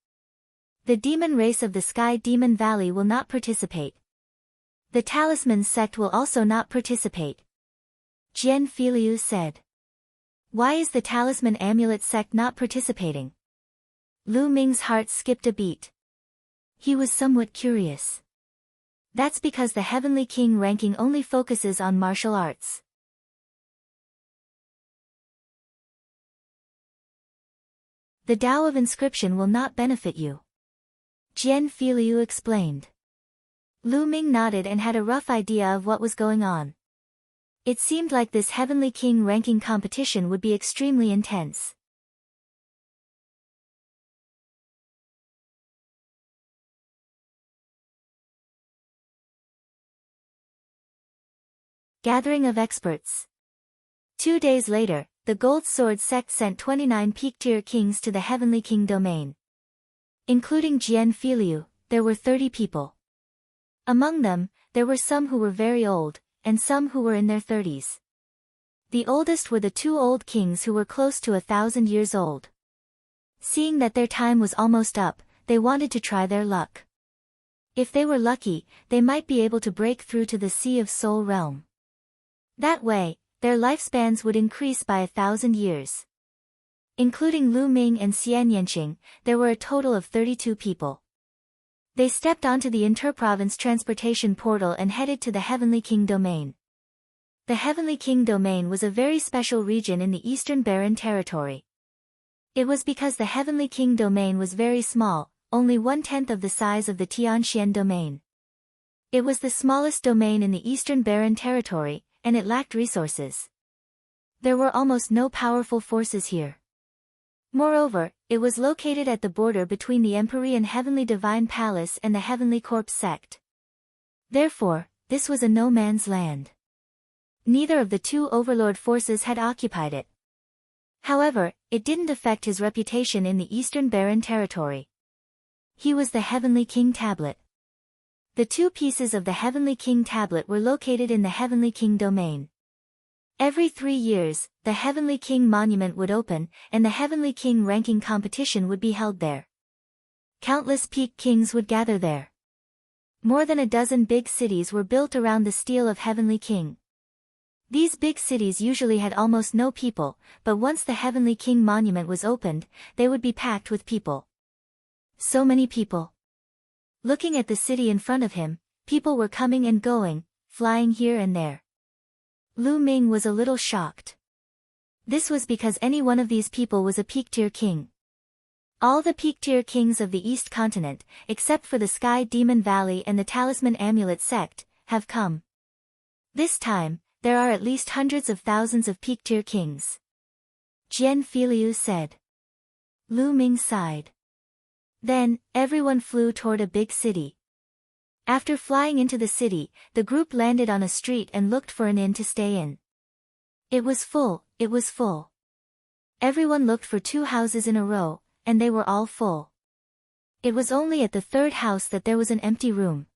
The demon race of the Sky Demon Valley will not participate. The Talisman sect will also not participate. Jian Filiu said. Why is the Talisman Amulet sect not participating? Lu Ming's heart skipped a beat. He was somewhat curious. That's because the Heavenly King ranking only focuses on martial arts. The Tao of Inscription will not benefit you. Jian Filiu explained. Lu Ming nodded and had a rough idea of what was going on. It seemed like this Heavenly King ranking competition would be extremely intense. Gathering of experts. 2 days later, the Gold Sword sect sent 29 peak-tier kings to the Heavenly King domain. Including Jian Filiu, there were 30 people. Among them, there were some who were very old, and some who were in their 30s. The oldest were the 2 old kings who were close to 1,000 years old. Seeing that their time was almost up, they wanted to try their luck. If they were lucky, they might be able to break through to the Sea of Soul realm. That way, their lifespans would increase by 1,000 years. Including Lu Ming and Xia Nianqing, there were a total of 32 people. They stepped onto the interprovince transportation portal and headed to the Heavenly King domain. The Heavenly King domain was a very special region in the Eastern Barren Territory. It was because the Heavenly King domain was very small, only 1/10 of the size of the Tianxian domain. It was the smallest domain in the Eastern Barren Territory, and it lacked resources. There were almost no powerful forces here. Moreover, it was located at the border between the Empyrean Heavenly Divine Palace and the Heavenly Corpse sect. Therefore, this was a no-man's land. Neither of the two overlord forces had occupied it. However, it didn't affect his reputation in the Eastern Barren Territory. He was the Heavenly King Tablet. The two pieces of the Heavenly King Tablet were located in the Heavenly King domain. Every 3 years, the Heavenly King Monument would open, and the Heavenly King ranking competition would be held there. Countless peak kings would gather there. More than a dozen big cities were built around the stele of Heavenly King. These big cities usually had almost no people, but once the Heavenly King Monument was opened, they would be packed with people. So many people. Looking at the city in front of him, people were coming and going, flying here and there. Lu Ming was a little shocked. This was because any one of these people was a peak-tier king. All the peak-tier kings of the East Continent, except for the Sky Demon Valley and the Talisman Amulet sect, have come. This time, there are at least hundreds of thousands of peak-tier kings. Jian Filiu said. Lu Ming sighed. Then, everyone flew toward a big city. After flying into the city, the group landed on a street and looked for an inn to stay in. It was full, it was full. Everyone looked for 2 houses in a row, and they were all full. It was only at the 3rd house that there was an empty room.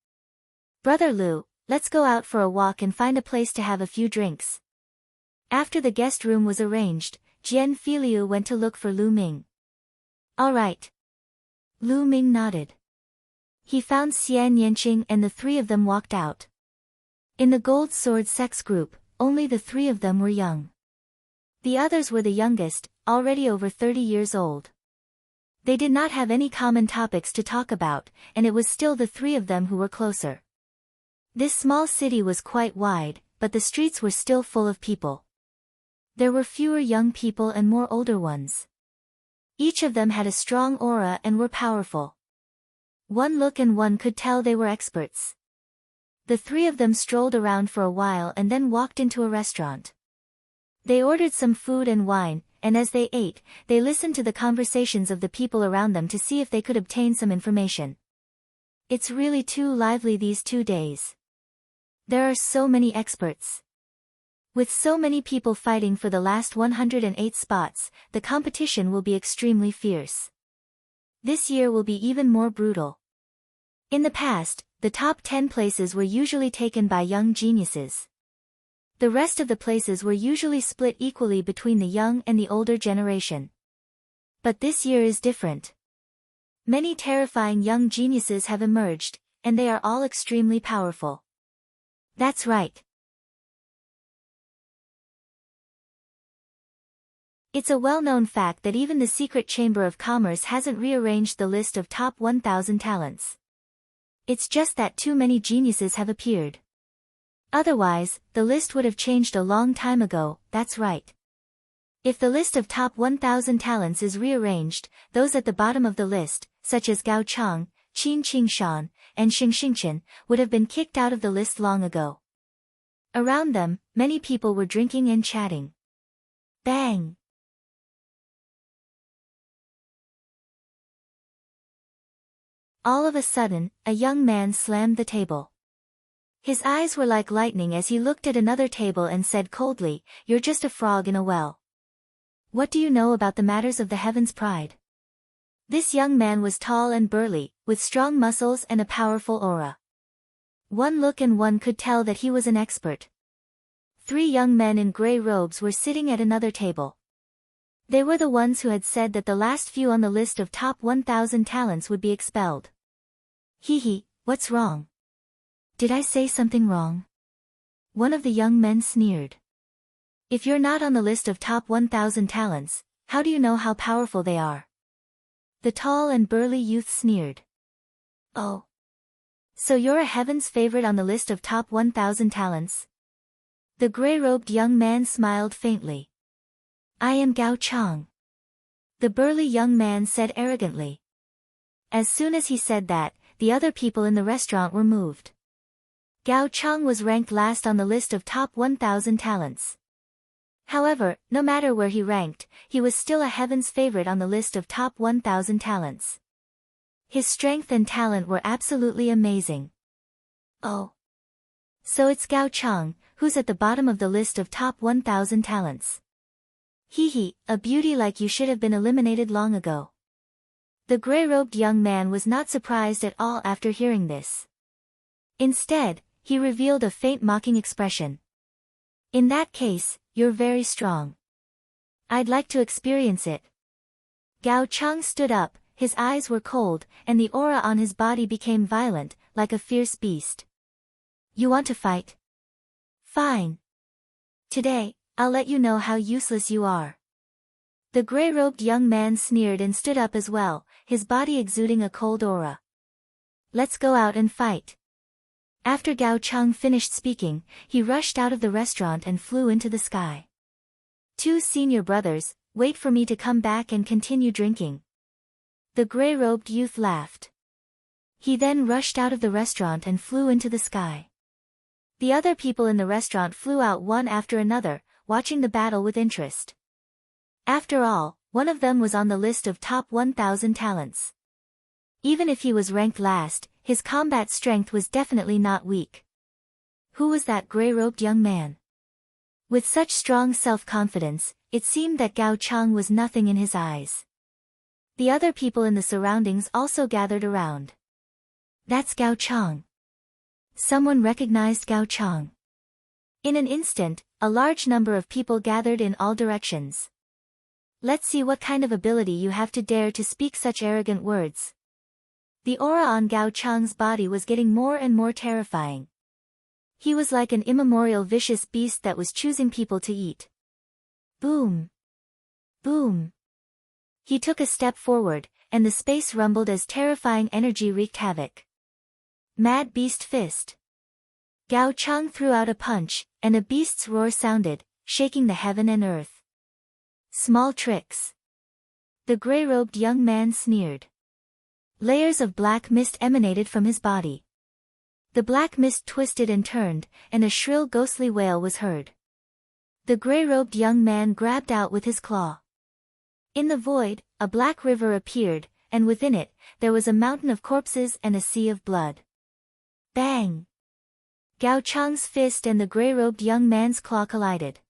Brother Lu, let's go out for a walk and find a place to have a few drinks. After the guest room was arranged, Jian Filiu went to look for Lu Ming. All right. Lu Ming nodded. He found Xian Yanqing and the 3 of them walked out. In the Gold Sword sex group, only the 3 of them were young. The others were the youngest, already over 30 years old. They did not have any common topics to talk about, and it was still the 3 of them who were closer. This small city was quite wide, but the streets were still full of people. There were fewer young people and more older ones. Each of them had a strong aura and were powerful. One look and one could tell they were experts. The 3 of them strolled around for a while and then walked into a restaurant. They ordered some food and wine, and as they ate, they listened to the conversations of the people around them to see if they could obtain some information. It's really too lively these 2 days. There are so many experts. With so many people fighting for the last 108 spots, the competition will be extremely fierce. This year will be even more brutal. In the past, the top 10 places were usually taken by young geniuses. The rest of the places were usually split equally between the young and the older generation. But this year is different. Many terrifying young geniuses have emerged, and they are all extremely powerful. That's right. It's a well-known fact that even the Secret Chamber of Commerce hasn't rearranged the list of top 1,000 talents. It's just that too many geniuses have appeared. Otherwise, the list would have changed a long time ago, that's right. If the list of top 1,000 talents is rearranged, those at the bottom of the list, such as Gao Chang, Qin Qingshan, and Xing Xingchen, would have been kicked out of the list long ago. Around them, many people were drinking and chatting. Bang! All of a sudden, a young man slammed the table. His eyes were like lightning as he looked at another table and said coldly, "You're just a frog in a well. What do you know about the matters of the heaven's pride?" This young man was tall and burly, with strong muscles and a powerful aura. One look and one could tell that he was an expert. 3 young men in gray robes were sitting at another table. They were the ones who had said that the last few on the list of top 1,000 talents would be expelled. Hee, what's wrong? Did I say something wrong? One of the young men sneered. If you're not on the list of top 1,000 talents, how do you know how powerful they are? The tall and burly youth sneered. Oh. So you're a heaven's favorite on the list of top 1,000 talents? The gray-robed young man smiled faintly. I am Gao Chang. The burly young man said arrogantly. As soon as he said that, the other people in the restaurant were moved. Gao Chang was ranked last on the list of top 1,000 talents. However, no matter where he ranked, he was still a heaven's favorite on the list of top 1,000 talents. His strength and talent were absolutely amazing. Oh. So it's Gao Chang, who's at the bottom of the list of top 1,000 talents. Hee, a beauty like you should have been eliminated long ago. The gray-robed young man was not surprised at all after hearing this. Instead, he revealed a faint mocking expression. In that case, you're very strong. I'd like to experience it. Gao Chang stood up, his eyes were cold, and the aura on his body became violent, like a fierce beast. You want to fight? Fine. Today, I'll let you know how useless you are. The gray-robed young man sneered and stood up as well, his body exuding a cold aura. Let's go out and fight. After Gao Chang finished speaking, he rushed out of the restaurant and flew into the sky. Two senior brothers, wait for me to come back and continue drinking. The gray-robed youth laughed. He then rushed out of the restaurant and flew into the sky. The other people in the restaurant flew out one after another, watching the battle with interest. After all, one of them was on the list of top 1,000 talents. Even if he was ranked last, his combat strength was definitely not weak. Who was that gray-robed young man? With such strong self-confidence, it seemed that Gao Chang was nothing in his eyes. The other people in the surroundings also gathered around. That's Gao Chang. Someone recognized Gao Chang. In an instant, a large number of people gathered in all directions. Let's see what kind of ability you have to dare to speak such arrogant words. The aura on Gao Chang's body was getting more and more terrifying. He was like an immemorial vicious beast that was choosing people to eat. Boom! Boom! He took a step forward, and the space rumbled as terrifying energy wreaked havoc. Mad Beast Fist. Gao Chang threw out a punch, and a beast's roar sounded, shaking the heaven and earth. Small tricks. The gray-robed young man sneered. Layers of black mist emanated from his body. The black mist twisted and turned, and a shrill ghostly wail was heard. The gray-robed young man grabbed out with his claw. In the void, a black river appeared, and within it, there was a mountain of corpses and a sea of blood. Bang! Gao Chang's fist and the gray-robed young man's claw collided.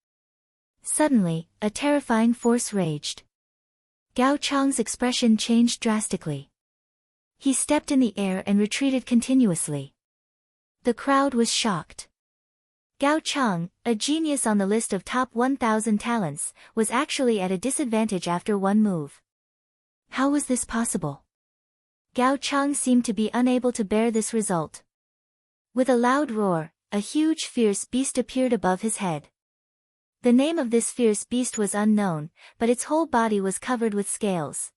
Suddenly, a terrifying force raged. Gao Chang's expression changed drastically. He stepped in the air and retreated continuously. The crowd was shocked. Gao Chang, a genius on the list of top 1,000 talents, was actually at a disadvantage after one move. How was this possible? Gao Chang seemed to be unable to bear this result. With a loud roar, a huge fierce beast appeared above his head. The name of this fierce beast was unknown, but its whole body was covered with scales.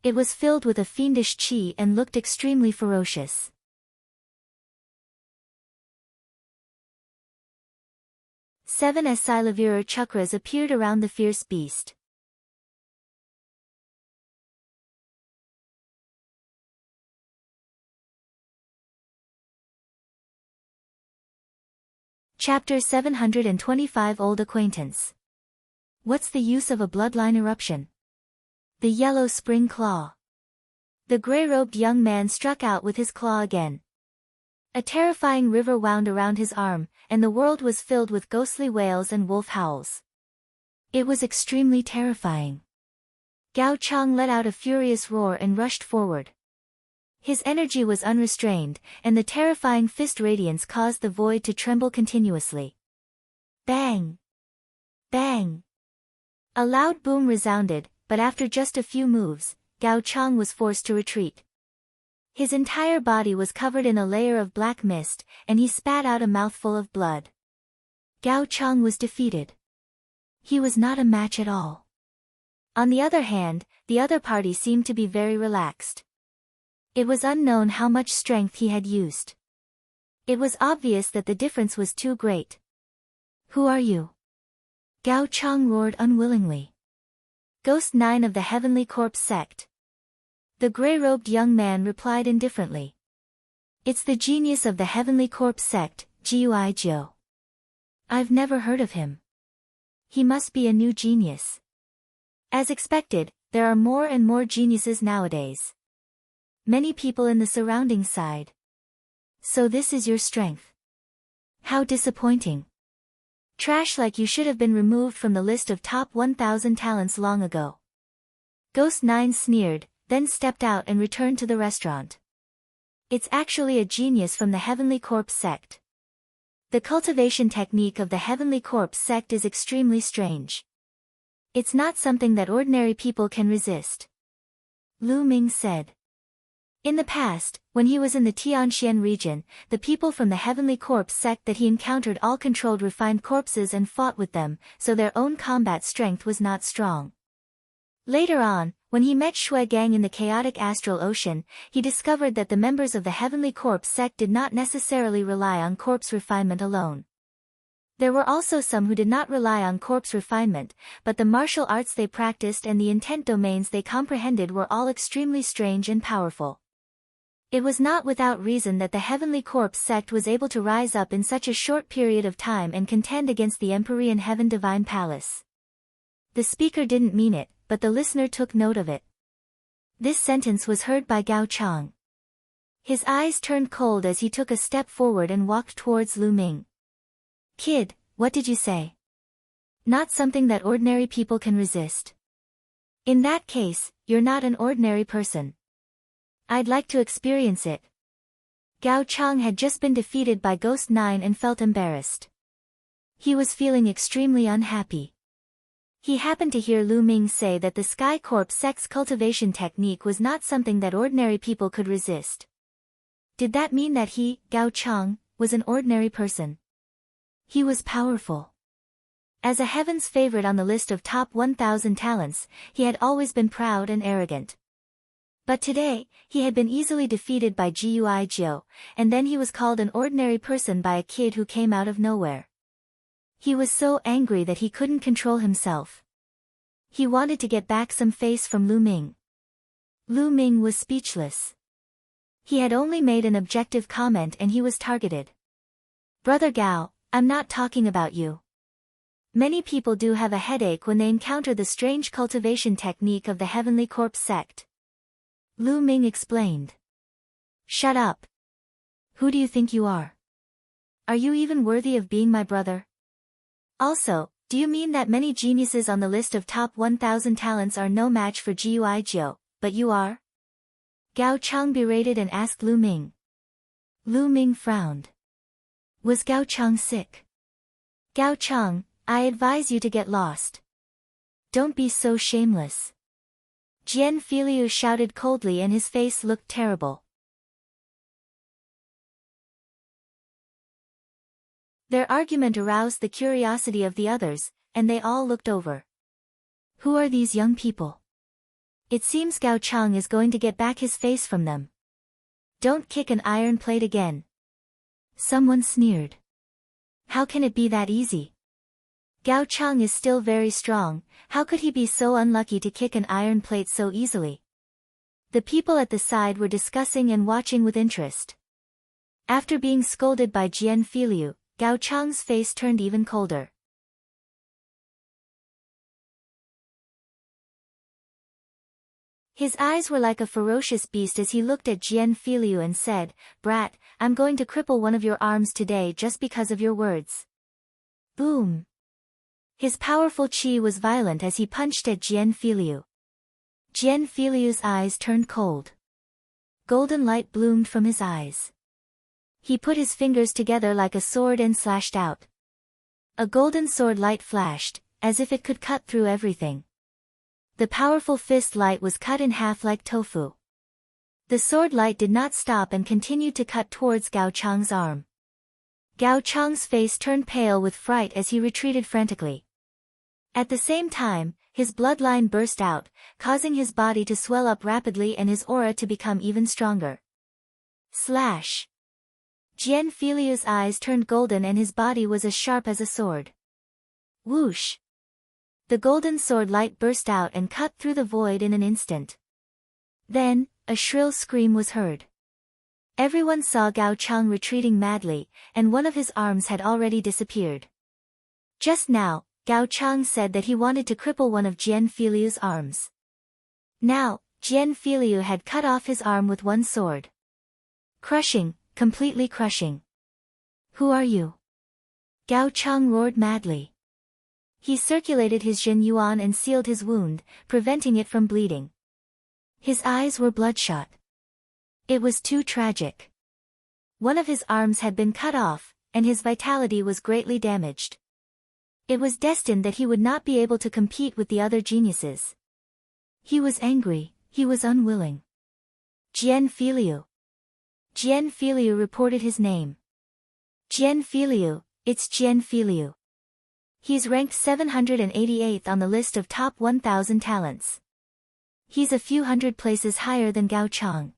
It was filled with a fiendish qi and looked extremely ferocious. Seven Silavirar chakras appeared around the fierce beast. Chapter 725 Old Acquaintance. What's the use of a bloodline eruption? The yellow spring claw. The gray-robed young man struck out with his claw again. A terrifying river wound around his arm, and the world was filled with ghostly wails and wolf howls. It was extremely terrifying. Gao Chang let out a furious roar and rushed forward. His energy was unrestrained, and the terrifying fist radiance caused the void to tremble continuously. Bang! Bang! A loud boom resounded, but after just a few moves, Gao Chang was forced to retreat. His entire body was covered in a layer of black mist, and he spat out a mouthful of blood. Gao Chang was defeated. He was not a match at all. On the other hand, the other party seemed to be very relaxed. It was unknown how much strength he had used. It was obvious that the difference was too great. Who are you? Gao Chang roared unwillingly. Ghost 9 of the Heavenly Corpse Sect. The gray-robed young man replied indifferently. It's the genius of the Heavenly Corpse sect, Gui Jiu. I've never heard of him. He must be a new genius. As expected, there are more and more geniuses nowadays. Many people in the surrounding side. So this is your strength. How disappointing. Trash, like you should have been removed from the list of top 1,000 talents long ago. Ghost 9 sneered, then stepped out and returned to the restaurant. It's actually a genius from the Heavenly Corpse sect. The cultivation technique of the Heavenly Corpse sect is extremely strange. It's not something that ordinary people can resist. Lu Ming said. In the past, when he was in the Tianxian region, the people from the Heavenly Corpse sect that he encountered all controlled refined corpses and fought with them, so their own combat strength was not strong. Later on, when he met Shui Gang in the chaotic astral ocean, he discovered that the members of the Heavenly Corpse sect did not necessarily rely on corpse refinement alone. There were also some who did not rely on corpse refinement, but the martial arts they practiced and the intent domains they comprehended were all extremely strange and powerful. It was not without reason that the Heavenly Corpse sect was able to rise up in such a short period of time and contend against the Empyrean Heaven Divine Palace. The speaker didn't mean it, but the listener took note of it. This sentence was heard by Gao Chang. His eyes turned cold as he took a step forward and walked towards Lu Ming. Kid, what did you say? Not something that ordinary people can resist. In that case, you're not an ordinary person. I'd like to experience it. Gao Chang had just been defeated by Ghost 9 and felt embarrassed. He was feeling extremely unhappy. He happened to hear Lu Ming say that the Sky Corpse sect's cultivation technique was not something that ordinary people could resist. Did that mean that he, Gao Chang, was an ordinary person? He was powerful. As a heaven's favorite on the list of top 1,000 talents, he had always been proud and arrogant. But today, he had been easily defeated by Gui Jiu, and then he was called an ordinary person by a kid who came out of nowhere. He was so angry that he couldn't control himself. He wanted to get back some face from Lu Ming. Lu Ming was speechless. He had only made an objective comment and he was targeted. Brother Gao, I'm not talking about you. Many people do have a headache when they encounter the strange cultivation technique of the Heavenly Corpse sect. Lu Ming explained. Shut up. Who do you think you are? Are you even worthy of being my brother? Also, do you mean that many geniuses on the list of top 1,000 talents are no match for Gui Jiu, but you are? Gao Chang berated and asked Lu Ming. Lu Ming frowned. Was Gao Chang sick? Gao Chang, I advise you to get lost. Don't be so shameless. Jian Filiu shouted coldly and his face looked terrible. Their argument aroused the curiosity of the others, and they all looked over. Who are these young people? It seems Gao Chang is going to get back his face from them. Don't kick an iron plate again. Someone sneered. How can it be that easy? Gao Chang is still very strong, how could he be so unlucky to kick an iron plate so easily? The people at the side were discussing and watching with interest. After being scolded by Jian Filiu, Gao Chang's face turned even colder. His eyes were like a ferocious beast as he looked at Jian Filiu and said, Brat, I'm going to cripple one of your arms today just because of your words. Boom. His powerful chi was violent as he punched at Jian Filiu. Jian Filiu's eyes turned cold. Golden light bloomed from his eyes. He put his fingers together like a sword and slashed out. A golden sword light flashed, as if it could cut through everything. The powerful fist light was cut in half like tofu. The sword light did not stop and continued to cut towards Gao Chang's arm. Gao Chang's face turned pale with fright as he retreated frantically. At the same time, his bloodline burst out, causing his body to swell up rapidly and his aura to become even stronger. Slash! Jian Filiu's eyes turned golden and his body was as sharp as a sword. Whoosh! The golden sword light burst out and cut through the void in an instant. Then, a shrill scream was heard. Everyone saw Gao Chang retreating madly, and one of his arms had already disappeared. Just now, Gao Chang said that he wanted to cripple one of Jian Filiu's arms. Now, Jian Filiu had cut off his arm with one sword. Crushing, completely crushing. Who are you? Gao Chang roared madly. He circulated his Jin Yuan and sealed his wound, preventing it from bleeding. His eyes were bloodshot. It was too tragic. One of his arms had been cut off, and his vitality was greatly damaged. It was destined that he would not be able to compete with the other geniuses. He was angry, he was unwilling. Jian Filiu. Jian Filiu reported his name. Jian Filiu, it's Jian Filiu. He's ranked 788th on the list of top 1,000 talents. He's a few hundred places higher than Gao Chang.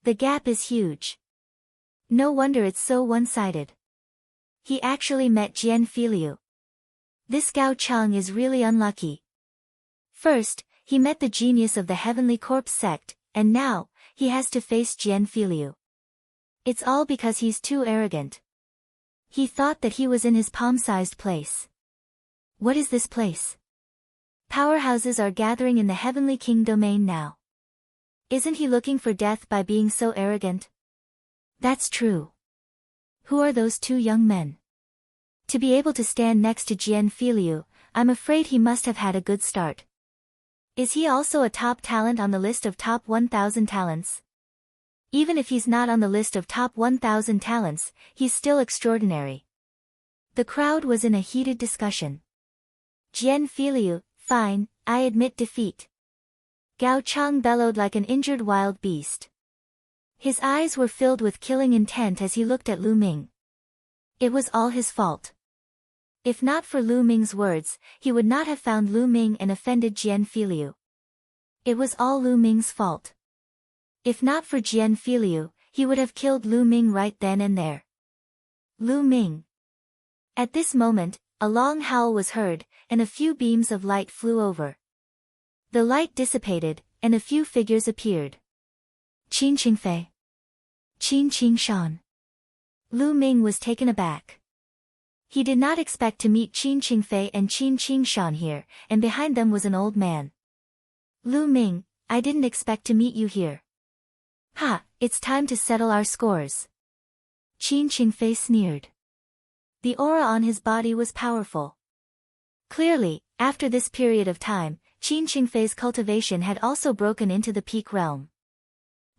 The gap is huge. No wonder it's so one-sided. He actually met Jian Filiu. This Gao Chang is really unlucky. First, he met the genius of the Heavenly Corpse sect, and now, he has to face Jian Filiu. It's all because he's too arrogant. He thought that he was in his palm-sized place. What is this place? Powerhouses are gathering in the Heavenly King domain now. Isn't he looking for death by being so arrogant? That's true. Who are those two young men? To be able to stand next to Jian Filiu, I'm afraid he must have had a good start. Is he also a top talent on the list of top 1,000 talents? Even if he's not on the list of top 1,000 talents, he's still extraordinary. The crowd was in a heated discussion. Jian Filiu, fine, I admit defeat. Gao Chang bellowed like an injured wild beast. His eyes were filled with killing intent as he looked at Lu Ming. It was all his fault. If not for Lu Ming's words, he would not have found Lu Ming and offended Jian Filiu. It was all Lu Ming's fault. If not for Jian Filiu, he would have killed Lu Ming right then and there. Lu Ming. At this moment, a long howl was heard, and a few beams of light flew over. The light dissipated, and a few figures appeared. Qin Qingfei. Qin Qingshan. Lu Ming was taken aback. He did not expect to meet Qin Qingfei and Qin Qingshan here, and behind them was an old man. Lu Ming, I didn't expect to meet you here. Ha, it's time to settle our scores. Qin Qingfei sneered. The aura on his body was powerful. Clearly, after this period of time, Qin Qingfei's cultivation had also broken into the peak realm.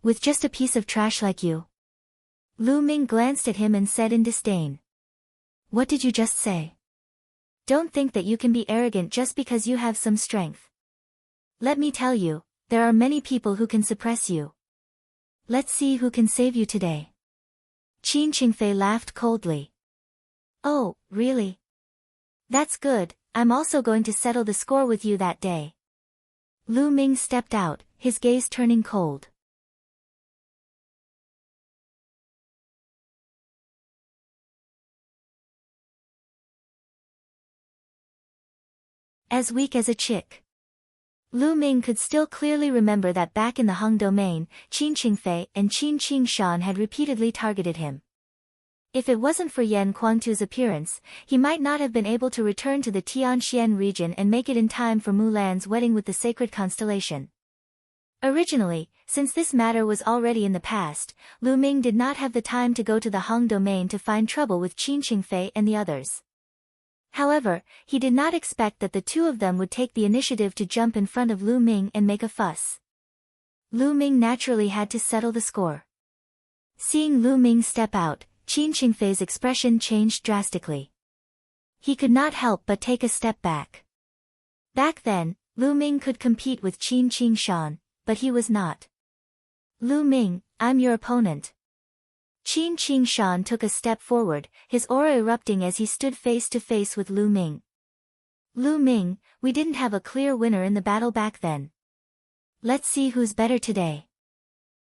With just a piece of trash like you? Lu Ming glanced at him and said in disdain. What did you just say? Don't think that you can be arrogant just because you have some strength. Let me tell you, there are many people who can suppress you. Let's see who can save you today. Qin Qingfei laughed coldly. Oh, really? That's good, I'm also going to settle the score with you that day. Lu Ming stepped out, his gaze turning cold. As weak as a chick. Lu Ming could still clearly remember that back in the Hung domain, Qin Qingfei and Qin Qingshan had repeatedly targeted him. If it wasn't for Yan Kuangtu's appearance, he might not have been able to return to the Tianxian region and make it in time for Mulan's wedding with the sacred constellation. Originally, since this matter was already in the past, Lu Ming did not have the time to go to the Hung domain to find trouble with Qin Qingfei and the others. However, he did not expect that the two of them would take the initiative to jump in front of Lu Ming and make a fuss. Lu Ming naturally had to settle the score. Seeing Lu Ming step out, Qin Qingfei's expression changed drastically. He could not help but take a step back. Back then, Lu Ming could compete with Qin Qingshan, but he was not. Lu Ming, I'm your opponent. Qin Qingshan took a step forward, his aura erupting as he stood face to face with Lu Ming. Lu Ming, we didn't have a clear winner in the battle back then. Let's see who's better today.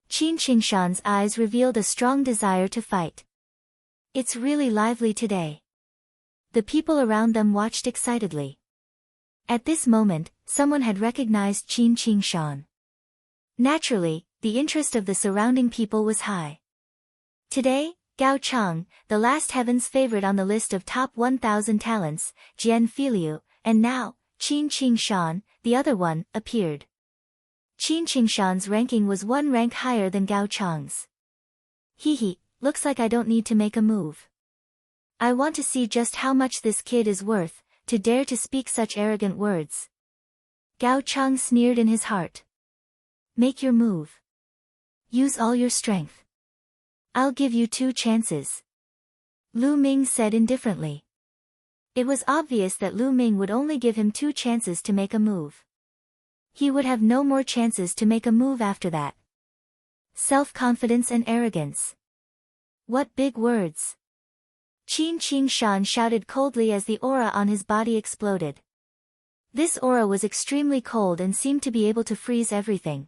Qin Qingshan's eyes revealed a strong desire to fight. It's really lively today. The people around them watched excitedly. At this moment, someone had recognized Qin Qingshan. Naturally, the interest of the surrounding people was high. Today, Gao Chang, the last heaven's favorite on the list of top 1,000 talents, Jian Filiu, and now, Qin Qingshan, the other one, appeared. Qin Qingshan's ranking was one rank higher than Gao Chang's. Looks like I don't need to make a move. I want to see just how much this kid is worth, to dare to speak such arrogant words. Gao Chang sneered in his heart. Make your move. Use all your strength. I'll give you 2 chances. Lu Ming said indifferently. It was obvious that Lu Ming would only give him 2 chances to make a move. He would have no more chances to make a move after that. Self-confidence and arrogance. What big words. Qin Qingshan shouted coldly as the aura on his body exploded. This aura was extremely cold and seemed to be able to freeze everything.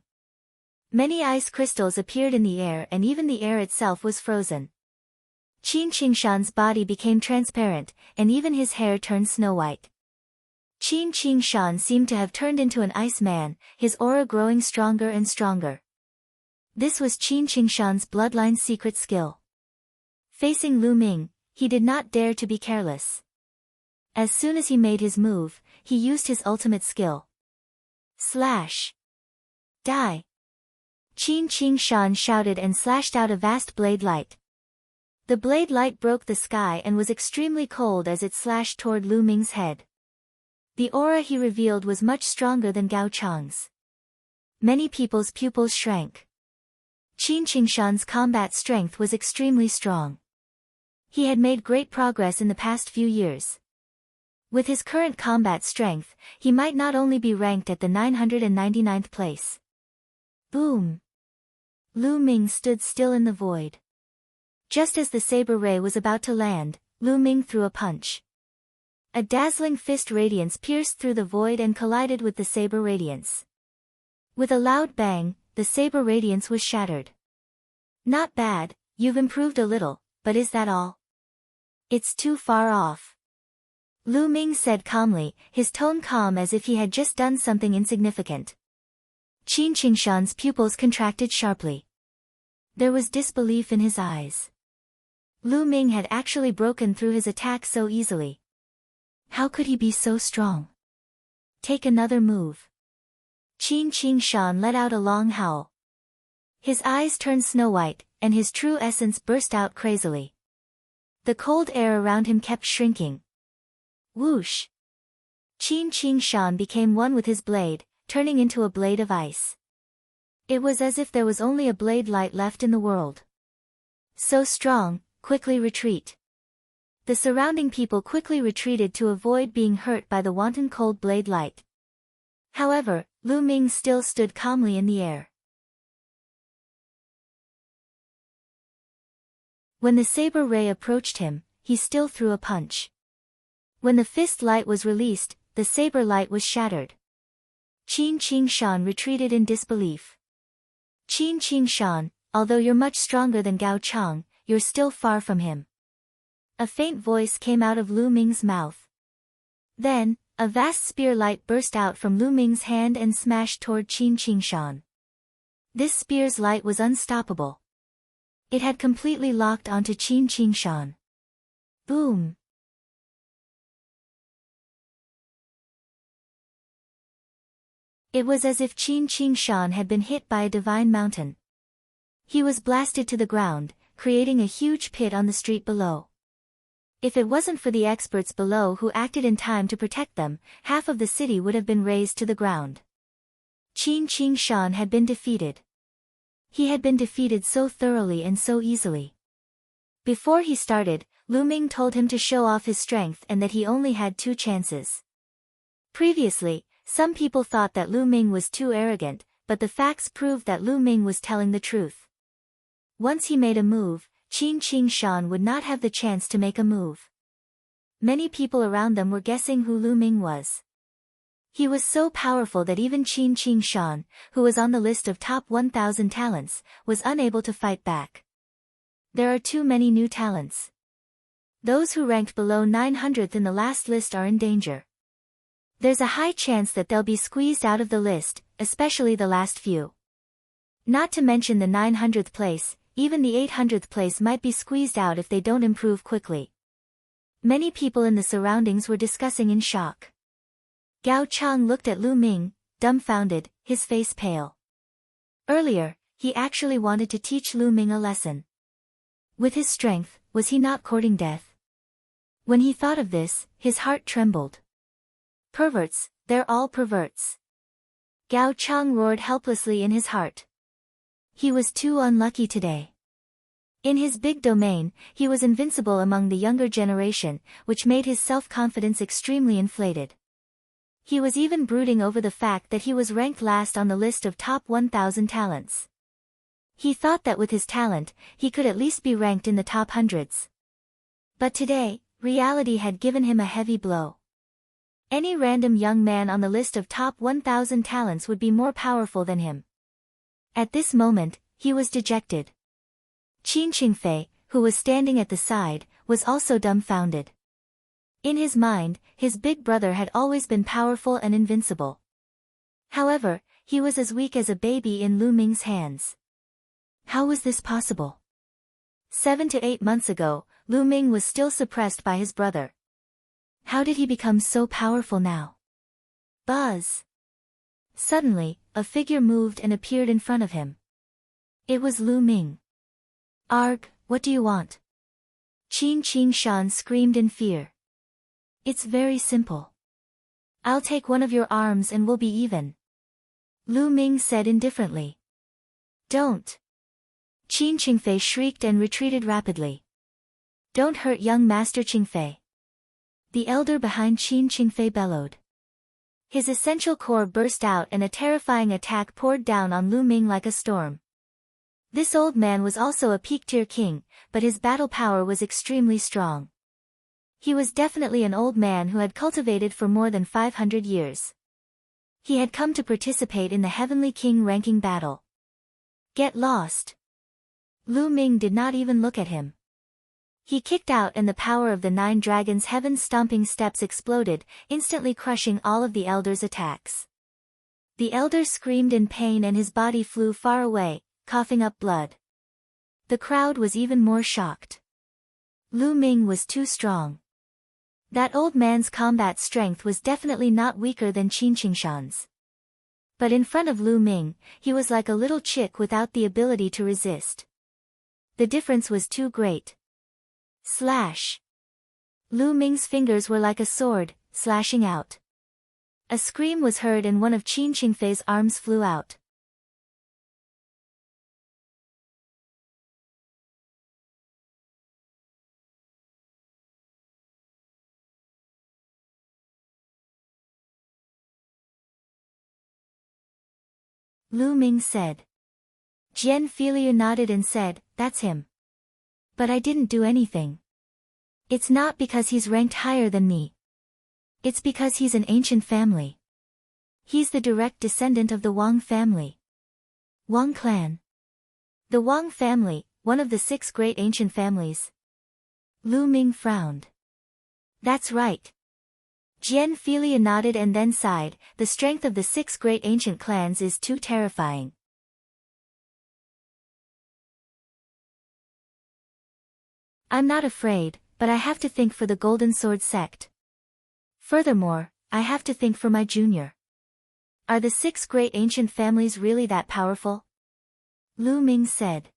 Many ice crystals appeared in the air and even the air itself was frozen. Qin Qingshan's body became transparent, and even his hair turned snow-white. Qin Qingshan seemed to have turned into an ice man, his aura growing stronger and stronger. This was Qin Qingshan's bloodline secret skill. Facing Lu Ming, he did not dare to be careless. As soon as he made his move, he used his ultimate skill. Slash! Die! Qin Qingshan shouted and slashed out a vast blade light. The blade light broke the sky and was extremely cold as it slashed toward Lu Ming's head. The aura he revealed was much stronger than Gao Chang's. Many people's pupils shrank. Qin Qingshan's combat strength was extremely strong. He had made great progress in the past few years. With his current combat strength, he might not only be ranked at the 999th place. Boom! Lu Ming stood still in the void. Just as the saber ray was about to land, Lu Ming threw a punch. A dazzling fist radiance pierced through the void and collided with the saber radiance. With a loud bang, the saber radiance was shattered. Not bad, you've improved a little, but is that all? It's too far off. Lu Ming said calmly, his tone calm as if he had just done something insignificant. Qin Qingshan's pupils contracted sharply. There was disbelief in his eyes. Lu Ming had actually broken through his attack so easily. How could he be so strong? Take another move. Qin Qingshan let out a long howl. His eyes turned snow-white, and his true essence burst out crazily. The cold air around him kept shrinking. Whoosh! Qin Qingshan became one with his blade, turning into a blade of ice. It was as if there was only a blade light left in the world. So strong, quickly retreat. The surrounding people quickly retreated to avoid being hurt by the wanton cold blade light. However, Lu Ming still stood calmly in the air. When the saber ray approached him, he still threw a punch. When the fist light was released, the saber light was shattered. Qin Qingshan retreated in disbelief. Qin Qingshan, although you're much stronger than Gao Chang, you're still far from him. A faint voice came out of Lu Ming's mouth. Then, a vast spear light burst out from Lu Ming's hand and smashed toward Qin Qingshan. This spear's light was unstoppable. It had completely locked onto Qin Qingshan. Boom! It was as if Qin Qingshan had been hit by a divine mountain. He was blasted to the ground, creating a huge pit on the street below. If it wasn't for the experts below who acted in time to protect them, half of the city would have been razed to the ground. Qin Qingshan had been defeated. He had been defeated so thoroughly and so easily. Before he started, Lu Ming told him to show off his strength and that he only had 2 chances. Previously, some people thought that Lu Ming was too arrogant, but the facts proved that Lu Ming was telling the truth. Once he made a move, Qin Qingshan would not have the chance to make a move. Many people around them were guessing who Lu Ming was. He was so powerful that even Qin Qingshan, who was on the list of top 1,000 talents, was unable to fight back. There are too many new talents. Those who ranked below 900th in the last list are in danger. There's a high chance that they'll be squeezed out of the list, especially the last few. Not to mention the 900th place, even the 800th place might be squeezed out if they don't improve quickly. Many people in the surroundings were discussing in shock. Gao Chang looked at Lu Ming, dumbfounded, his face pale. Earlier, he actually wanted to teach Lu Ming a lesson. With his strength, was he not courting death? When he thought of this, his heart trembled. Perverts, they're all perverts. Gao Chang roared helplessly in his heart. He was too unlucky today. In his big domain, he was invincible among the younger generation, which made his self-confidence extremely inflated. He was even brooding over the fact that he was ranked last on the list of top 1,000 talents. He thought that with his talent, he could at least be ranked in the top hundreds. But today, reality had given him a heavy blow. Any random young man on the list of top 1,000 talents would be more powerful than him. At this moment, he was dejected. Qin Qingfei, who was standing at the side, was also dumbfounded. In his mind, his big brother had always been powerful and invincible. However, he was as weak as a baby in Lu Ming's hands. How was this possible? 7 to 8 months ago, Lu Ming was still suppressed by his brother. How did he become so powerful now? Buzz! Suddenly, a figure moved and appeared in front of him. It was Lu Ming. Arg, what do you want? Qin Qingshan screamed in fear. It's very simple. I'll take one of your arms and we'll be even. Lu Ming said indifferently. Don't. Qin Qingfei shrieked and retreated rapidly. Don't hurt young Master Qingfei. The elder behind Qin Qingfei bellowed. His essential core burst out and a terrifying attack poured down on Lu Ming like a storm. This old man was also a peak-tier king, but his battle power was extremely strong. He was definitely an old man who had cultivated for more than 500 years. He had come to participate in the Heavenly King ranking battle. Get lost. Lu Ming did not even look at him. He kicked out and the power of the 9 dragons' heaven-stomping steps exploded, instantly crushing all of the elder's attacks. The elder screamed in pain and his body flew far away, coughing up blood. The crowd was even more shocked. Lu Ming was too strong. That old man's combat strength was definitely not weaker than Qin Qingshan's. But in front of Lu Ming, he was like a little chick without the ability to resist. The difference was too great. Slash! Lu Ming's fingers were like a sword, slashing out. A scream was heard and one of Qin Qingfei's arms flew out. Lu Ming said. Jian Filiu nodded and said, that's him. But I didn't do anything. It's not because he's ranked higher than me. It's because he's an ancient family. He's the direct descendant of the Wang family. Wang clan. The Wang family, one of the 6 great ancient families. Lu Ming frowned. That's right. Jian Filiu nodded and then sighed, the strength of the 6 great ancient clans is too terrifying. I'm not afraid, but I have to think for the Golden Sword sect. Furthermore, I have to think for my junior. Are the 6 great ancient families really that powerful? Lu Ming said.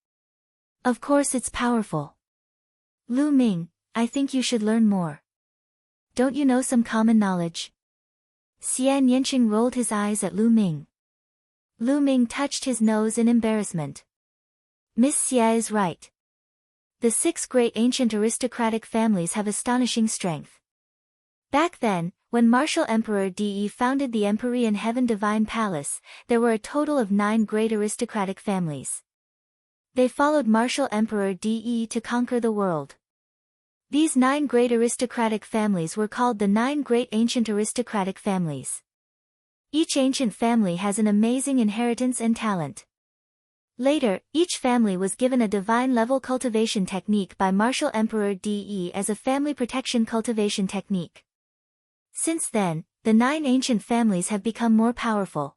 Of course it's powerful. Lu Ming, I think you should learn more. Don't you know some common knowledge? Xian Yanqing rolled his eyes at Lu Ming. Lu Ming touched his nose in embarrassment. Miss Xia is right. The 6 great ancient aristocratic families have astonishing strength. Back then, when Martial Emperor De founded the Empyrean Heaven Divine Palace, there were a total of 9 great aristocratic families. They followed Martial Emperor De to conquer the world. These 9 great aristocratic families were called the 9 great ancient aristocratic families. Each ancient family has an amazing inheritance and talent. Later, each family was given a divine-level cultivation technique by Martial Emperor De as a family protection cultivation technique. Since then, the 9 ancient families have become more powerful.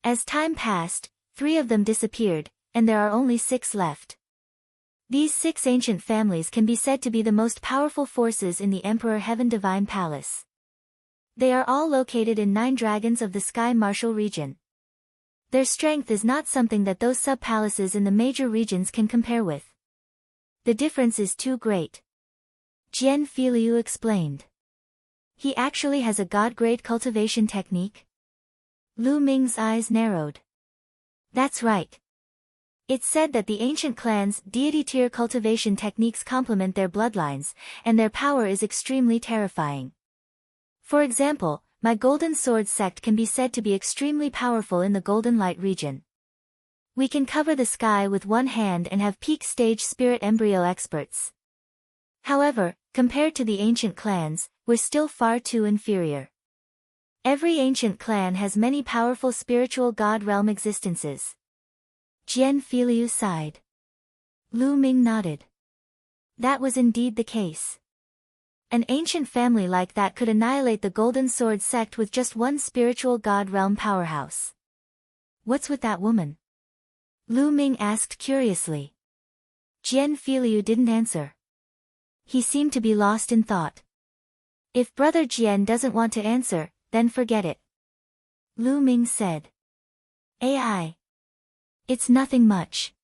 As time passed, 3 of them disappeared, and there are only 6 left. These 6 ancient families can be said to be the most powerful forces in the Emperor Heaven Divine Palace. They are all located in 9 dragons of the Sky Martial region. Their strength is not something that those sub-palaces in the major regions can compare with. The difference is too great. Jian Filiu explained. He actually has a god-grade cultivation technique? Lu Ming's eyes narrowed. That's right. It's said that the ancient clans' deity-tier cultivation techniques complement their bloodlines, and their power is extremely terrifying. For example, my Golden Sword sect can be said to be extremely powerful in the Golden Light region. We can cover the sky with one hand and have peak stage spirit embryo experts. However, compared to the ancient clans, we're still far too inferior. Every ancient clan has many powerful spiritual god realm existences. Jian Filiu sighed. Lu Ming nodded. That was indeed the case. An ancient family like that could annihilate the Golden Sword sect with just one spiritual god realm powerhouse. What's with that woman? Lu Ming asked curiously. Jian Filiu didn't answer. He seemed to be lost in thought. If Brother Jian doesn't want to answer, then forget it. Lu Ming said. AI. It's nothing much.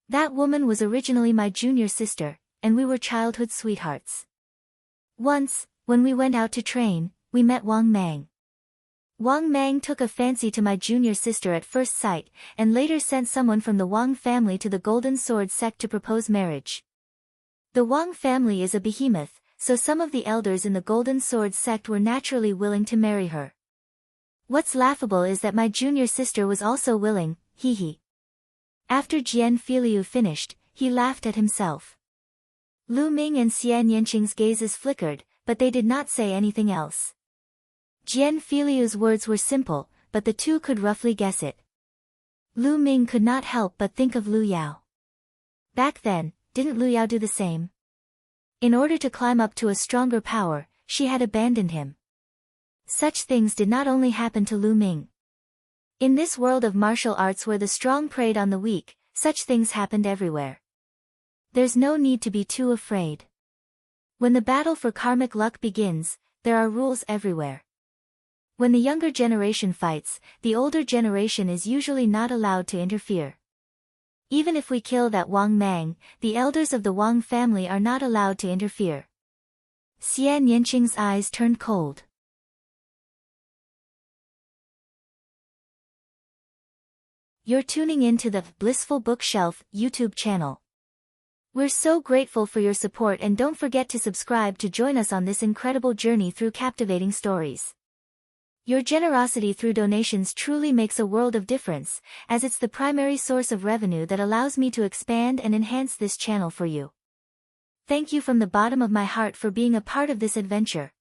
That woman was originally my junior sister, and we were childhood sweethearts. Once, when we went out to train, we met Wang Mang. Wang Mang took a fancy to my junior sister at first sight, and later sent someone from the Wang family to the Golden Sword sect to propose marriage. The Wang family is a behemoth, so some of the elders in the Golden Sword sect were naturally willing to marry her. What's laughable is that my junior sister was also willing, hee hee. After Jian Filiu finished, he laughed at himself. Lu Ming and Xian Yanqing's gazes flickered, but they did not say anything else. Jian Filiu's words were simple, but the two could roughly guess it. Lu Ming could not help but think of Lu Yao. Back then, didn't Lu Yao do the same? In order to climb up to a stronger power, she had abandoned him. Such things did not only happen to Lu Ming. In this world of martial arts where the strong preyed on the weak, such things happened everywhere. There's no need to be too afraid. When the battle for karmic luck begins, there are rules everywhere. When the younger generation fights, the older generation is usually not allowed to interfere. Even if we kill that Wang Mang, the elders of the Wang family are not allowed to interfere. Xian Yanqing's eyes turned cold. You're tuning in to the Blissful Bookshelf YouTube channel. We're so grateful for your support, and don't forget to subscribe to join us on this incredible journey through captivating stories. Your generosity through donations truly makes a world of difference, as it's the primary source of revenue that allows me to expand and enhance this channel for you. Thank you from the bottom of my heart for being a part of this adventure.